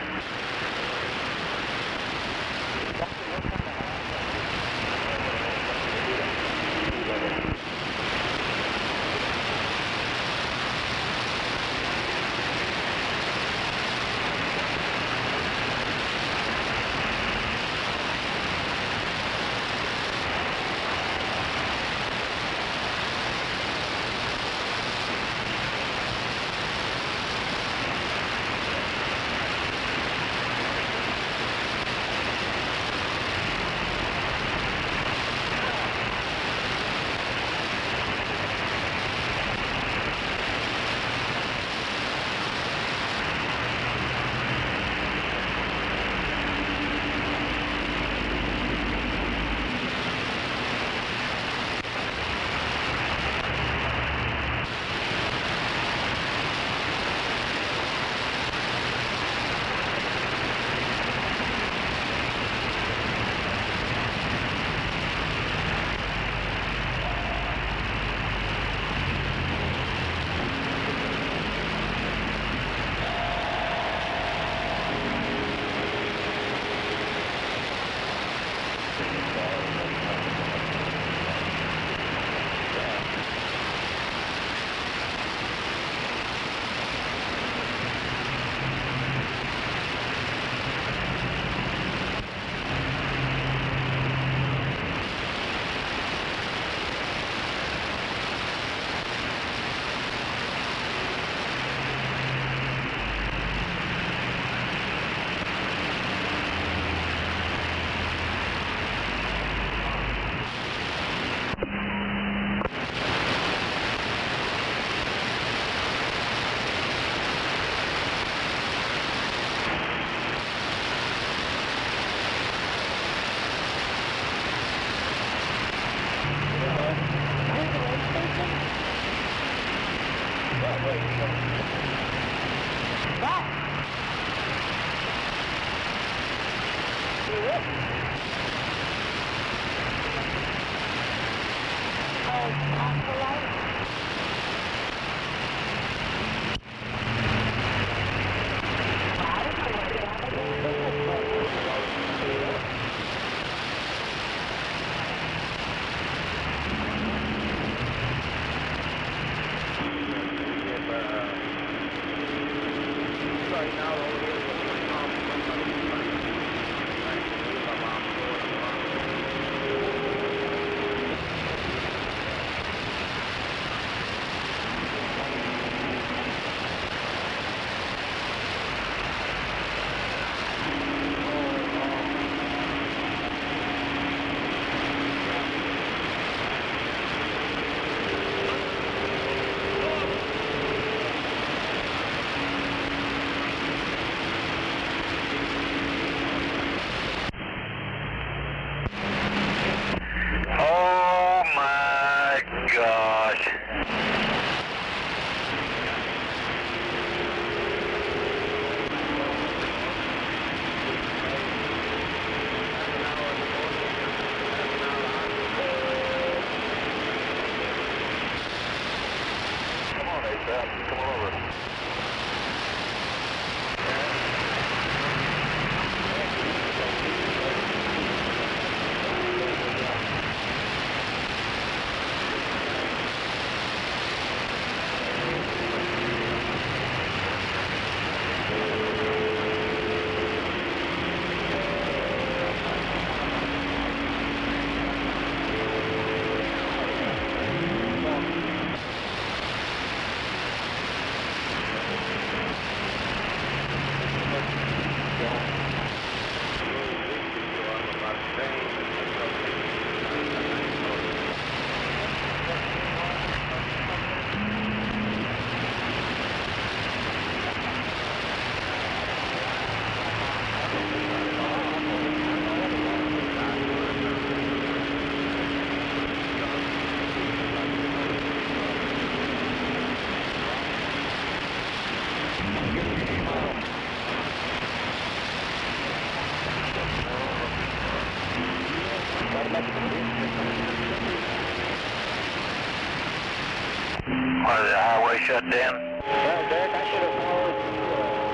Why, the highway shut down? Well, Derek, I should have followed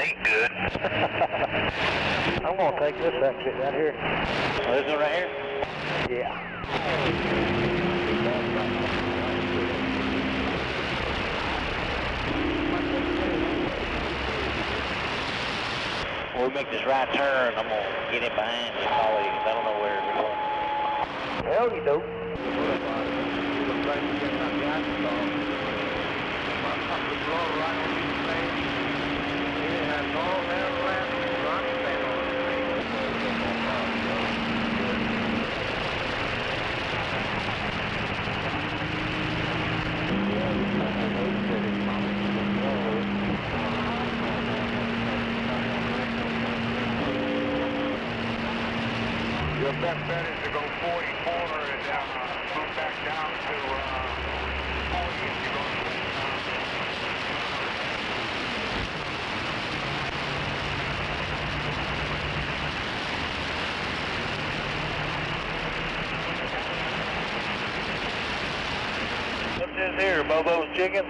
eat good. I'm gonna take this exit right here. Oh, this one right here? Yeah. When we make this right turn, I'm gonna get in behind and follow you, because I don't know where we're going. Hell, you do. Your best bet is to go 44 and move back down to 40 if you're going to What's this here, Bobo's Chicken?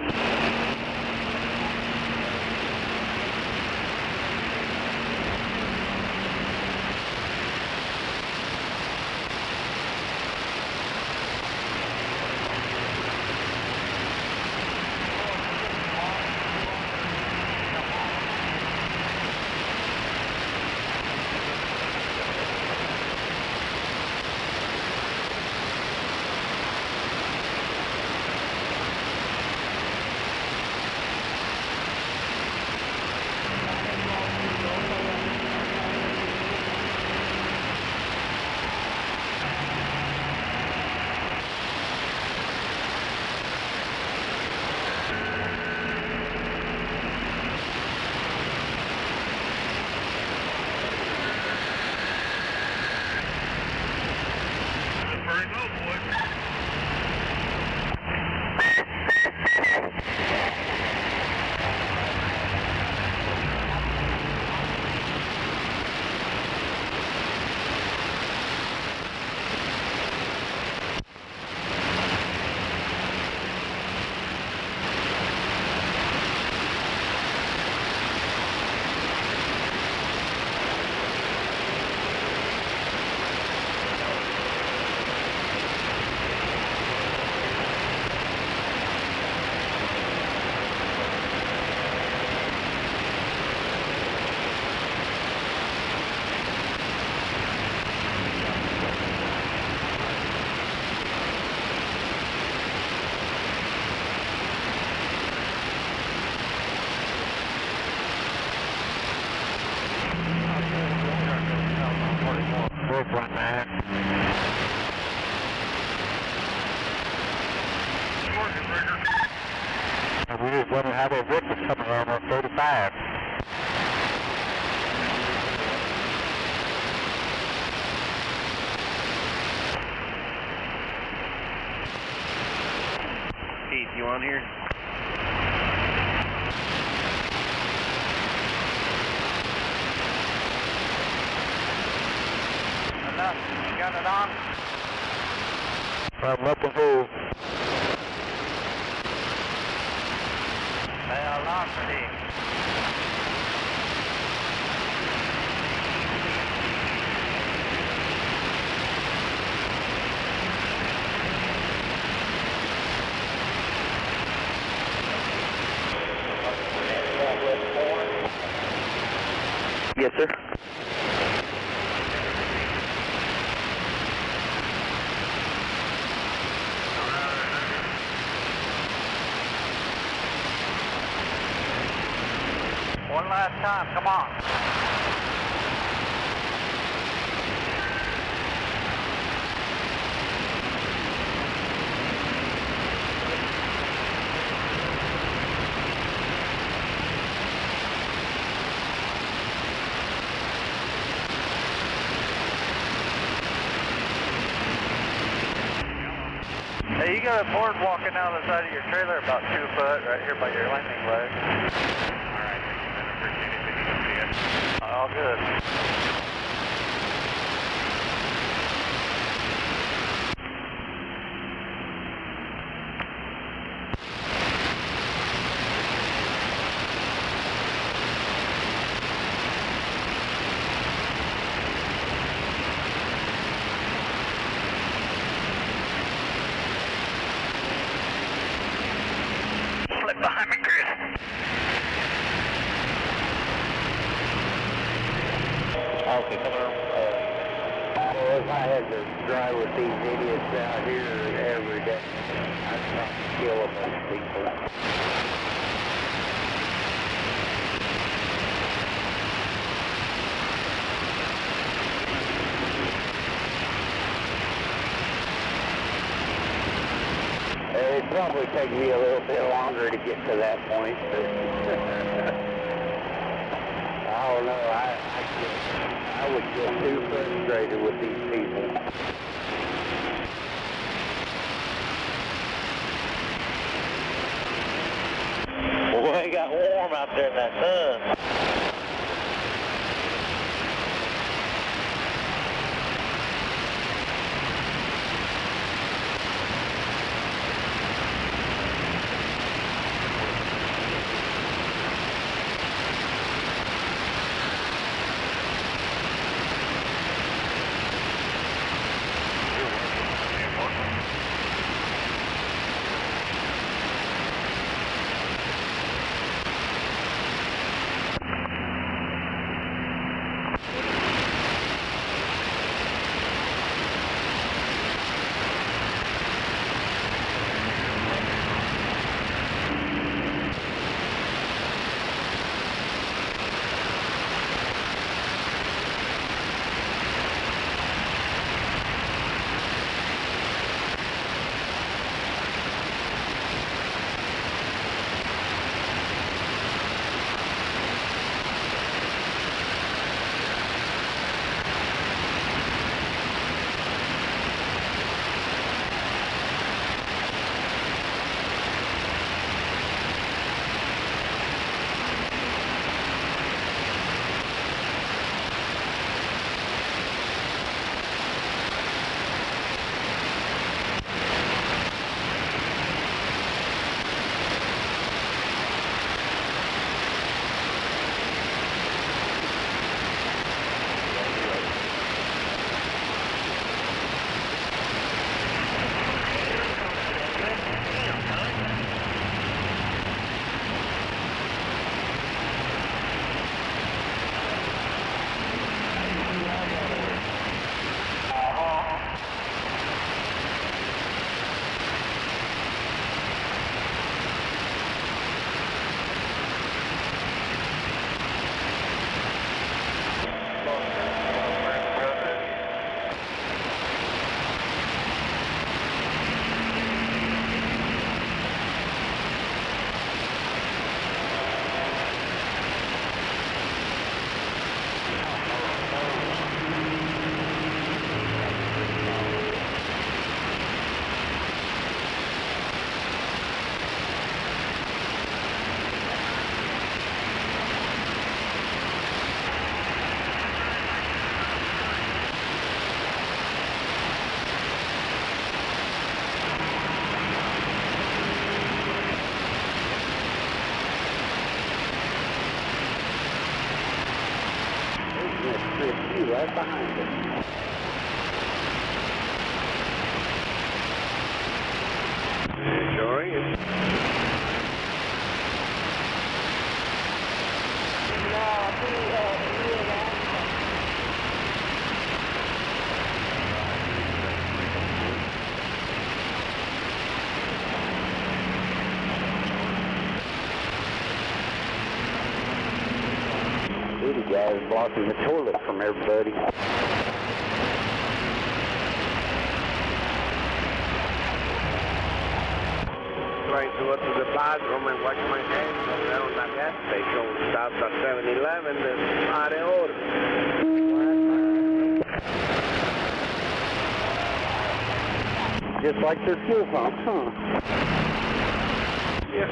We just wonder how those victims coming around on 35. Keith, you on here? Enough. You got it on? I'm looking through. They are lost for me. Yes, sir. One last time, come on. Hey, you got a board walking down the side of your trailer about 2 foot right here by your landing leg. Alright, I appreciate it. All good. behind me, Chris. Okay, coming on. Well, if I had to drive with these idiots out here every day, I'd probably kill a bunch of people. It'd probably take me a little bit longer to get to that point, but I don't know. I would get too frustrated with these people. Boy, it got warm out there in that sun. Right behind us. Sure is. City guys blocking the toilet from everybody. Trying to go to the bathroom and wash my hands around the gas station. Stop at 7-Eleven and are order. Just like their fuel pumps, huh? Yeah.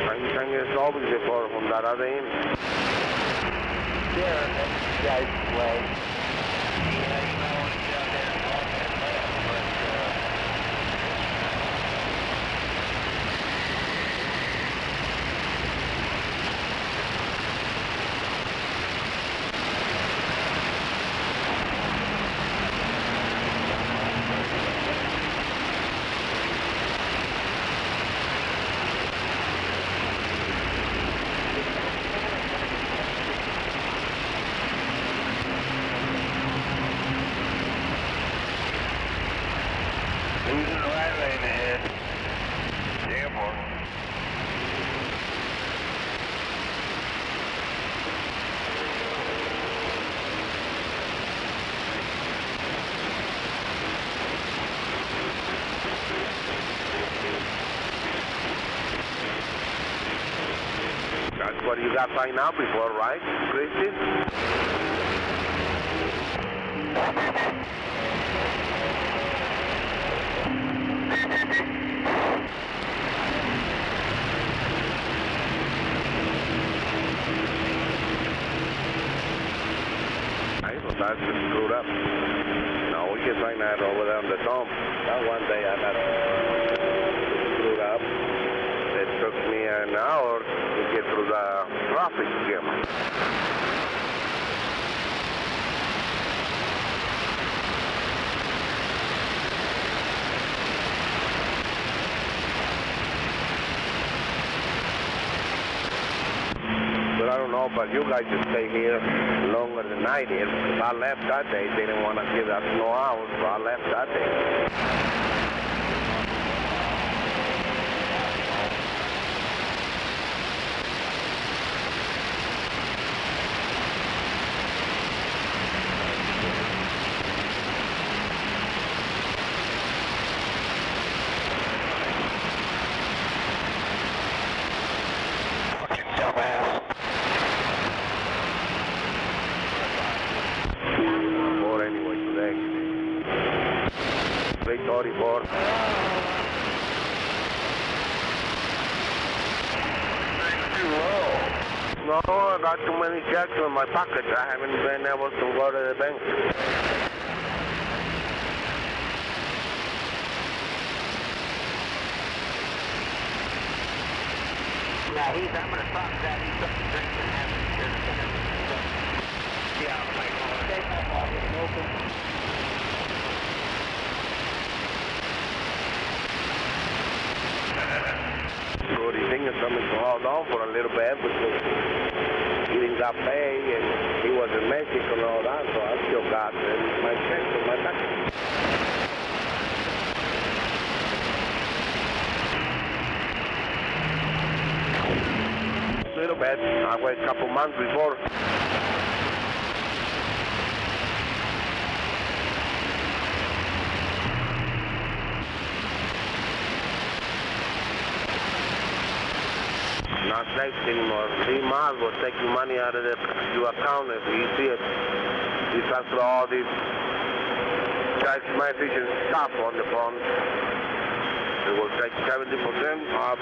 Kann jetzt oben gefahren von da rein. Yeah, that's guy's way. That's what you got by now before, right, Christian? That's just screwed up. No, we can find that over there on the dome. That one day I got screwed up. It took me an hour to get through the traffic jam. But I don't know, but you guys just stay here longer than I did. Because I left that day. They didn't want to give us no hours, so I left that day. No, I got too many checks in my pocket. I haven't been able to go to the bank. Yeah, I'm going to talk to that. He's up to drink and have it. Yeah, like, open. So the thing is coming to hold on for a little bit because he didn't got pay and he was in Mexico and all that, so I still got my check in my pocket. A little bit. I wait a couple months before. Not safe anymore. 3 miles will take your money out of your account if you see it. You transfer all these text messages and stuff on the phone. It will take 70% of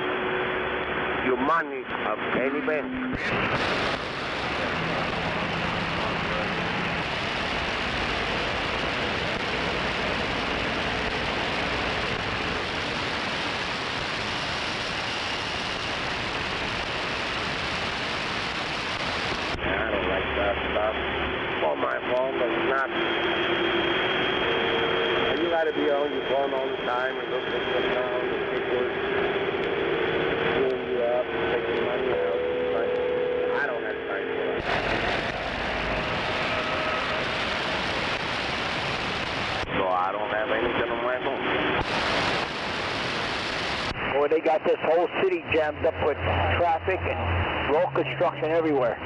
your money of any bank. On my phone, but it's not. You got to be on your phone all the time and look at the phone and people screwing you up and taking money out. But I don't have time for that. So I don't have anything on my phone. Boy, they got this whole city jammed up with traffic and road construction everywhere.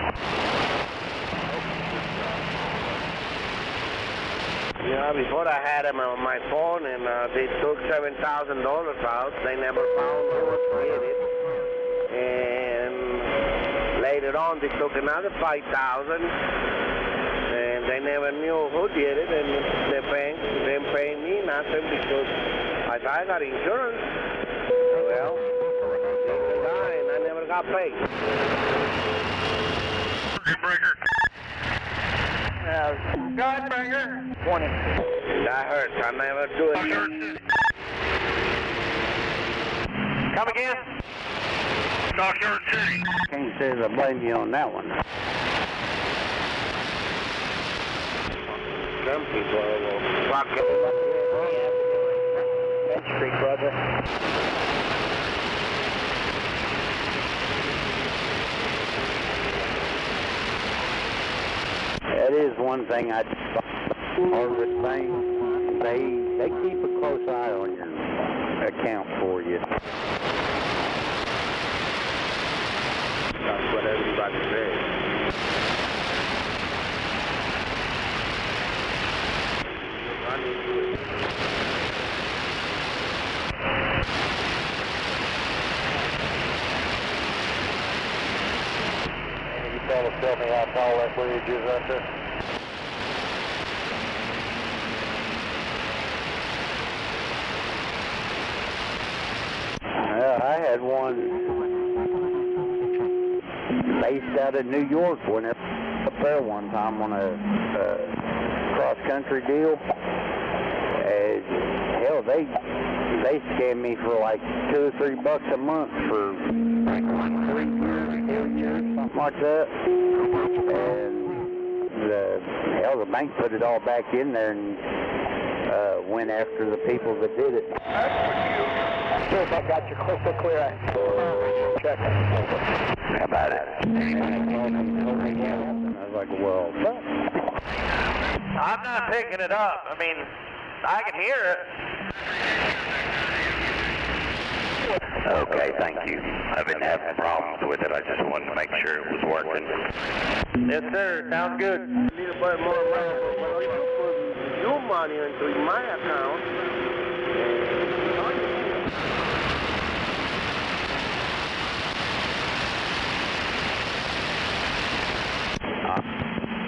Yeah, before I had them on my phone and they took $7,000 out. They never found who did it. And later on they took another $5,000 and they never knew who did it. And the bank didn't pay me nothing because I got insurance. Well, they died and I never Copy. Breaker. Godbreaker. 20. That hurts. I never do it. Come again? Dockyard City. Can't say I blame you on that one. Some people will fuck it. Bench Street, brother. That is one thing I Harvard Bank, they keep a close eye on your account for you. That's what everybody says. I need to do it. Can you fellas tell me how tall that bridge is right there? I had one based out of New York when I was up there one time on a cross-country deal. And hell, they scammed me for like $2 or $3 a month for 3 years, something like that. And the bank put it all back in there and went after the people that did it. Sure, if I got you crystal clear. Check. How about it? I was like, well, I'm not picking it up. I mean, I can hear it. Okay, thank you. I've been having problems with it. I just wanted to make sure it was working. Yes, sir. Sounds good. You need to put more money. Well, you put your money into my account.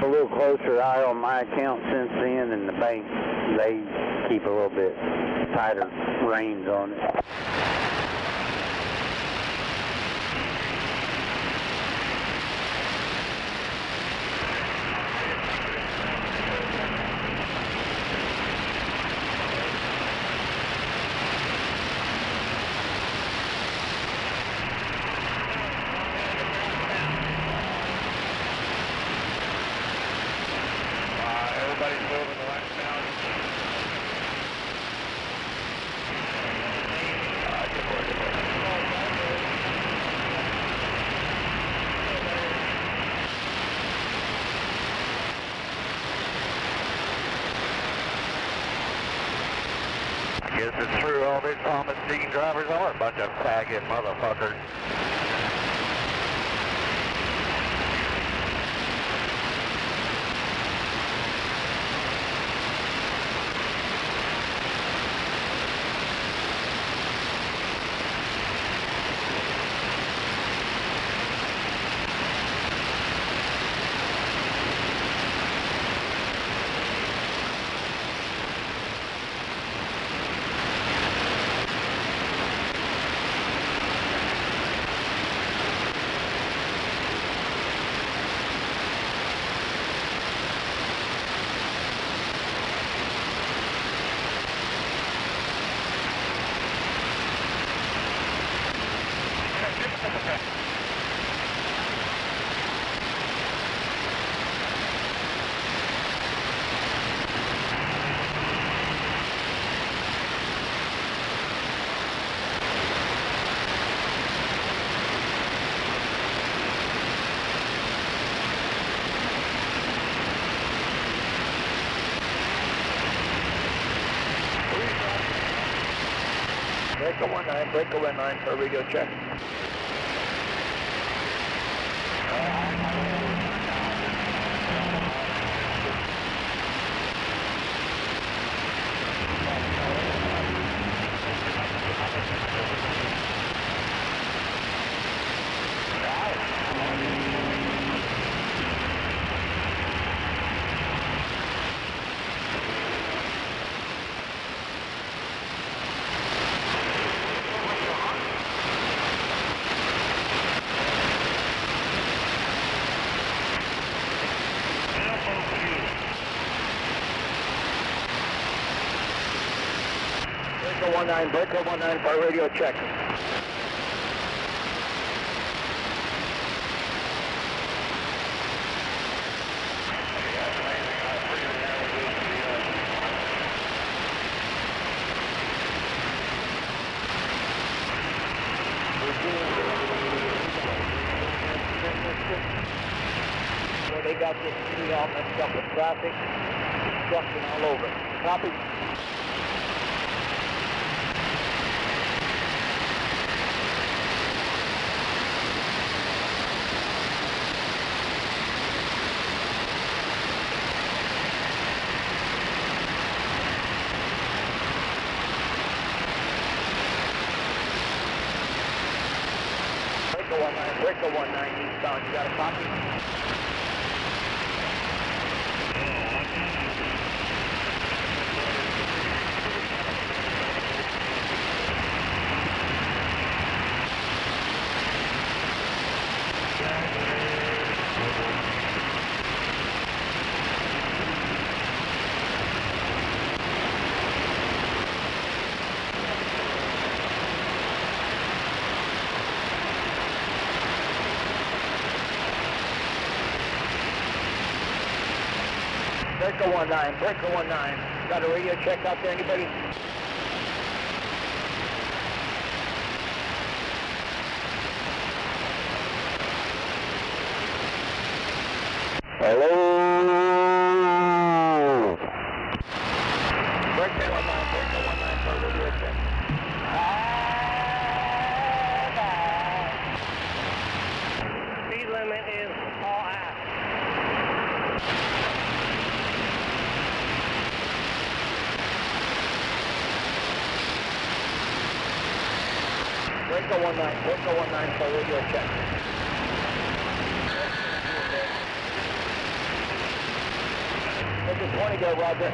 a little closer eye on my account since then, and the bank, they keep a little bit tighter reins on it. Everybody's moving the last down. I guess it's true all these promise-seeking drivers are a bunch of faggot motherfuckers. Breaker 19 for a radio check. Breaker 19 for radio check. Where they got this tree all messed up with traffic, construction all over. Copy. Breaker 19 eastbound, you got a copy? Breaker 19. Got a radio check out there, anybody? Hello? Breaker 19 for radio check. Speed limit is all out. Breaker 19 for radio check. Breaker 20 go, Roger.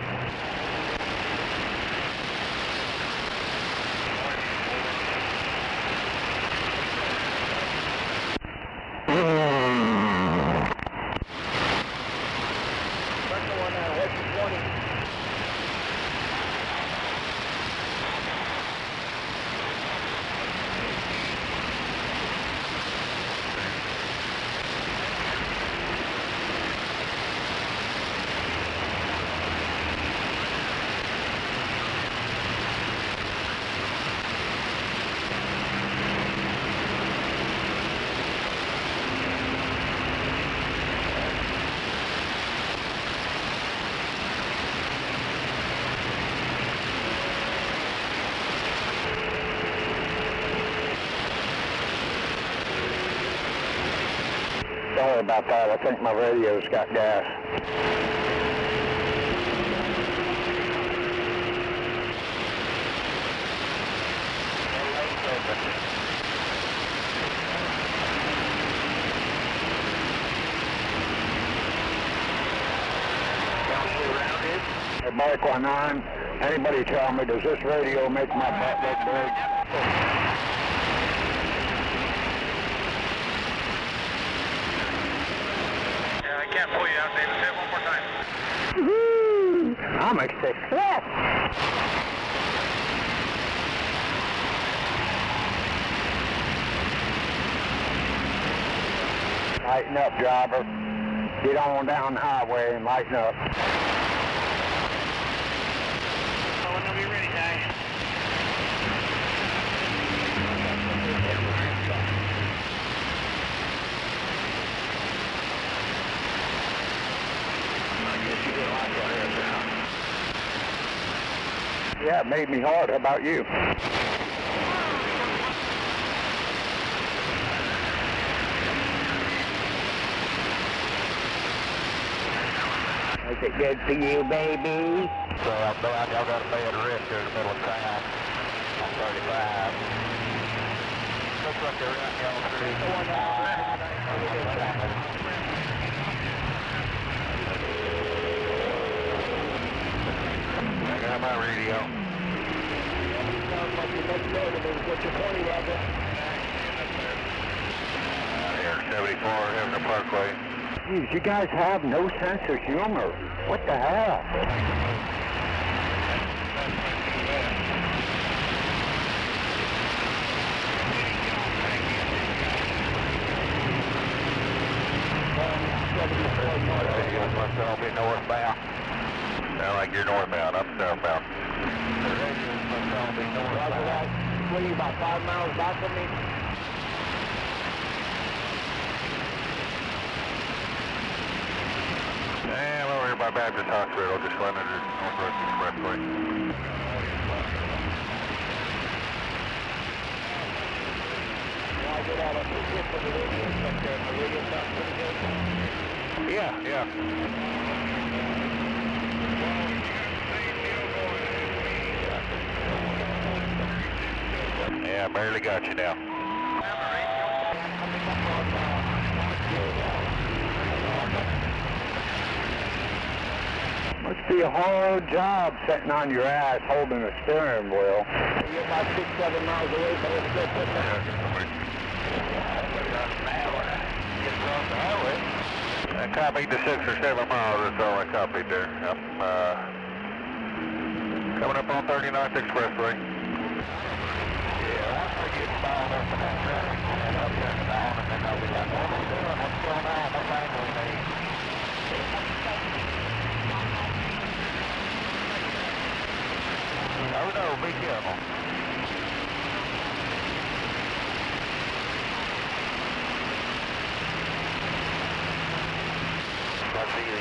Sorry about that. I think my radio's got gas. Hey, Mike 19, anybody tell me, does this radio make my butt look big? I can't pull you out, David. Say it one more time. I'm a success. Lighten up, driver. Get on down the highway and lighten up. Whenever you're ready, Ty. Yeah, it made me hard. How about you? Is it good for you, baby? So y'all got a bad risk here in the middle of town on 35. Looks like they're out y'all through. I got my radio. What's your 20, Roger? Here, 74 Hefner Parkway. Jeez, you guys have no sense of humor. What the hell? You must all be northbound. Sound like you're northbound, I'm southbound. The radios must all be northbound. What are you, about 5 miles back from me? Yeah, I'm over here by Baptist Hospital, just went under Northwest Expressway. I get out of the ship for the radio stuff there. The radio sounds pretty good. Yeah. Yeah, I barely got you now. Must be a hard job sitting on your ass holding the steering wheel. You're about 6-7 miles away from the ship. I copied the 6 or 7 miles, that's all I copied there. I'm coming up on 39th Expressway. Yeah, once I get fouled up in that traffic, and I'll turn it on, and then I'll be like, what are we doing? What's going on? What line do we need? Oh no, be careful. I see the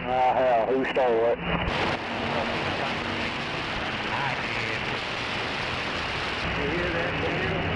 Hell, who stole it? You hear that, Dale?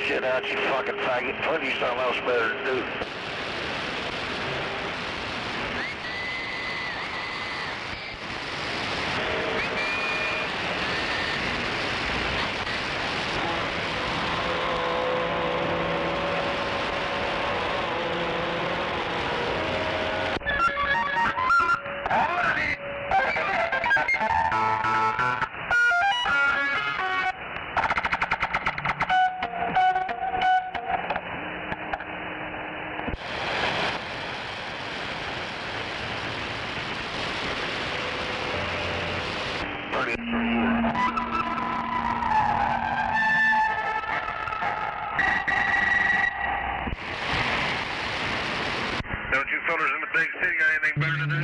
shit out, you fucking faggot. Find you something else better to do. Don't you fellas in the big city got anything better to do?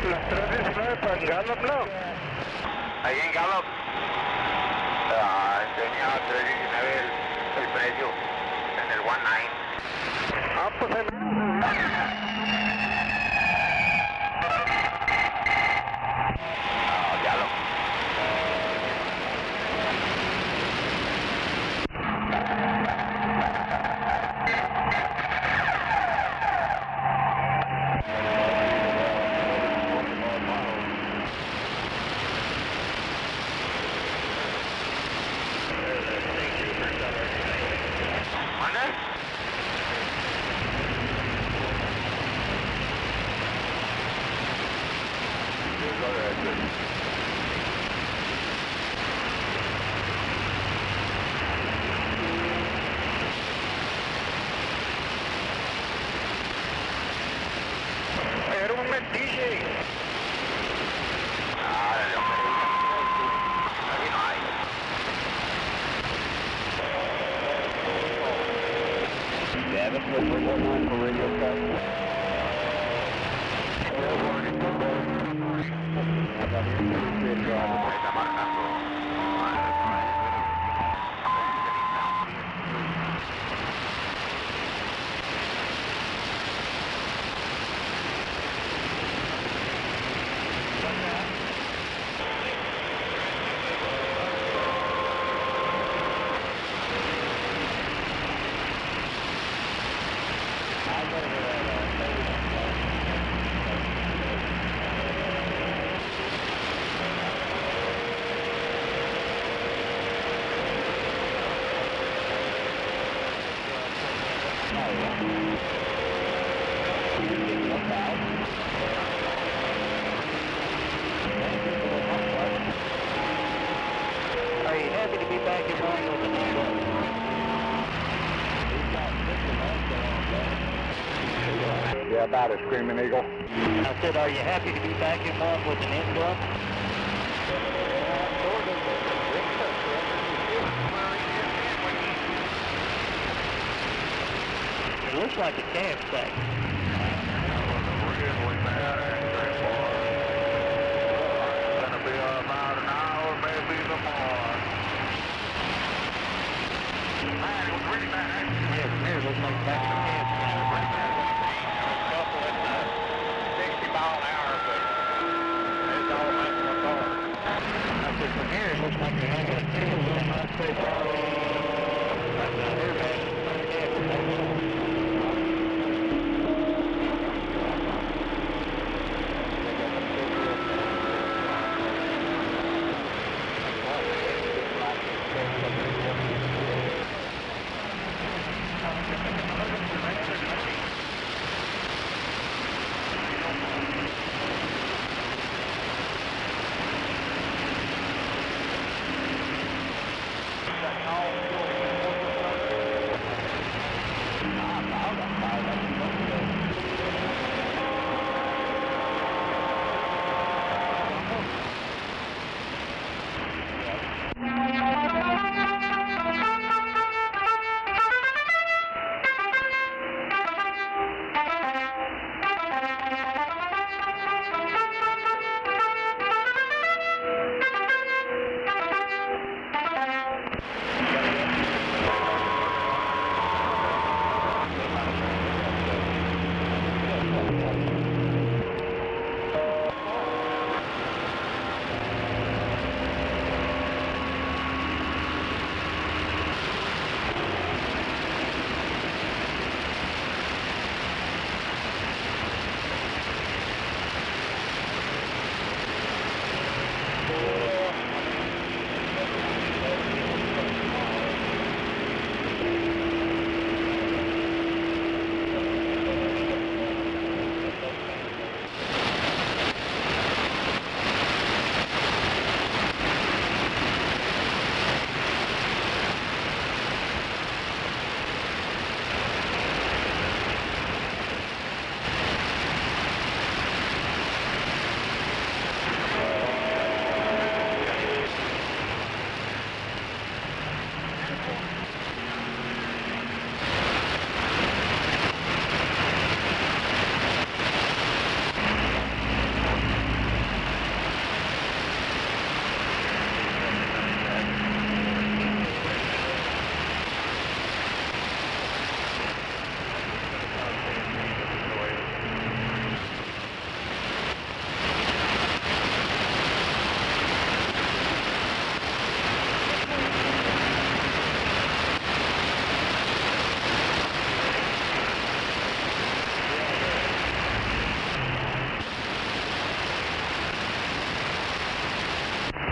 Las 319 para Gallup, ¿no? Ahí en Gallup. Tenía 319 el precio en el 19. Ah, pues Gallup. Era un metiche. Gavin, what's going on for radio stuff? Are you happy to be back in line with the new one? Yeah, about a Screaming Eagle. I said, are you happy to be back in line with an income? It looks like a campsite. It looks like back to campsite. Couple at 60 mile an hour, but it's all messing with cars. I said, from here it looks like they have a field on my face.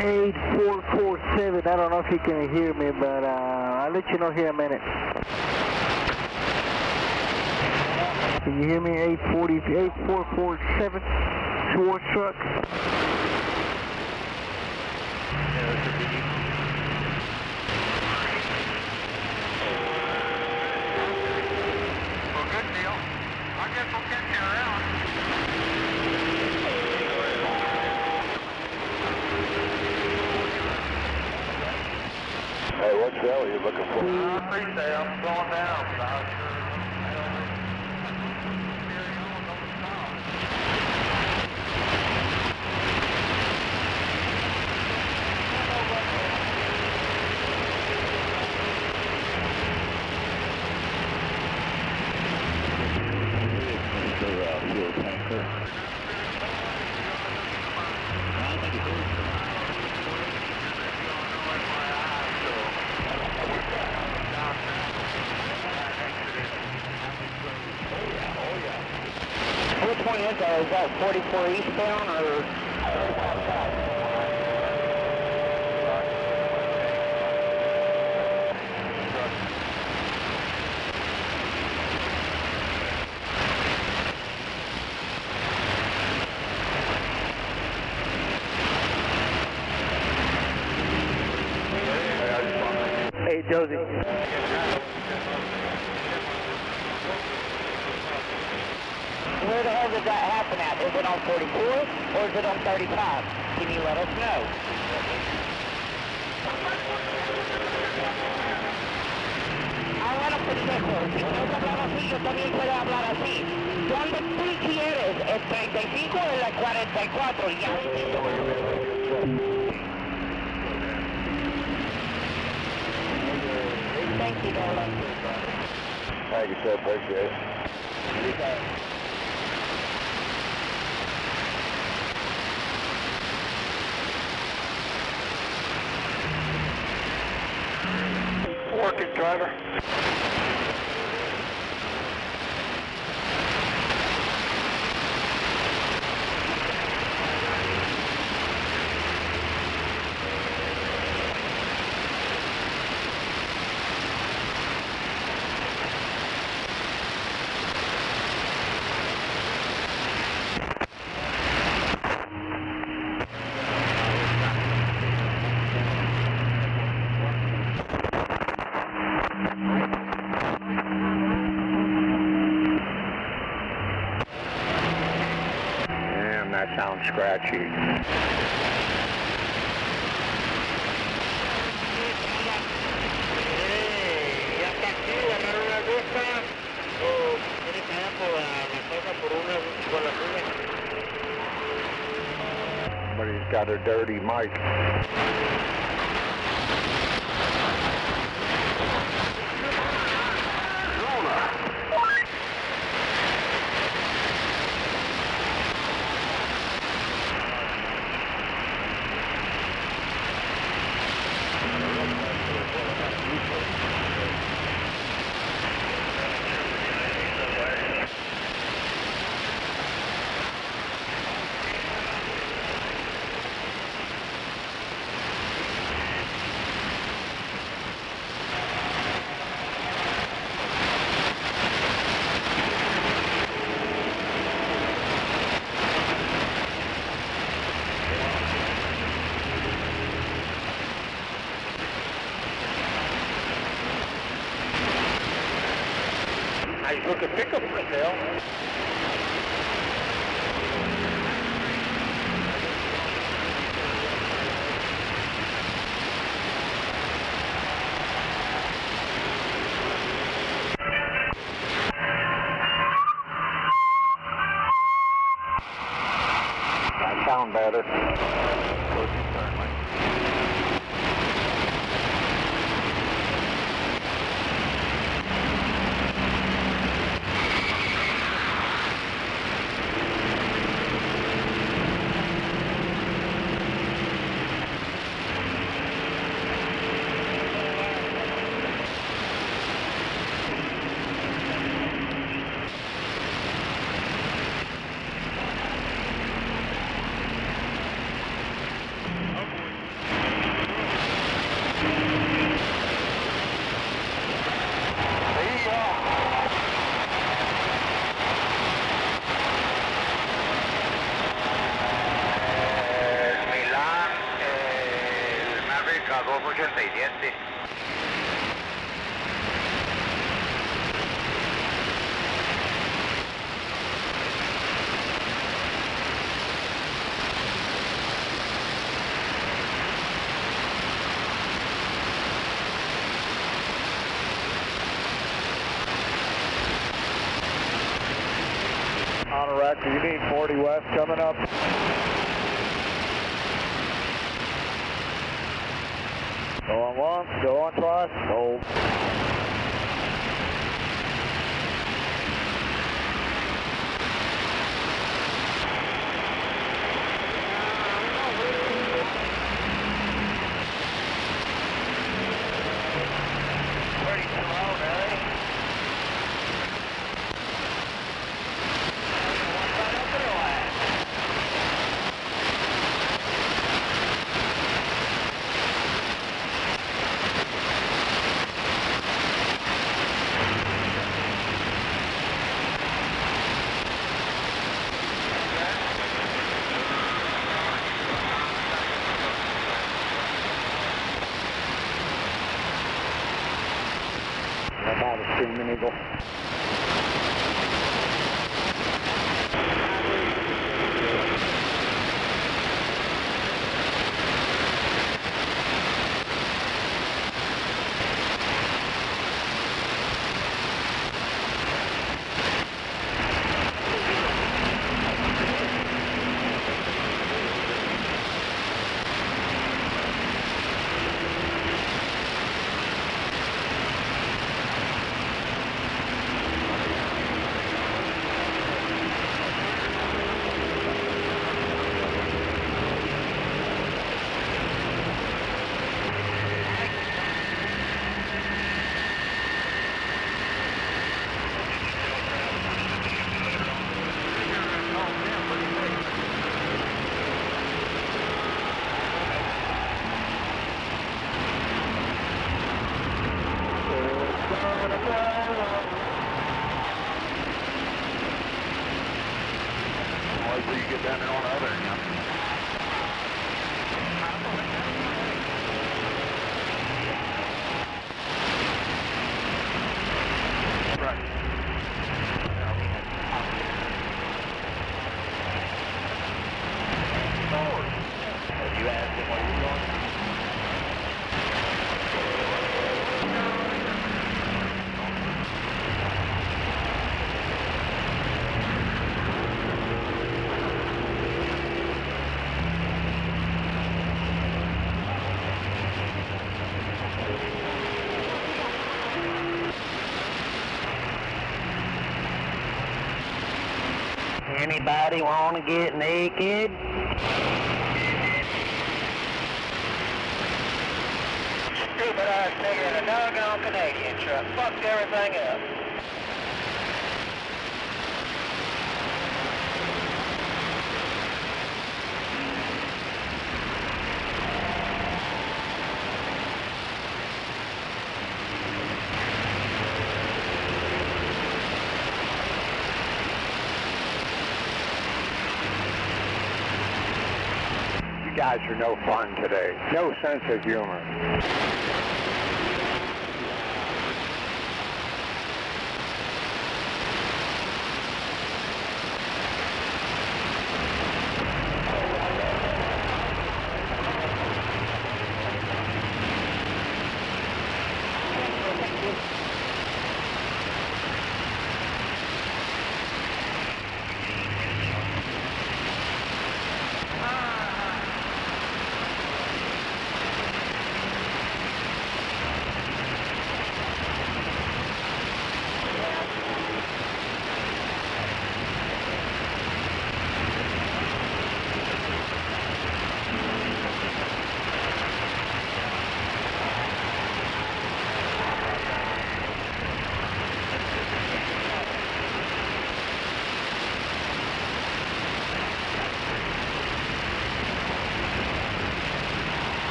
8447. I don't know if you can hear me, but I'll let you know here in a minute. Can you hear me? 8447. Schwartz truck. Well, good deal. I guess we'll catch you around. Hey, what trail are you looking for? Appreciate it. I'm going down. Fuel tanker. Which one is that? Is that 44 eastbound or? 'Hey, Josie. Where the hell did that happen at? Is it on 44 or is it on 35? Can you let us know? Ahora perfecto, si puedes hablar así, yo también puedo hablar así. ¿Dónde tú quieres? ¿El 35 o el 44? Ya. Thank you, darling. Thank you, sir. Appreciate it. Working, driver. Damn, that sounds scratchy. Somebody's got a dirty mic. Nice looking pickup right there. That sound better. Do you need 40 west coming up? Go on once, go on twice, hold. Pretty slow, really. About a Screaming Eagle. Wait till you get down there on the other end. You asked him where you're going? Anybody want to get naked? Stupid ass nigger in a doggone Canadian truck. Fucked everything up. You guys are no fun today. No sense of humor.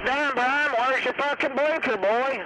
done, Brian. Where's your fucking blinker, boy?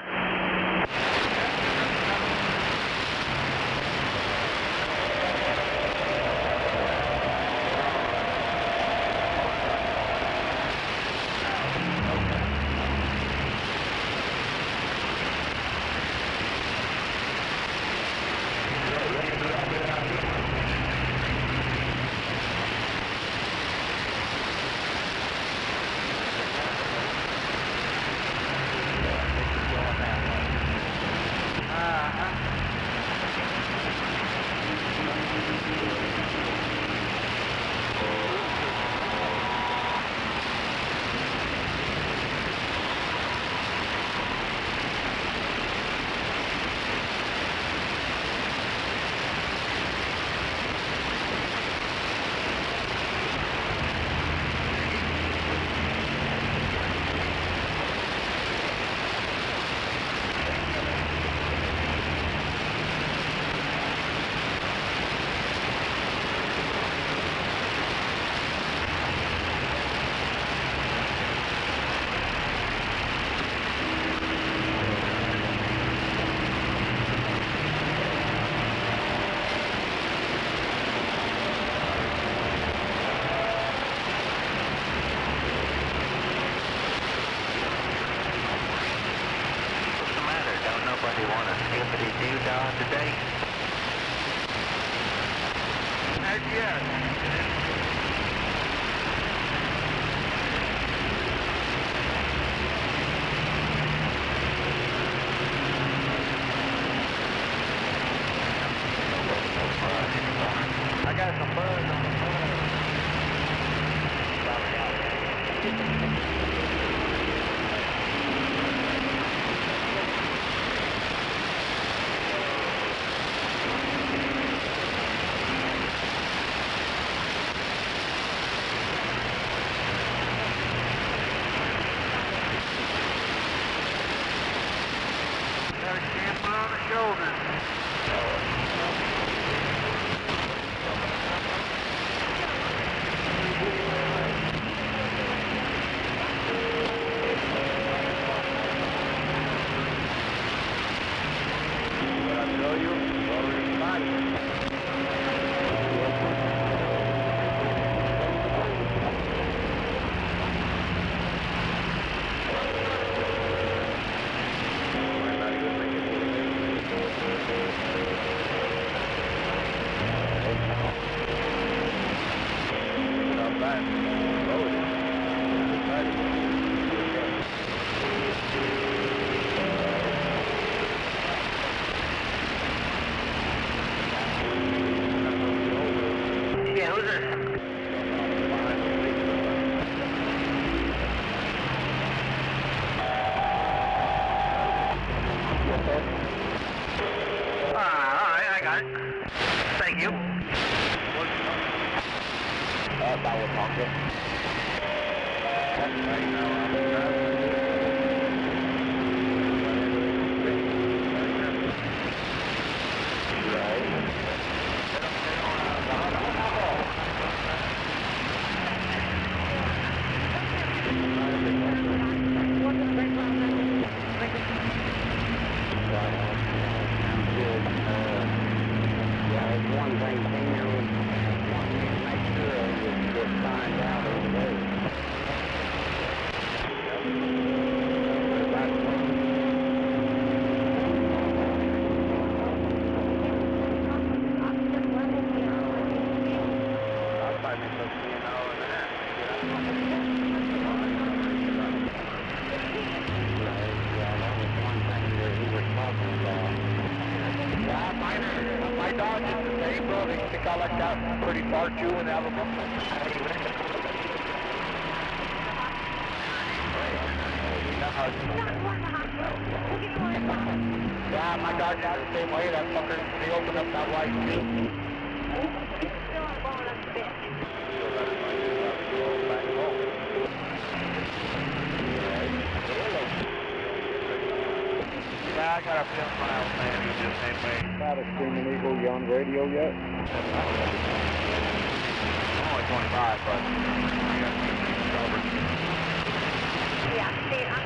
Yeah, see,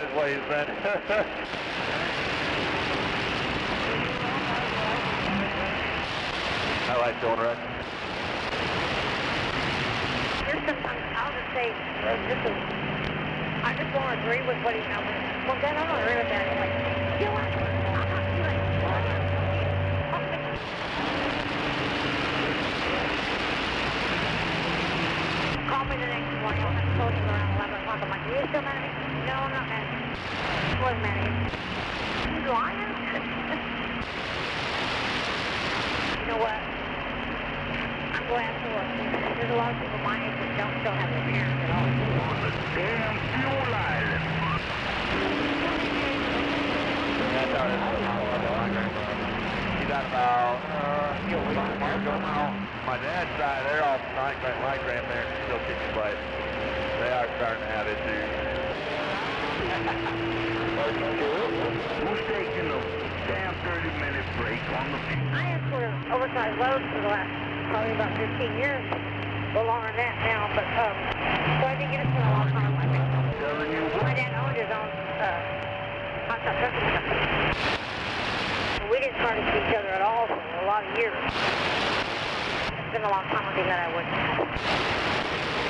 his ways then. I like going red. There's sometimes I'll just say, I just won't agree with what he's saying. Well, then I don't agree with that. I'm like, you know what? I'm not doing it. Call me the next morning. I'm closing around 11 o'clock. I'm like, are you still mad at me? No, I'm not mad at you. I wasn't mad at you. He's lying? You know what? I'm glad for it. There's a lot of people my age that don't still have their parents at all. On the damn fuel island. He's at about, my dad's side, they're all my grandparents are still kicking butt. They are starting to have issues. Who's taking a damn 30-minute break on the fuel? I have sort of oversized loads for the last probably about 15 years. A little longer than that now, but so I didn't get it for a long time. My dad owned his own hot tub trucking company. We didn't start to see each other at all for a lot of years. It's been a long time looking that I wouldn't have.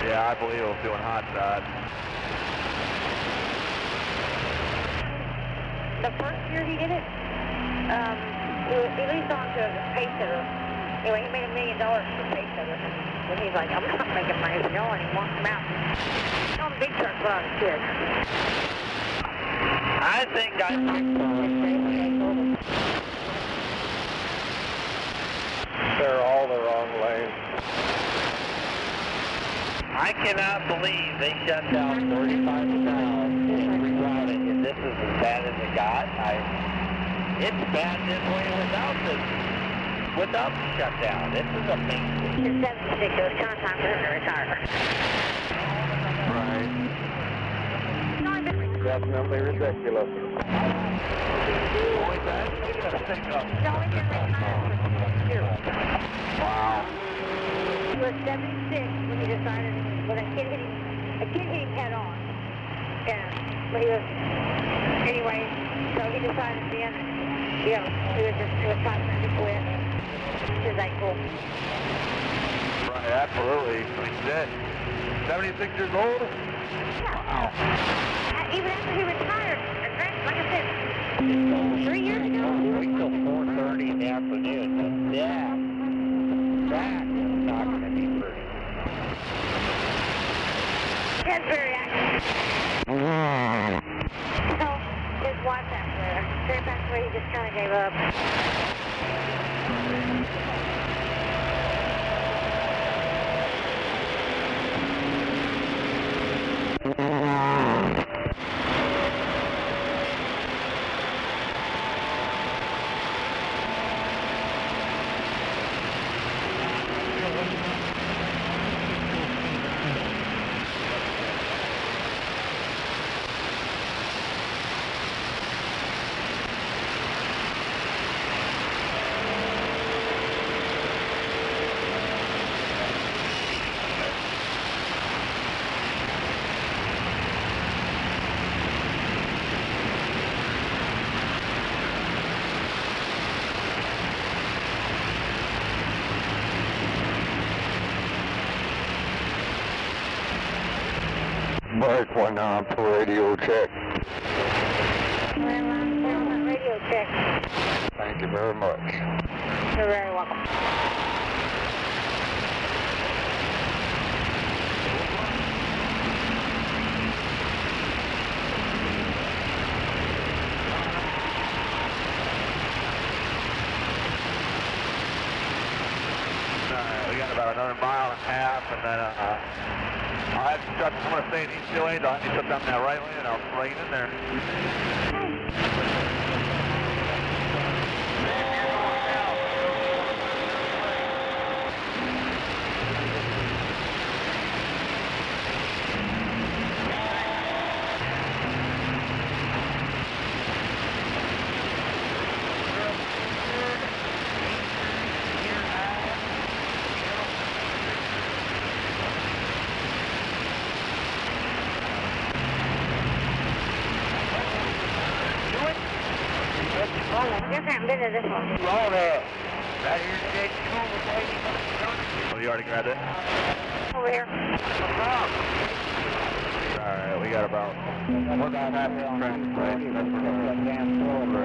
Yeah, I believe I was doing hot side. The first year he did it, he leased on to a pay sitter. Anyway, he made $1 million for pay sitter. And he's like, I'm not making money for y'all anymore. I'm out. I'm big truck when I was a kid. I think They're all the wrong lane. I cannot believe they shut down 35 miles and rerouted, and this is as bad as it got. It's bad this way without the shutdown. This is amazing. In 76, it was kind of time for him to retire. Right. No, I've been Definitely ridiculous. No, he's been retired for years. Wow. He was 76 when he decided, when a kid hit him head on. But he was, anyway, so he decided then, it was time for him to quit. His ankle. Right, absolutely. He's dead. 76 years old? Wow. Even after he retired, like I said, 3 years ago. Wait till 4:30 in the afternoon. That is not going to be pretty. Ted's very active. So, his wife passed away. After passed away, he just kind of gave up. Break 19 for radio check. Radio check. Thank you very much. You're very welcome. We got about another mile and a half, and then I'll have to shut, I'm going to stay in these 2 lanes. I'll have to shut down that right lane, and I'll right in there. Just haven't been to this one. Right here, dead cool. Oh, you already grabbed it? Over here. Alright, we got about... We're about halfway on that damn shoulder.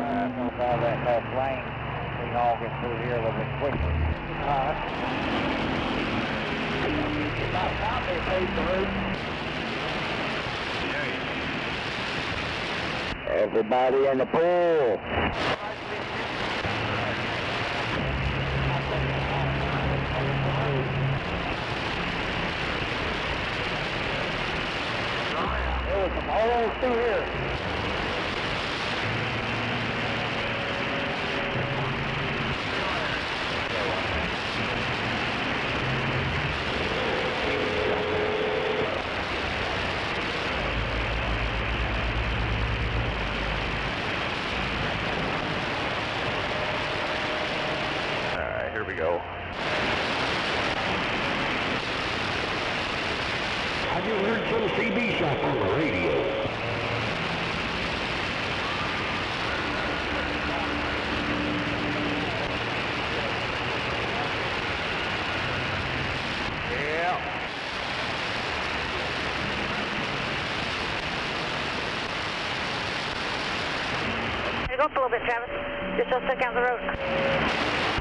All that left lane. We can all get through here a little bit quicker. About time they paved the road. Everybody in the pool. There was some holes through here. Alright, here we go. I just heard some CB shop on the radio. Yeah. Go up a little bit, Travis. Just don't stick out the road.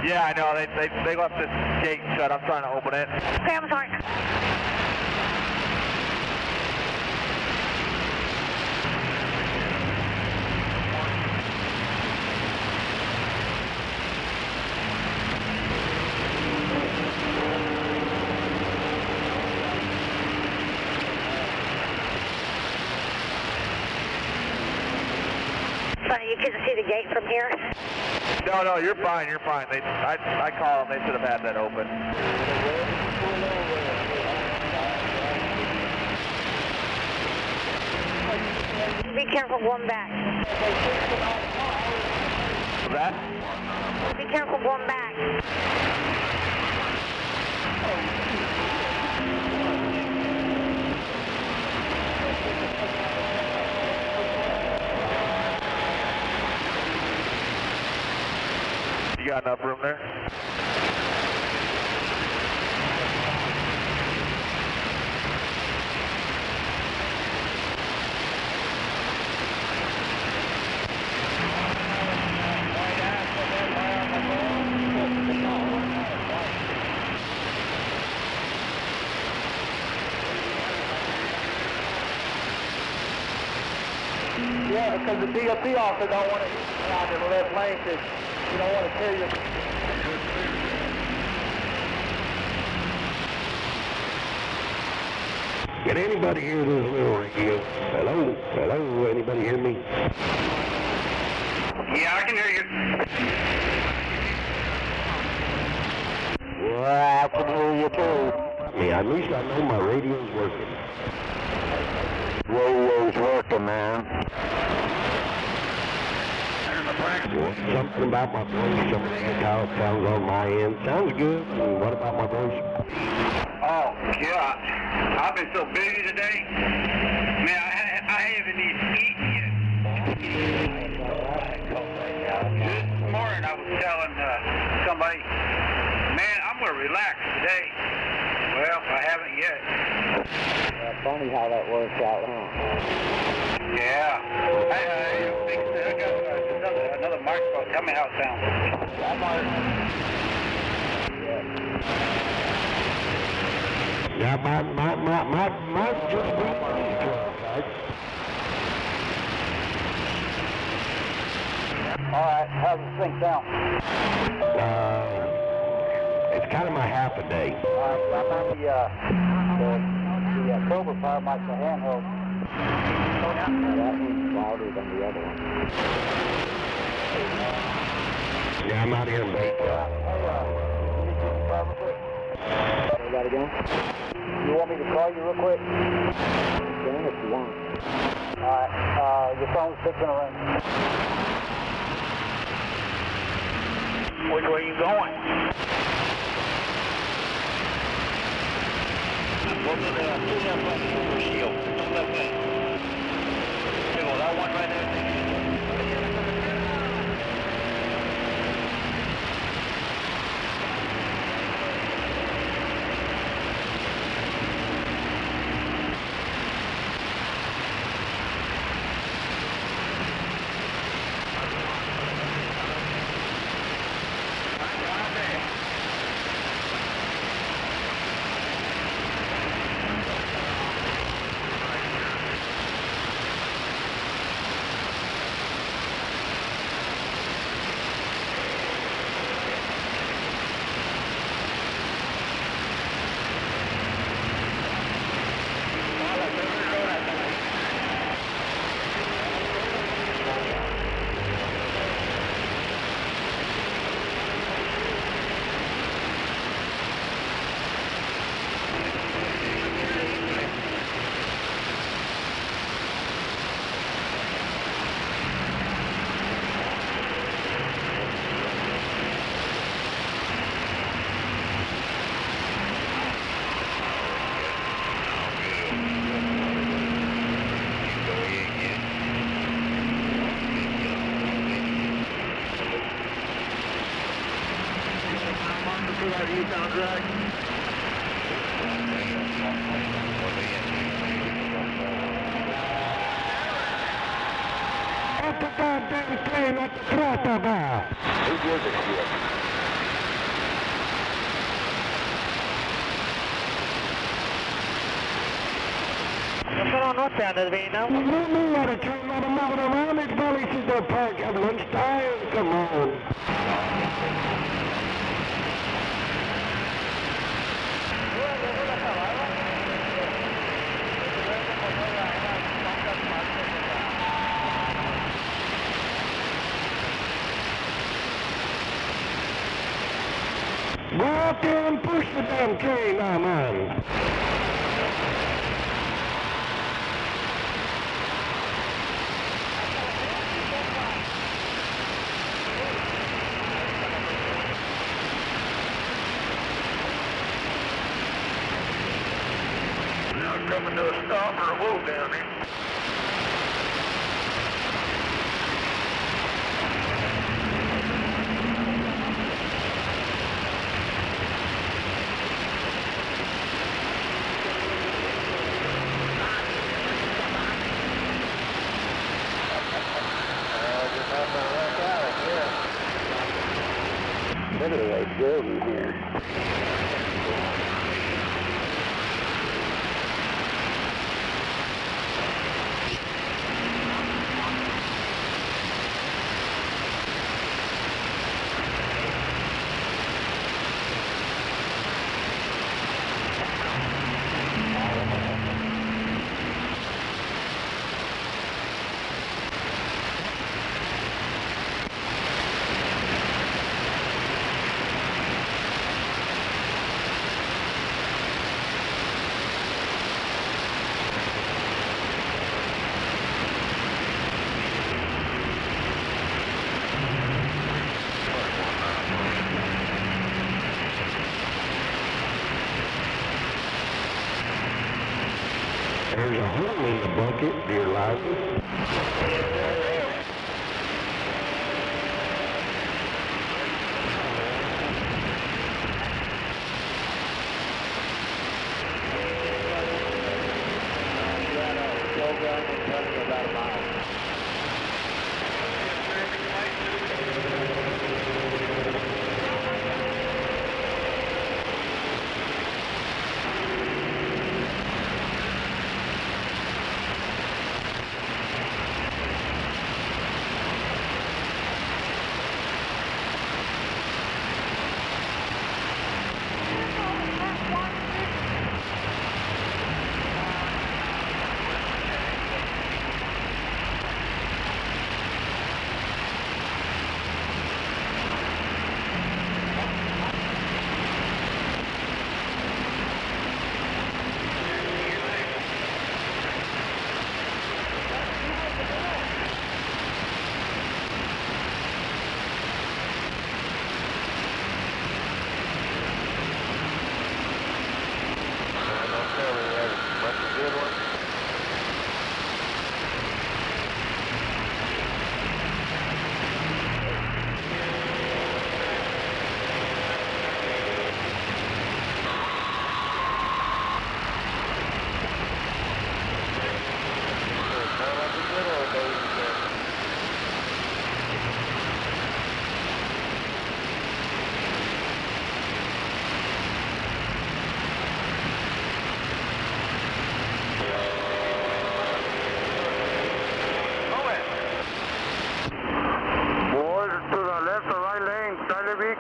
Yeah, I know. They left this gate shut. I'm trying to open it. Okay, I'm sorry. Funny, you couldn't see the gate from here. No, you're fine. You're fine. I called them. They should have had that open. Be careful going back. That? Be careful going back. You got enough room there? Yeah, because the DOT officer don't want to hit out in the left lane because you don't want to tear your... Can anybody hear this little radio? Hello? Hello? Anybody hear me? Yeah, I can hear you. Yeah, I can hear you too. Yeah, at least I know my radio's working. Radio's working, man. Something about my voice, something like how it sounds on my end. Sounds good. And what about my voice? Oh, God. I've been so busy today. Man, I haven't even eaten yet. This morning I was telling somebody, man, I'm going to relax today. Well, I haven't yet. Funny how that works out, huh? Yeah. I got another microphone. Tell me how it sounds. Yeah, my just All right, how's the sync sound? It's kind of my half a day. All right, how about the Cobra power mic, the handheld? That one's louder than the other one. Yeah, I'm out here in Baker. Say that again? You want me to call you real quick? Can if you want. All right, your phone's fixing to ring. Which way are you going? Go to the shield. Left lane. That one right there. out of eastbound drag. At the goddamn train at the crossbar. Who gives a shit? What's going on northbound, does it know? You know what a train lot of moving around. It's probably should go park at lunchtime. Come on. Go out there and push the damn train now, man. Now coming to a stop or a whoa down there. Look at the way it's building here. There's a hole in the bucket, dear license. About a mile.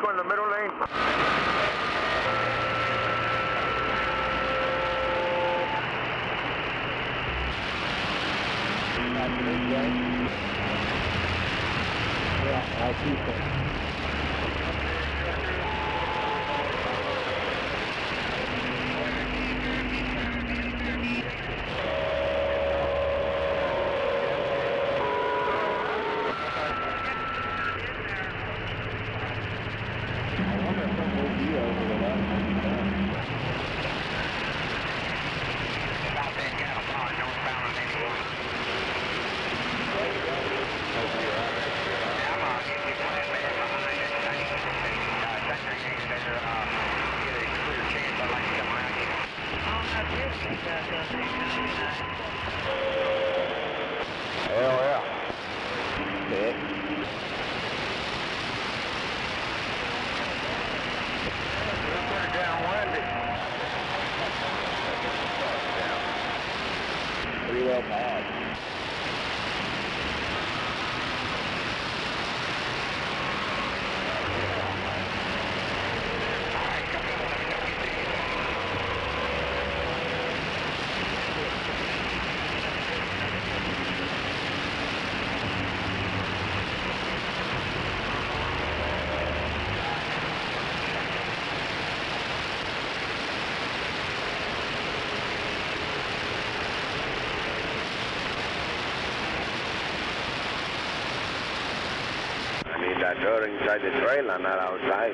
In the middle lane. Yeah, I see that. that dirt inside the trailer, not outside.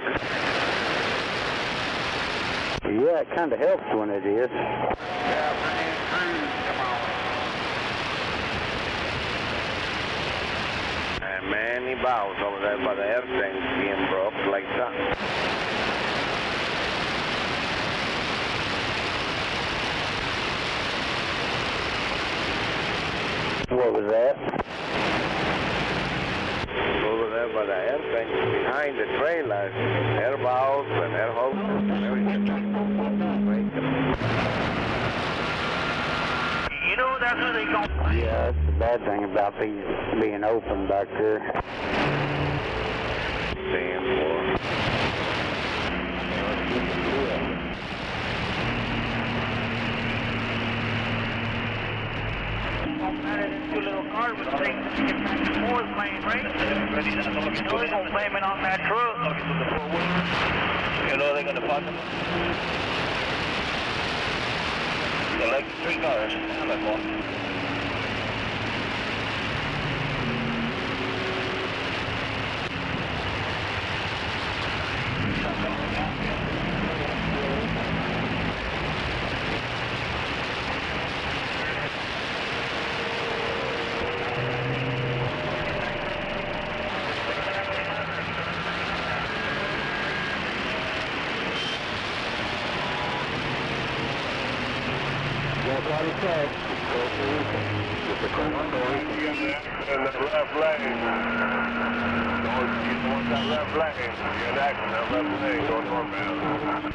Yeah, it kind of helps when it is. And many valves over there by the air tanks being broke like that. What was that? Over there by the air tanks behind the trailer, air valves and air hoses and everything. You know that's who they go. Yeah, that's the bad thing about these being open back there. Damn, boy. Two little cars with things to get back and forth playing race. You know they're going to blame it on that truck. You know they're going to fuck them. They're like 3 cars. I'm like, well. In the left lane. You want that left lane. You're in action, that left lane, going northbound.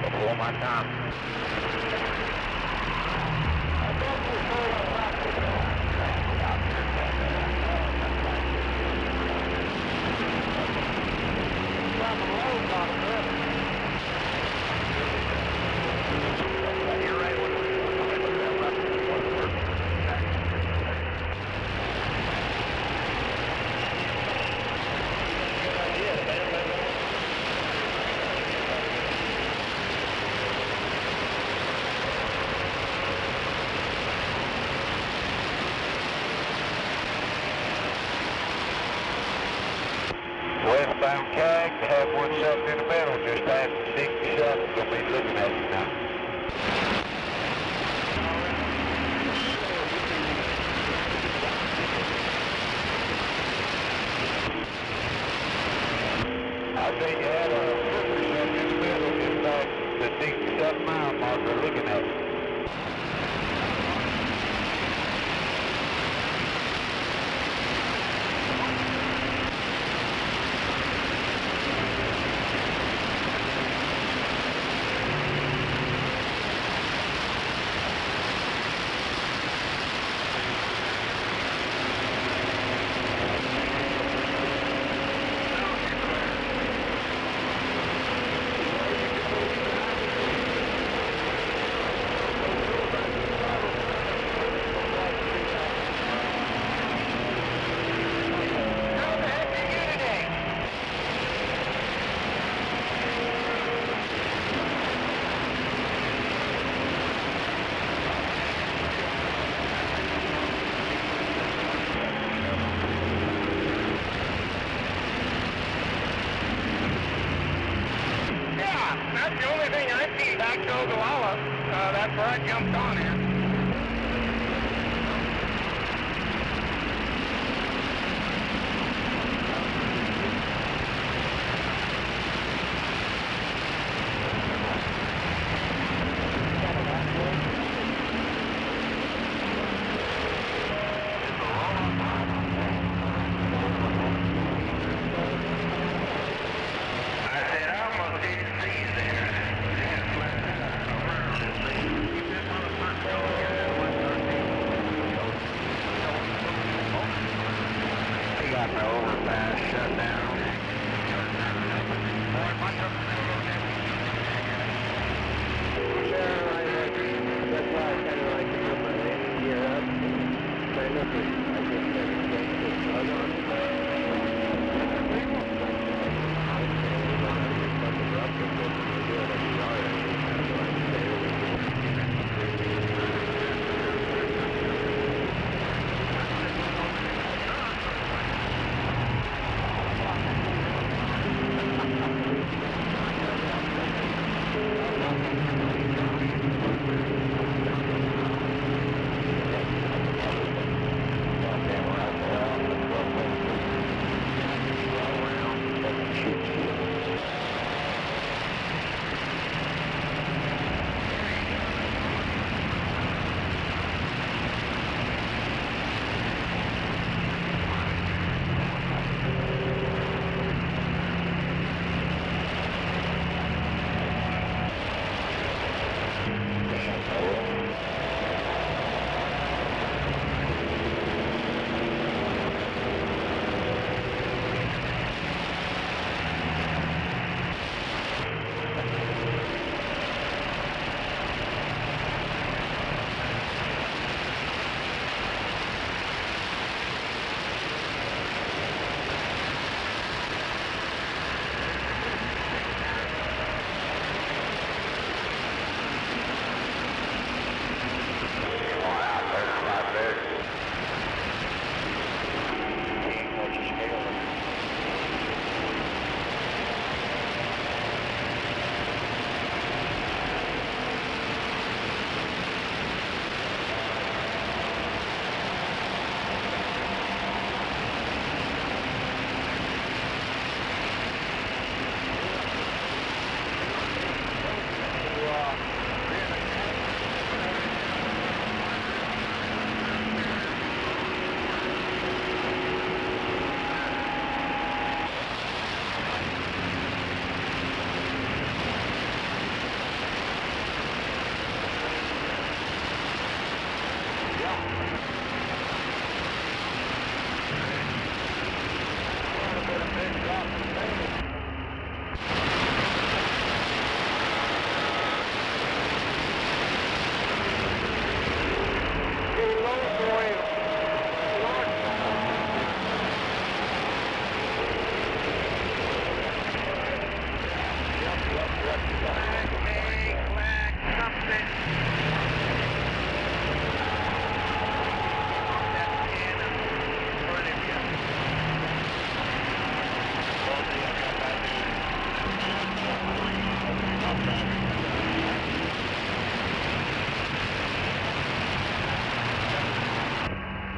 Before my time. Westbound CAG, have 17 in the middle, just after 67, gonna be looking at you now. I think you had a 50% in the middle, just past the 67 mile marker looking at you. that's the only thing I see back to Ogallala. That's where I jumped on here.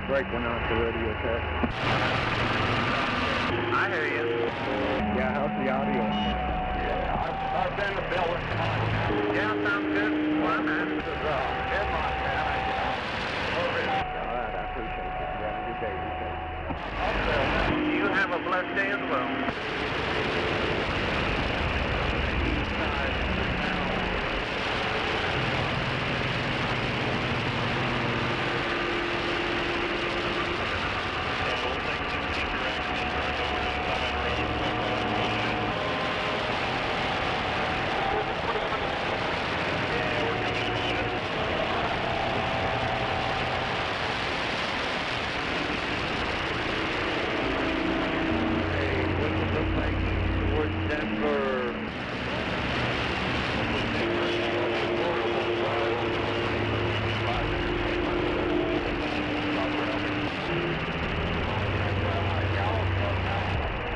Break went out the radio test. I hear you. Yeah, how's the audio? Yeah, I've been to Bill. Yeah, sounds good. Well, man, this is headline, man. All right, I appreciate it. You have a good day. Okay. You have a blessed day as well.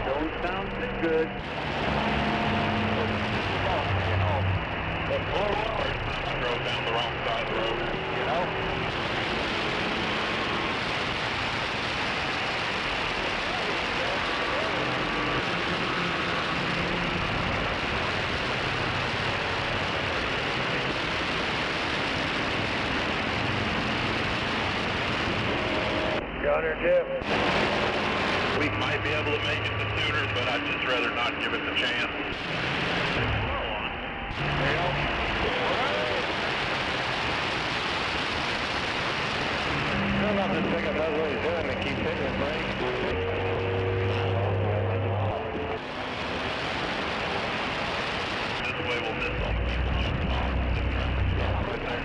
Don't sound too good. I drove down the wrong side of the road. You know? Gunner tip. We might be able to make it to Sooners, but I'd just rather not give it the chance. I don't know if this pickup knows what he's doing. They keep hitting his brakes. This way we'll miss all the people jumping off. Right there.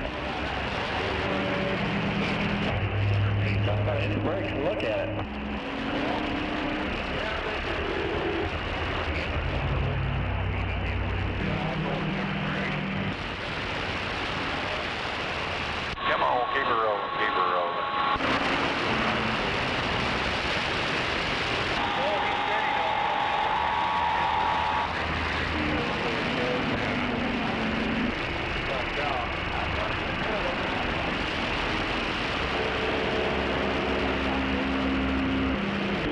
He's talking about hitting his brakes. Look at it. Come on, keep her rolling, keep her rolling.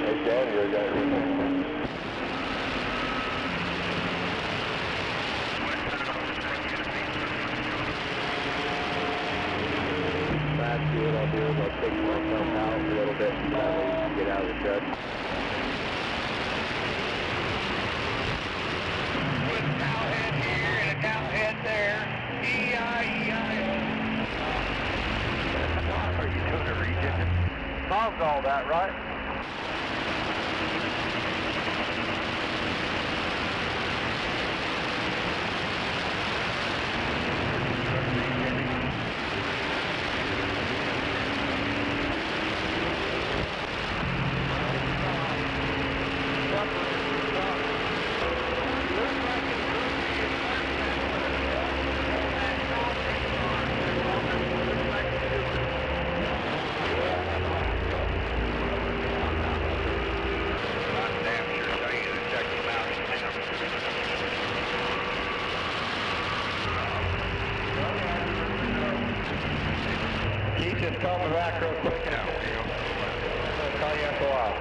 Hey, Daddy, I got it. That's good. I'll do is I'll take myself out a little bit and that way you can get out of the truck. Put a cow head here and a cow head there. E-I-E-I-O. Are you doing a reject? Solves all that, right? Keith, just call me back real quick. I'll call you after a while.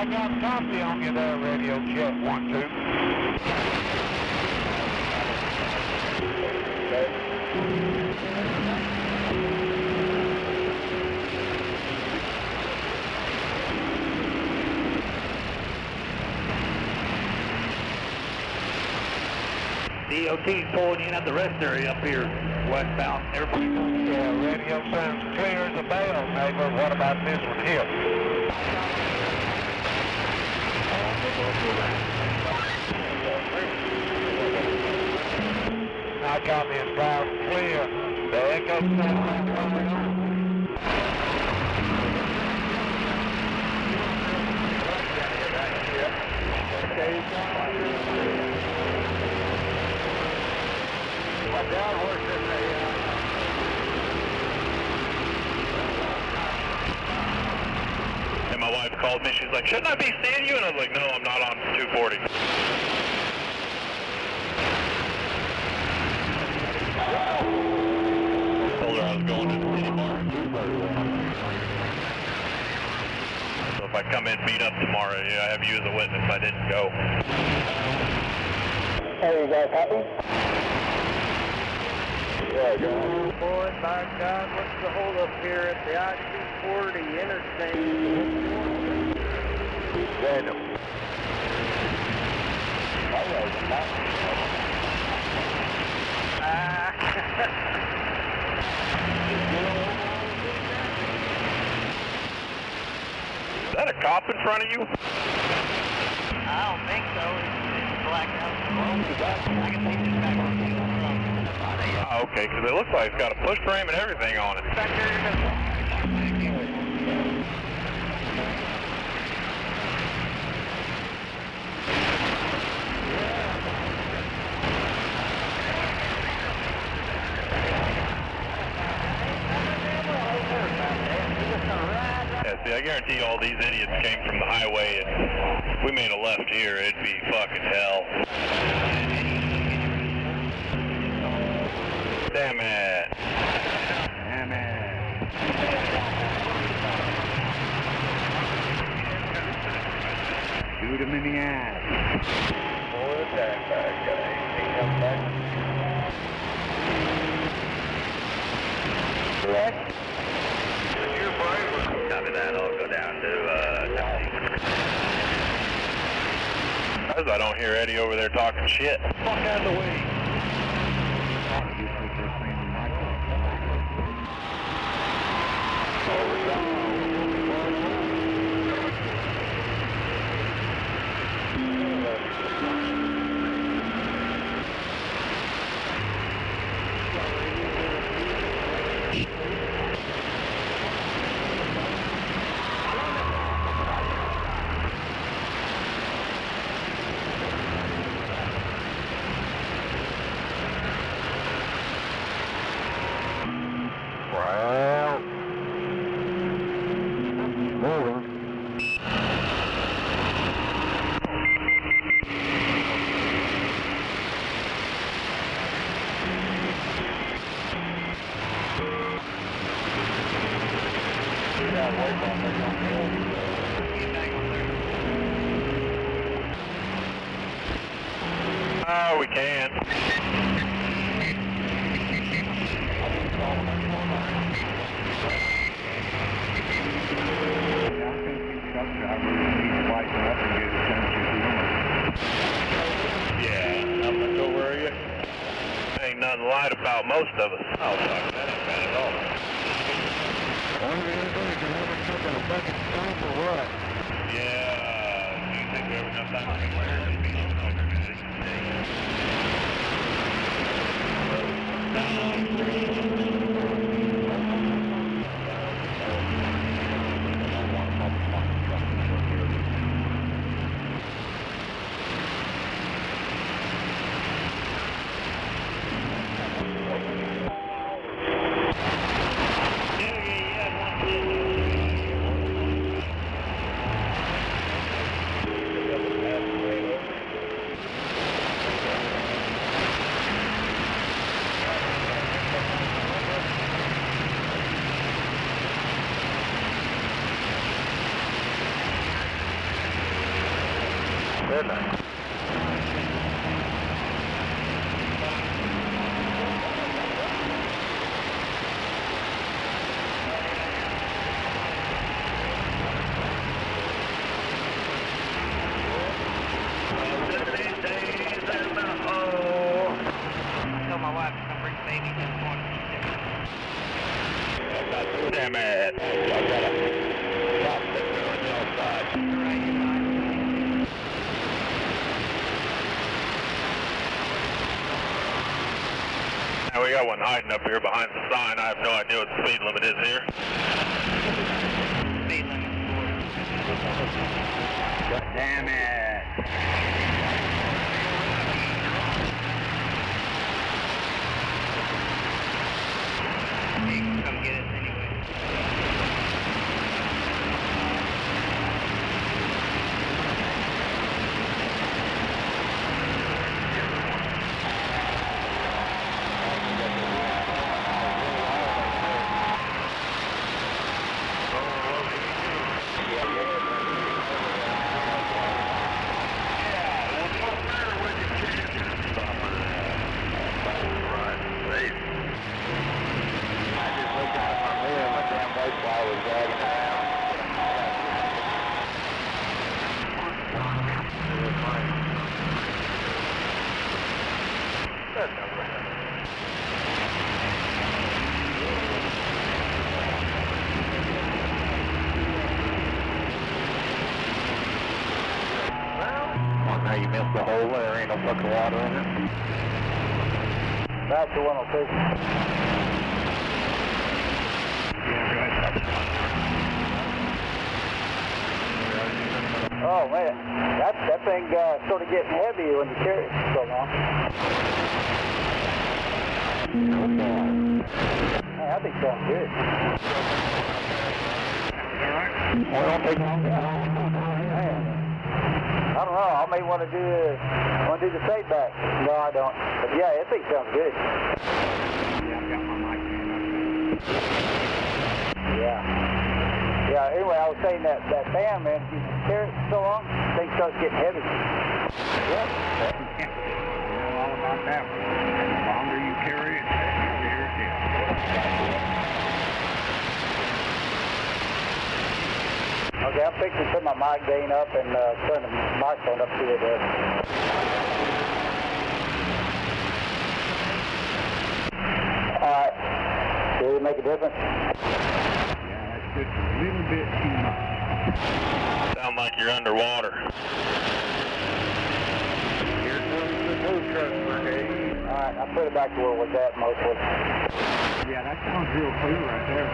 I got copy on you there, Radio Jet 1-2. DOT's pulling in at the rest area up here, westbound. Everybody. Yeah, radio sounds clear as a bell, neighbor. What about this one here? I got me as loud and clear. The echo sound coming on. And my wife called me, she's like, shouldn't I be seeing you? And I was like, no, I'm not on 240. Told her I was going to the city bar. So if I come in beat up tomorrow, yeah, I have you as a witness. I didn't go. Hey, you guys happy? Yeah, go. Boy, by God, what's the holdup here at the I-240 interstate? Random. Is that a cop in front of you? I don't think so. It's blacked out. I can see this back on the Oh, okay, because it looks like it's got a push frame and everything on it. back there. Yeah, see, I guarantee all these idiots came from the highway, and if we made a left here, it'd be fucking hell. Damn it. Damn it. Shoot him in the eye. Boy, that bad guy. He comes back. Rex. Copy that. I'll go down to Because I don't hear Eddie over there talking shit. Fuck out of the way. Oh, we can. Yeah, how much over are you? Ain't nothing light about most of us. Oh, fuck, that ain't bad at all. Yeah, do you think we ever have time to clear? Good night. I told my wife to come bring the baby to the morning. Damn it. I gotta stop sitting there on the outside. Now we got one hiding up here behind the sign. I have no idea what the speed limit is here. Speed limit. God damn it. He can come get us anyway. Now you missed the hole. There ain't no fucking water in it. Back to 102. Oh man, that thing sort of getting heavy when you carry it so long. Hey, I think that's good. Well, don't take long. I don't know. I may want to do the tape back. No, I don't. But yeah, that thing sounds good. Yeah, I've got my mic in. Yeah. Anyway, I was saying that fan, man, if you carry it so long, the thing starts getting heavy. Yeah. You know all about that one. The longer you carry it, the heavier it gets. Okay, I'm fixing to put my mic gain up and turn the microphone up to it. Alright. Did it make a difference? Yeah, it's just a little bit too much. Sound like you're underwater. Here comes the tow truck brigade. Alright, I put it back to where it was at mostly. Yeah, that sounds real clear right there.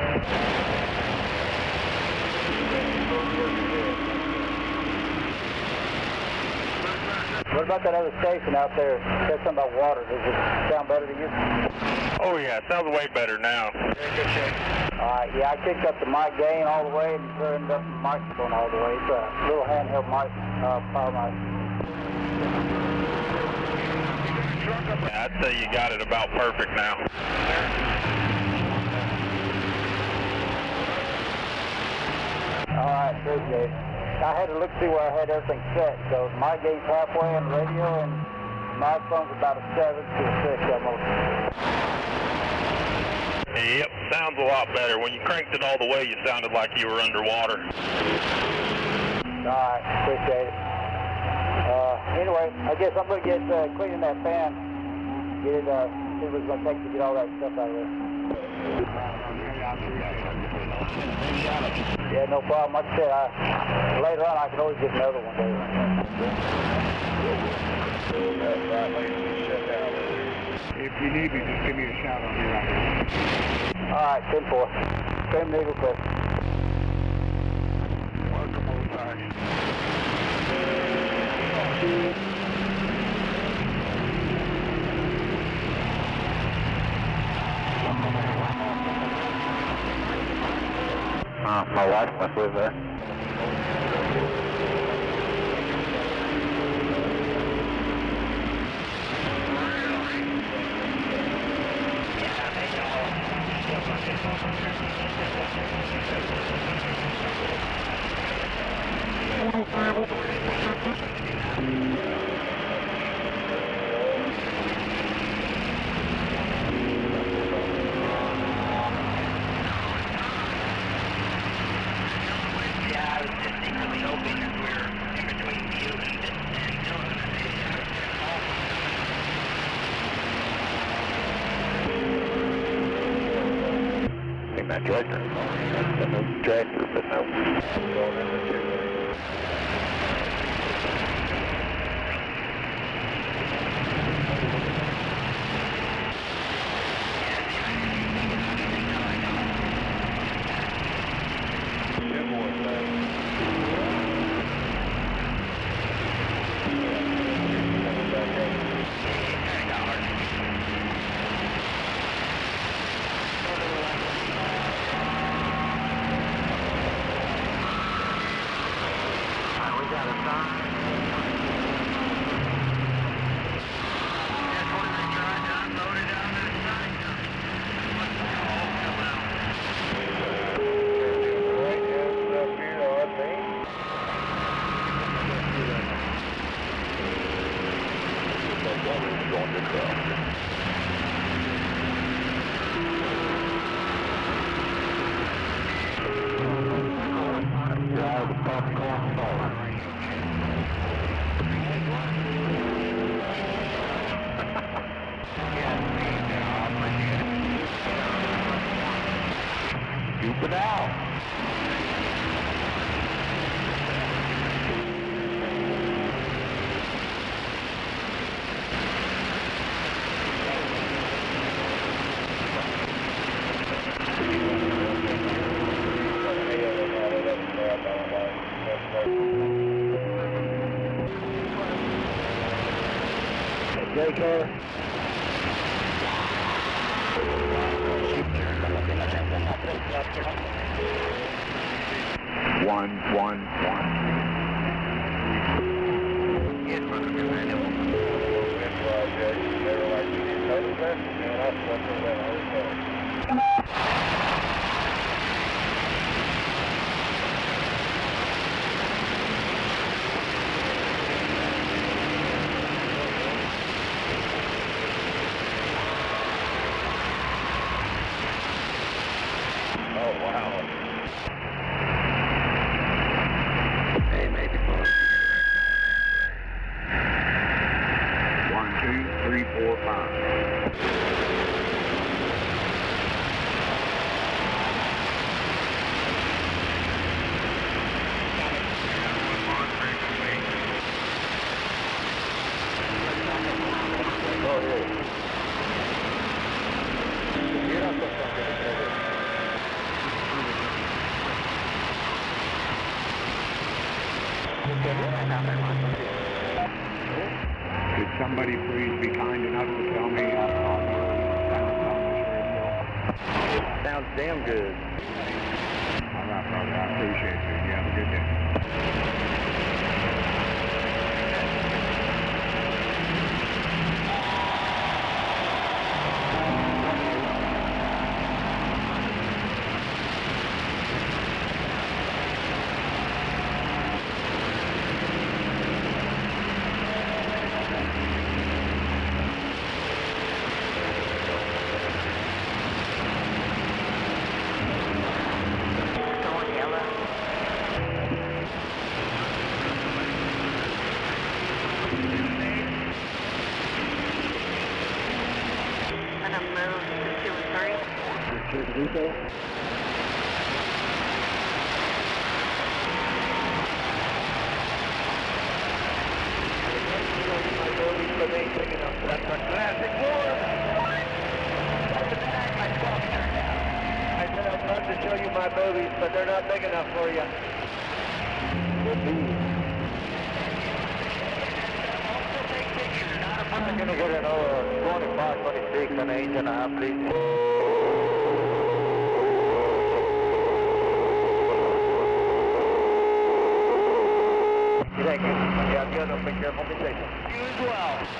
What about that other station out there? Said something about water. Does it sound better to you? Oh yeah, it sounds way better now. Alright, yeah, I kicked up the mic gain all the way and turned up the microphone all the way. It's a little handheld mic, power mic. Yeah, I'd say you got it about perfect now. Alright, appreciate it. I had to look see where I had everything set. So my gain's halfway on the radio and my phone's about a 7 to a 6 almost. Yep, sounds a lot better. When you cranked it all the way, you sounded like you were underwater. Alright, appreciate it. Anyway, I guess I'm going to get cleaning that fan. Get it, see what it's going to take to get all that stuff out of there. Yeah, no problem. Like I said, later on I can always get another one. If you need me, just give me a shout. I'll be right here. Alright, 10-4. Same Eagle Cliff. Welcome, old guy. My wife must live there. That tractor. That tractor, but no. Stupid out. J-Car. One. Oh, wow. Could somebody please be kind enough to tell me how sounds on this radio? Sounds damn good. All right, brother. I appreciate you. You have a good day. But they're not big enough for you. I'm going to get an 25, 26 and an inch and a half, please. Thank you. Yeah, good. I'll be careful. Be safe. You as well.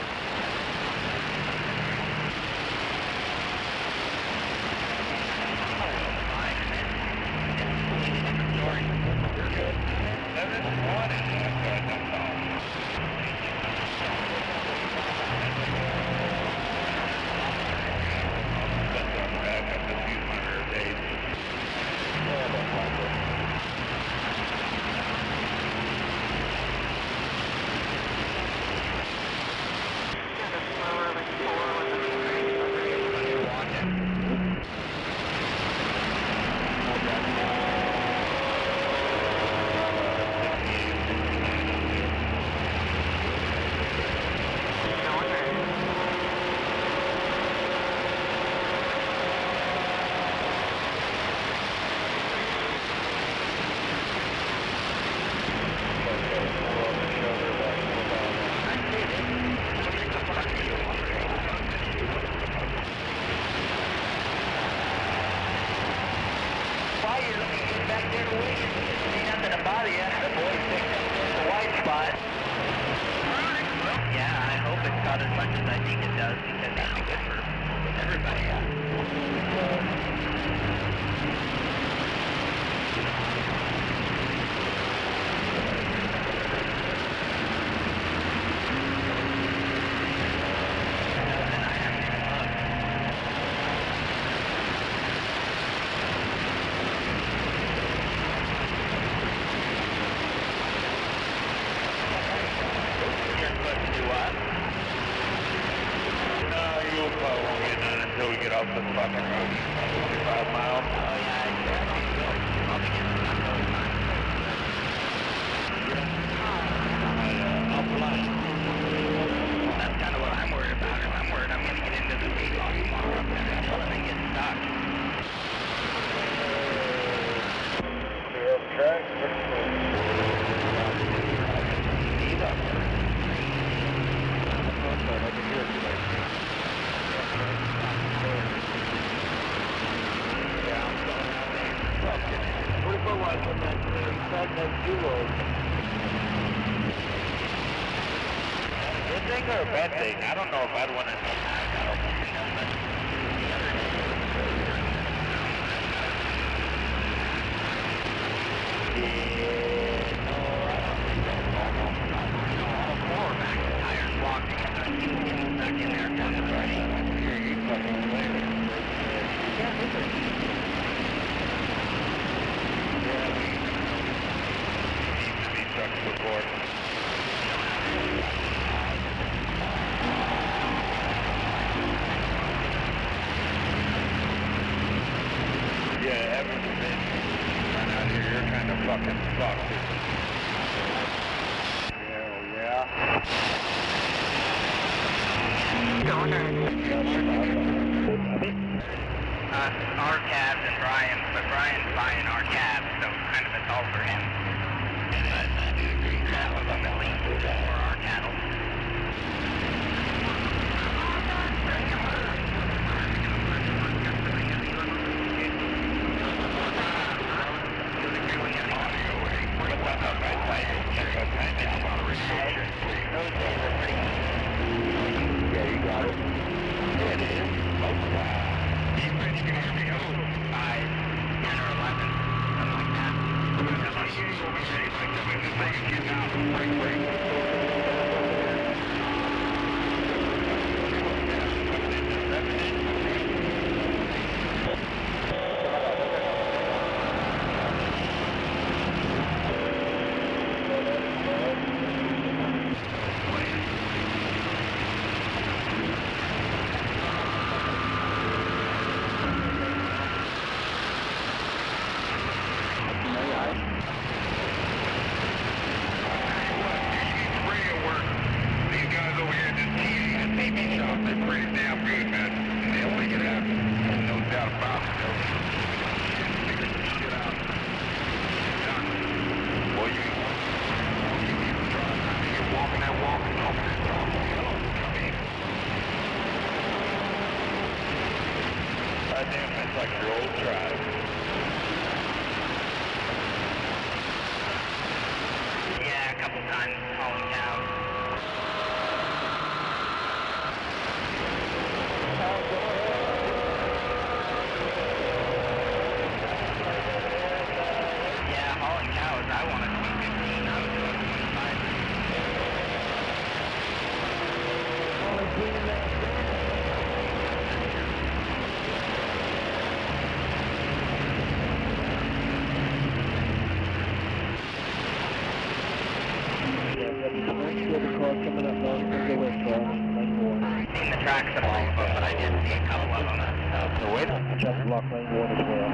Our cabs and Brian, but Brian's buying our cabs, so kind of it's all for him. But ultimately for our cattle. Yeah, you got it. Yeah, it is. Most of that. You can hear me? 5, 10 or 11, something like that. Like your old tribe. Yeah, a couple times hauling cows. Yeah, hauling cows, I wanted to be 15, I was doing 25. Seen the tracks of all of them, but I did see a couple of them. So wait. Just block lane 1 as well.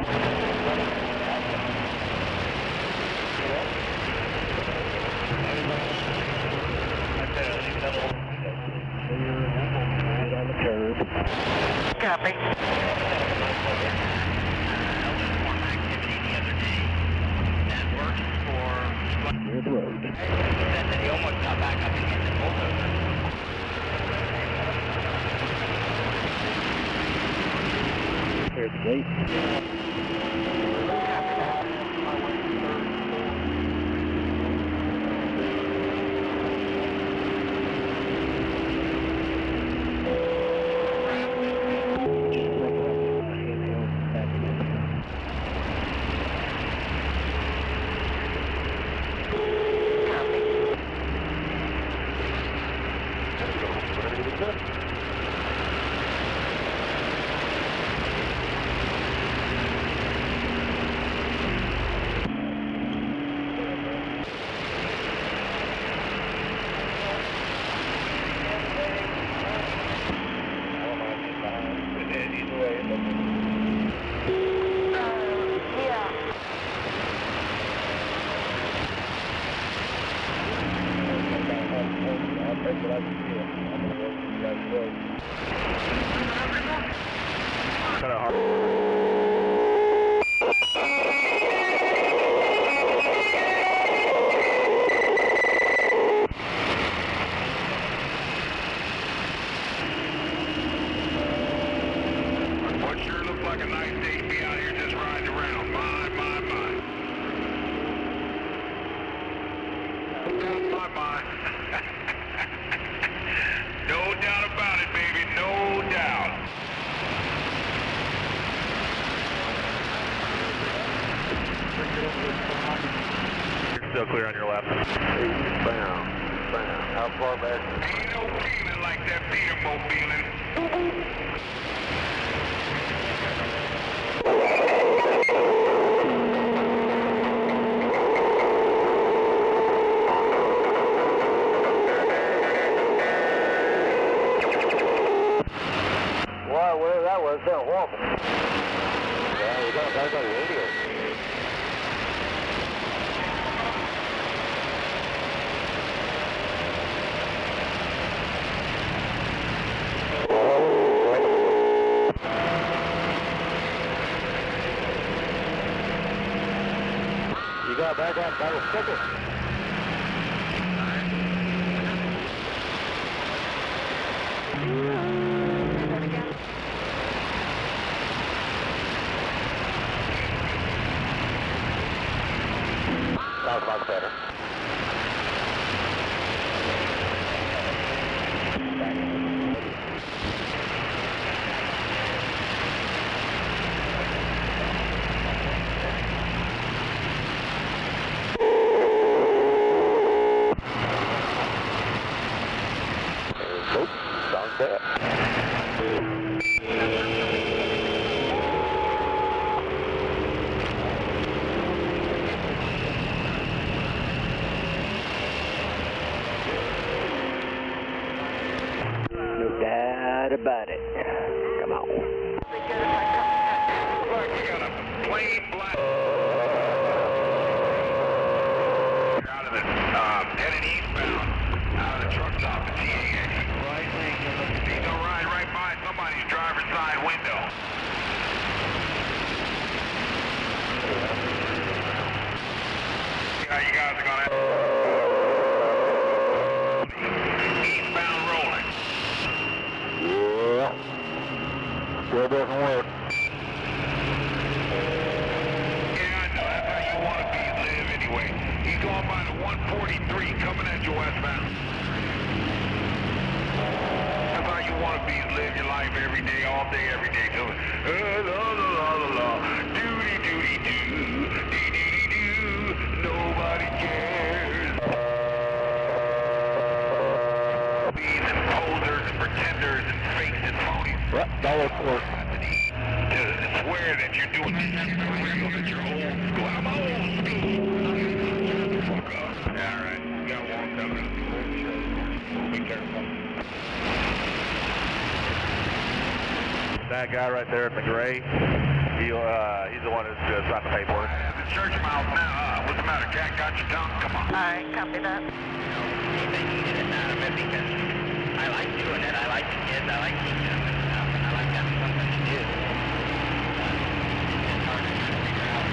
Get on the curb. Copy. Clear the road. He said that he almost got back up and hit the bulldozer. Clear the gate. No doubt about it, baby, no doubt. You're still clear on your left. Eastbound. How far back? Ain't no feeling like that Petermobile. Wow, well, that was horrible. Yeah, we got back on the radio. Yeah, back up. That'll stick it. Sounds much better. Nope, sounds bad. No doubt about it. Come on. Look, you got a plain black. Out of the, heading eastbound, out of the truck stop at TA. Right lane. He's gonna ride right by somebody's driver's side window. See how you guys are gonna. Eastbound rolling. Yeah. Still doesn't work. Yeah, I know. That's how you want to be live anyway. He's going by the 143 coming at you westbound. That's how you want to be live your life every day, all day, every day. So, la la la la la, doody doody doo, dee dee dee doo. Nobody cares. These and posers and pretenders and fakes and phonies. Yep, that looks work. To swear that you're doing this shit for real, that you're old school. I'm old school. Fuck up. All right, you got one coming. Be careful. That guy right there in the gray, he's the one who's trying to pay for it. The church mouth now. What's the matter, Jack? Got your tongue? Come on. All right, copy that. Anything you get out of it because I like doing it. I like the kids. I like teaching them and stuff. And I like having something to do. It's hard to figure out.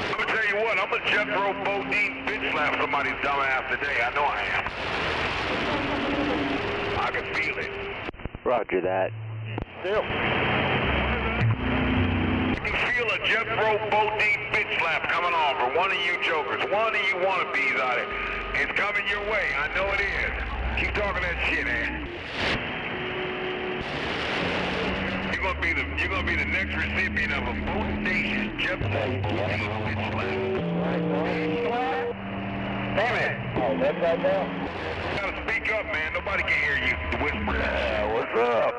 I'm gonna tell you what. I'm gonna Jethro Bodine bitch slap somebody's dumb ass today. I know I am. I can feel it. Roger that. Still. You feel a Jethro Bodine bitch slap coming on for one of you jokers, one of you wannabes out there. It's coming your way. I know it is. Keep talking that shit, man. You're gonna be the next recipient of a Bodine Jethro Bodine bitch slap. Damn it. Oh, that's right now. You gotta speak up, man. Nobody can hear you whispering. What's up?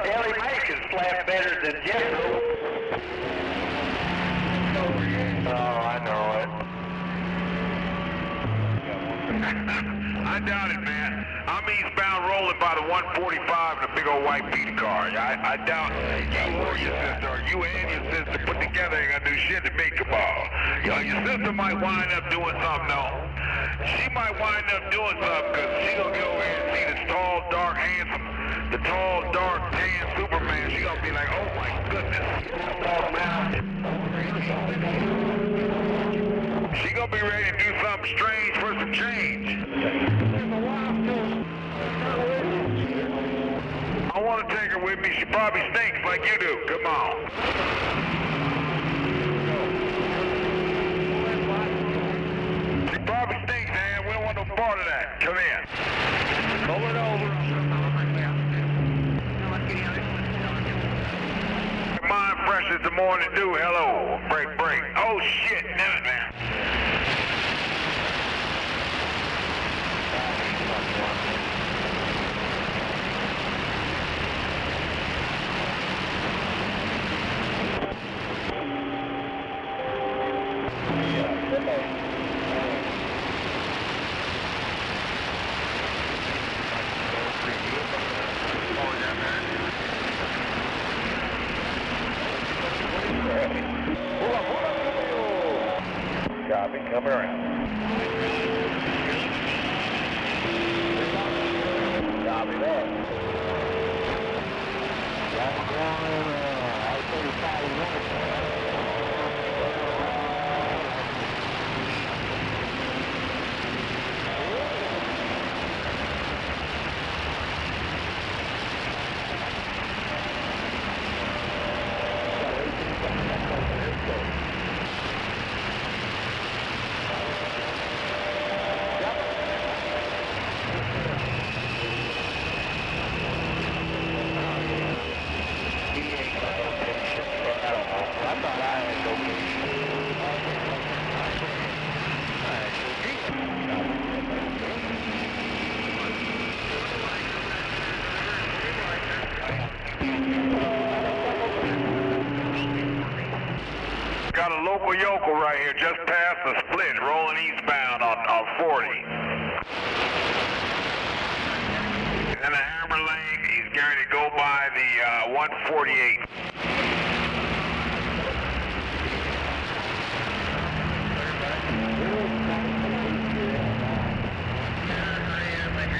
Ellie Mae can slap better than Jethro. Oh, I know it. I doubt it, man. I'm eastbound rolling by the 145 in a big old white beater car. I doubt you or your sister, or you and your sister put together ain't gonna do shit to make a ball. You know, your sister might wind up doing something, though. She might wind up doing something because she gonna get over here and see this tall, dark, handsome, the tall, dark, tan Superman. She gonna be like, oh my goodness. She gonna be ready to do something strange for some change. I want to take her with me. She probably stinks like you do. Come on. She probably stinks, man. We don't want no part of that. Come in. Pull it over. Mind fresh as the morning dew. Hello. Break, break. Oh, shit. Damn it, man. Copy, coming around. Copy that. Got a local yokel right here just past the split, rolling eastbound on 40. He's in the Hammer lane. He's going to go by the 148.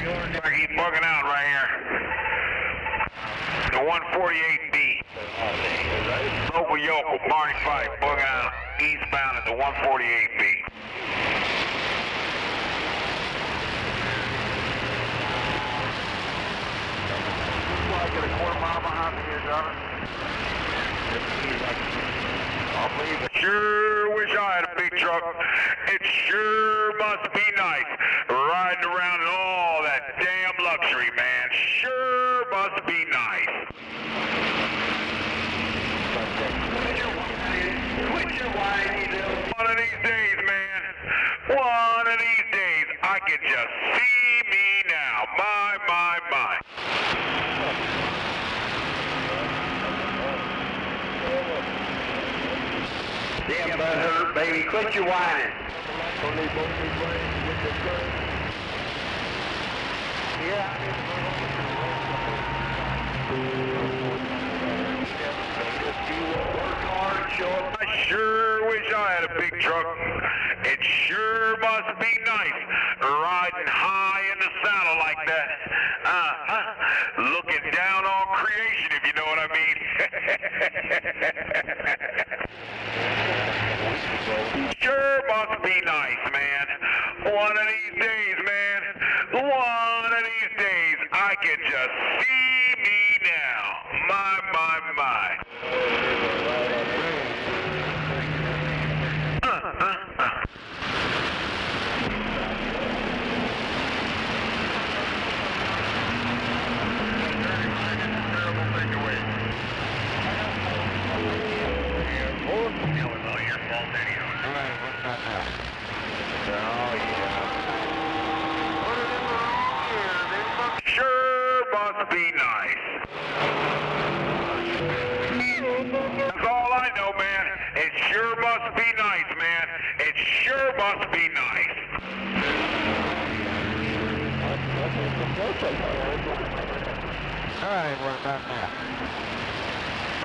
Looks like he's bugging out right here. The 148B. Local yokel, Barney Fife, bugging out eastbound at the 148B. I get a quarter mile behind me here, driver. I'll believe it. Sure wish I had a big truck. It sure must be nice riding around in all that damn luxury, man. Sure must be nice. Quit your whining, One of these days, man. One of these days, I can just see me now. My. damn butt hurt, baby. Quit your whining. I sure wish I had a big truck. It sure must be nice riding high in the saddle like that. Looking down on creation, if you know what I mean. Sure must be nice, man. One of these days, man. One of these days, I can just see me now. My. Sure must be nice. That's all I know, man. It sure must be nice, man. It sure must be nice. All right, we're done now.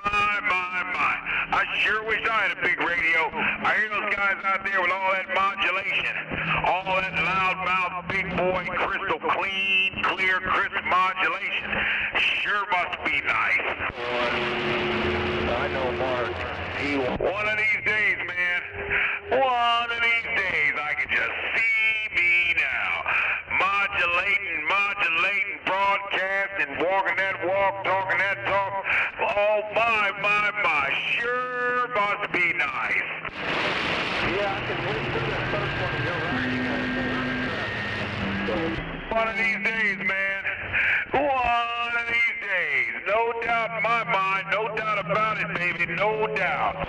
My. I sure wish I had a big radio. I hear those guys out there with all that modulation. All that loudmouth, big boy, crystal clean, clear, crisp modulation. Sure must be nice. I know Mark. One of these days, man. One of these days, I can just see me now. Modulating, broadcasting, walking that walk, talking that talk. Oh, my. Sure must be nice. Yeah, I can listen to the first one and go right. One of these days, man. One of these days. No doubt in my mind. No doubt about it, baby. No doubt.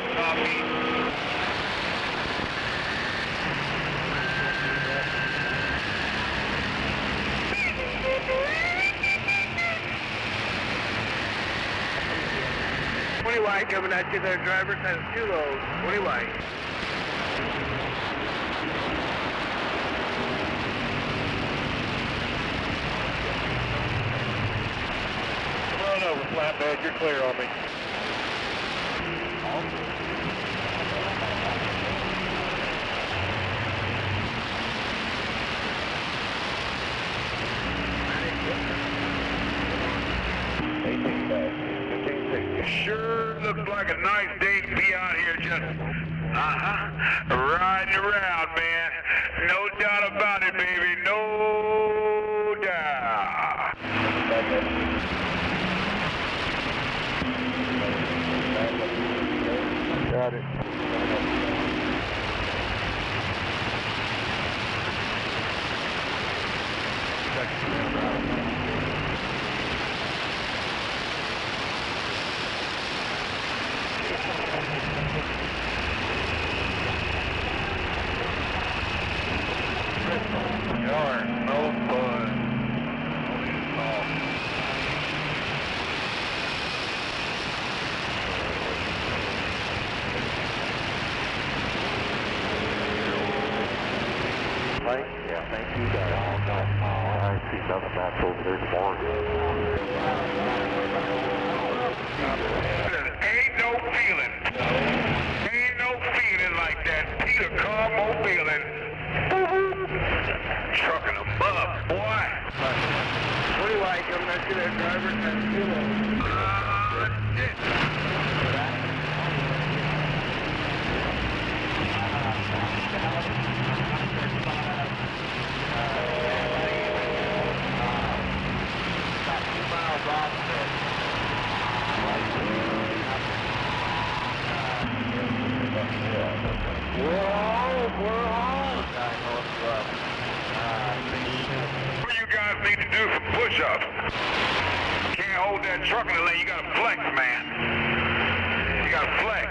White coming at you there, driver. Times 2 low. 20 white. Come on over, flatbed. You're clear on me. Sure looks like a nice day to be out here just, riding around, man. No doubt about it, baby. No doubt. Got it. You're no fun. Yeah, thank you guys. I see another match over there tomorrow. Ain't no feeling. Ain't no feeling like that Peter car mobile and trucking them up, boy. What do you like? I'm not sure that driver has What you guys need to do some push-ups? Can't hold that truck in the lane. You gotta flex, man. You gotta flex.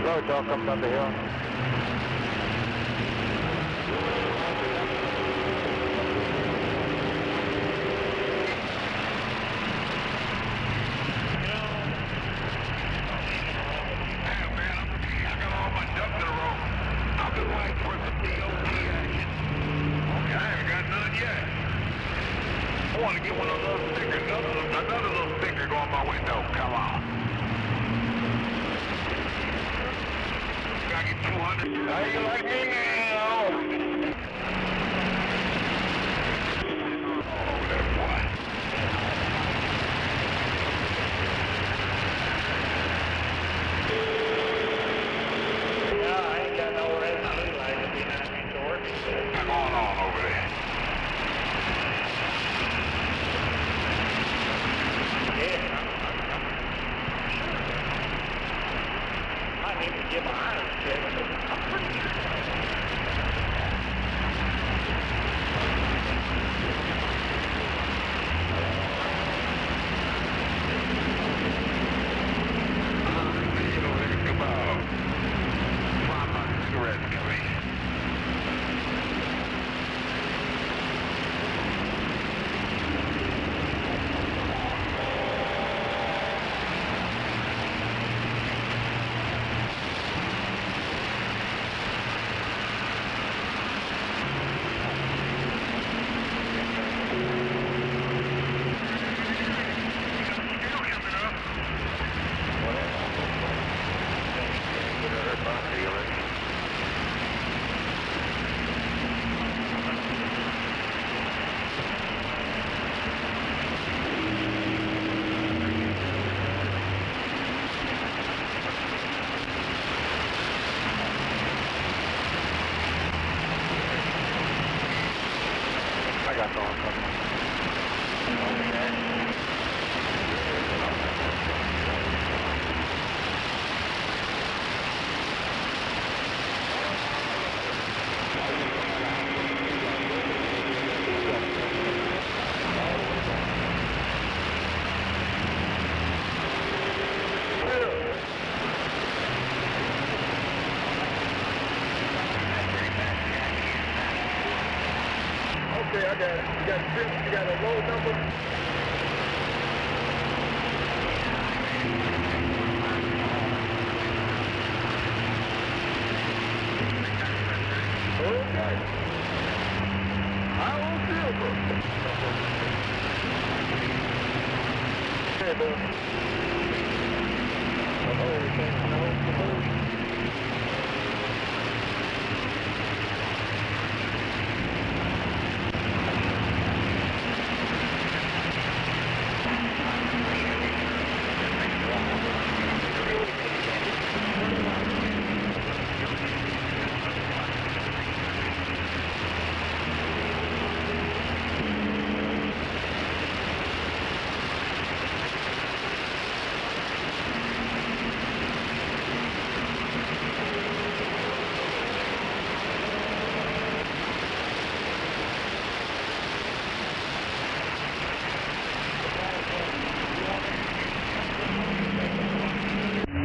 Road dog comes up the hill. I want to get one of those stickers, another little sticker go on my window. Come on. Gotta get 200. How you like me now? Oh, that boy. No, I ain't got no red blue light behind me, George. What's going on over there? I need to get my iron checked. I'm pretty sure. I got going coming. Okay, I got it. You got a trip, you got a load number?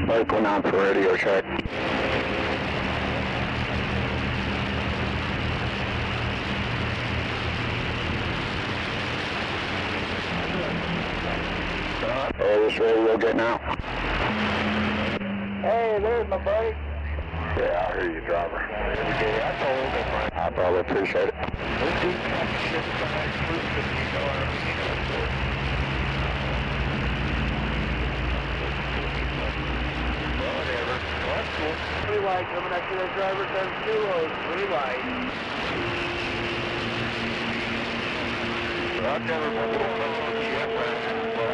Break one out for radio check. Hey, this radio getting out. Hey, there's my buddy. Yeah, I hear you, driver. I told him. I probably appreciate it. Whatever. Well, that's cool. Pretty white coming up to that driver, turn 2 pretty white. I've never been but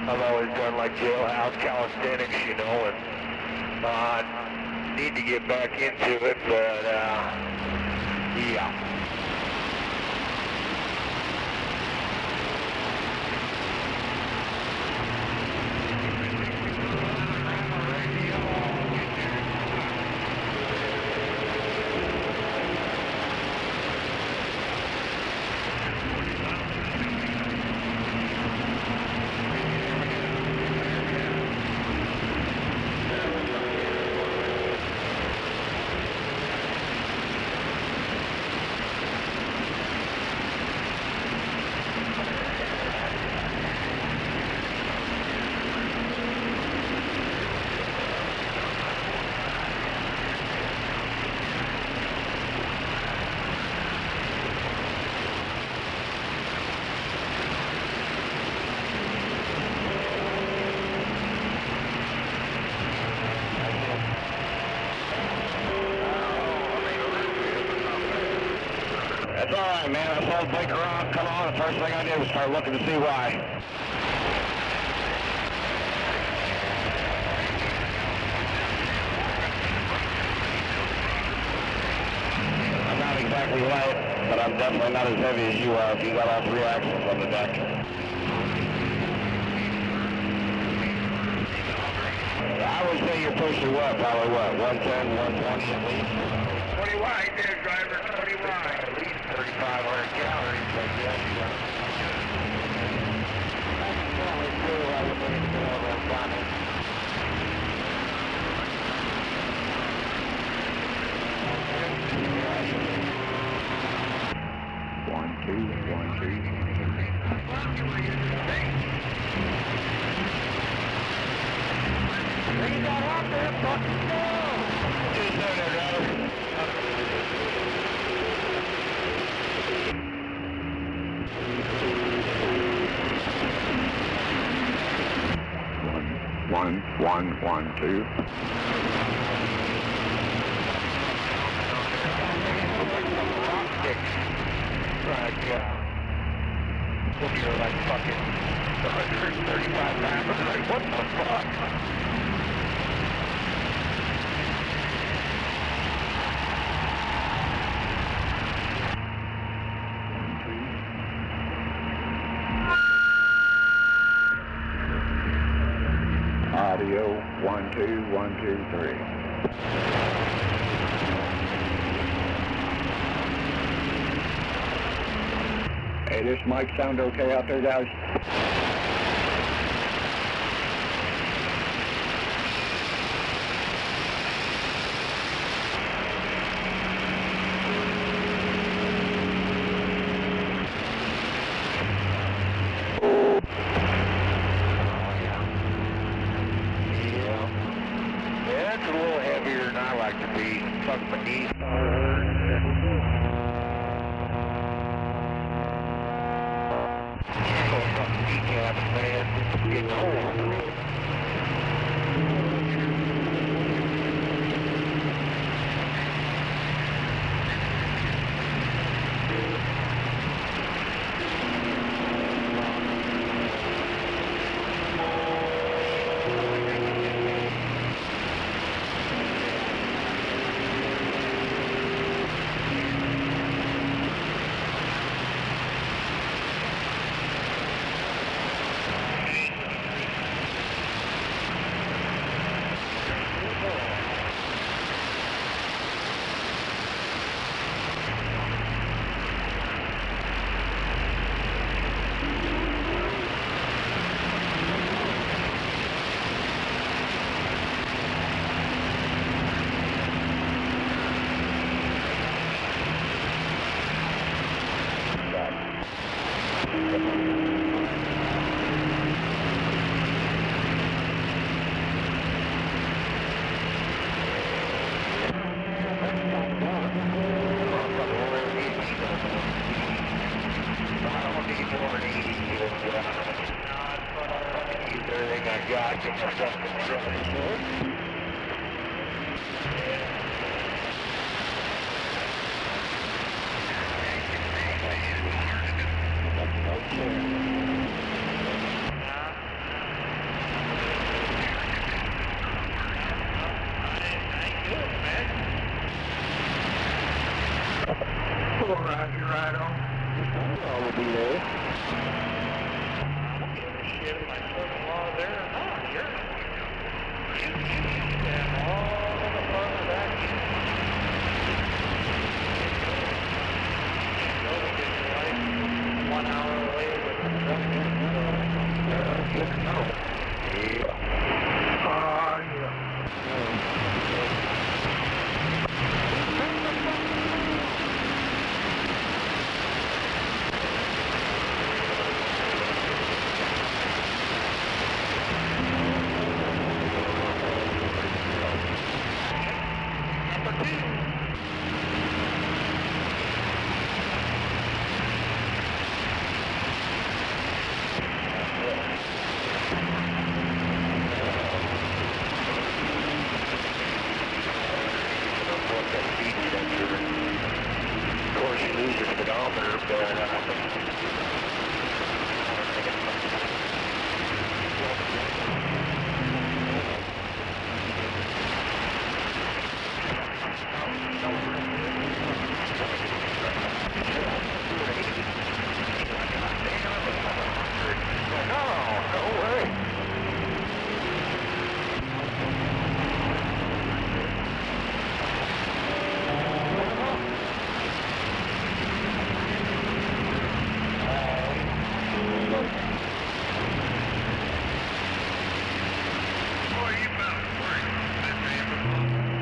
I've always done like jailhouse calisthenics, you know, and I need to get back into it, but yeah. That's all right, man. I saw the blinker on come on. The first thing I did was start looking to see why. I'm not exactly light, but I'm definitely not as heavy as you are if you got all 3 axles on the deck. I would say you're pushing what? Probably what? 110, 120 at least? 20 wide there, driver. 20 wide. At least 3,500 calories, I guess. One, two. They got out there, fucking go! Just there, driver. One, two. When you're like fucking 135 pounds, like what the fuck? Audio, 1, 2, 1, 2, 3. Hey, this mic sound okay out there, guys? It's a little heavier than I like to be. Fuck my knees. Fucking kneecaps, man. Getting old.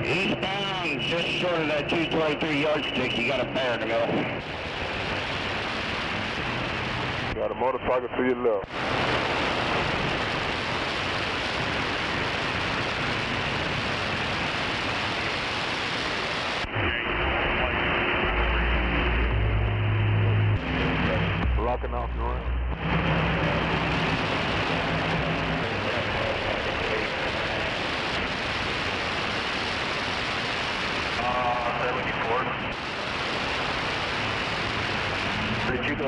Eastbound, just short of that 223 yardstick, you got a bear in the middle. Got a motorcycle to your left. Blocking off north. Where'd you go?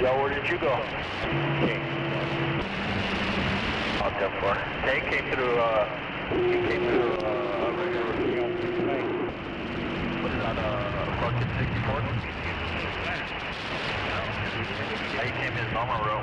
Yo, where did you go? Not that far. They came through, what is that, fucking 64? Yeah, he came in normal row.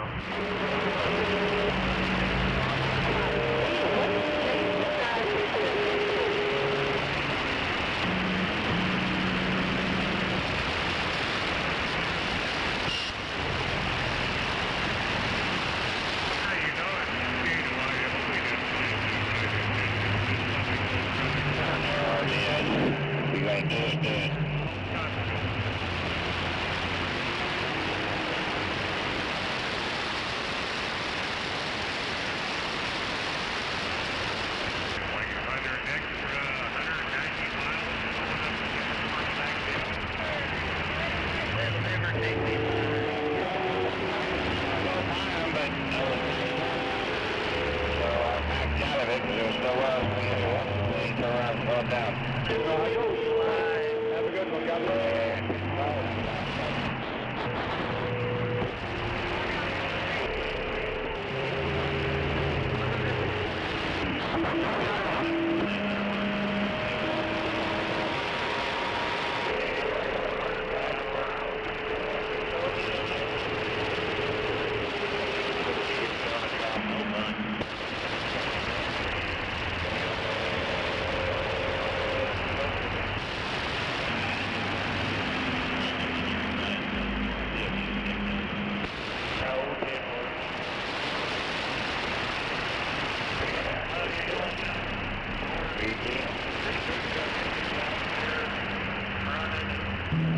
Have a good one. God bless.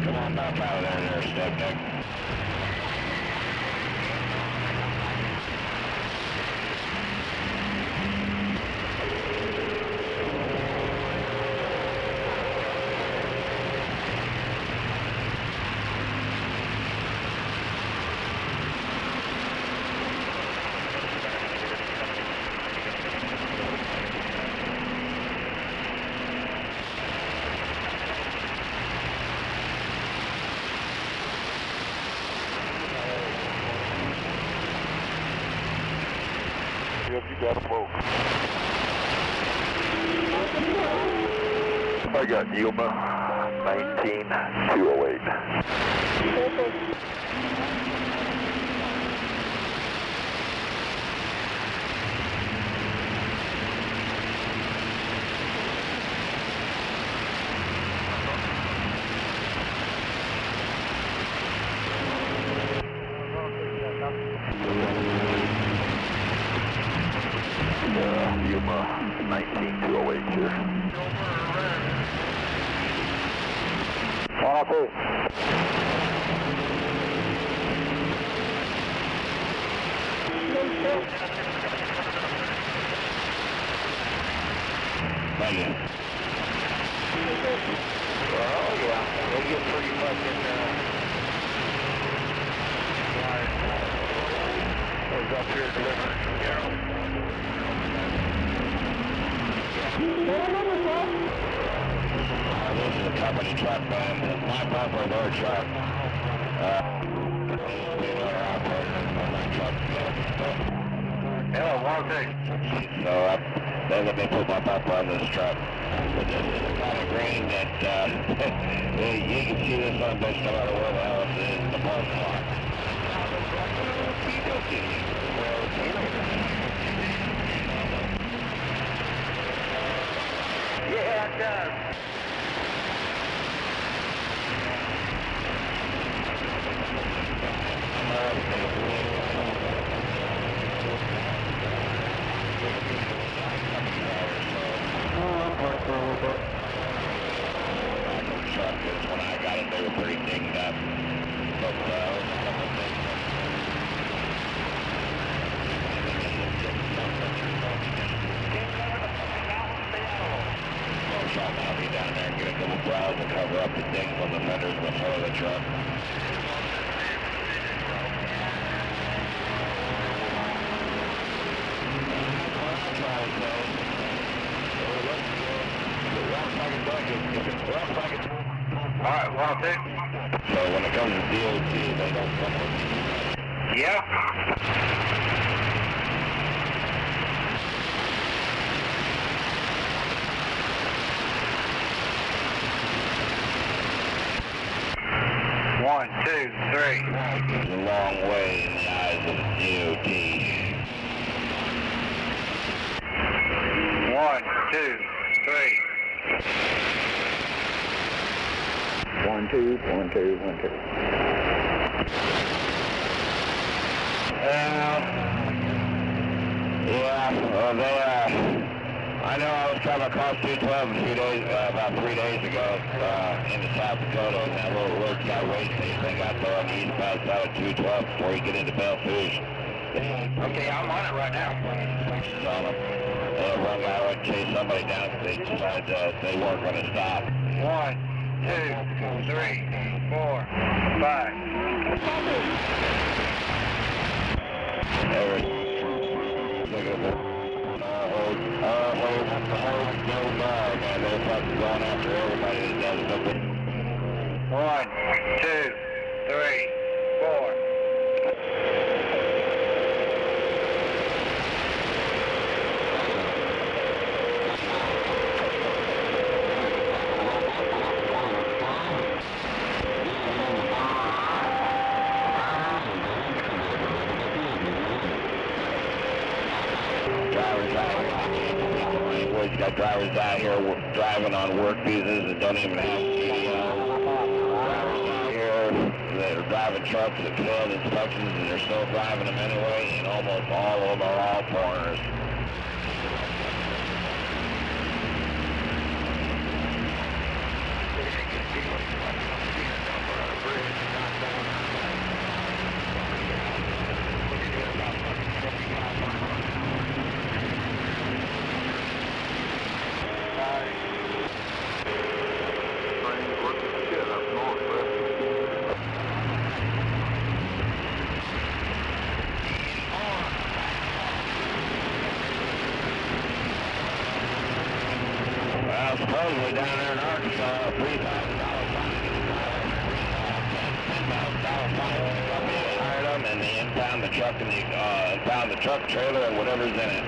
Come on back out of there, step deck. Yep, you got them both. I got Yuma 19208. Yuma 19208 here. 102. Thank you. Oh yeah, they get pretty fucking was up here delivering some arrows. This is a company truck, man. My pump or their truck. Hello, Walter. So they let me put my pump on this truck. But this is the kind of grain that you can see this on bitch no matter where the hell it is in the parking lot. Yeah, it does. When I got it, they were pretty dinged up. But, I'll be down there and get a couple brows and cover up the dings on the fenders in the front of the truck. Alright, Walter. So when it comes to DOT, they don't come with me. Yep. One, two, three. It's a long way in the eyes of the DOT. 1, 2, 3. 1, 2, 1, 2, 1, 2. I know I was coming across 212 about 3 days ago into South Dakota, and that little road got wasted. They got there on the eastbound side of 212 before you get into Belfouche. Okay, I'm on it right now. One guy would chase somebody down because they decided they weren't going to stop. 1, 2, 3, 4, 5. Man, they're fucking going after drivers out here. You got drivers out here driving on work visas that don't even have drivers out here that are driving trucks that failed inspections and they're still driving them anyway, and almost all of them are all foreigners. Supposedly down there in Arkansas, $3,000 fine. Hired them and they impound the truck and impound the truck trailer and whatever's in it.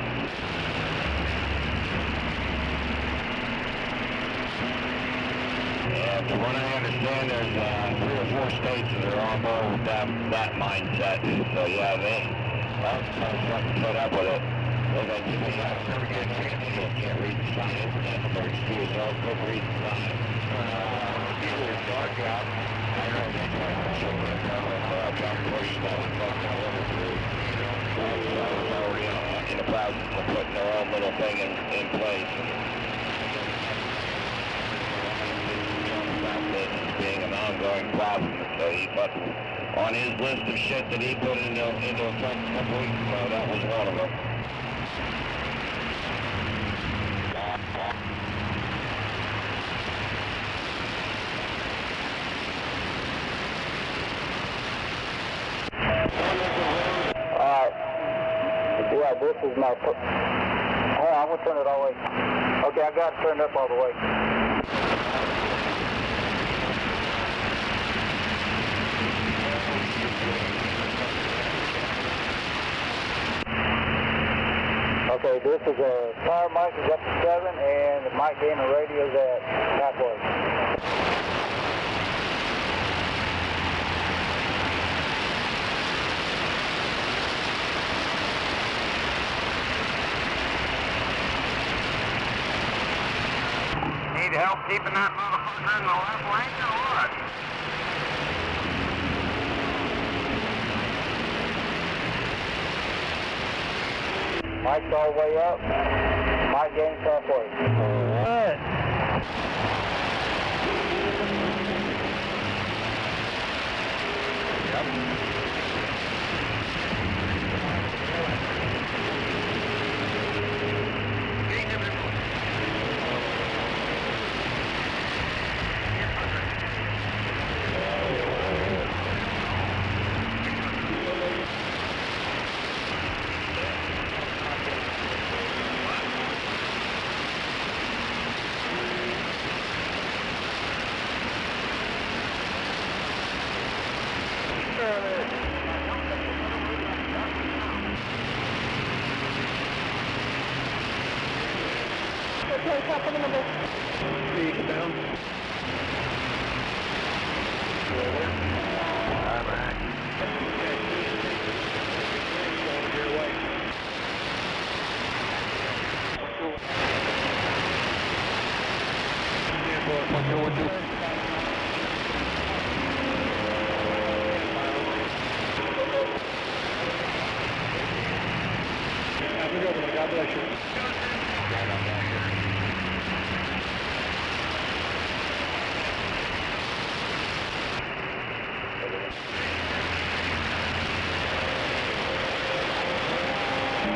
And from what I understand, there's 3 or 4 states that are on board with that mindset. So yeah, they fucking put up with it. Well, they never get a chance to can't read the sign. That's a very excuse. I'll go read the sign. Either it's dark out. I know that's why I'm so I'm trying to push stuff. It's already in the process of putting their own little thing in place. This is being an ongoing problem. So he fucking, on his list of shit that he put into effect a couple weeks ago, that was one of them. Yeah, this is my... Hey, I'm going to turn it all the way. Okay, I got it turned up all the way. Okay, this is a power mic is up to 7 and the mic gain and radio's at halfway. Need help keeping that motherfucker in the left lane or what? Mic's all the way up. Mic gain's halfway. What? God bless you.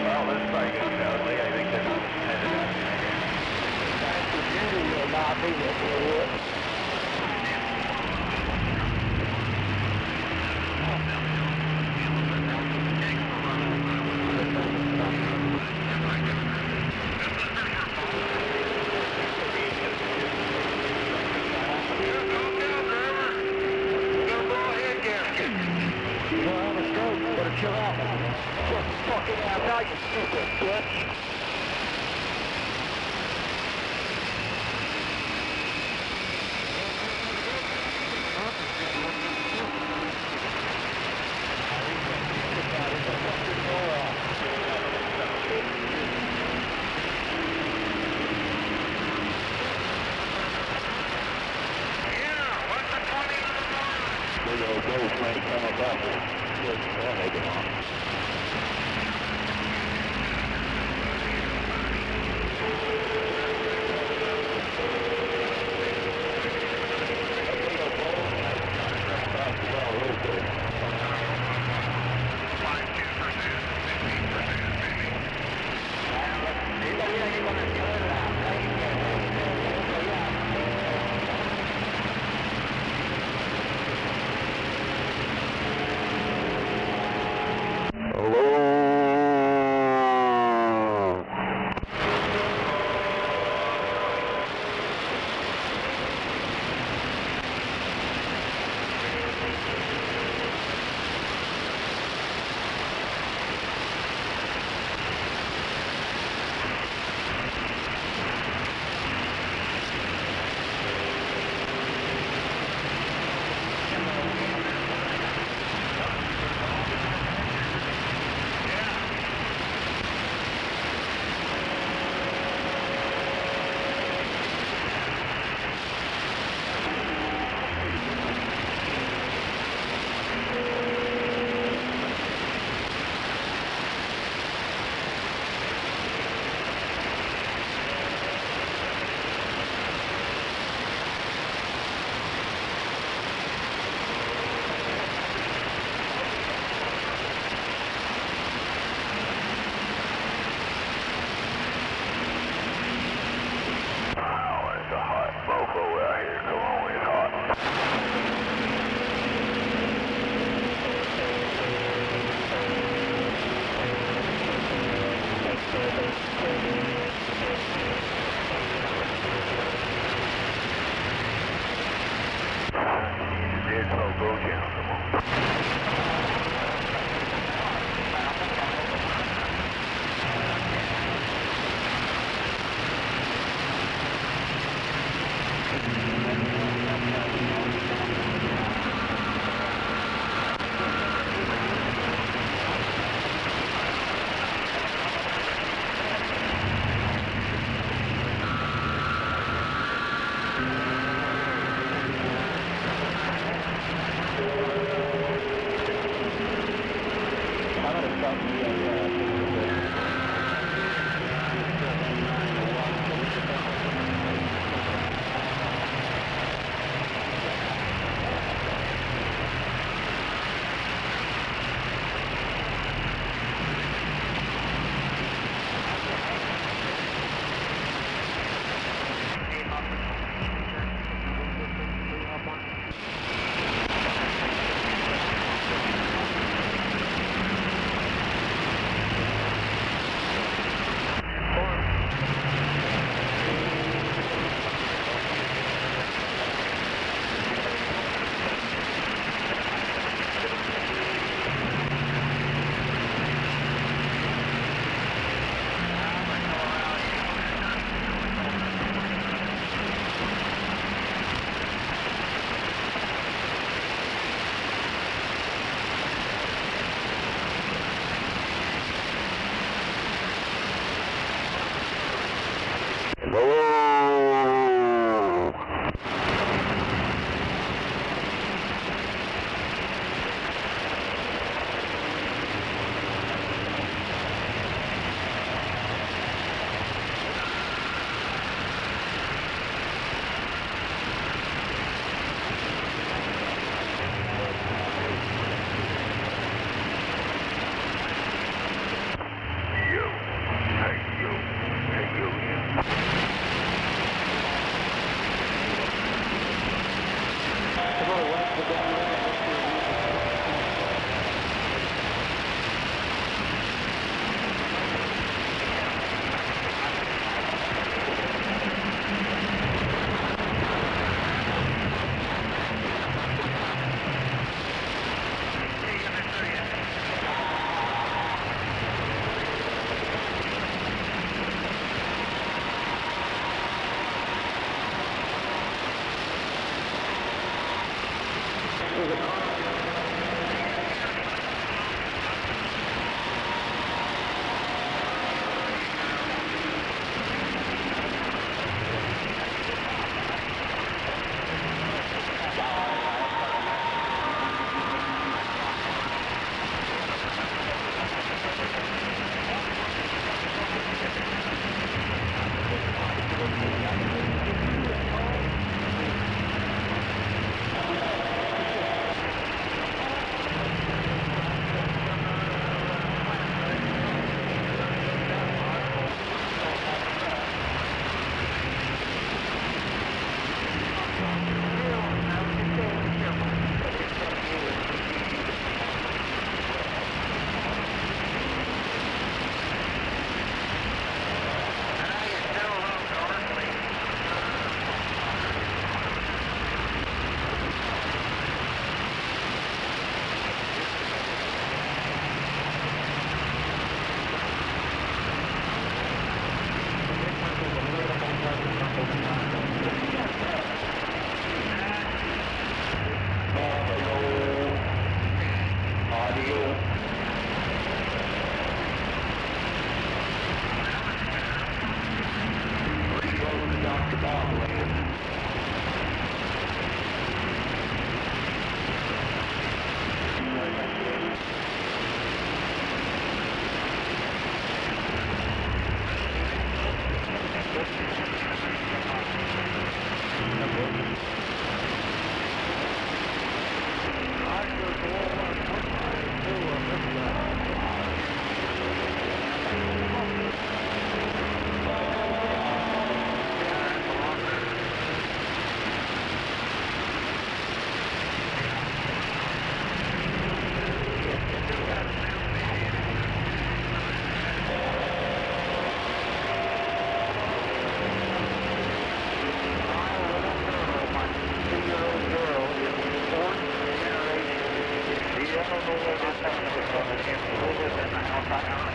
Well, this is probably good. I think that's Chill out. Just fucking out now, you stupid bitch. they get on.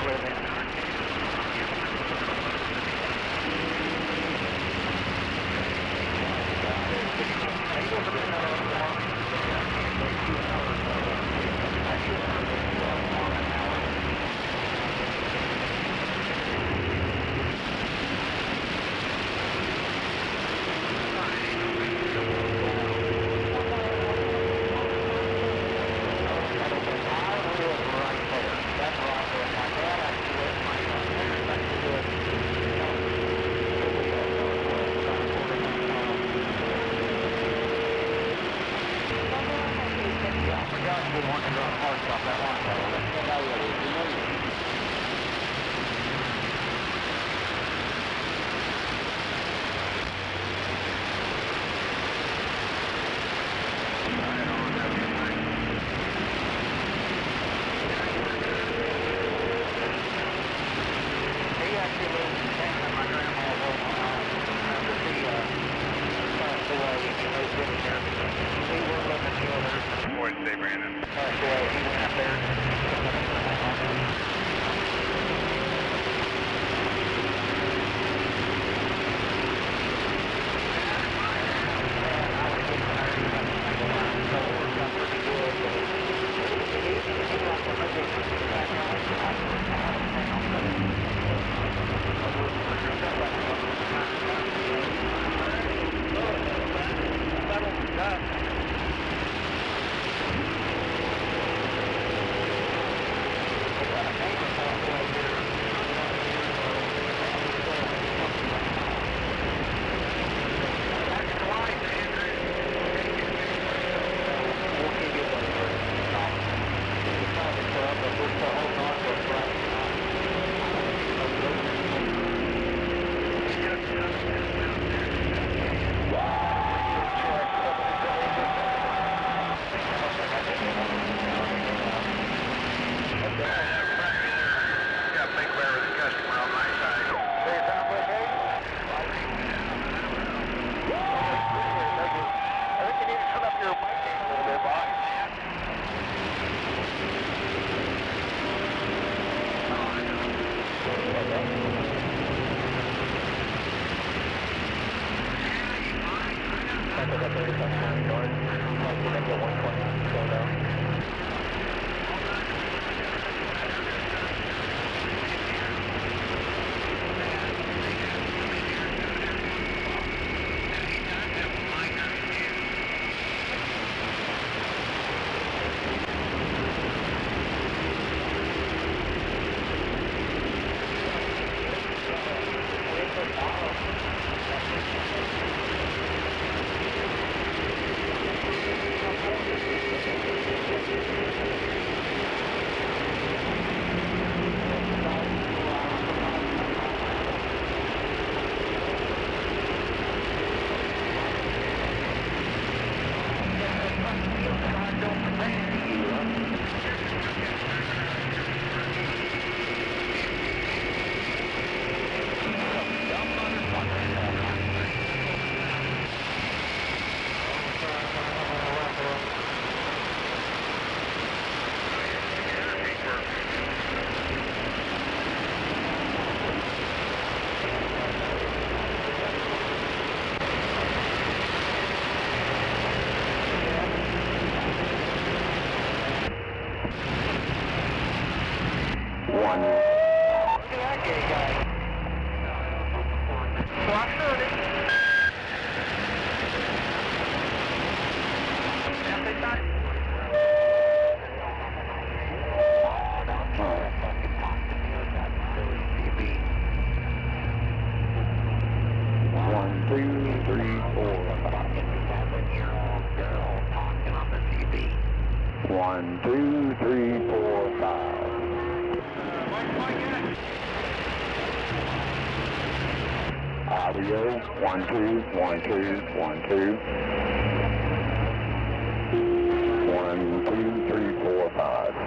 clear then. Audio, 1, 2, 1, 2, 1, 2. 1, 2, 3, 4, 5.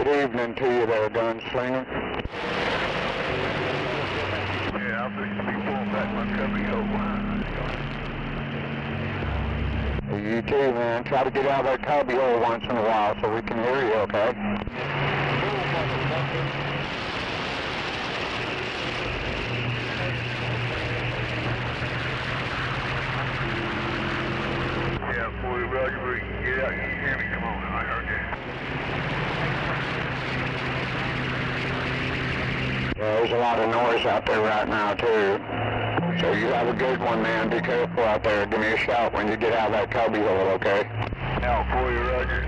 Good evening to you there, gunslinger. Yeah, I'm fixing to be pulling back my cubby hole. You too, man. Try to get out of that cubby hole once in a while so we can hear you, okay? Yeah, boy, Roger, get out. You can hear me. Come on, I heard that. There's a lot of noise out there right now, too. So you have a good one, man. Be careful out there. Give me a shout when you get out of that cubby hole, okay? Now, boy, Roger.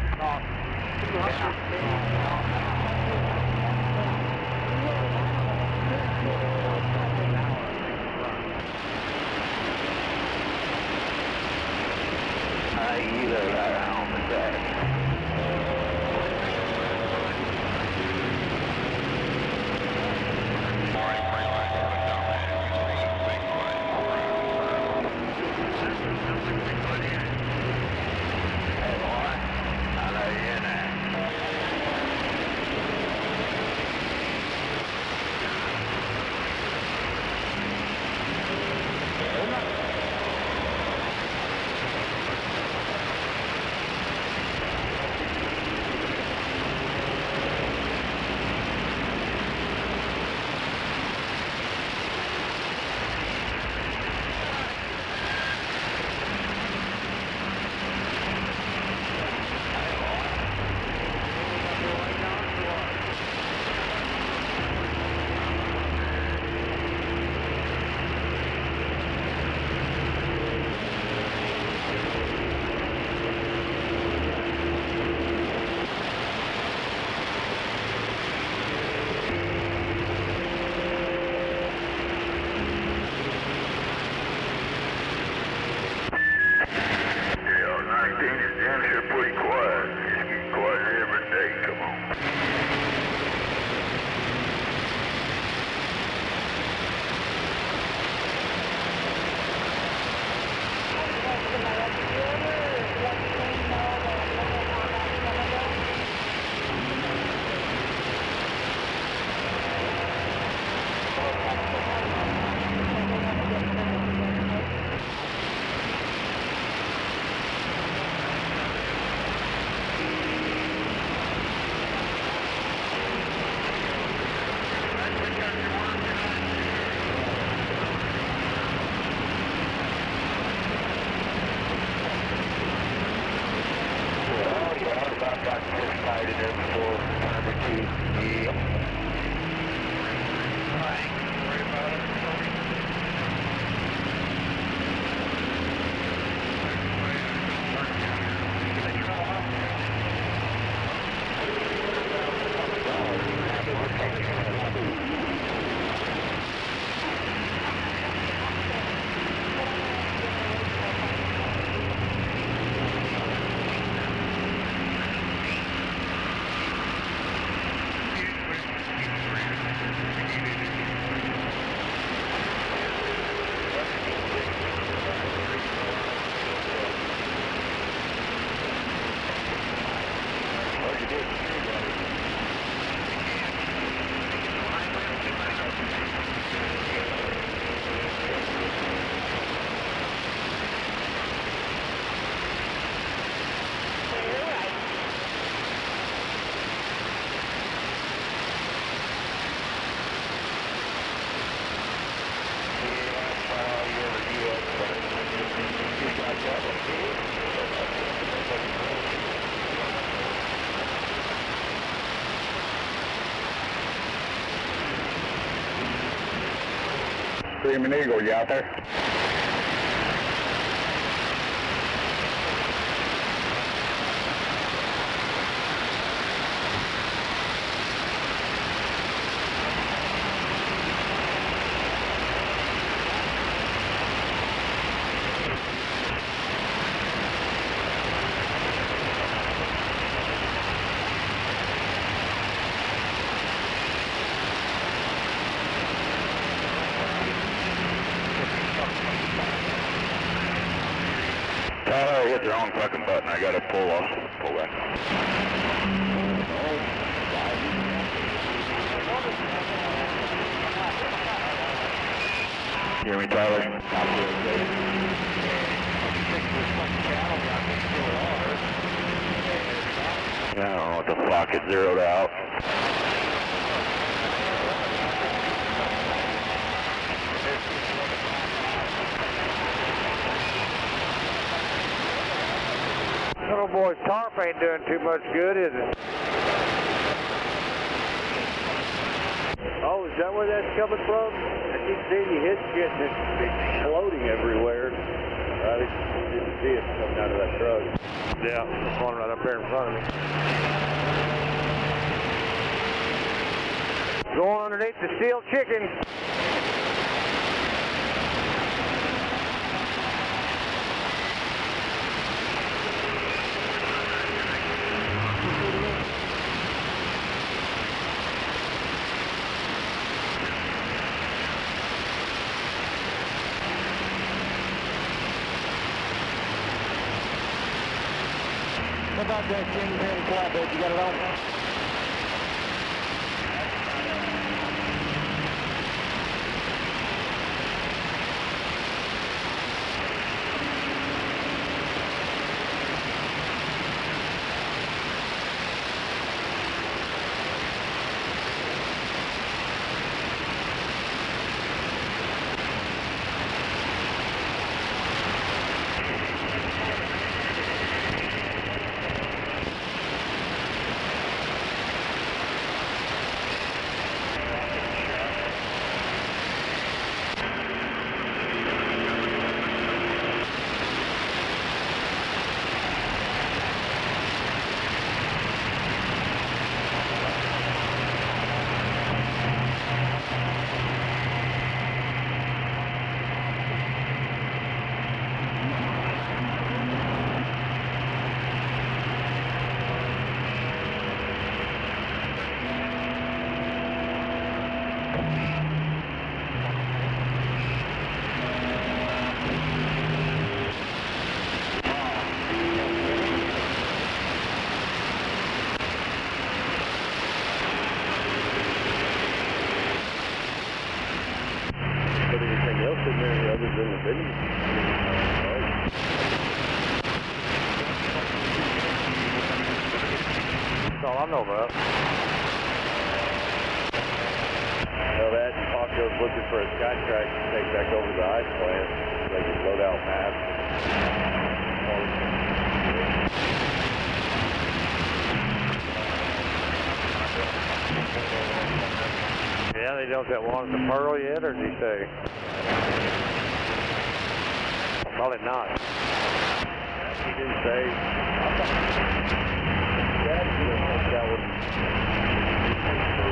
You look right on the track. Screaming Eagle, you out there? I hit the wrong fucking button. I gotta pull back. Hear me, Tyler? I don't know what the fuck, it zeroed out. Little boy's tarp ain't doing too much good, is it? Oh, is that where that's coming from? I keep seeing you hit shit and it's floating everywhere. I didn't see it coming out of that truck. Yeah, there's one right up there in front of me. Going underneath the steel chicken. What about that King Penny flatbed? You got it on? That's all I know about. Well, that and Paco's looking for a sky track to take back over to the ice plant so they can load out maps. Yeah, they don't that one at the Pearl yet, or did he say? Probably not. He didn't say. That was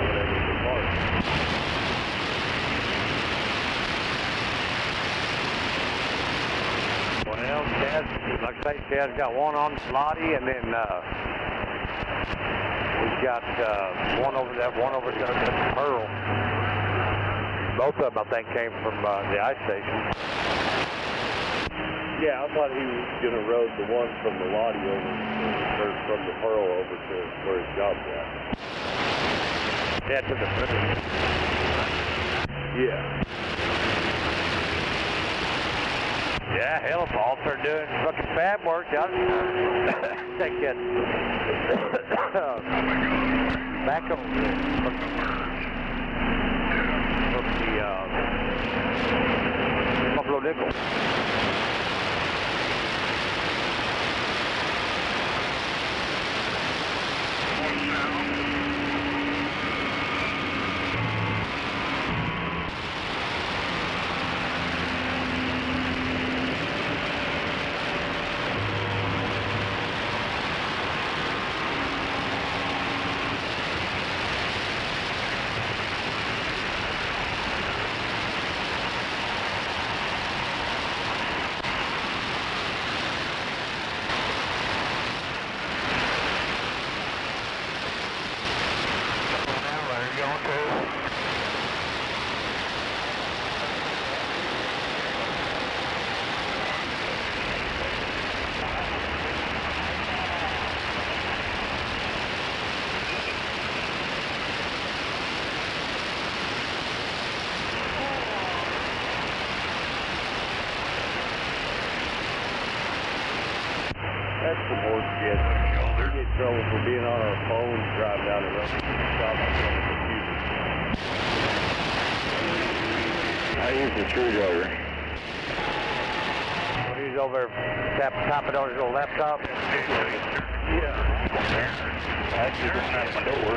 whatever the part. Well, Chad, like I say, Chad's got one on Lottie, and then he's got one over there at the Pearl. Both of them, I think, came from the ice station. Yeah, I thought he was going to road the one from the Lottie over, or from the Pearl over to where his job's at. Yeah, to the finish. Yeah. Yeah, hell, if all they're doing fucking fab work, I'll take that back on from the Buffalo Nickel. That's some horse shit. We get in trouble for being on our phones driving down the road. Stop on the computer. I use the screwdriver. He's over tapping on his little laptop. Yeah. Actually, just knocked my door.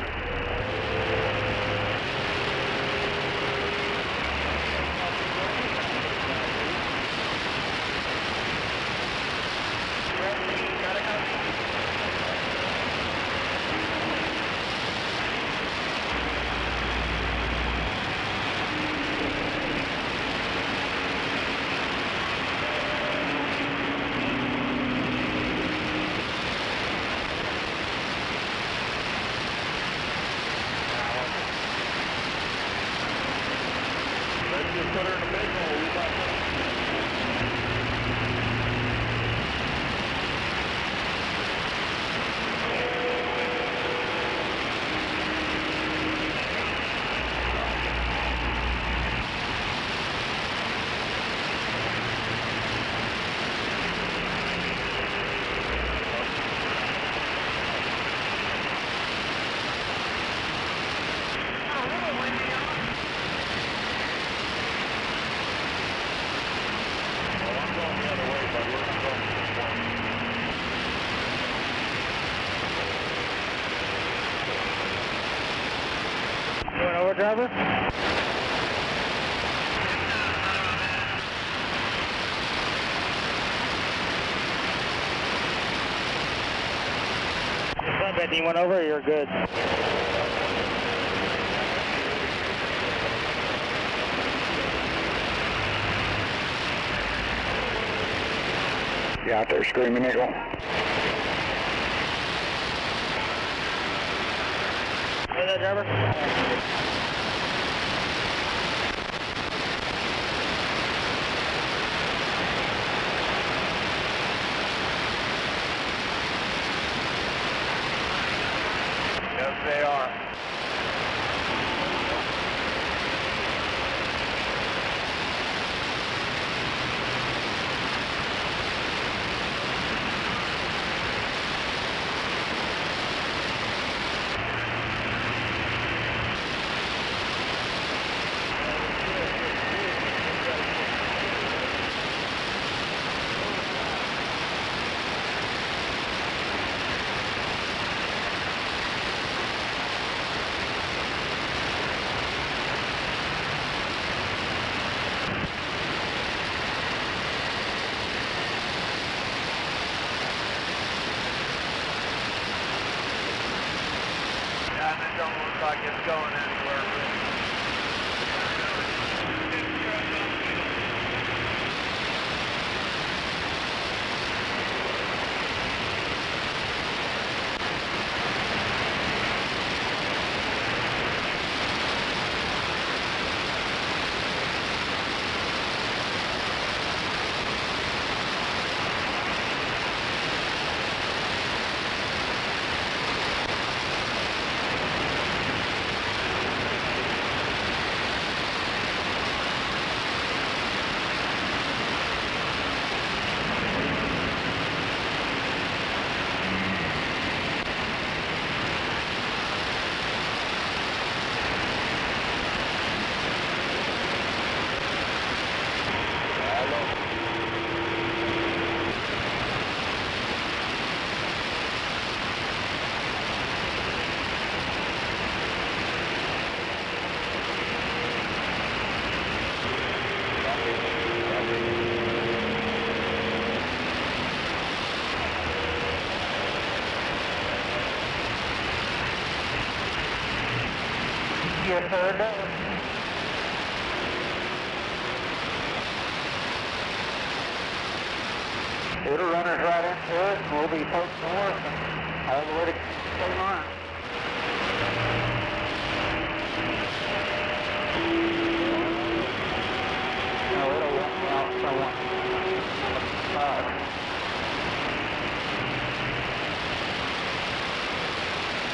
Driver? You went over, you're good. You out there screaming, Nickel? Hey there, driver. Yes, they are. It don't look like it's going anywhere, really. Yes, sir, it does. It'll run us right into it, and we'll be posting north and all the way to State Line. No, it'll walk me out somewhere.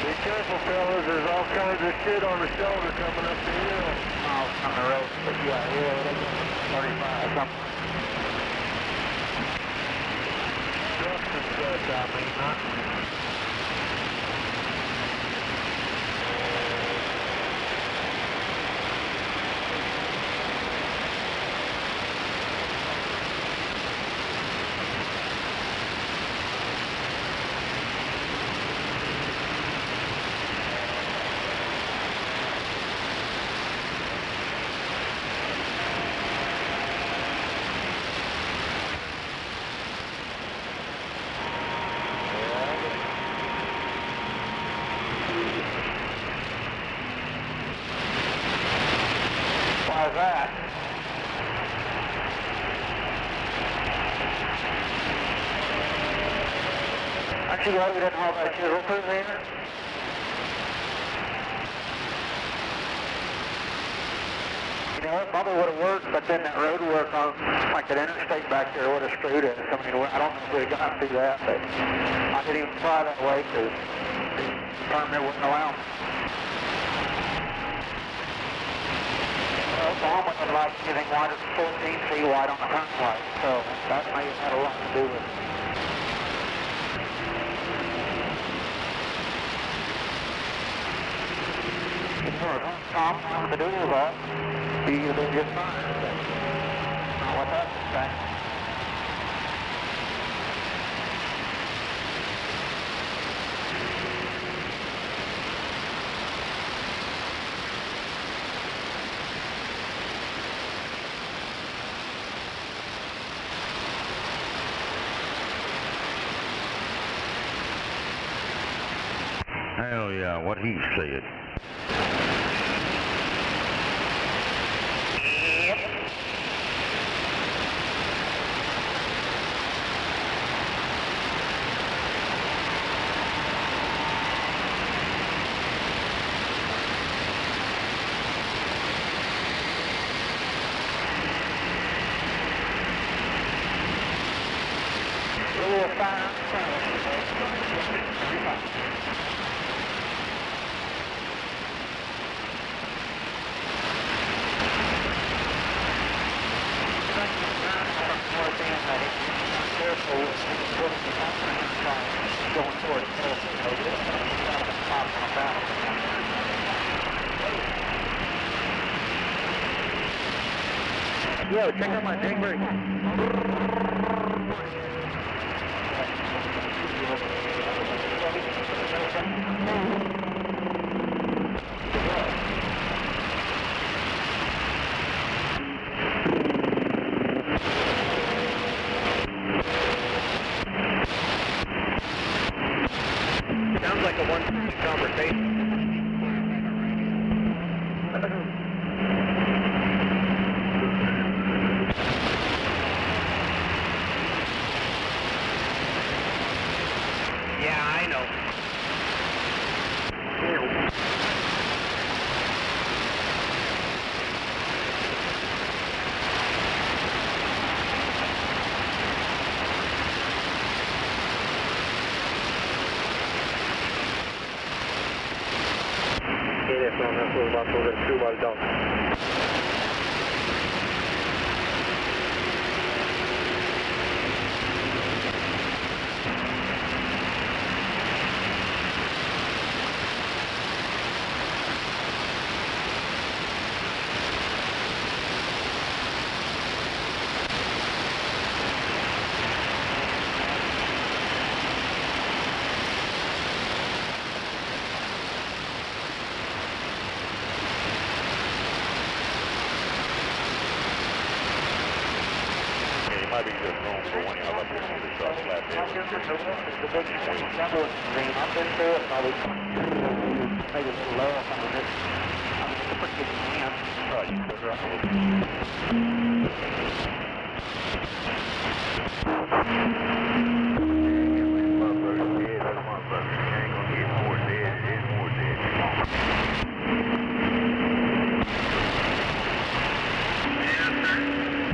Be careful, fellas. There's all kinds of shit on the shoulder coming up the hill. Oh, on the road. But yeah, that's 35 something. Trucks and such. I mean, not. Why is that? Aren't you glad we didn't haul that chisel through there? You know, it probably would have worked, but then that road work on, like that interstate back there would have screwed us. I mean, I don't know if we got through that, but I didn't even try that way because the permit wouldn't allow me. Obama would like getting wider than 14 feet wide on the turning light, so that may have had a lot to do with it. Tom wanted to do that, he would have been just fine. Not what that's saying. Hell yeah, what he said. Yo, check out my Nake Vi. Sounds like a one-sided conversation. Yeah, I know. Might be just wrong for one y'all up here on this flat there. The big that was green. I've been through it probably maybe a little low. I mean, it's a pretty good hand. Right, you put her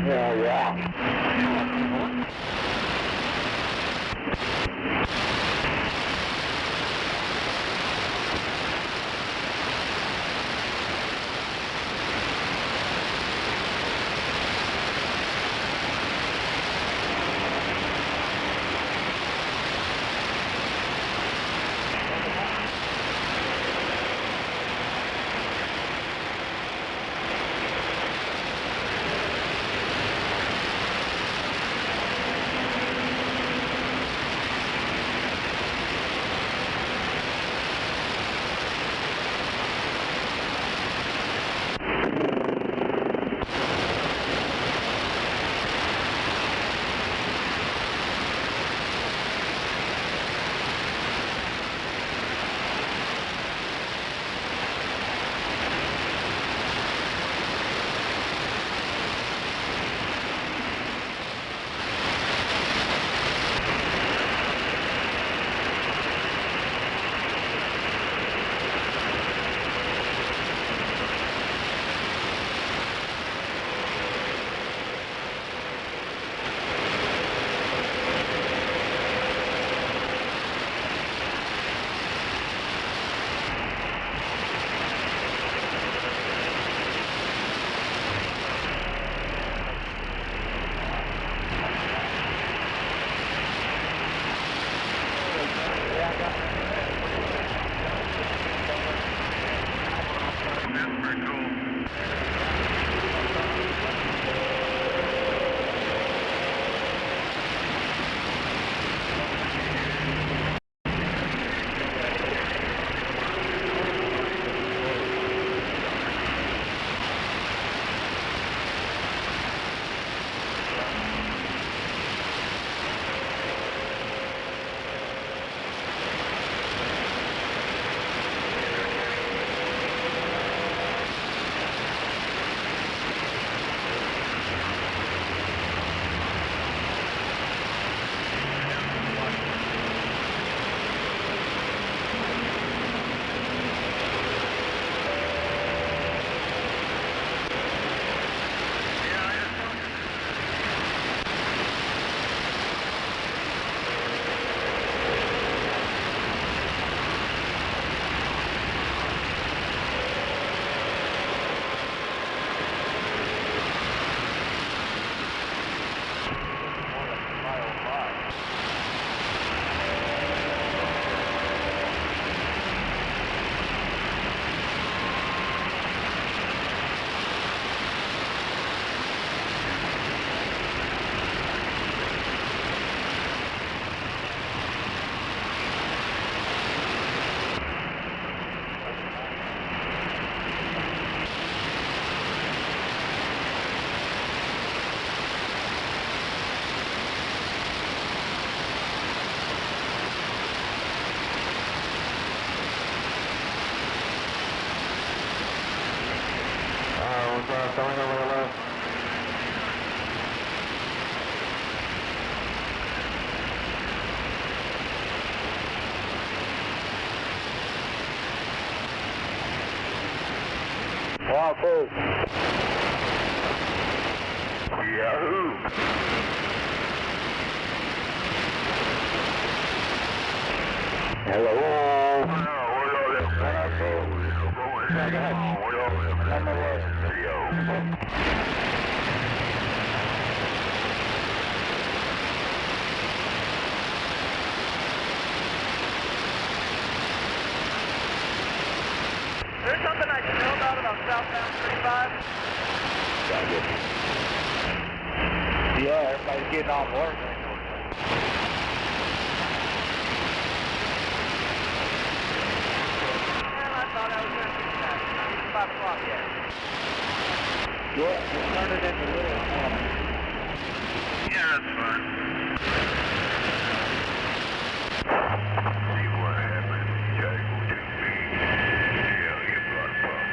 Yeah. Wahoo! Yahoo! There's something I should know about southbound 35? Yeah, everybody's getting off work. Well, I thought I was going to fix that. It's not even 5 o'clock yet. Yeah, just turn it into little corner. Yeah, that's fine. See what happens. Jago to me. Yeah, you got a problem.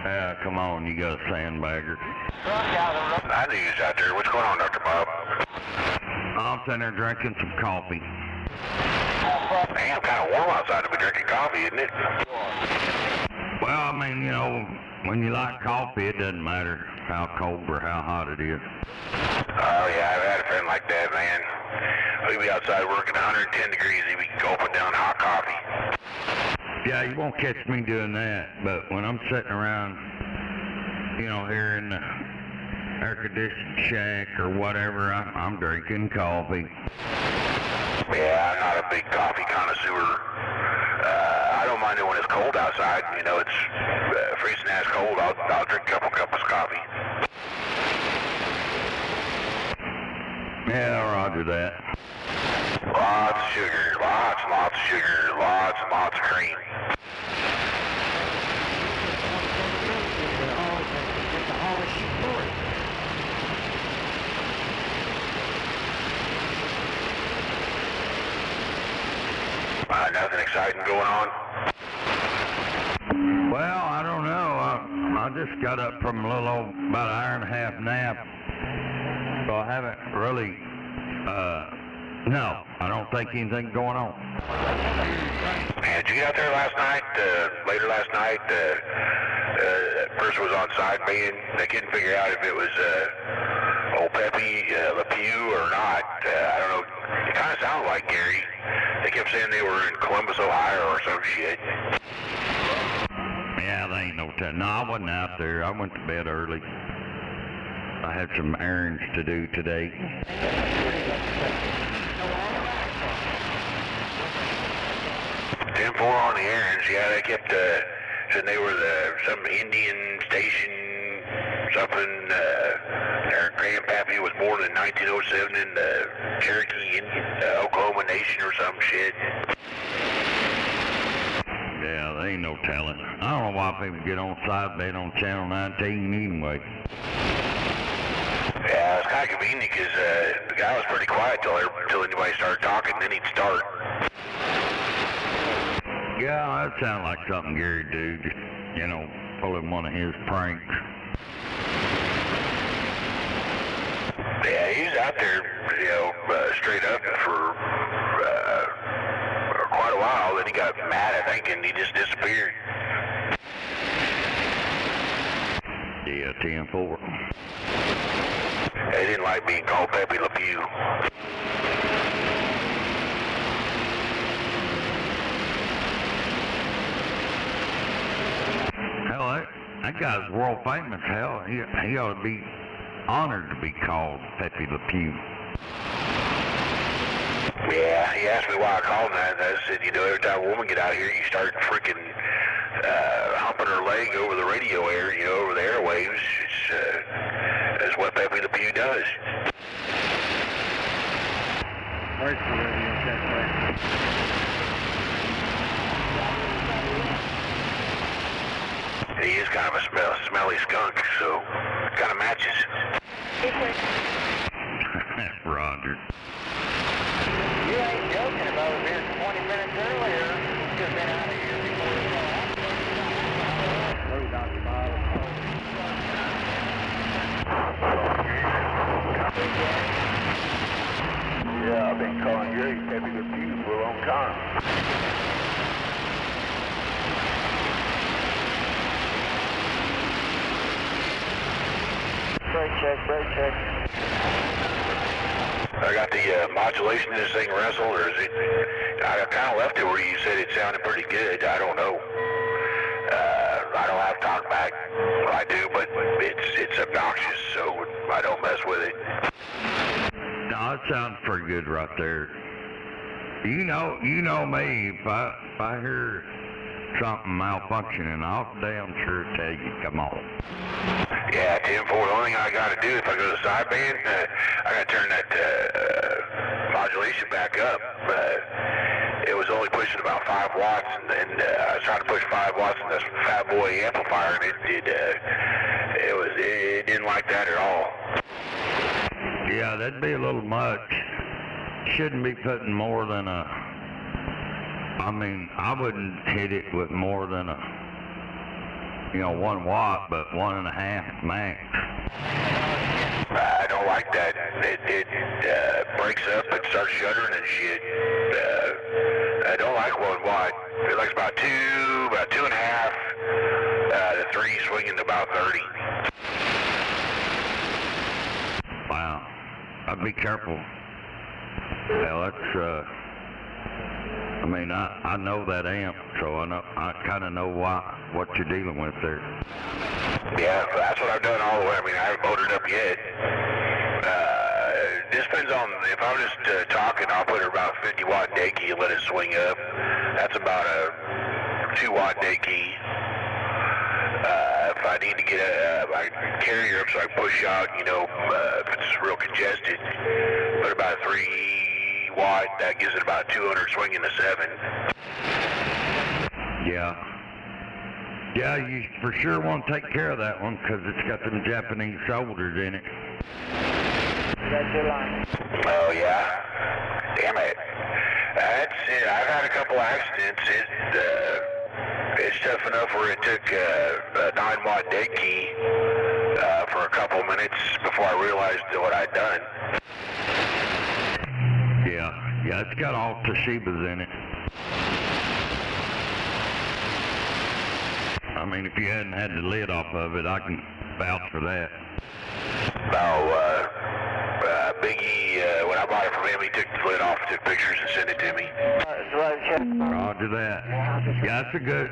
Yeah, come on, you got a sandbagger. I knew you was out there. What's going on, Dr. Bob? I'm sitting there drinking some coffee. Damn, kind of warm outside to be drinking coffee, isn't it? Well, I mean, you know, when you like coffee, it doesn't matter how cold or how hot it is. Oh, yeah, I've had a friend like that, man. He'd be outside working 110 degrees. He'd be gulping down hot coffee. Yeah, you won't catch me doing that, but when I'm sitting around, you know, here in the air-conditioned shack or whatever, I'm drinking coffee. Yeah, I'm not a big coffee connoisseur. I don't mind it when it's cold outside. You know, it's freezing ass cold. I'll drink a couple cups of coffee. Yeah, roger that. Lots of sugar, lots and lots of sugar, lots and lots of cream. Nothing exciting going on? Well, I don't know. I just got up from a little over about an hour and a half nap, so I haven't really, no, I don't think anything's going on. Man, did you get out there last night, later last night? That person was on side being, they couldn't figure out if it was old Pepe Le Pew or not. I don't know, it kind of sounded like Gary. They kept saying they were in Columbus, Ohio or some shit. Yeah, they ain't no telling. No, I wasn't out there. I went to bed early. I had some errands to do today. 10-4 on the errands. Yeah, they kept saying they were some Indian station, something. Their grandpappy was born in 1907 in the Cherokee Indian, Oklahoma Nation or some shit. Yeah, they ain't no telling. I don't know why people get on side bed on Channel 19 anyway. Yeah, it's kind of convenient because the guy was pretty quiet till anybody started talking, then he'd start. Yeah, that sounded like something Gary'd do, just, you know, pulling one of his pranks. Yeah, he was out there, you know, straight up for quite a while. Then he got mad, I think, and he just disappeared. Yeah, 10-4. They didn't like being called Pepe Le Pew. Hell, that guy's world famous. Hell, he ought to be honored to be called Pepe Le Pew. Yeah, he asked me why I called him that, and I said, you know, every time a woman get out here, you start freaking humping her leg over the radio air, you know, over the airwaves. That's what Pepe Le Pew does. Where's the radio check, He is kind of a smelly skunk, so it kind of matches. Roger. You ain't joking about it being 20 minutes earlier. You should have been out of here before you got out. Hello, Dr. Bob. Yeah, I've been calling Gary Pepe Le Pew for a long time. Brake check, brake check. I got the modulation of this thing wrestled, or is it? I kind of left it where you said it sounded pretty good. I don't know. I don't have talkback. Well, I do, but it's obnoxious, so I don't mess with it. No, it sounds pretty good right there. You know me. If I hear something malfunctioning, I'll damn sure tell you. Come on. Yeah, 10-4. The only thing I got to do if I go to sideband, I got to turn that modulation back up. It was only pushing about 5 watts, and then I was trying to push 5 watts in this Fat Boy amplifier, and it didn't like that at all. Yeah, that'd be a little much. Shouldn't be putting more than a... I mean, I wouldn't hit it with more than a you know, 1 watt, but 1.5 max. I don't like that. It breaks up and starts shuddering and shit. I don't like 1 watt. It likes about 2.5 to 3, swinging to about 30. Wow. I'd be careful. Well, that's, I mean, I know that amp, so I kind of know what you're dealing with there. Yeah, that's what I've done all the way. I mean, I haven't motored up yet. This depends on, if I'm just talking, I'll put it about 50 watt day key and let it swing up. That's about a 2 watt day key. If I need to get my carrier up so I can push out, you know, if it's real congested, put about 3 watt, that gives it about 200 swinging to 7. Yeah. Yeah, you for sure want to take care of that one because it's got them Japanese shoulders in it. That's your line. Oh, yeah. Damn it. That's it. I've had a couple accidents. It's tough enough where it took a 9 watt dead key for a couple minutes before I realized what I'd done. Yeah, it's got all Toshibas in it. I mean, if you hadn't had the lid off of it, I can vouch for that. Biggie, when I bought it from him, he took the lid off, took pictures and sent it to me. Roger that. Yeah,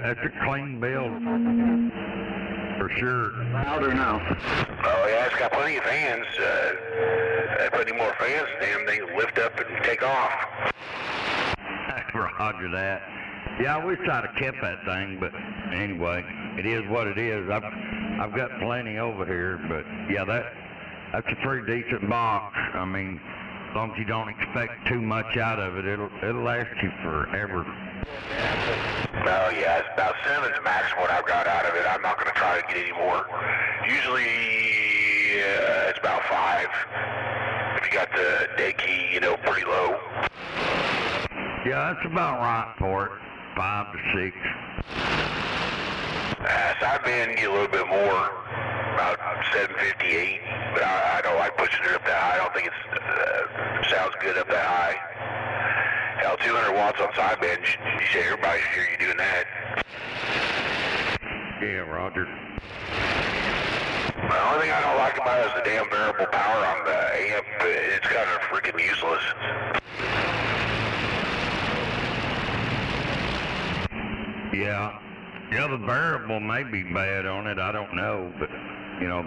that's a clean build. For sure. Louder now. Oh yeah, it's got plenty of fans. I put any more fans, damn thing will lift up and take off. Roger that. Yeah, I wish I'd have kept that thing, but anyway, it is what it is. I've got plenty over here, but yeah, that's a pretty decent box. I mean, as long as you don't expect too much out of it, it'll last you forever. Oh yeah, it's about 7's max what I've got out of it. I'm not going to try to get any more. Usually, it's about 5. If you got the dead key, you know, pretty low. Yeah, that's about right for it. 5 to 6. Sideband get a little bit more, about 758, but I don't like pushing it up that high. I don't think it sounds good up that high. Hell, 200 watts on sideband, you say everybody should hear you doing that. Yeah, Roger. The only thing I don't like about it is the damn variable power on the amp. It's kind of freaking useless. Yeah, the variable may be bad on it. I don't know, but you know,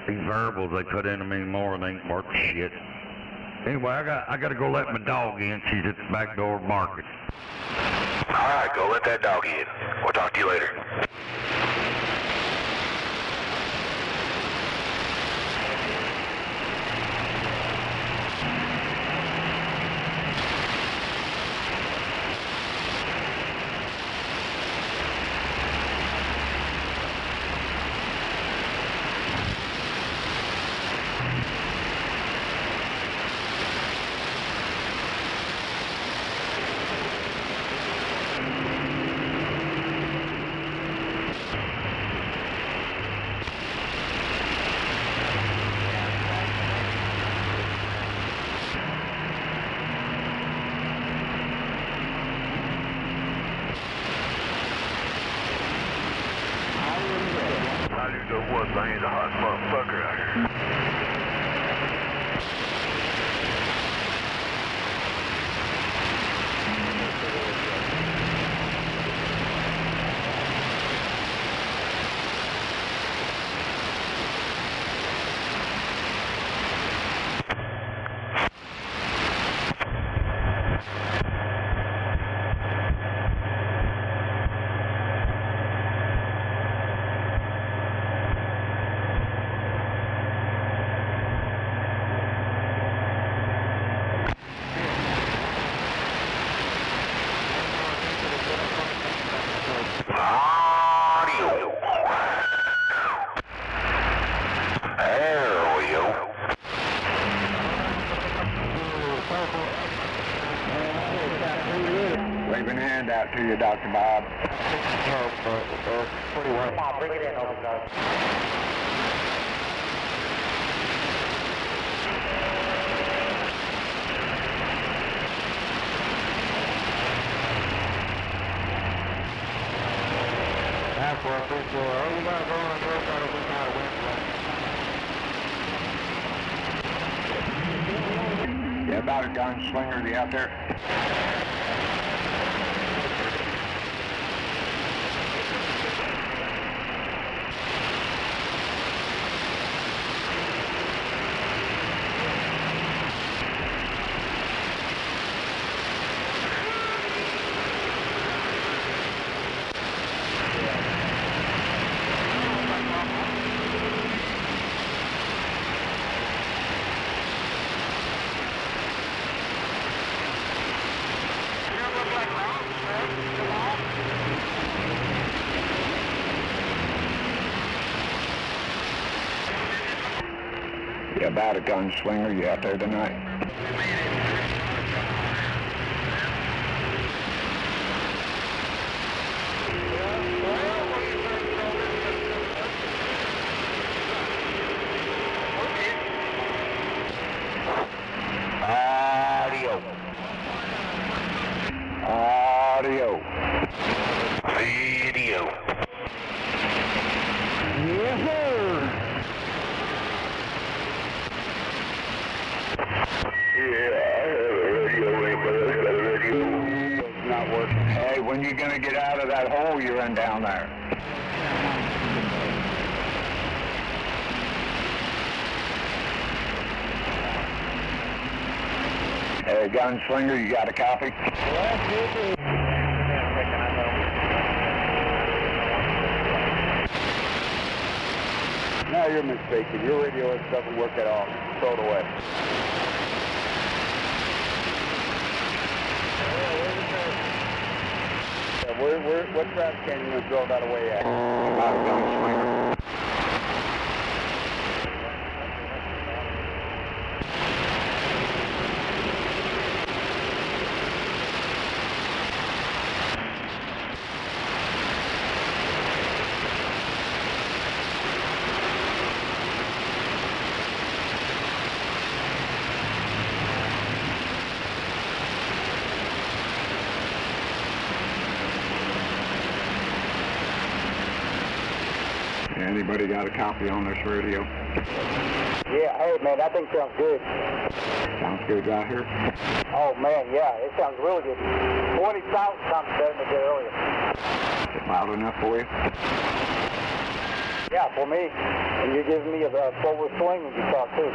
these variables they put in them anymore, they ain't worth shit. Anyway, I got to go let my dog in. She's at the back door barking. All right, go let that dog in. We'll talk to you later. I ain't a hot motherfucker out here. that to you, Dr. Bob. Pretty well. Come on, bring it in, overdrive. That's where I think we're over going to work out of we got a wind. Yeah, about a gunslinger, you out there? Yeah, about a gunslinger, you out there tonight? Audio Video. Yes, sir. Not working. Hey, when you gonna get out of that hole you're in down there? Hey, gunslinger, you got a copy? No, you're mistaken. Your radio doesn't work at all. Throw it away. What trash can you throw that away at? About a gunslinger. Anybody got a copy on this radio? Yeah, hey man, that thing sounds good. Sounds good right here. Oh man, yeah, it sounds really good. 20,000 times better than it did earlier. Is it loud enough for you? Yeah, for me. And you're giving me a forward swing when you talk too.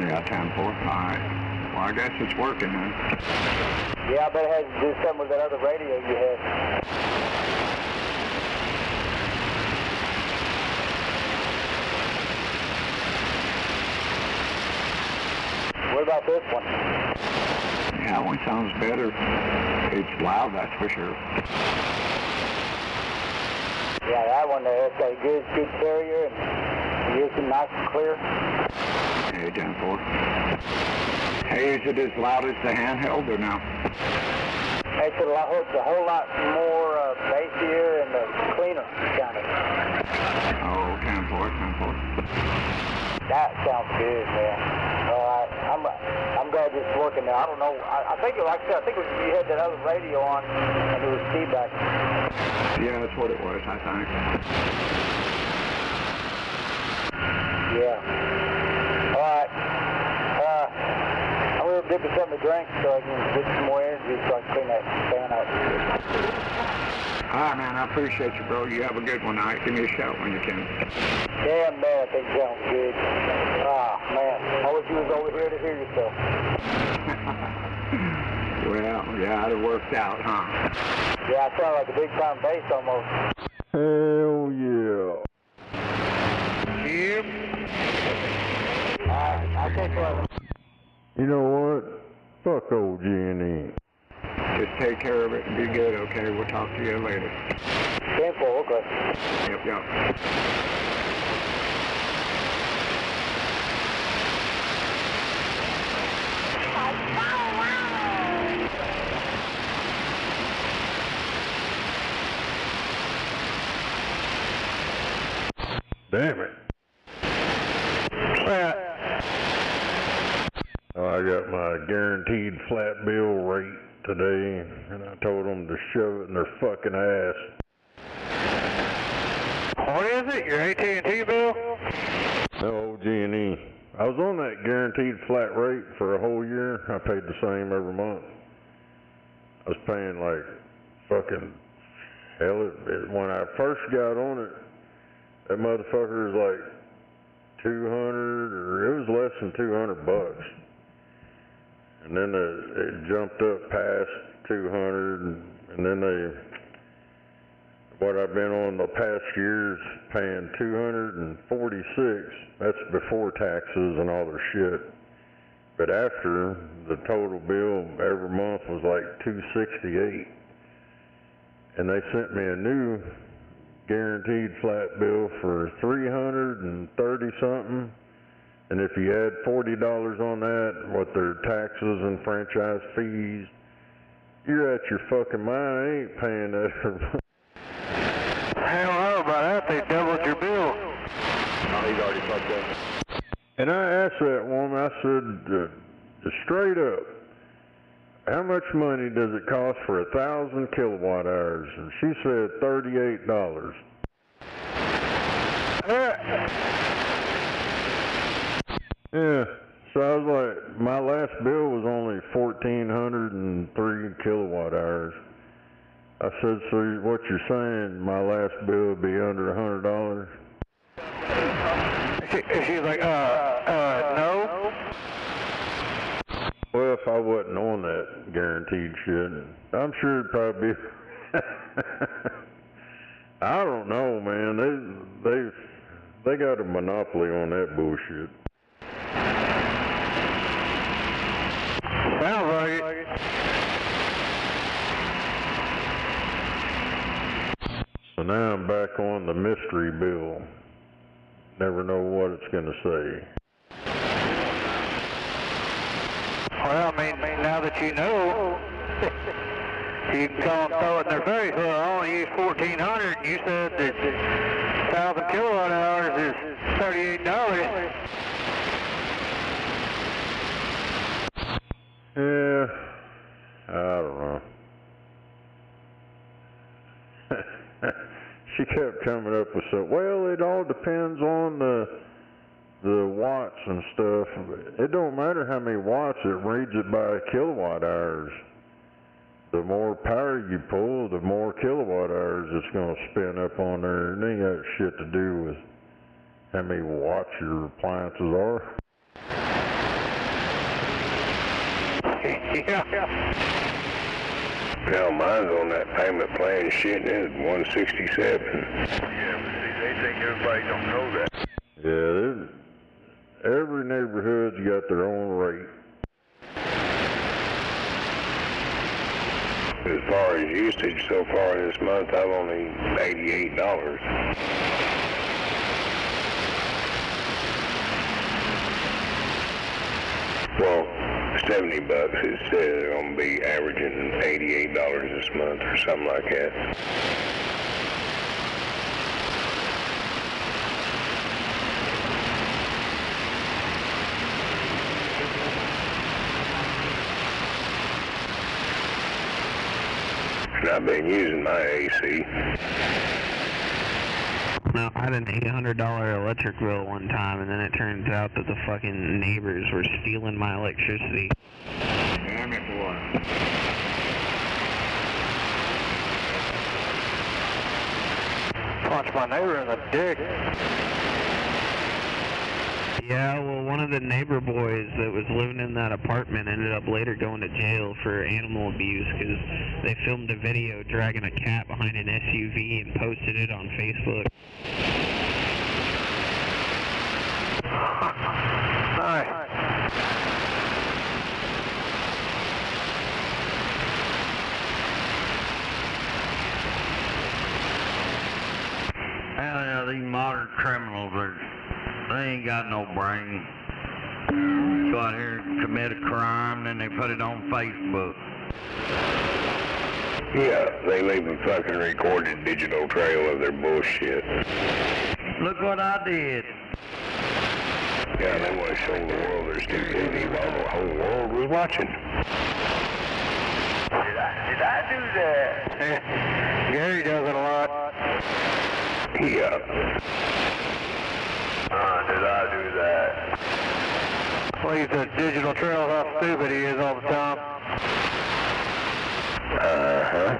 Yeah, 10-4. All right. Well, I guess it's working then. Yeah, I bet it has to do something with that other radio you had. What about this one? Yeah, that one sounds better. It's loud, that's for sure. Yeah, that one there, it's got a good carrier and it's nice and clear. Hey, 10-4. Hey, is it as loud as the handheld or no? It's a whole lot more bassier and cleaner, kind of. Oh, 10-4. That sounds good, man. All right, I'm glad this is working now. I don't know. I think, like I said, I think you had that other radio on and it was feedback. Yeah, that's what it was, I think. Yeah. All right. I'm going to dip me something to drink so I can get some more energy so I can clean that fan out. All right, man, I appreciate you, bro. You have a good one tonight. Give me a shout when you can. Yeah, man, that thing sounds good. Ah, man, I wish you was over here to hear yourself. Well, yeah, it worked out, huh? Yeah, I sound like a big-time bass almost. Hell yeah. Yep. I'll take one. You know what? Fuck old G&E. Just take care of it and be good, okay? We'll talk to you later. 10-4, okay. Yep. Damn it. Oh, I got my guaranteed flat bill rate today, and I told them to shove it in their fucking ass. What is it? Your AT&T bill? No, G&E. I was on that guaranteed flat rate for a whole year. I paid the same every month. I was paying like fucking hell. When I first got on it, that motherfucker was like 200, or it was less than $200. And then it jumped up past 200, and then what I've been on the past years paying 246. That's before taxes and all their shit. But after, the total bill every month was like 268. And they sent me a new guaranteed flat bill for 330 something. And if you add $40 on that, what their taxes and franchise fees, you're at your fucking mind. I ain't paying that every month. Hell no, about that, they doubled your bill. Oh, he's already fucked up. And I asked that woman, I said, straight up, how much money does it cost for 1,000 kilowatt hours? And she said $38. Yeah, so I was like, my last bill was only 1,403 kilowatt hours. I said, so what you're saying, my last bill would be under $100? She's like, no. Well, if I wasn't on that guaranteed shit, I'm sure it'd probably be. I don't know, man. They got a monopoly on that bullshit. Sounds like it. So now I'm back on the mystery bill. Never know what it's going to say. Well, I mean, now that you know, you can call them, throw it in their face. Well, I only use 1,400. You said that 1,000 kilowatt hours is $38. Yeah, I don't know. She kept coming up with so, well, it all depends on the watts and stuff. It don't matter how many watts, it reads it by kilowatt hours. The more power you pull, the more kilowatt hours it's going to spin up on there. It ain't got shit to do with how many watts your appliances are. Yeah. Hell, mine's on that payment plan shit, and it's 167. Yeah, but see, they think everybody don't know that. Yeah, every neighborhood's got their own rate. As far as usage so far this month, I've only $88. Well, $70. It says they're going to be averaging $88 this month or something like that. And I've been using my AC. No, I had an $800 electric bill one time, and then it turns out that the fucking neighbors were stealing my electricity. Damn it, boy. Punch my neighbor in the dick. Yeah, well, one of the neighbor boys that was living in that apartment ended up later going to jail for animal abuse because they filmed a video dragging a cat behind an SUV and posted it on Facebook. Nice. Yeah, these modern criminals they ain't got no brain. Go out here and commit a crime, then they put it on Facebook. Yeah, they leave a fucking recorded digital trail of their bullshit. Look what I did. Yeah, they want to show the world they're still busy while the whole world was watching. Did I do that? Gary does it a lot. Yeah. Did I do that? Plays the digital trail how stupid he is all the time. Uh-huh.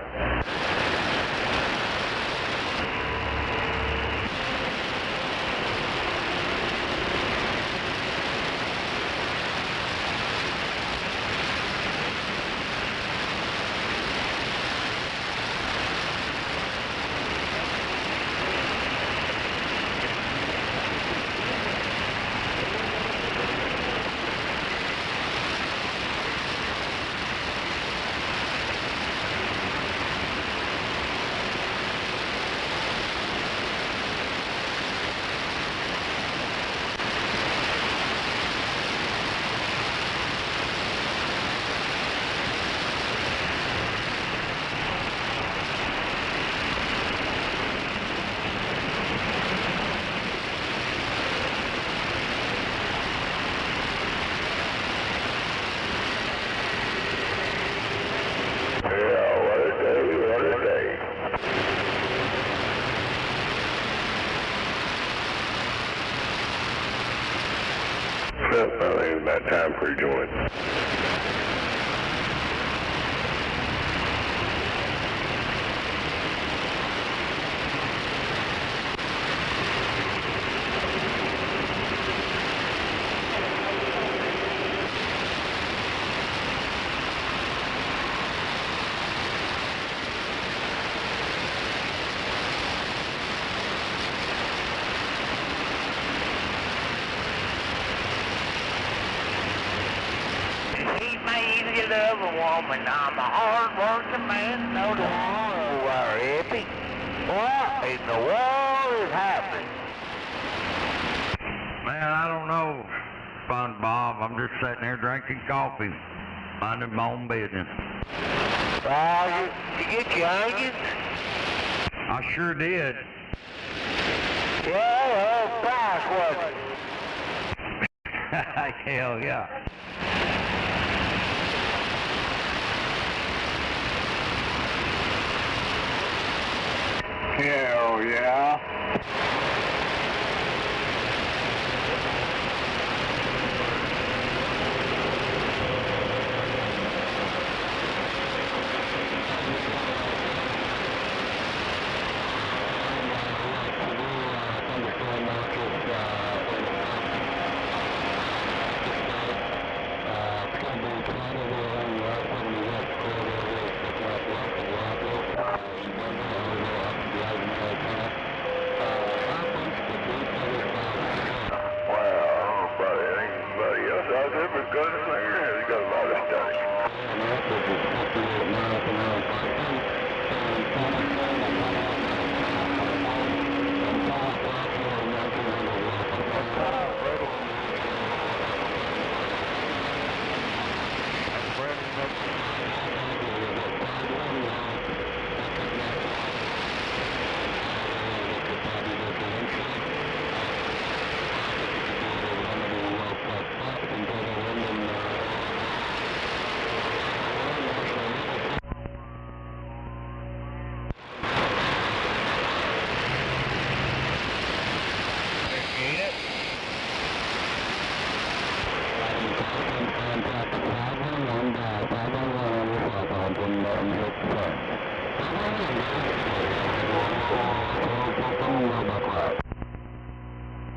Well, I think it's about time for a joint. You love a woman, I'm a hard-working man, no don't worry, hippie. What in the world is happening? Man, I don't know, SpongeBob. I'm just sitting here drinking coffee, minding my own business. Well, you get your onions? I sure did. Yeah, price was it? Hell yeah. Hell yeah.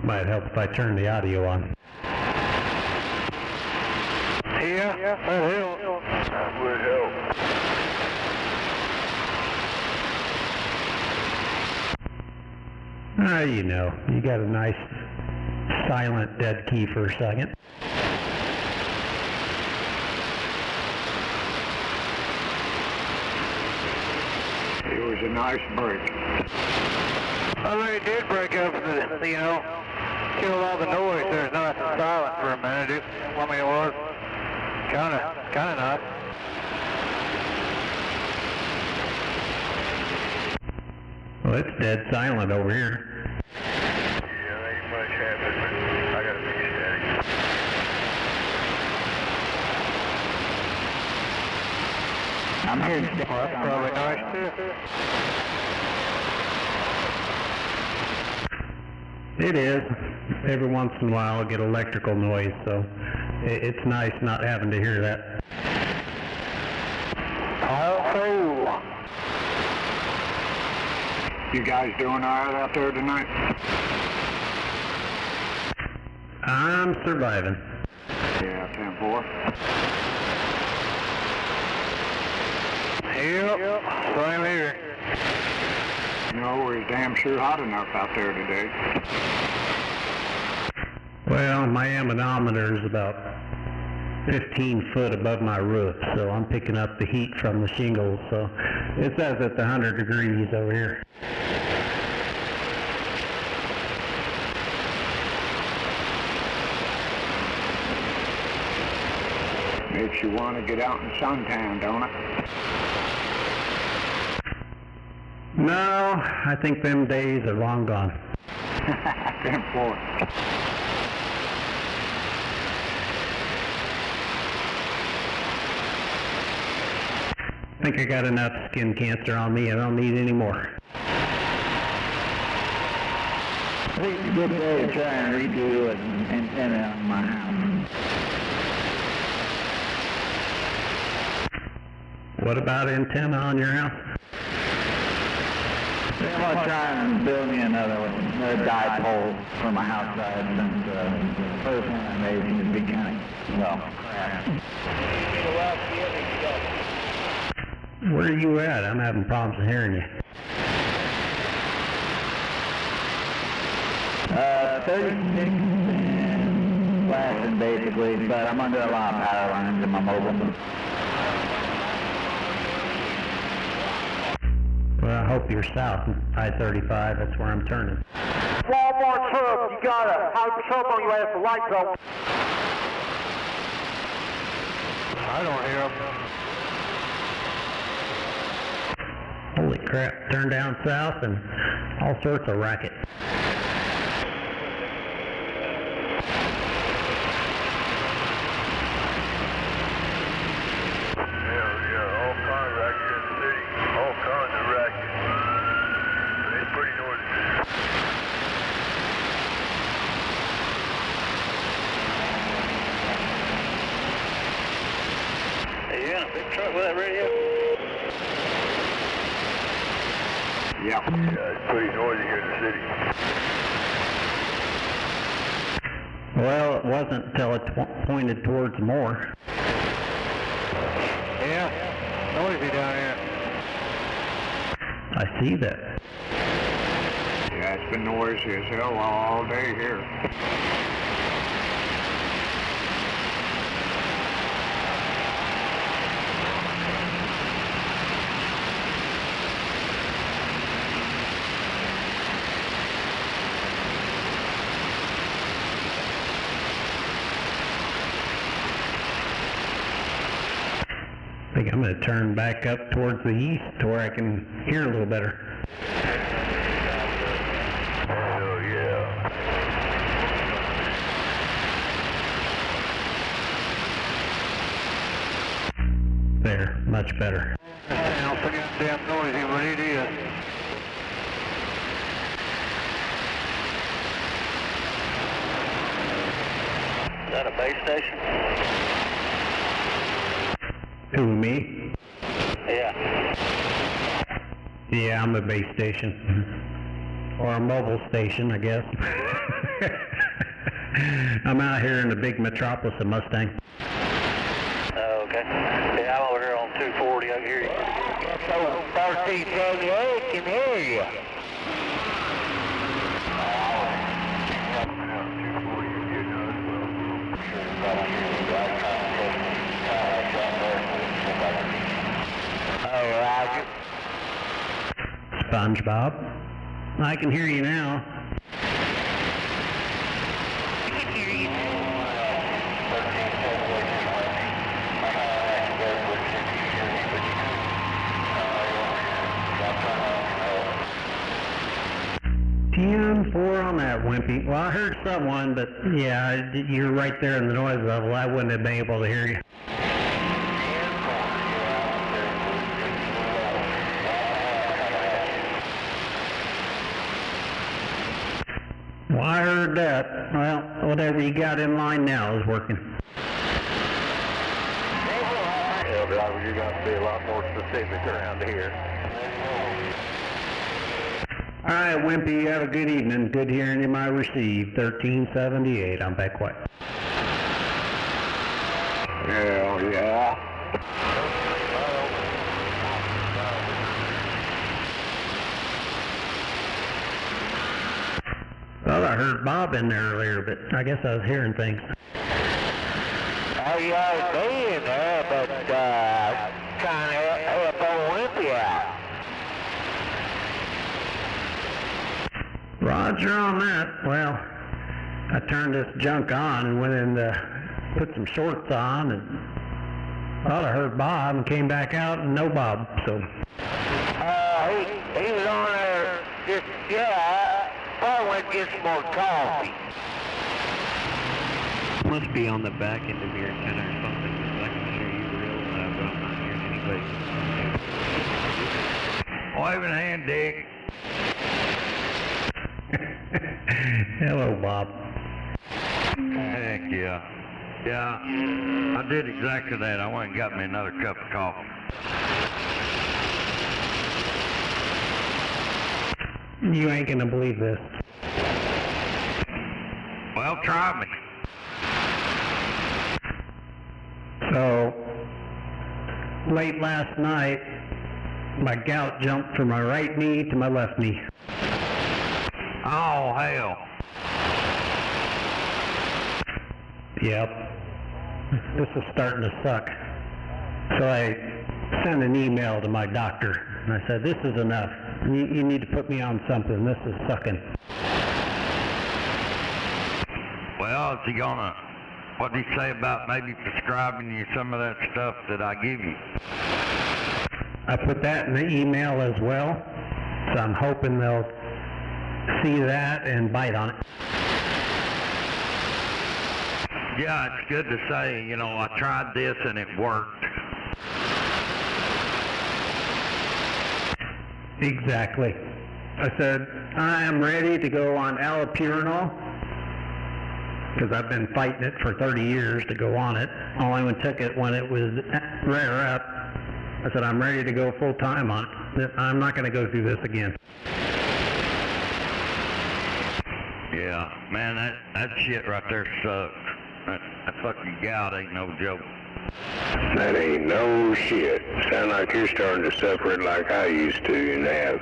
Might help if I turn the audio on. Yeah, that helps. That would help. You know, you got a nice silent dead key for a second. It was a nice break. I think it did break up, you know, killed all the noise. There's nice and silent for a minute. I mean, it was kind of nice. Well, it's dead silent over here. I'm hearing stuff. Well, that's probably nice too. It is. Every once in a while I get electrical noise, so it's nice not having to hear that. You guys doing all right out there tonight? I'm surviving. Yeah, 10-4. Yep, same here. No, we're damn sure hot enough out there today. Well, my ammometer is about 15 foot above my roof, so I'm picking up the heat from the shingles, so it says it's 100 degrees over here. Makes you want to get out and suntan, don't it? No, I think them days are long gone. 10-4. I think I got enough skin cancer on me. I don't need any more. I think it's a good day to try and redo an antenna on my house. What about antenna on your house? I'm going to try and build me another dipole for my house side, since the first one I made seems to be kind of, well, crap. Where are you at? I'm having problems hearing you. 36 and blasting basically, but I'm under a lot of power lines in my mobile. Well, I hope you're south, I-35, that's where I'm turning. Walmart truck, you got a high truck on your ass, the lights on. I don't hear them. Holy crap, turn down south and all sorts of racket. Yeah, it's pretty noisy here in the city. Well, it wasn't until it pointed towards more. Yeah, noisy down here. I see that. Yeah, it's been noisy as hell all day here. I think I'm going to turn back up towards the east to where I can hear a little better. Oh, yeah. There, much better. I don't think it's damn noisy, but it is. Is that a base station? Who, me? Yeah. Yeah, I'm a base station. Or a mobile station, I guess. I'm out here in the big metropolis of Mustang. Oh, okay. Yeah, I'm over here on 240. I can hear you. 1378 can hear you. Oh, Roger. SpongeBob. I can hear you now. I can hear you. TM4 on that wimpy. Well, I heard someone, but yeah, you're right there in the noise level. I wouldn't have been able to hear you. Well, I heard that. Well, whatever you got in line now is working. Yeah, driver, you're going to be a lot more specific around here. All right, Wimpy, you have a good evening. Good hearing you, my receive. 1378, I'm back quiet. Hell yeah. Well, I heard Bob in there earlier, but I guess I was hearing things. Oh, you heard me in there, but trying to help old Wimpy out. Roger on that. Well, I turned this junk on and went in to put some shorts on, and well, I heard Bob and came back out and no Bob, so. He was on there just, probably went to get some more coffee. Must be on the back end of your antenna or something, because I can show you real loud, but I'm not hearing anybody. Waving hand, Dick. Hello, Bob. Heck yeah. Yeah, I did exactly that. I went and got me another cup of coffee. You ain't gonna believe this. Well, try me. So, late last night, my gout jumped from my right knee to my left knee. Oh, hell. Yep. This is starting to suck. So I sent an email to my doctor, and I said, this is enough. You need to put me on something. This is sucking. Well, is he gonna, what did he say about maybe prescribing you some of that stuff that I give you? I put that in the email as well, so I'm hoping they'll see that and bite on it. Yeah, it's good to say, you know, I tried this and it worked. Exactly. I said, I am ready to go on allopurinol, because I've been fighting it for 30 years to go on it. I only took it when it was rare up. I said, I'm ready to go full time on it. I'm not going to go through this again. Yeah, man, that shit right there sucks. That fucking gout ain't no joke. That ain't no shit. Sound like you're starting to suffer it like I used to and have.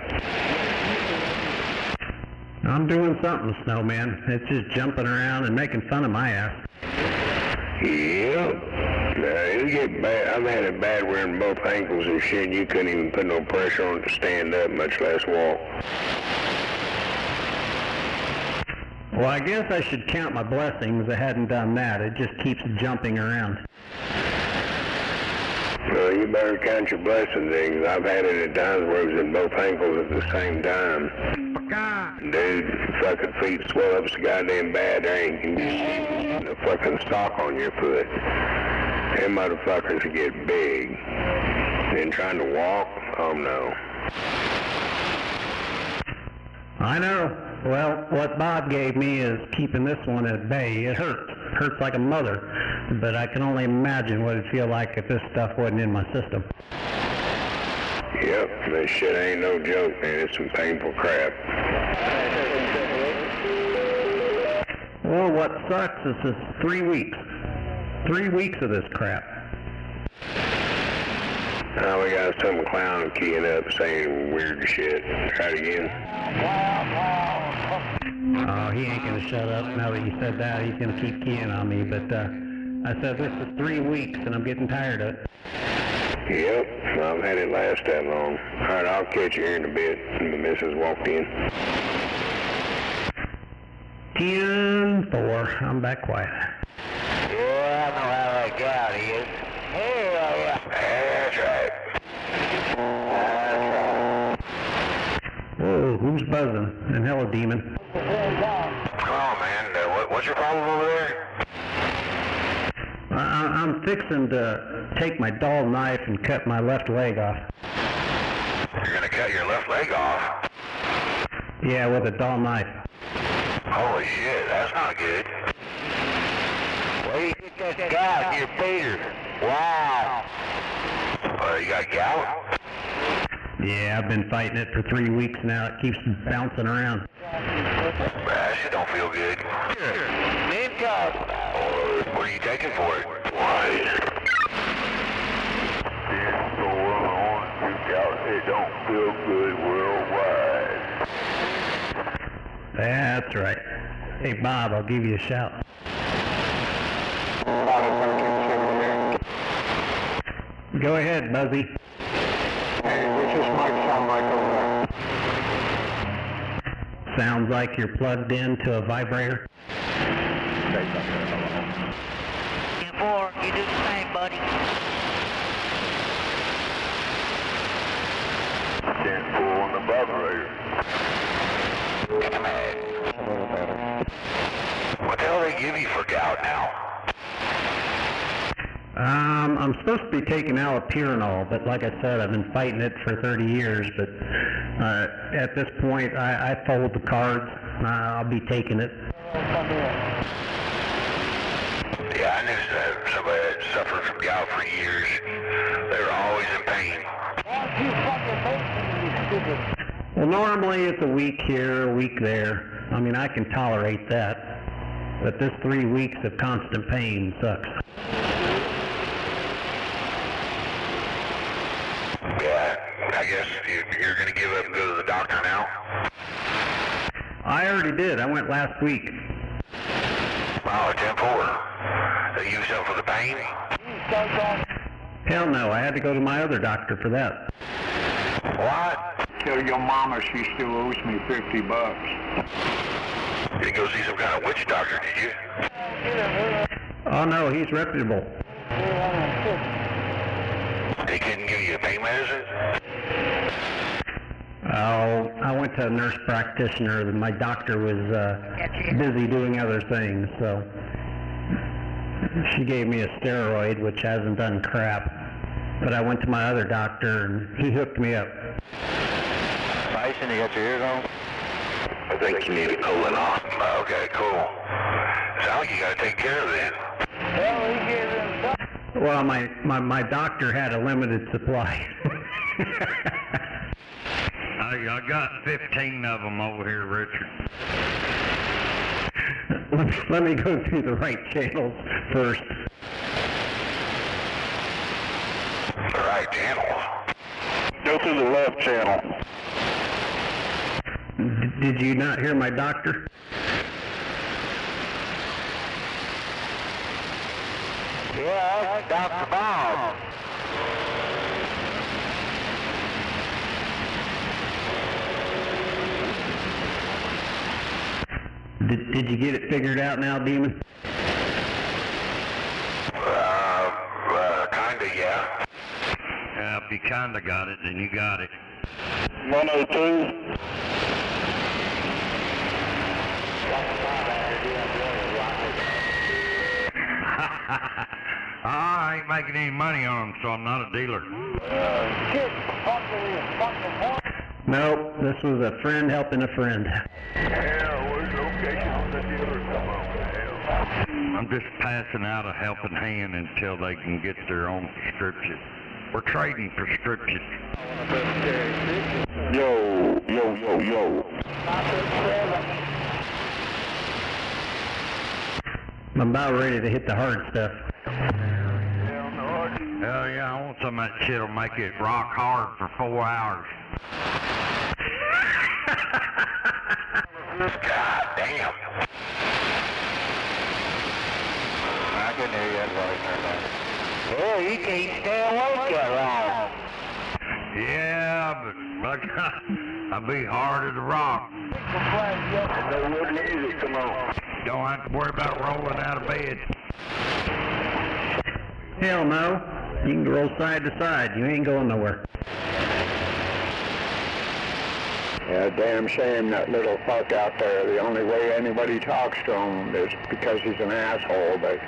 I'm doing something, Snowman. It's just jumping around and making fun of my ass. Yep. It'll get bad. I've had it bad wearing both ankles and shit. You couldn't even put no pressure on it to stand up, much less walk. Well, I guess I should count my blessings. I hadn't done that. It just keeps jumping around. Well, you better count your blessings, Iggs. I've had it at times where it was in both ankles at the same time. Dude, fucking feet swell up so goddamn bad there ain't the fucking sock on your foot. Them motherfuckers get big. Then trying to walk? Oh no. I know. Well, what Bob gave me is keeping this one at bay. It hurts. Hurts like a mother. But I can only imagine what it'd feel like if this stuff wasn't in my system. Yep, this shit ain't no joke, man. It's some painful crap. Well, what sucks is this 3 weeks. 3 weeks of this crap. Now we got some clown keying up saying weird shit. Try it again. Oh, he ain't gonna shut up now that you said that. He's gonna keep keying on me, but I said this is 3 weeks and I'm getting tired of it. Yep, I've had it last that long. Alright, I'll catch you here in a bit. The missus walked in. 10-4. I'm back quiet. Yeah, I know how that gout is. Hell yeah. That's right. Whoa, who's buzzing? And hello, demon. Oh man, what's your problem over there? I'm fixing to take my dull knife and cut my left leg off. You're gonna cut your left leg off? Yeah, with a dull knife. Oh Holy shit, that's not good. Where do you get that gout in your finger? Wow. You got gout? Yeah, I've been fighting it for 3 weeks now. It keeps bouncing around. That shit don't feel good. Name card. What are you taking for it? Why? It don't feel good worldwide. That's right. Hey, Bob, I'll give you a shout. Go ahead, Buzzy. Hey, what's this mic sound like over there? Sounds like you're plugged into a vibrator. 4, you do the same, buddy. 10-4 on the vibrator. What the hell do they give you for gout now? I'm supposed to be taking allopurinol, but like I said, I've been fighting it for 30 years, but at this point, I fold the cards. I'll be taking it. Yeah, I knew somebody that suffered from gout for years. They were always in pain. Well, normally it's a week here, a week there. I mean, I can tolerate that. But this 3 weeks of constant pain sucks. Yeah, I guess you're going to give up and go to the doctor now? I already did. I went last week. Wow, 10-4. They give you something for the pain? Hell no, I had to go to my other doctor for that. What? Tell your mama she still owes me $50. You didn't go see some kind of witch doctor, did you? Oh no, he's reputable. They couldn't give you pain medicine? Oh, I went to a nurse practitioner. My doctor was busy doing other things, so she gave me a steroid, which hasn't done crap. But I went to my other doctor, and he hooked me up. Bison, you got your ears on? I think you need a colonoscopy. Okay, cool. Sounds like you got to take care of it. Well, my doctor had a limited supply. I got 15 of them over here, Richard. Let me go through the right channels first. The right channels? Go through the left channel. Did you not hear my doctor? Yeah, Dr. Bob. Did you get it figured out now, Demon? Kinda, yeah. Yeah, if you kinda got it, then you got it. 102. I ain't making any money on them, so I'm not a dealer. Nope, this was a friend helping a friend. Yeah, where's the location on the dealer? Come on, hell. I'm just passing out a helping hand until they can get their own prescription. We're trading prescriptions. Yo, yo, yo, yo. I'm about ready to hit the hard stuff. Hell yeah, I want some of that shit'll make it rock hard for 4 hours. God damn. I can hear you right now. Well, you can't stay awake that long. Yeah, but I'll be hard as a rock. No wood music, come on. Don't have to worry about rolling out of bed. Hell no. You can roll side to side. You ain't going nowhere. Yeah, damn shame that little fuck out there. The only way anybody talks to him is because he's an asshole, but,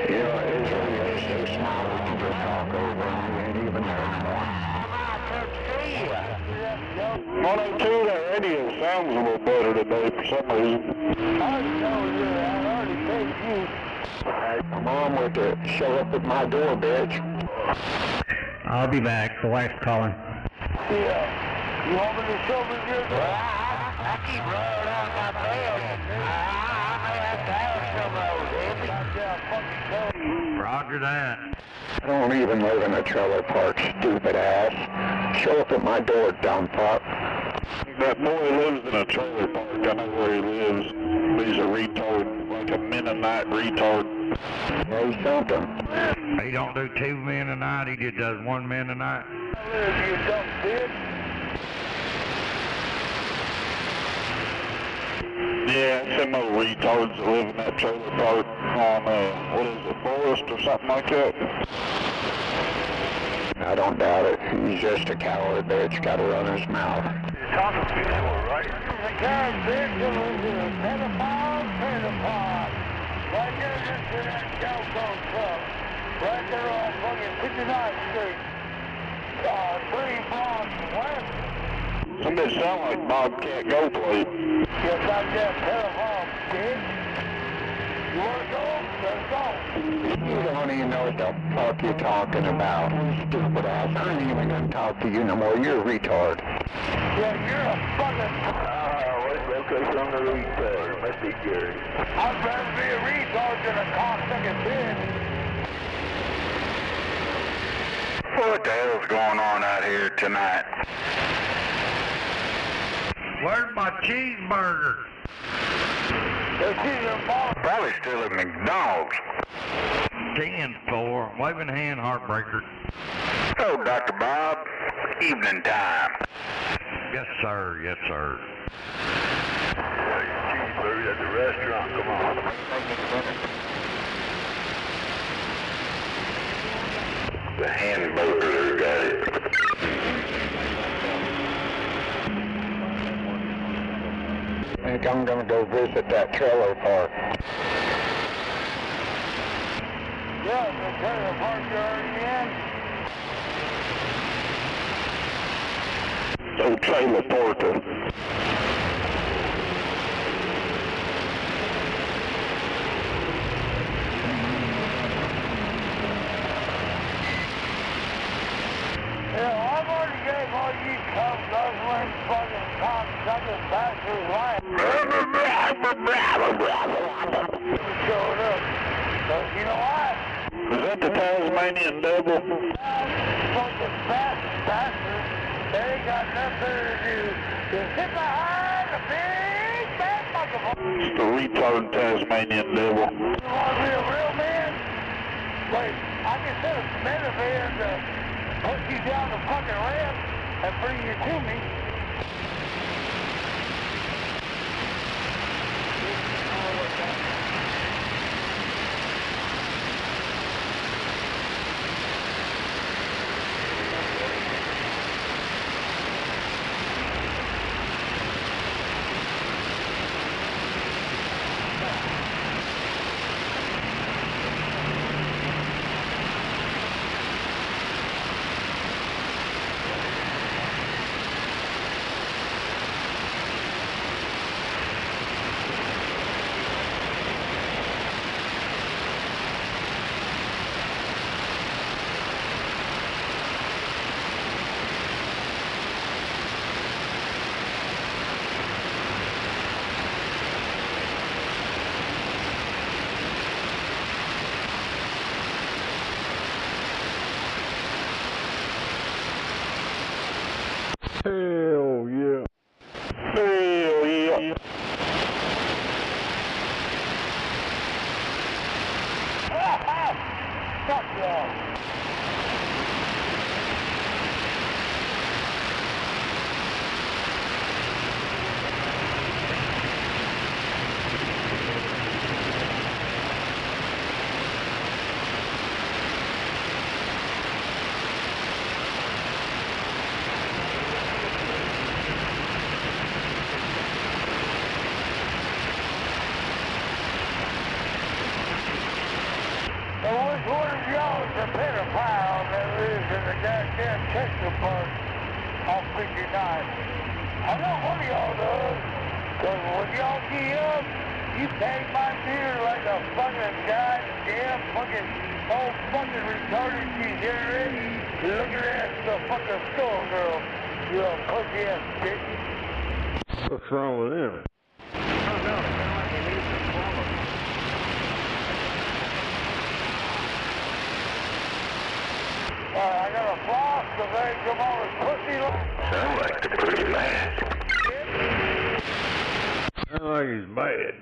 you know, Israel is so small we can just talk over him. You ain't even there anymore. 102, that radio sounds a little better today for some reason. I already paid you. Come on with it. Show up at my door, bitch. I'll be back. The wife's calling. Yeah. You want me to show me your door? Well, I keep running on my bed. I may have to have some of those, Eddie. Roger that. I don't even live in a trailer park, stupid ass. Show up at my door, dumb fuck. That boy lives in a trailer park. I know where he lives. He's a retard, like a Mennonite retard. Know something. He don't do 2 men a night, he just does 1 man a night. You dumb bitch. Yeah, it's them old retards that live in that trailer park on, what is it, Forest or something like that? I don't doubt it. He's just a coward bitch. Gotta run his mouth. You're talking before, right? The guy bitch who was a pedophile. Right there next to that California truck. Right there on fucking 59th Street. 3 blocks west. Some bitch sound like Bobcat Go Plate. Yes, I'm that pedophile bitch. You wanna go? Let's go. You don't even know what the fuck you're talking about. Stupid ass. I ain't even gonna talk to you no more. You're a retard. Yeah, you're a fucking... Okay, so I'm a retard. Must be Gary. I'd rather be a retard than a cocksucking bitch. What the hell's going on out here tonight? Where's my cheeseburger? Probably still at McDonald's. 10-4, waving hand heartbreaker. Oh, Dr. Bob, evening time. Yes, sir, yes, sir. Cheeseburgers at the restaurant, come on. The hamburger got it. I think I'm gonna go visit that trailer park. Yeah, the trailer park you're already in. Oh, trailer porter. Yeah, I've already gave all you cum guzzling fucking cocksucking bastards life. Showed up. But you know what? Is that the Tasmanian devil? Fucking bastards. They ain't got nothing better to do than sit behind a big bad microphone. It's the retard Tasmanian devil. You want to be a real man? Wait, I can set a minivan to put you down the fucking ramp and bring you to me. Hell yeah. Hell yeah. Fuck yeah. The pedophile that lives in the goddamn Texas park on 59. I I know one of y'all does. Because when y'all get up, you tag my beer like a fucking goddamn fucking old fucking retarded degenerate. Look at that, the fucking store girl. You little pussy ass bitch. What's wrong with him? I don't know. It sounds like he needs to swallow. I got a floss, so they come on with pussy like. Sound like they're pretty mad. Sound like he's mad.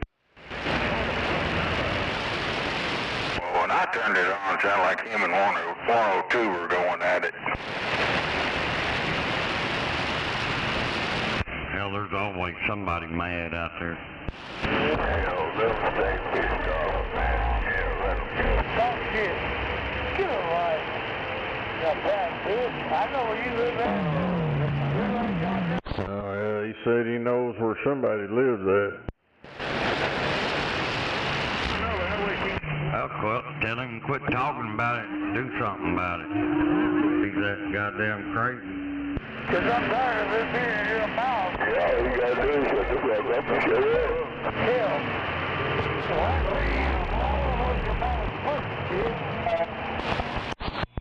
Well, when I turned it on, it sounded like him and 102 were going at it. Hell, there's always somebody mad out there. Hell, they'll stay pissed off, man. Hell, let them go. Talk shit. Get a life. You bad bitch. I know where you live at. Oh, yeah, he said he knows where somebody lives at. Well, tell him to quit talking about it and do something about it. He's that goddamn crazy. Because I'm tired of this being in your mouth. Yeah, all you gotta do is shut the fuck up and shut up. Hell.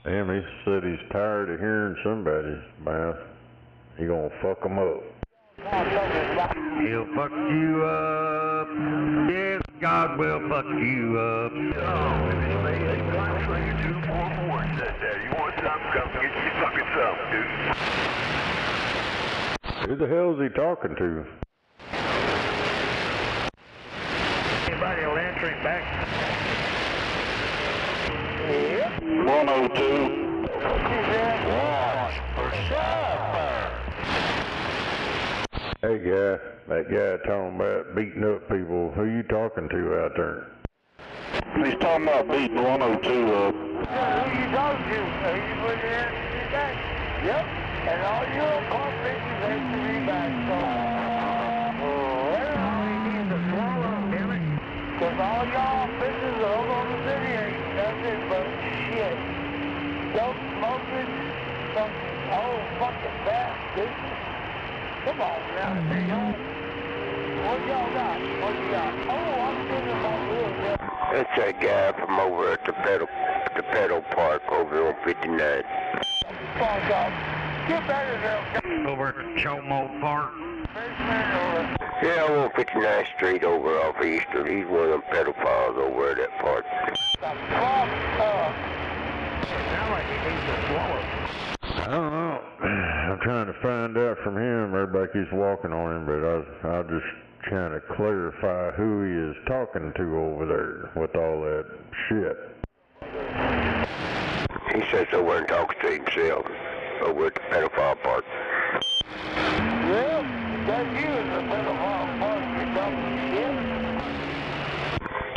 Damn, he said he's tired of hearing somebody's mouth. He gonna fuck him up. He'll fuck you up. Yes, God will fuck you up. Oh, it's Gunslinger 244 said that. You want something? Come get you fucking something, dude. Who the hell is he talking to? Anybody will answer him back. Yep. 102. Watch for supper. Hey, guy. That guy talking about beating up people. Who you talking to out there? He's talking about beating 102 up. Yeah, who you talking to? Are you putting it in back? Yep. And all you little punk bitches hate to be back. So, everybody needs to swallow, damn it. Because all y'all bitches are over on the city ain't nothing but shit. Dope smoking, some old fucking fat bitches. Come on now, y'all. What y'all got? What you got? Oh, I'm thinking about this. That's that guy from over at the pedal park over on 59. Fuck off. Get back in there. Over at Chomo Park. Yeah, I'm on 59th Street over off Eastern. He's one of them pedophiles over at that park. Fuck up. Sound like he needs to swallow. I don't know. I'm trying to find out from him. Everybody keeps walking on him, but I'll just trying to clarify who he is talking to over there with all that shit. He sits over and talks to himself over at the pedophile park. Well, that's you in the pedophile park, you dumb shit.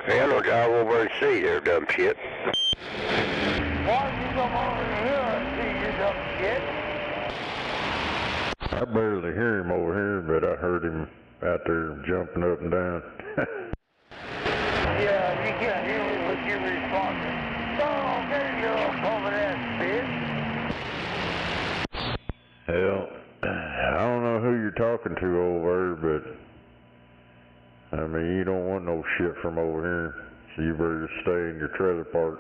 Hey, I don't drive over and see their dumb shit. Why don't you come over here and see your dumb shit? I barely hear him over here, but I heard him out there jumping up and down. Yeah, you can't hear me, but you're responding. Oh, okay, you little pumping ass bitch. Hell, I don't know who you're talking to over there, but I mean, you don't want no shit from over here, so you better stay in your trailer park.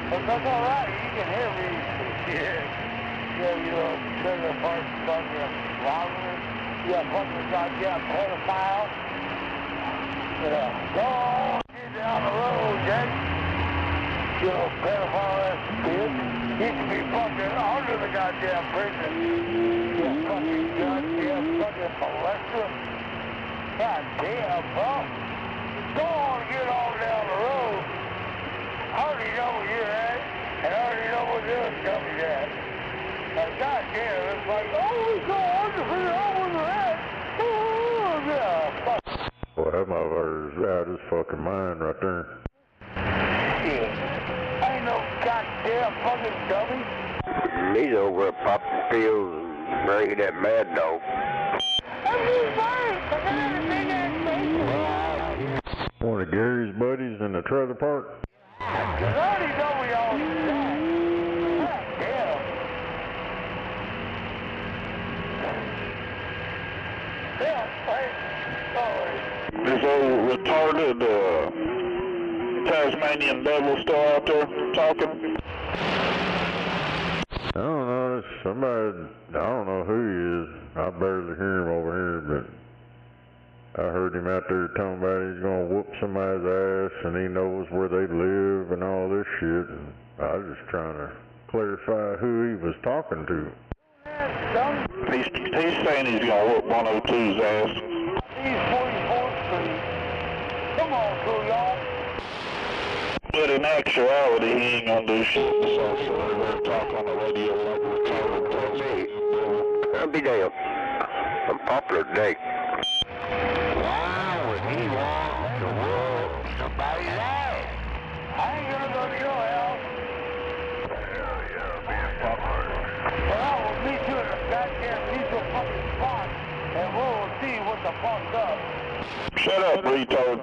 But that's all right. You can hear me. Yeah, you know, trailer park fucking robbers. Yeah, fucking goddamn pedophile. Yeah, go on, get down the road, Jake. You know, pedophile ass bitch. He should be fucking under the goddamn prison. You fucking goddamn fucking molester. Goddamn, bro. Go on, get on down the road. I already know where you're at, and I already know what this company's at. Goddamn, it's like, oh, we go on to figure out where they're at. Oh, yeah, fuck. Well, that motherfucker's out of his fucking mind right there. Shit. I ain't no goddamn fucking dummy. He's over at popping pills and drinking that Mad Dog. I'm just fine, because I got a big ass face. One of Gary's buddies in the trailer park? Bloody know we all do that. Damn. This old retarded Tasmanian devil still out there talking? I don't know, it's somebody, I don't know who he is. I barely hear him over here, but I heard him out there talking about he's gonna whoop somebody's ass and he knows where they live and all this shit. And I was just trying to clarify who he was talking to. He's saying he's gonna whoop 102's ass. He's 44th Street. Come on, cool y'all. But in actuality, he ain't gonna do shit. So we'll talk on the radio like we're talking to me. I'll be damned. I'm popular today. Why would he want to whoop somebody's ass? I ain't gonna go to your house. Hell yeah, being popular. Well, I will meet you in a goddamn legal fucking spot, and we'll see what the fuck's up. Shut up, retard.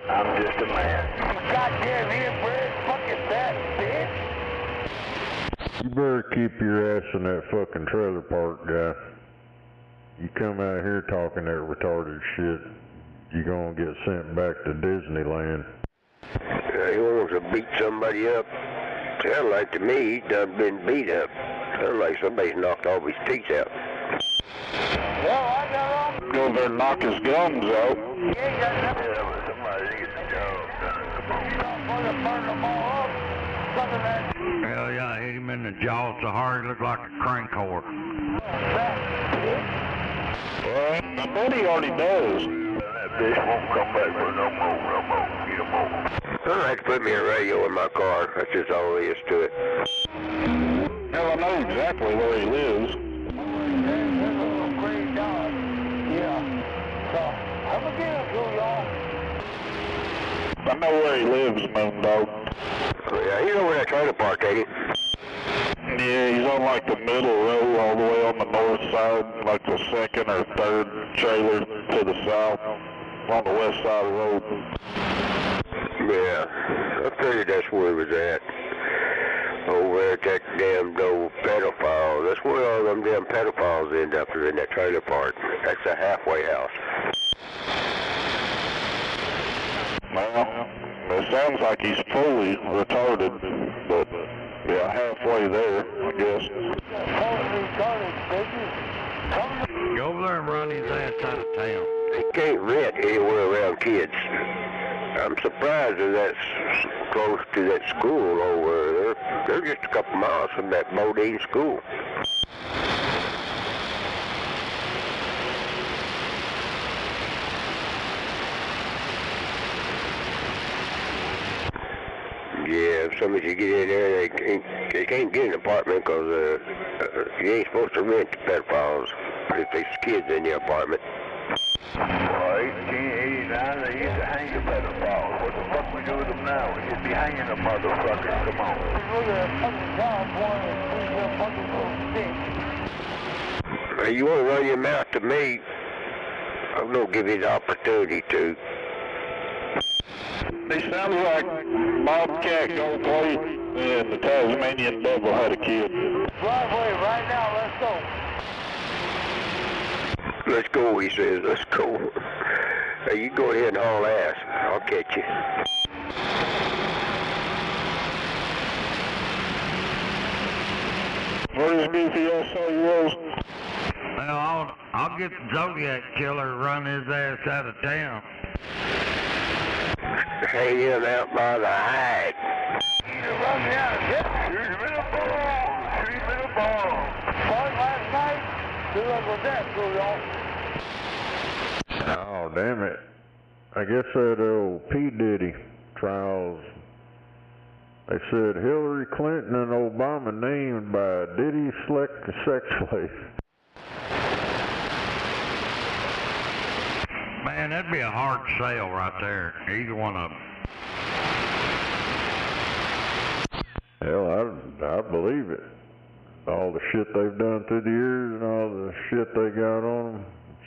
I'm just a man. Goddamn inbred fucking fat bitch. You better keep your ass in that fucking trailer park, guy. You come out here talking that retarded shit, you gonna get sent back to Disneyland. He wants to beat somebody up. Sounds like to me he done been beat up. Sounds like somebody's knocked all his teeth out. Well, I got him. Go there and knock his gums out. He ain't got nothing. Yeah, but somebody get the job done. He's not gonna burn them all up. Something that. Hell yeah, I hit him in the jaw so hard he looked like a crank whore. Fat bitch. Well, I bet he already does. That bitch won't come back for no more. Get him over. Don't have to put me a radio in my car. That's just all there is to it. Hell, I know exactly where he lives. I know where he lives, Moondog. Oh, yeah, you know where that trailer park, ain't it? Yeah, he's on like the middle row all the way on the north side, like the second or third trailer to the south, on the west side of the road. Yeah, I figured that's where he was at. Over there at that damn old pedophile. That's where all them damn pedophiles end up, is in that trailer park. That's a halfway house. Well, it sounds like he's fully retarded, but yeah, halfway there, I guess. Go over there and run his ass out of town. They can't rent anywhere around kids. I'm surprised that that's close to that school over there. They're just a couple miles from that Bodine school. Yeah, if somebody should get in there, they can't get an apartment because you ain't supposed to rent to pedophiles if there's kids in the apartment. Well, 1889, they used to hang the pedophiles. What the fuck we do with them now? We should be hanging the motherfuckers. Come on. Hey, you want to run your mouth to me? I'm going to give you the opportunity to. He sounds like Bobcat Goldthwait and the Tasmanian devil had a kid. Driveway right now, let's go. Let's go, he says, let's go. Hey, you go ahead and haul ass. I'll catch you. What is goofy ass say he was? Well, I'll get the Zodiac Killer to run his ass out of town. Hang him out by the hide. You run me out of here. Shoot him in the ball. Shoot him in the ball. Fought last night. Good luck with that, cool y'all. Oh, damn it. I guess that old P. Diddy trials, they said Hillary Clinton and Obama named by Diddy sex slave. Man, that'd be a hard sale right there. Either one of them. Hell, I believe it. All the shit they've done through the years and all the shit they got on them,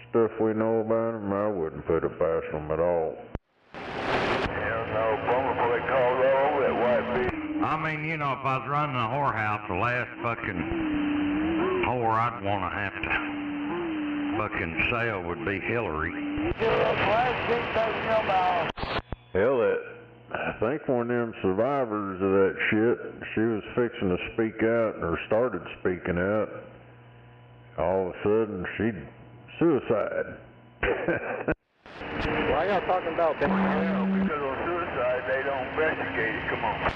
stuff we know about them, I wouldn't put it past them at all. I mean, you know, if I was running a whorehouse, the last fucking whore I'd want to have to fucking sell would be Hillary. Hell, I think one of them survivors of that shit, she was fixing to speak out, or started speaking out. All of a sudden, she'd suicide. Why y'all talking about that? Yeah, because on suicide, they don't investigate it. Come on.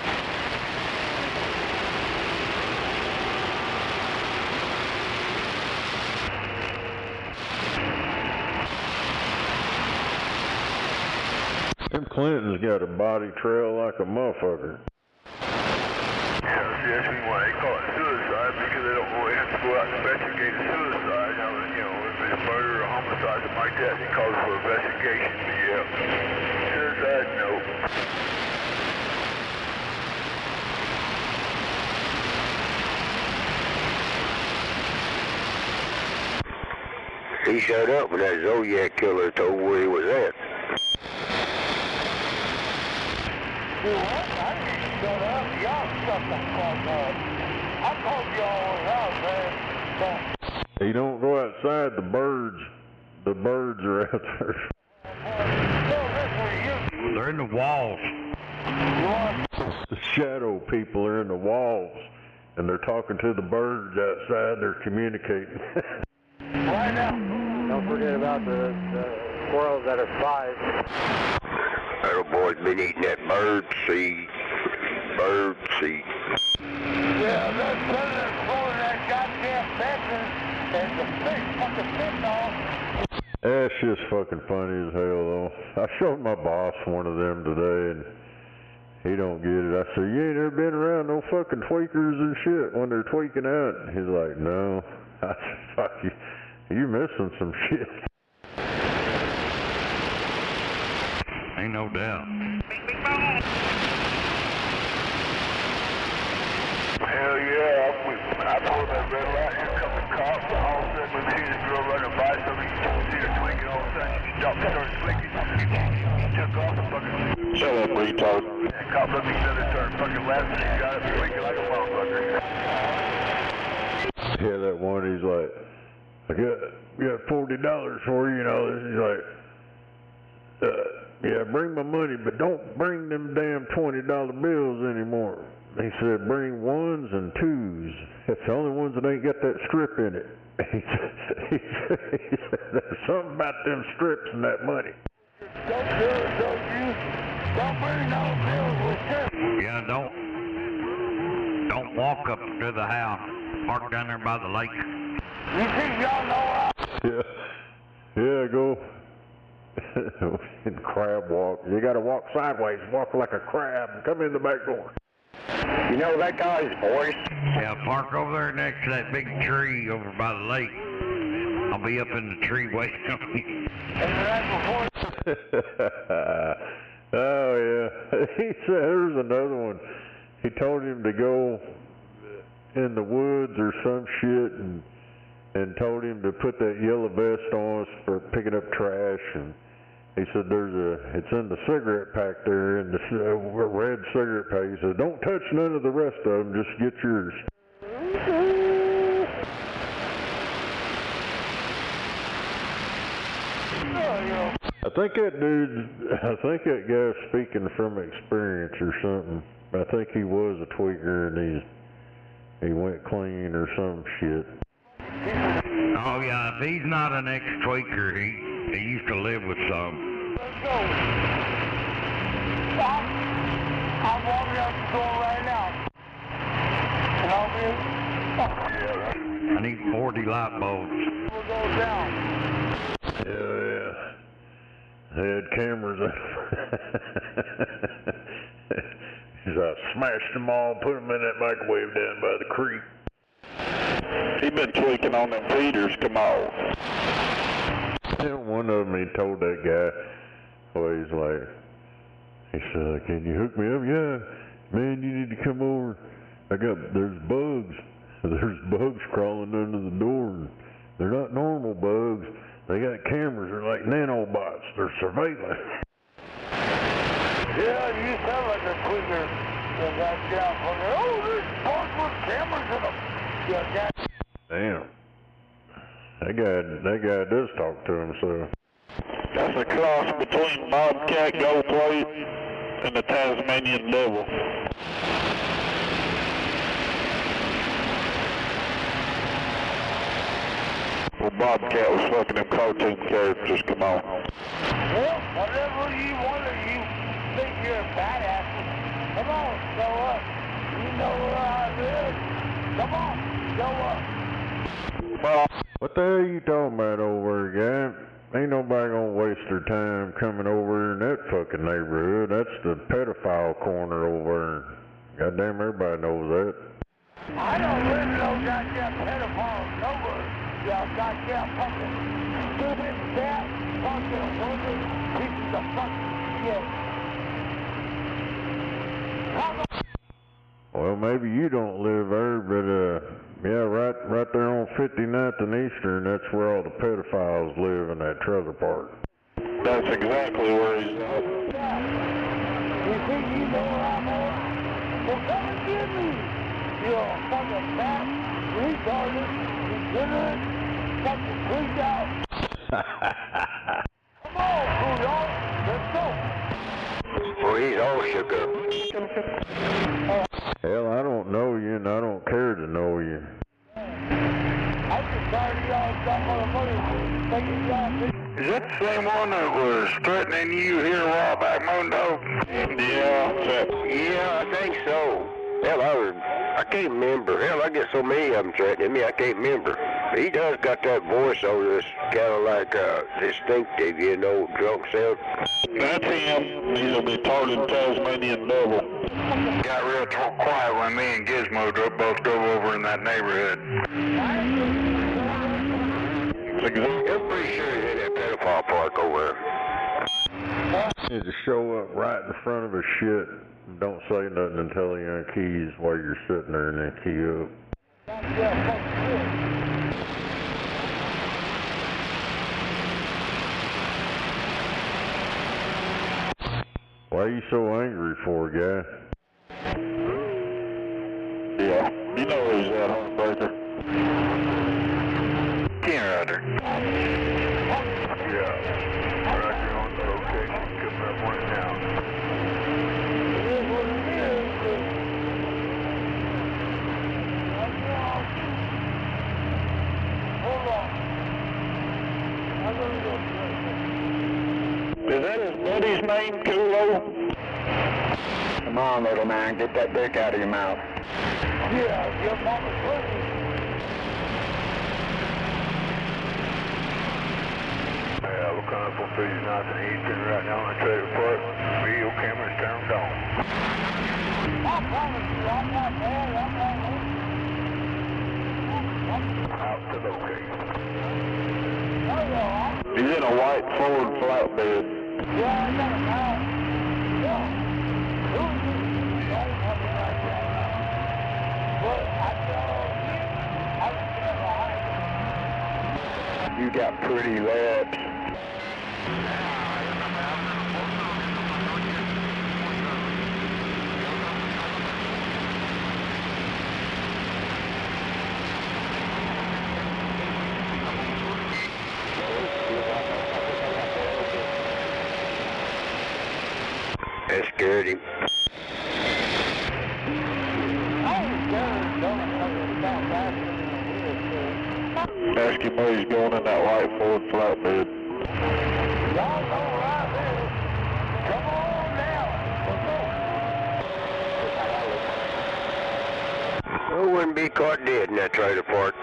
Them Clintons got a body trail like a motherfucker. Yeah, see, that's why they call it suicide, because they don't really have to go out and investigate a suicide. You know, if it's murder or homicide, something like that, they call it for investigation. But yeah, suicide, no. He showed up when that Zodiac killer told where he was at. I didn't even shut up. Y'all shut the fuck up. I told y'all out, man. You don't go outside, the birds are out there. They're in the walls. The shadow people are in the walls, and they're talking to the birds outside. They're communicating. Right now. Don't forget about the squirrels that are 5. Little boy's been eating that bird seed. Bird seed. Yeah, they're throwing that goddamn pheasant and the fish fucking sitting off. That's just fucking funny as hell, though. I showed my boss one of them today, and he don't get it. I said, you ain't ever been around no fucking tweakers and shit when they're tweaking out? He's like, no. I said, fuck you. You missing some shit. Ain't no doubt. Hell yeah, I pulled that red light, here come the cops, and all of a sudden we see this girl running by, so we see her tweaking, all of a sudden she stopped and started tweaking. He took off and fucking... Shut up, retard. And cop looked at each other and started fucking laughing, and he got up tweaking like a motherfucker. Yeah, that one, he's like, I got $40 for you, you know. He's like, yeah, bring my money, but don't bring them damn $20 bills anymore. He said, bring ones and twos. It's the only ones that ain't got that strip in it. He said, there's something about them strips and that money. Don't do it, don't you? Don't bring no bills with strips. Yeah, don't walk up to the house. Park down there by the lake. You think y'all know Yeah, go and crab walk. You gotta walk sideways, walk like a crab, and come in the back door. You know that guy's voice? Yeah, park over there next to that big tree over by the lake. I'll be up in the tree waiting on you. Oh, yeah. He said, there's another one. He told him to go in the woods or some shit and told him to put that yellow vest on for picking up trash. And he said, it's in the cigarette pack there, in the red cigarette pack. He said, don't touch none of the rest of them, just get yours. I think that guy's speaking from experience or something. I think he was a tweaker and he went clean or some shit. Oh yeah, if he's not an ex-tweaker, he used to live with some. Let's go. I'm walking out the door right now. Can I I need 40 light bulbs. We'll go down. Yeah. They had cameras up. I smashed them all, put them in that microwave down by the creek. He been tweaking on them feeders, come on. And one of them, he told that guy, well, he said, can you hook me up? Yeah, man, you need to come over. There's bugs. There's bugs crawling under the door. And they're not normal bugs. They got cameras. They're like nanobots. They're surveillance. Yeah, you sound like a tweaker. The goddamn fucking, oh, there's cars with cameras in them. Yeah, damn. That guy does talk to himself. That's a cross between Bobcat Gold Plate and the Tasmanian Devil. Well, Bobcat was fucking them cartoon characters, come on. well, whatever you want to, you think you're a badass. Come on, show up. You know where I live. Come on, show up. Well, what the hell are you talking about over there, guy? Ain't nobody gonna waste their time coming over in that fucking neighborhood. That's the pedophile corner over there. Goddamn, everybody knows that. I don't live in no goddamn pedophiles nowhere. Y'all goddamn fucking stupid, fat, fucking women, pieces of fucking shit. Well, maybe you don't live there, but yeah, right there on 59th and Eastern, that's where all the pedophiles live in that trailer park. That's exactly where he's at. You think you know where I'm at? Well, come and get me. You're a fucking fat, retarded, degenerate, fucking freaked out. Come on, Julio, let's go. Well, he's all shook up. Hell, I don't know you, and I don't care to know you. I'm just tired of y'all motherfuckers thinking y'all. Is that the same one that was threatening you here a while back, Mondo? Yeah, I think so. Hell, I can't remember. Hell, I get so many of them threatening me, I can't remember. But he does got that voice on this kind of like distinctive, you know, drunk sound. That's him. He's a retarded Tasmanian Devil. Got real quiet when me and Gizmo both drove over in that neighborhood. I'm pretty sure he's in that pedophile park over there. You just show up right in front of a shit. Don't say nothing until you unkeys while you're sitting there and then key up. Why are you so angry for, guy? Yeah, you know where he's at, Heartbreaker. Rider. Yeah, Roger on the location, coming up one now. Is that his buddy's name, Kulo? Come on, little man, get that dick out of your mouth. Yeah, your mama's pussy. Yeah, we're coming up on 59th and Eastern right now in the trailer park. Video cameras turned on. I promise you, I'm not bad, I'm not Out to locate. He's in a white Ford flatbed. Yeah, I got him out. Yeah. Who is this? Don't have it right now. But I know I was there behind him. You got pretty lips. That scared him. Ask him where he's going in that white Ford flatbed. Y'all know where I live. Come on now. Let's go. I wouldn't be caught dead in that trailer park.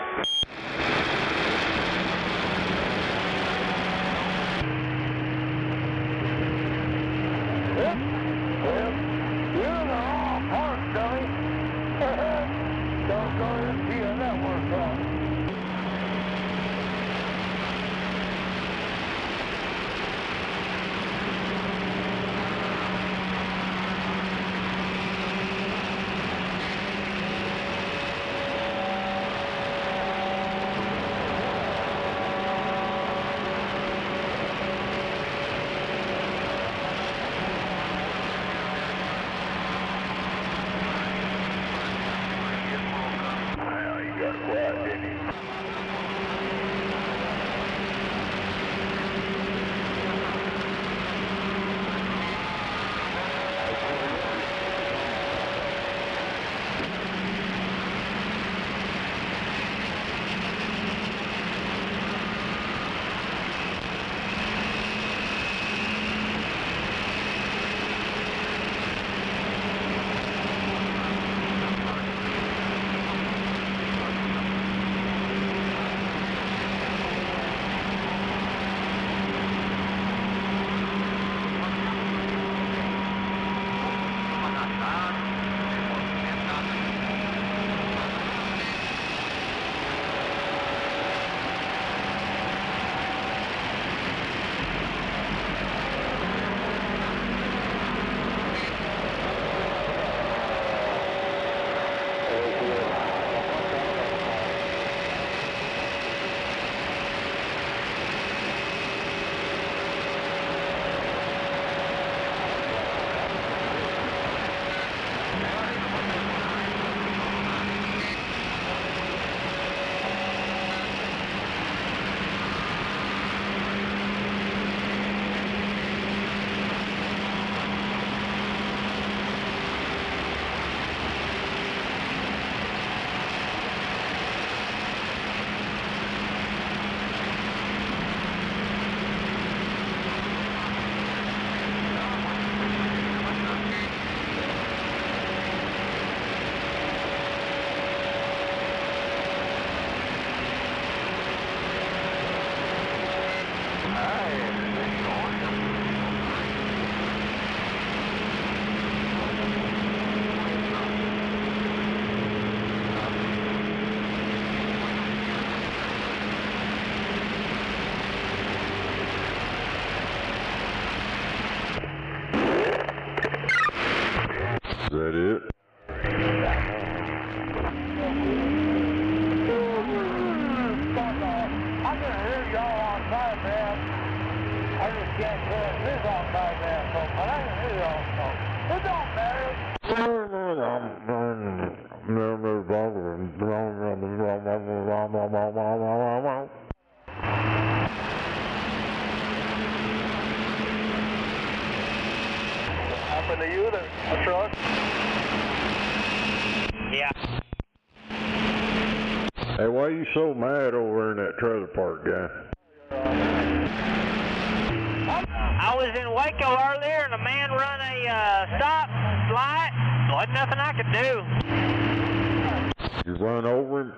that it? I can hear y'all on diagram. I just can't hear this on diagram, so, but I can hear y'all, so it don't matter. What happened to you there, a truck? Yeah. Hey, why are you so mad over in that trailer park, guy? I was in Waco earlier and a man run a stop light. Wasn't nothing I could do. You run over him?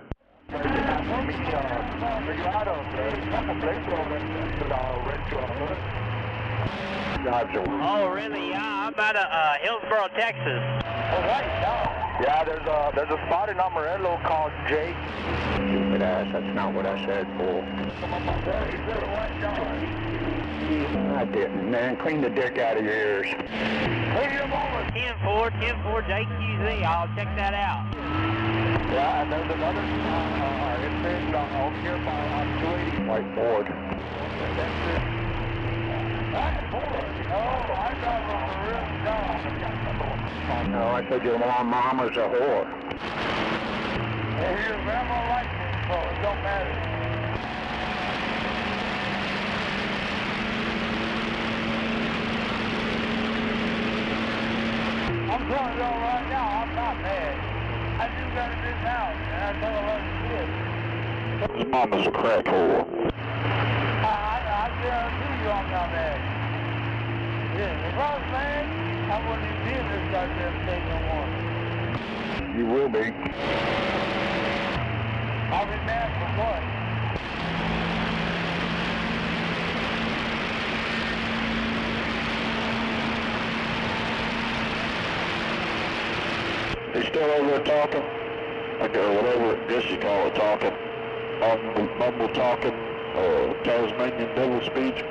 Oh, really? Yeah, I'm out of Hillsboro, Texas. Oh, right, yeah, there's a spotted Amarillo called Jake. Stupid ass, that's not what I said, fool. I didn't, man. Clean the dick out of your ears. 10-4, JQZ. I'll check that out. Yeah, and there's another incident over here on 280. White board. No, I said your mama's a whore. Well, your grandma likes it, so it don't matter. I'm telling y'all right now, I'm not mad. I just got to do now, and I tell her what His mama's a crack whore. I guarantee you I'm not mad. Yeah, if I was mad, I wouldn't even be in this goddamn state no more. You will be. I'll be mad for what? They still over there talking? Like, whatever, I guess you call it talking. Mumble talking, Tasmanian devil speech.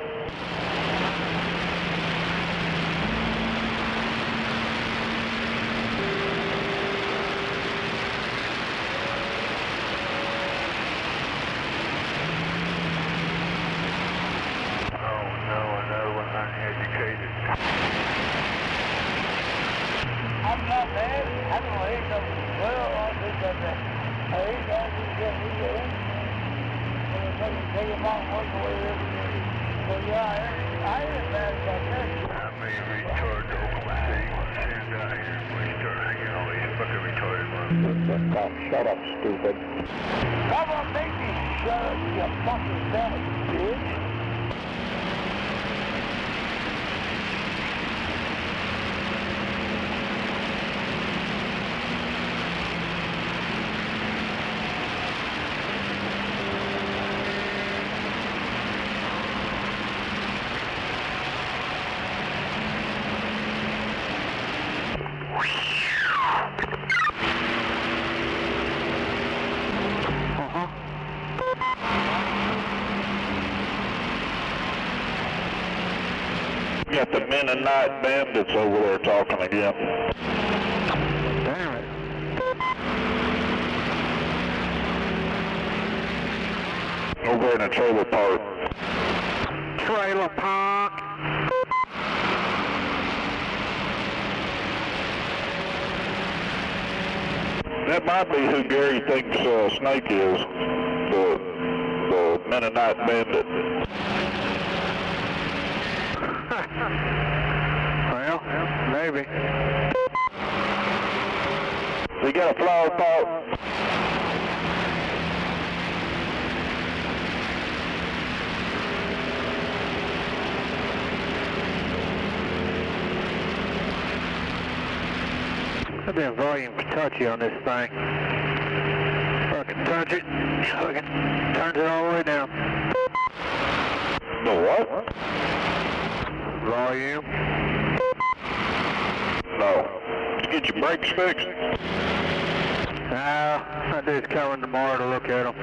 I'm not mad. I don't hate them. Well, I think that I hate all these guys who get in. And it's like you take them out and work away every day. So yeah, I ain't mad about that. How many retards Oklahoma City want to send out here before you start hanging all these fucking retarded motherfuckers? Shut up, stupid. How about make me shut up, you fucking savage bitch? Got the Mennonite bandits over there talking again. Damn it. Over in the trailer park. Trailer park. That might be who Gary thinks Snake is. The Mennonite bandit. Well, maybe. We got a flower pot. That damn volume's touchy on this thing. Fucking touch it, fucking turns it all the way down. The what? Volume. No. Did you get your brakes fixed? No, I just coming tomorrow to look at them.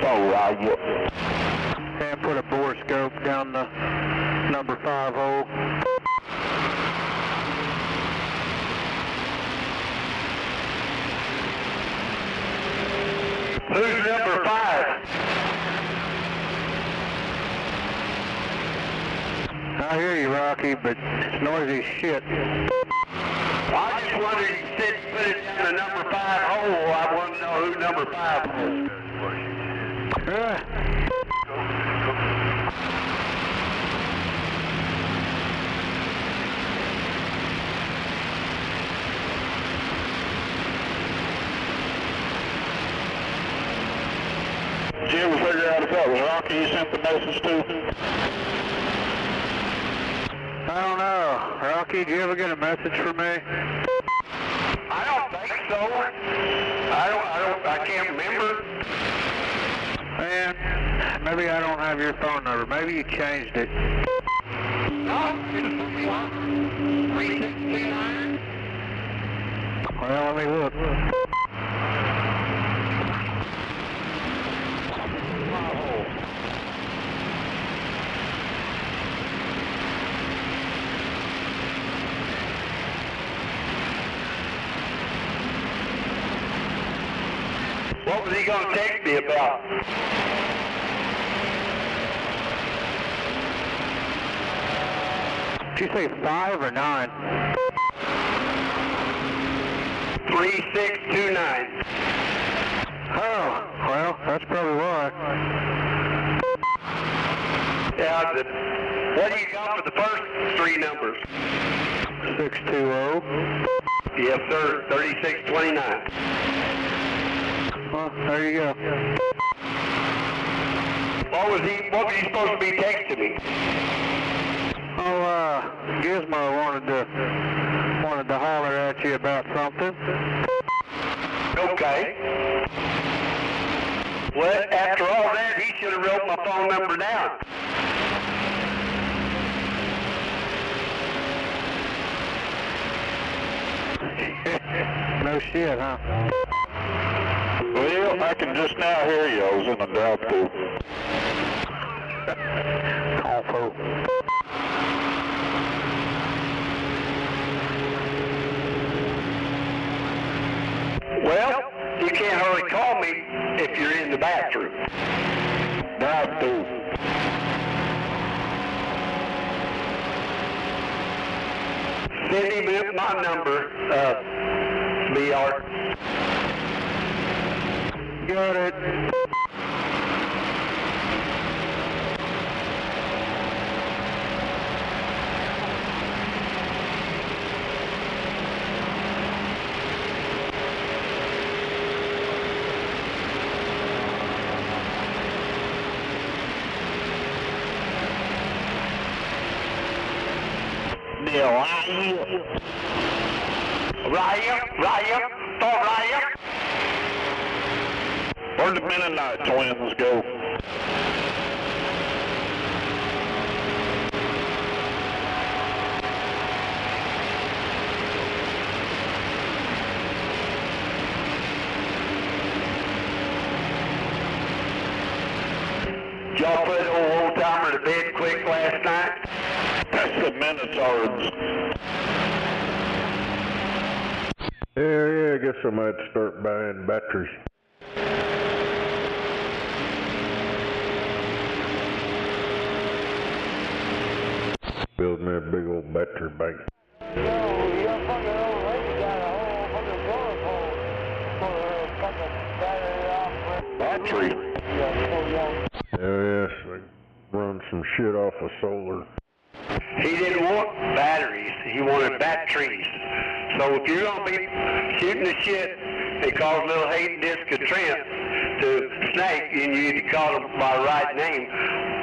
Oh, right. And put a bore scope down the number 5 hole. Who's number 5? I hear you, Rocky, but it's noisy as shit. I just wondered, you said you put it in the number 5 hole. I want to know who number 5 was. Did you ever figure out if that was Rocky you sent the message to? I don't know. Rocky, did you ever get a message from me? I don't think so. I can't remember. Man, maybe I don't have your phone number. Maybe you changed it. Well, let me look. What was he going to text me about? Did you say 5 or 9? 3629. Oh, well, that's probably why. Yeah, what do you got for the first 3 numbers? 620. Yes, sir, 3629. Well, there you go. What was he supposed to be texting me? Oh, Gizmo wanted to holler at you about something. Okay. Well, after all that, he should have wrote my phone number down. No shit, huh? Well, I can just now hear you. I was in the drive-thru. Confo. Well, you can't hardly call me if you're in the bathroom. Drive-thru. Send him my number, BR. Got it. Ryan, Ryan. Where'd the Mennonite twins go? Did y'all put old timer to bed quick last night? That's the Minotaurs. Yeah, I guess I might start buying batteries. Build me a big old battery bank. Battery? Yes, I run some shit off of solar. He didn't want batteries, he wanted batteries. So if you're going to be shooting the shit and cause a little hate disc of Trent to Snake, and you need to call him by the right name,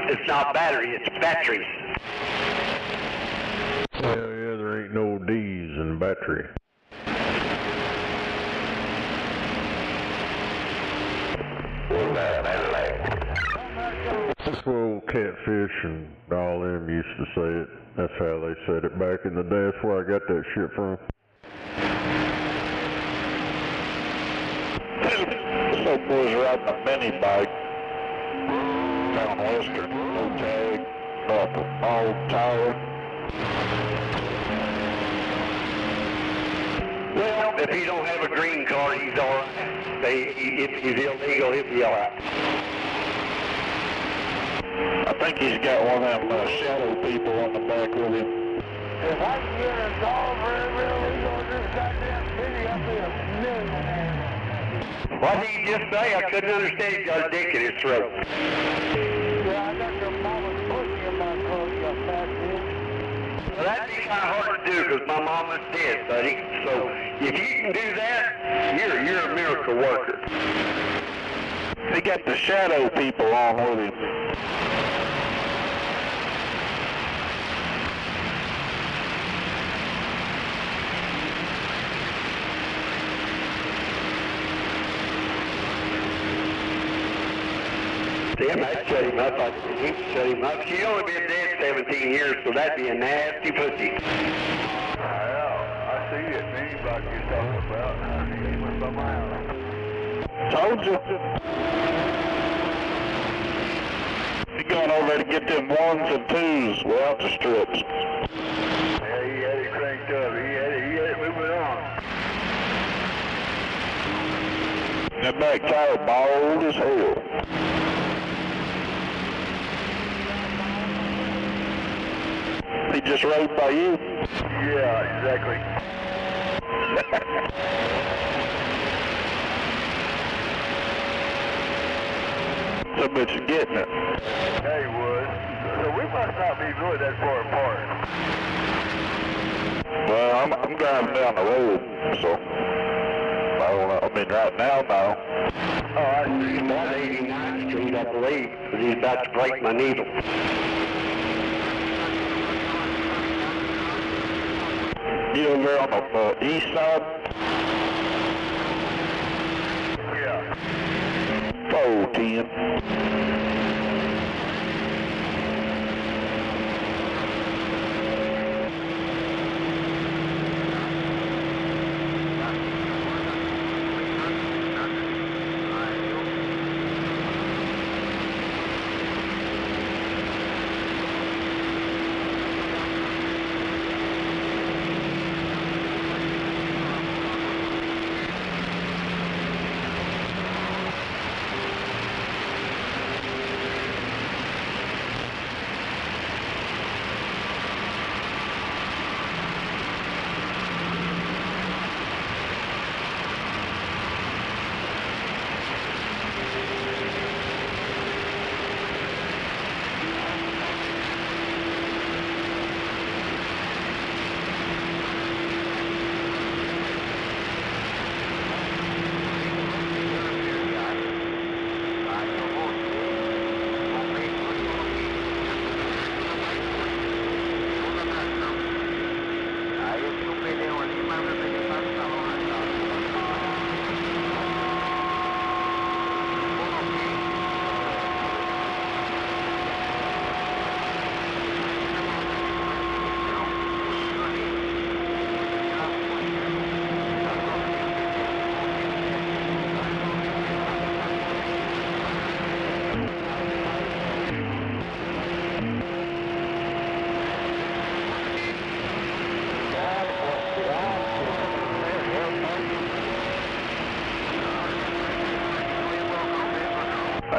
it's not battery, it's batteries. Hell yeah, there ain't no D's in battery. That's what old Catfish and all them used to say it. That's how they said it back in the day. That's where I got that shit from. Some boys riding a mini bike down Western, no tag, nothing, all tired. Well, if he don't have a green card, he's all right. If he's illegal, he'll be all right. I think he's got one of them shadow people on the back with him. If I can get a dog for every illegal in this goddamn city, I'll be a millionaire. What did he just say? I couldn't understand. He's got a dick in his throat. Yeah, I got your mama's pussy in my throat, you fat bitch. Well, that'd be kind of hard to do because my mama's dead, buddy. So if you can do that, you're a miracle worker. He got the shadow people on with him. Damn, I'd shut him up. He'd shut him up. She's only been dead 17 years, so that'd be a nasty pussy. I see that mini bike you're talking about. He went by my house. Told you. He going over there to get them 1s and 2s without the strips. Yeah, he had it cranked up. He had it moving on. That back tire bald as hell. He just rode by you? Yeah, exactly. Some bitch is getting it. Yeah, he was. So we must not be really that far apart. Well, I'm driving down the road, so I don't know. I mean, right now, no. Oh, I see. He's on 89th Street, I believe, because he's about to break my needle. You over there on the east side? Yeah. 410.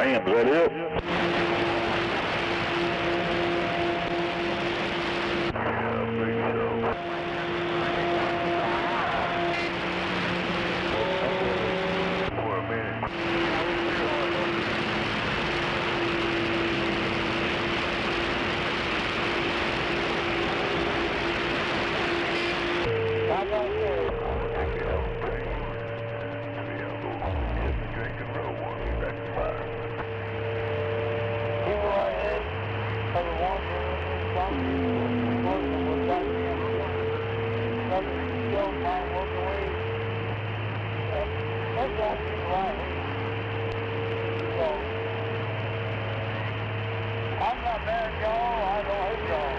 Damn, is that it? I'm not mad at y'all, I don't hate y'all.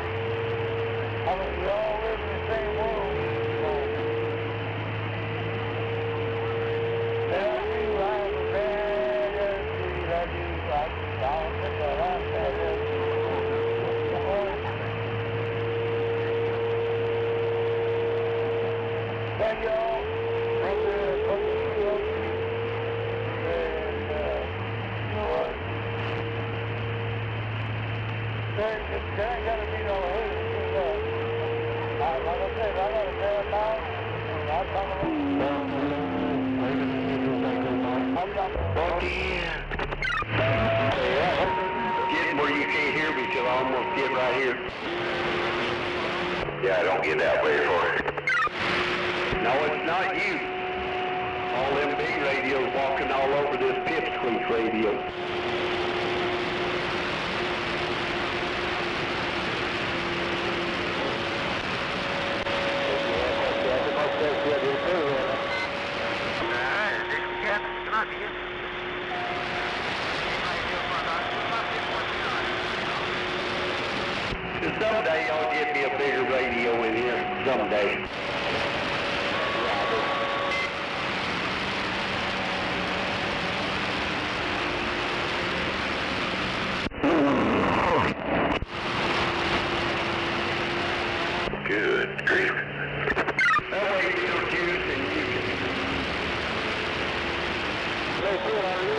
I mean, we all live in the same world, so. Yeah, I do, I have a bad attitude, I do, I don't think I like that. y'all from there, from the field. And, you know what? There ain't got to be no hate. Like I said, I got a bad mouth. I'm talking Getting where you can't hear me till I almost get right here. Yeah, don't get that way for it. No, it's not you. All them big radios walking all over this pipsqueak radio. Someday y'all get me a bigger radio in here. Someday. Good grief. That way Beetlejuice and you can... Let's do it on you.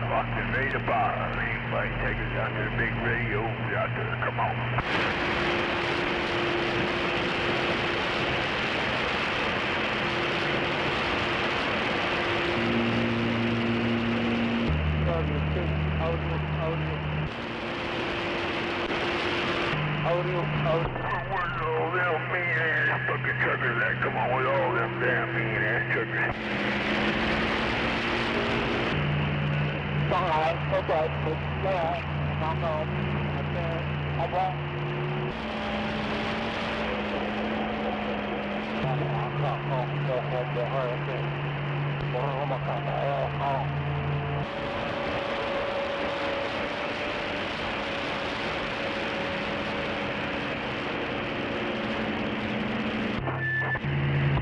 Austin, ready to fire. Anybody take us out to the big radio out there, come on. Audio. Where's all them mean-ass fucking truckers that come on with all them damn mean-ass truckers? Alright, okay, alright, I'm on. Okay.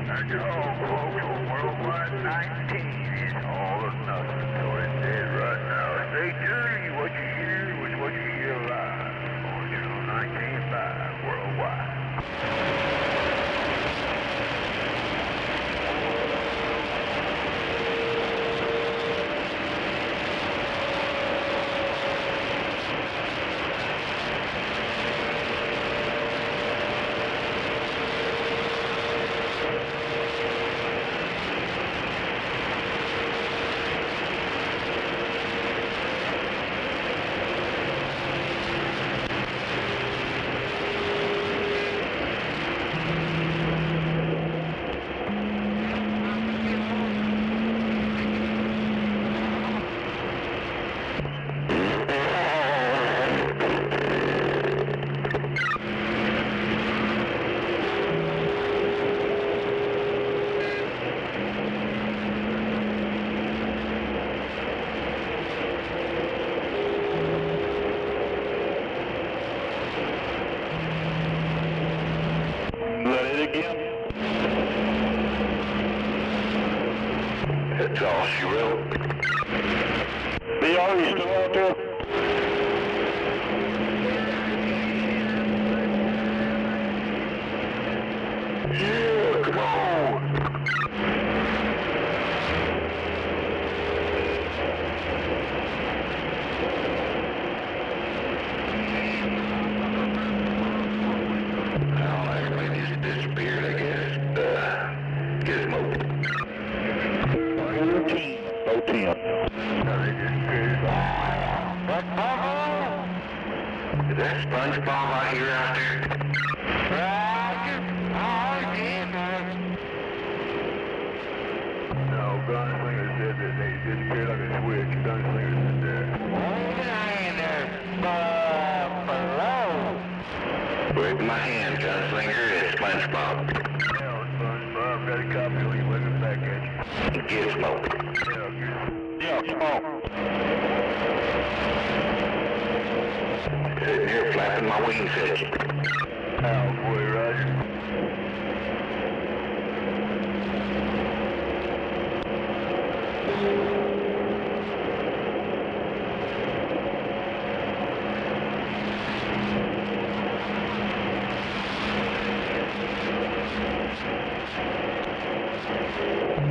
That's all, folks. Worldwide 19 is all or nothing. So it says right now. Stay tuned. What you hear is what you hear live. On Channel 19.5 worldwide. That's all she wrote. VR, you still out there? Yeah, come on. Oh, everybody just disappeared, I guess. Gizmo. 010. Is that SpongeBob I hear out there? No, Gunslinger said that they disappeared like a switch. Gunslinger said that. Wave my hand, Gunslinger. It's SpongeBob. Hell, SpongeBob, got a copy of you looking back at you. Gizmo. Yeah, come on. Sitting here flapping my wings at you. Boy, Roger.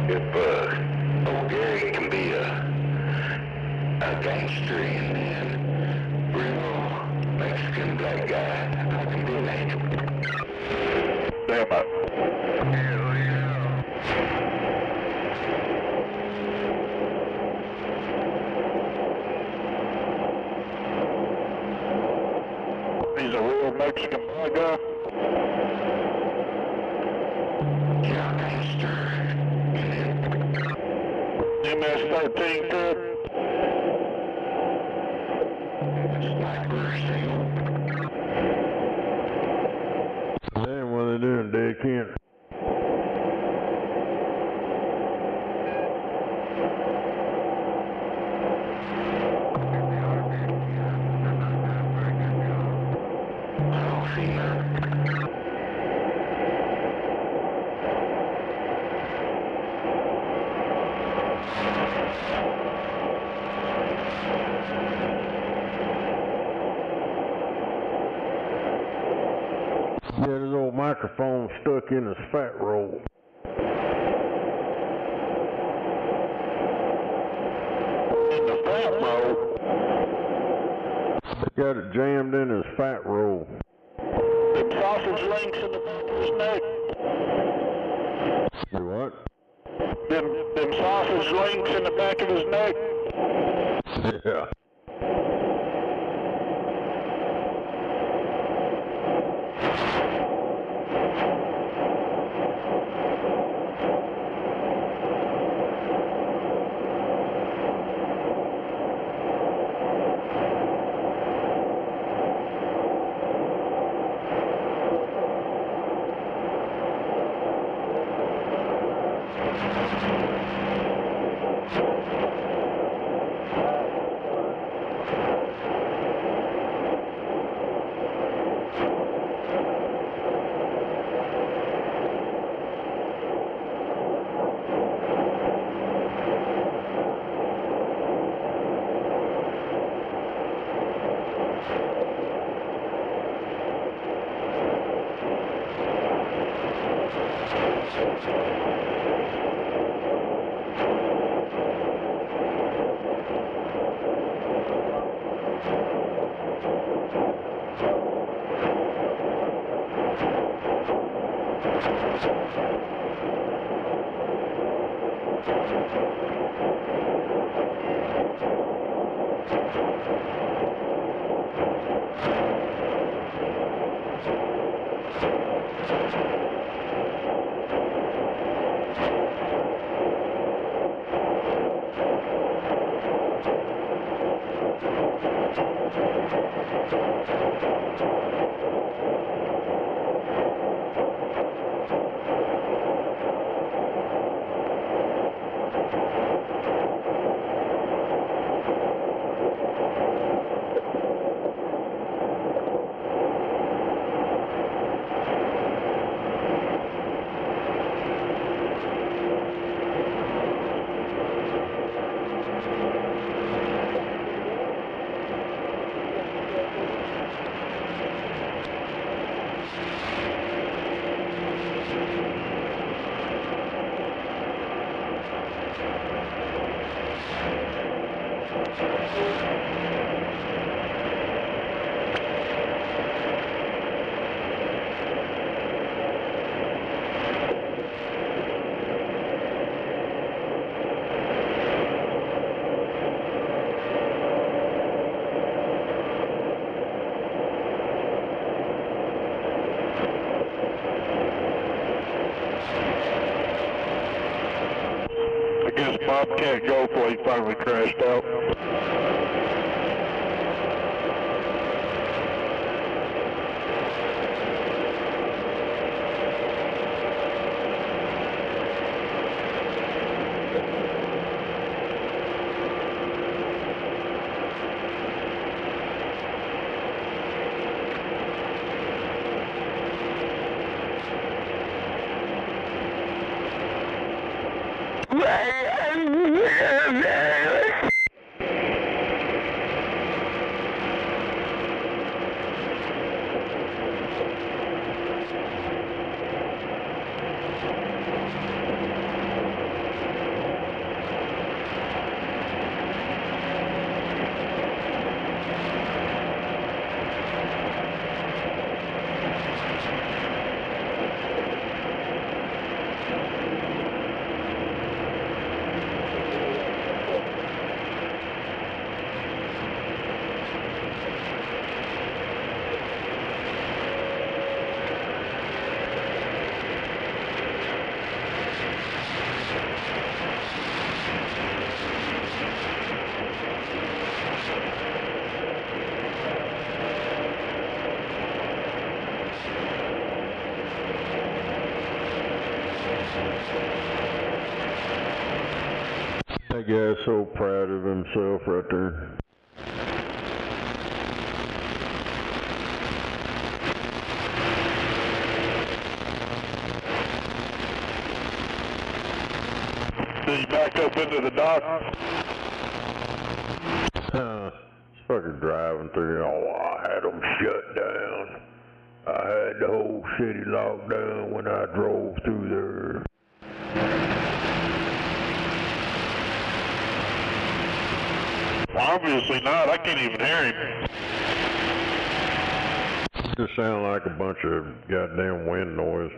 If old Gary can be a gangster and real Mexican black guy, I can be an angel. Damn it. Hell yeah. He's a real Mexican black guy. Yeah, gangster. MS-13 too. Then what are they doing, Dave Kent? Yeah, this old microphone stuck in his fat roll. In the fat Got it jammed in his fat roll. Them sausage links in the back of his neck. Do what? Them sausage links in the back of his neck. Yeah. Bob can't go before he finally crashed out. That guy's so proud of himself right there. Did he back up into the dock? It's fucking driving through. Oh, I had them shut down. I had the whole city locked down when I drove through there. Obviously not. I can't even hear him. Just sound like a bunch of goddamn wind noise.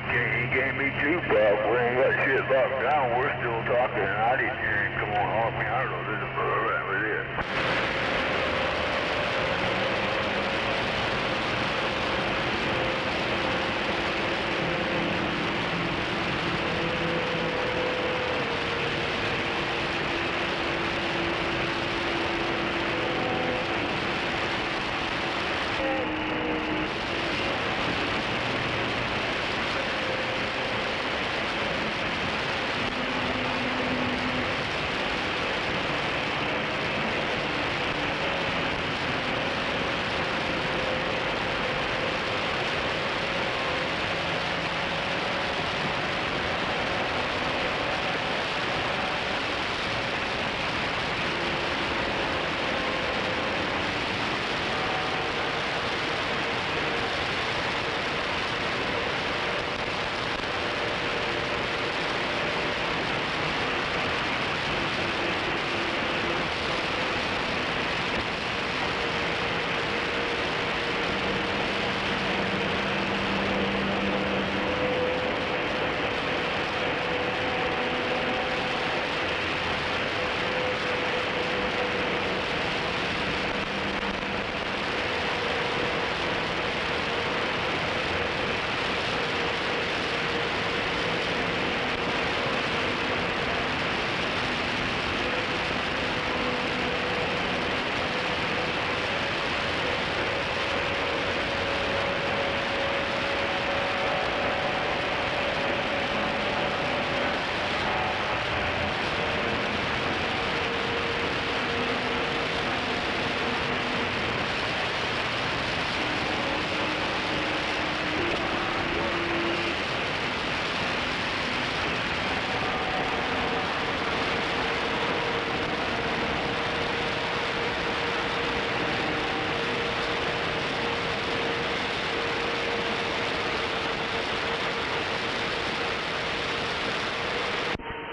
He gave me 2 bucks. We ain't got shit locked down. We're still talking, and I didn't hear him come on off me. I don't know this is right with it.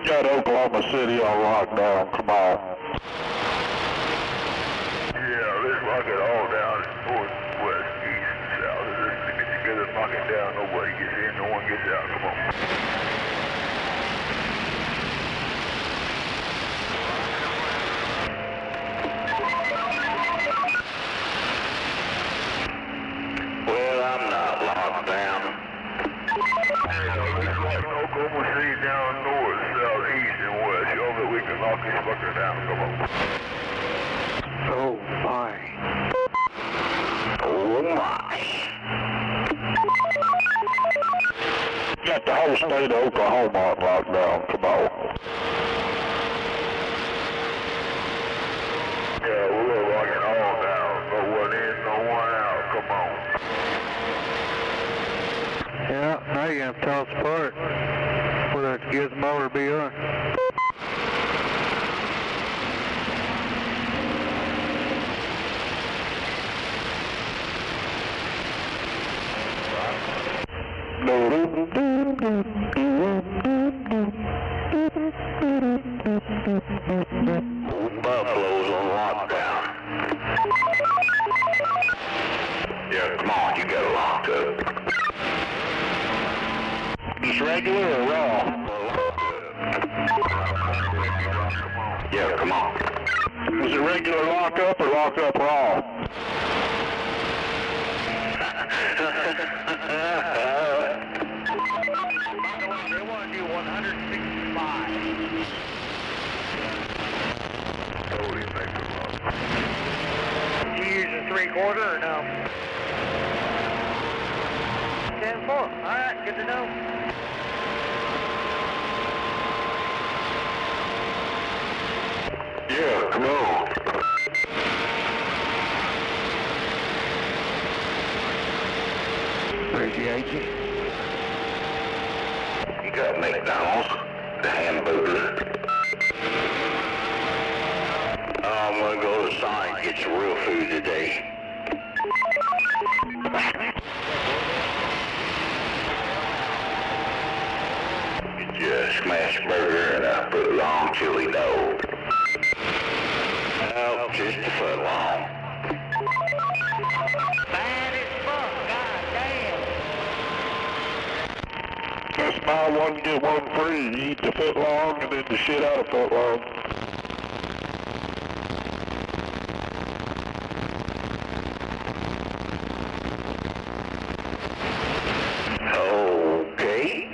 Got Oklahoma City on lockdown, come on. Yeah, let's lock it all down. North, west, east, and south. Let's get together, lock it down. Nobody gets in, no one gets out. Come on. Well, I'm not locked down. Let's lock Oklahoma City down north, south, east, and west. Show that we can lock this fucker down. Come on. Oh my. Oh my. Got the whole state of Oklahoma on lockdown, come on. Yeah, we're locking all down. No one in, no one out. Come on. Yeah, now you're going to tell us apart. Whether it's Gizmo or BR. Buffalo's on lockdown. Yeah, come on, you got it locked up. Is regular or raw? Yeah, come on. Was it regular lock up or lock up raw? They want to do 165. You use a 3/4 or no? 10-4. All right, good to know. Yeah, come on. Where's the agent? You got McDonald's, the hamburger. I'm gonna go to the side and get some real food today. Get you a smash burger and a foot long chili dog. Well, just a foot long. Bad as fuck, goddamn. Just buy one, get one free. You eat the foot long and then the shit out of foot long. Okay.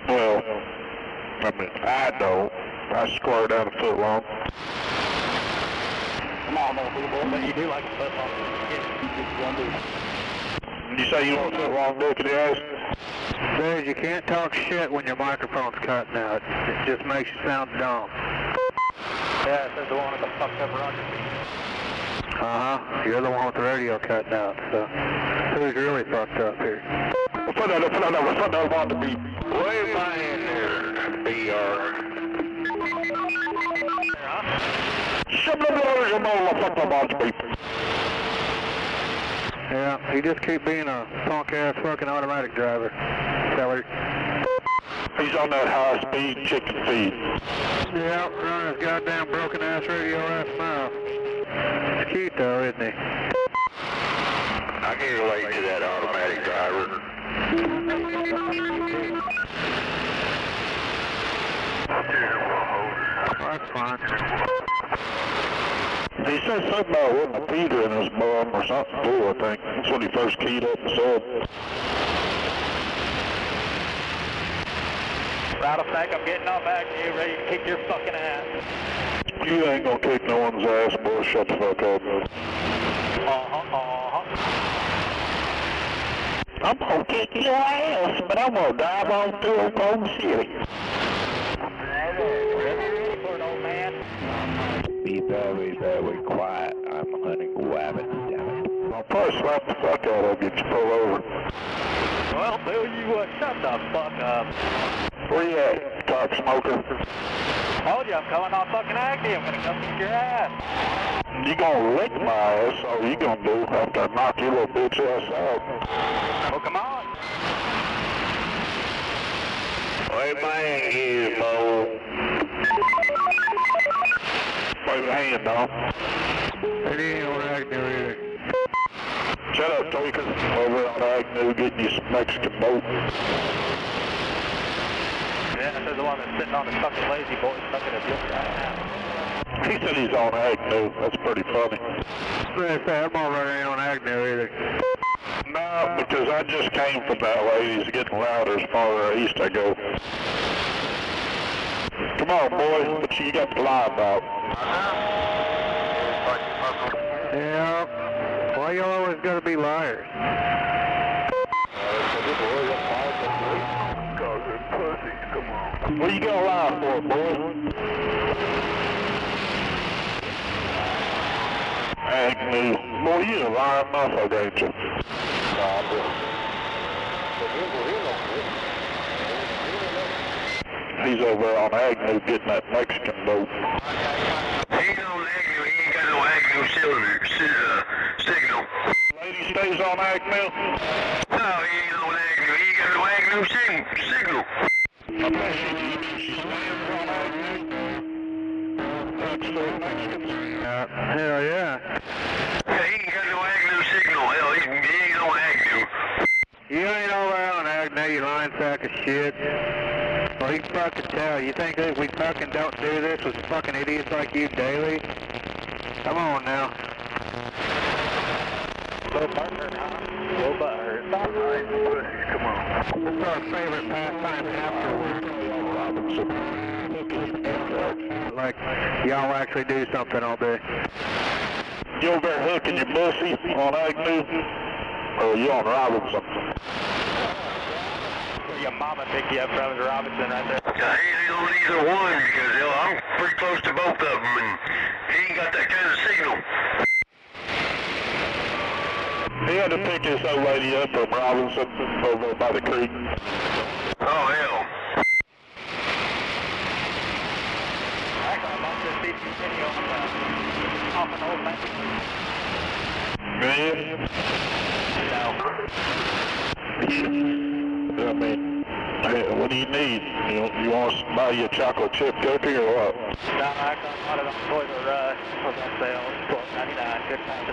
Well, I mean, I don't. I square down a foot long. Come on, motherfucker, but you do like a foot long. You say you want a foot long dick in the ass? Dude, you can't talk shit when your microphone's cutting out. It just makes you sound dumb. Yeah, it says the one with the fucked up Roger feet. Uh-huh. You're the one with the radio cutting out, so who's really fucked up here? Foot out, want to be. Way by in there, BR. Yeah, you just keep being a punk-ass fucking automatic driver, Feller. He's on that high-speed chicken feed. Yeah, running his goddamn broken-ass radio ass mouth. It's cute though, isn't he? I can relate to that automatic driver. That's fine. He said something about putting a feeder in his bum or something too, I think. That's when he first keyed up and said. Rattlesnake, I'm getting off back to you, ready to kick your fucking ass. You ain't gonna kick no one's ass, boy. Shut the fuck up. I'm gonna kick your ass, but I'm gonna dive on through Oklahoma City. Be very, very quiet. I'm hunting rabbits, damn it. I'll probably slap the fuck out of you if you pull over. Well, tell you what, shut the fuck up. Where you at, top smoker? Told you I'm coming off fucking Agnew. I'm gonna come kick your ass. You gonna lick my ass, all you gonna do after I knock your little bitch ass out. Well, come on. Way back here, Bo. Wave a hand, dog. It ain't on Agnew either. Shut up, Toker. Over on Agnew getting you some Mexican boat. Yeah, this is the one that's sitting on the fucking lazy boy stuck in a ditch right now. He said he's on Agnew. That's pretty funny. I'm already ain't on Agnew either. No, because I just came from that way. He's getting louder as farther east I go. Come on, boy. What you got the lie about? Yeah. Why you always gotta be liars? What are you gonna lie for, boy? Agnew. Boy, you a lying motherfucker, ain't you? He's over on Agnew getting that Mexican boat. He ain't on Agnew. He ain't got no Agnew signal. Lady stays on Agnew? No, he ain't on Agnew. He ain't got no Agnew signal. Hell yeah. Yeah, he ain't got no Agnew signal. Hell, he ain't on Agnew. You ain't over on Agnew, you lying sack of shit. Well, he fucking tell. You think that we fucking don't do this with fucking idiots like you daily? Come on now. Low butthurt, huh? Low butthurt. Come on. That's our favorite pastime afterwards. Like, y'all actually do something all day. You over there hooking your pussy on Agnew? Or you on Robinson? Your mama pick you up from Robinson right there. Yeah, he ain't on either one because I'm pretty close to both of them, and he ain't got that kind of signal. He had to pick his old lady up from Robinson over by the creek. Oh, hell. video off an old bank. Man. I mean, what do you need? You want to buy you a chocolate chip cookie or what? No, I got it on Toys R Us. Was on sale. $12.99. Good time.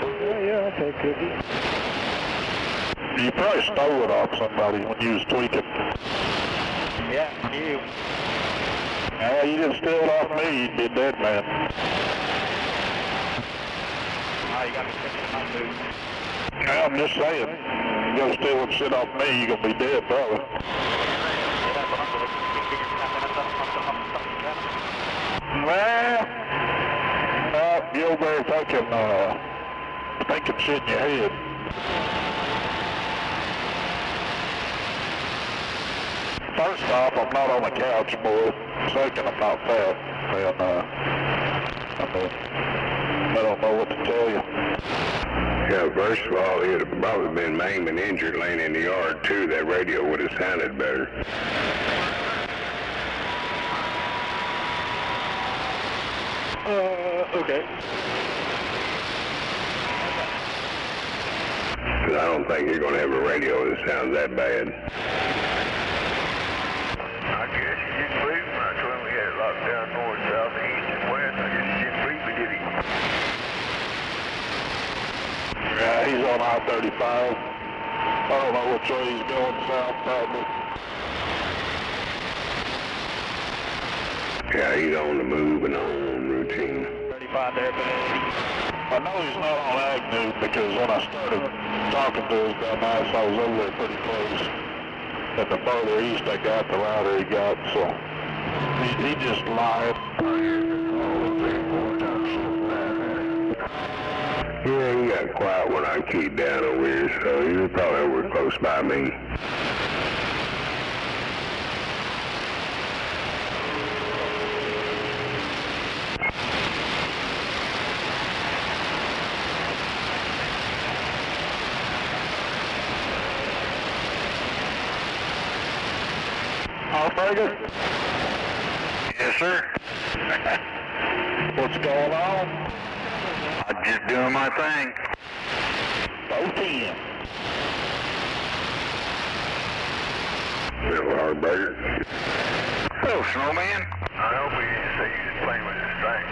Yeah, I'll take cookies. You probably stole it off somebody when you was tweaking. Yeah, you. Yeah, you didn't steal it off me. You did that, man. Oh, you got me sticking in my boot. Yeah, I'm just saying. You go stealing shit off me, you gonna be dead, brother. Well, you over there thinking shit in your head. First off, I'm not on the couch, boy. Second, I'm not fat. And, I don't know what to tell you. Yeah, first of all, he'd have probably been maimed and injured laying in the yard, too. That radio would have sounded better. Okay. Because I don't think you're going to have a radio that sounds that bad. I guess he didn't believe me. I told him we had it locked down north, south, east, and west. I guess he didn't believe me, did he? Yeah, he's on I-35. I don't know which way he's going, south, probably. Yeah, he's on the move and on routine. 35 there, but I know he's not on Agnew because when I started talking to him that night, I was over there pretty close. And the further east I got, the louder he got, so he just lied. Yeah, he got quiet when I keyed down over here, so he was probably over close by me. Fergus? Yes, sir. What's going on? I'm just doing my thing. 410. Little Hardburger. Hello, Snowman. I hope he didn't say you was playing with his thing.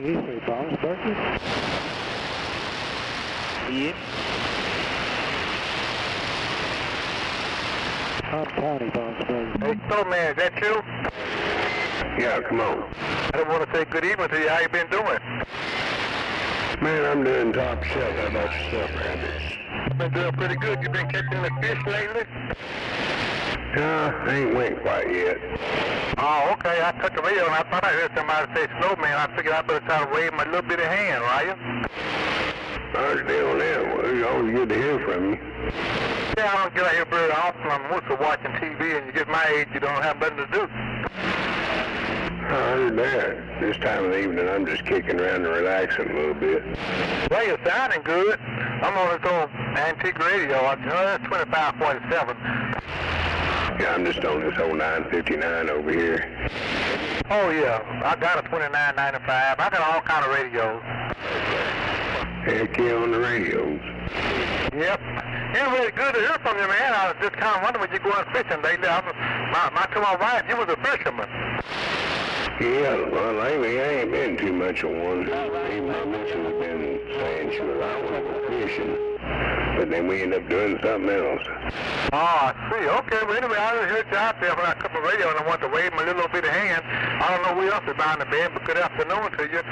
Did he say Bombs Burger? Yep. I'm Tiny Bombs Burger. Hey, Snowman, is that you? Yeah, come on. I don't want to say good evening to you. How you been doing? Man, I'm doing top shelf. How about yourself, Rabbits? Been doing pretty good. You been catching the fish lately? I ain't went quite yet. Oh, okay. I took the radio and I thought I heard somebody say Snowman. I figured I better try to wave my little bit of hand, right? How's the deal on that? Well, it's always good to hear from you. Yeah, I don't get out here very often. I'm mostly watching TV, and you get my age, you don't have nothing to do. I heard that. This time of the evening, I'm just kicking around and relaxing a little bit. Well, you're sounding good. I'm on this old antique radio. That's 2547. Yeah, I'm just on this old 959 over here. Oh, yeah. I got a 2995. I got all kind of radios. Heck yeah, on the radios. Yep. Anyway, good to hear from you, man. I was just kind of wondering when you going fishing lately. To my wife, you was a fisherman. Yeah, well, lately I ain't been too much on one. Even my missus has been saying she was out with fishing. But then we end up doing something else. Oh, I see. Okay, well, anyway, I just heard you out there when I cut my radio and I wanted to wave my little bit of hand. I don't know who else is behind the bed, but good afternoon to you.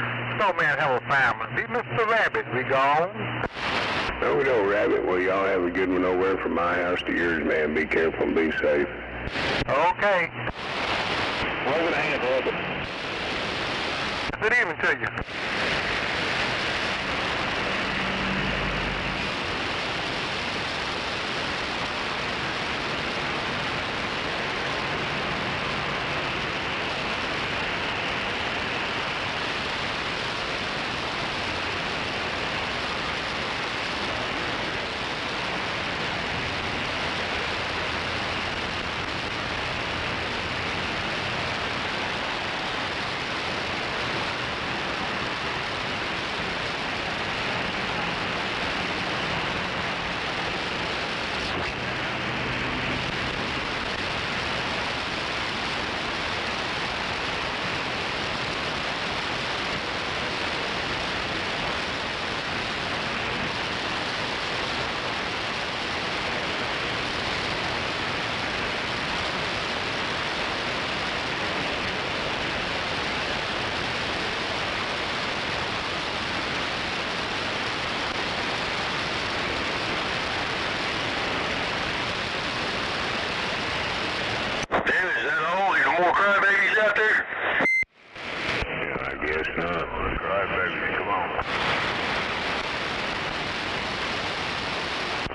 Snowman, have a family. Be Mr. Rabbit. We gone? No, we don't, Rabbit. Well, y'all have a good one over there from my house to yours, man. Be careful and be safe. Okay. Wave it a hand, Rabbit. Good evening to you.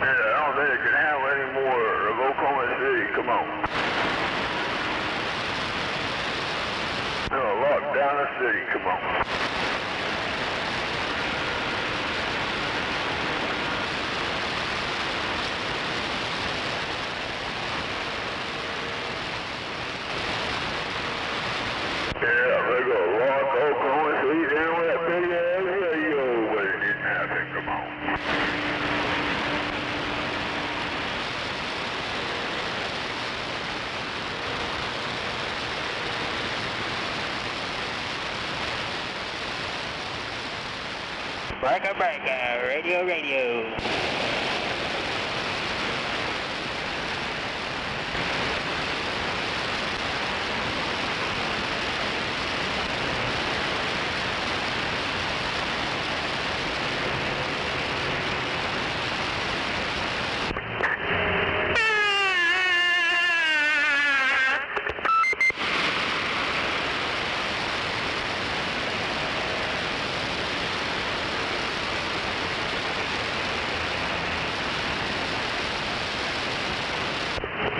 I don't think it can handle any more of Oklahoma City. Come on. No, lock down the city. Come on. Yeah, they're gonna lock Oklahoma City down with that big ass radio, but it didn't happen. Come on. Breaker, breaker, radio, radio.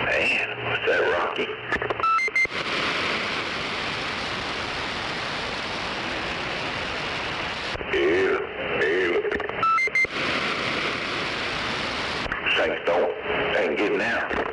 Man, what's that, Rocky? Yeah. Saints don't ain't getting out.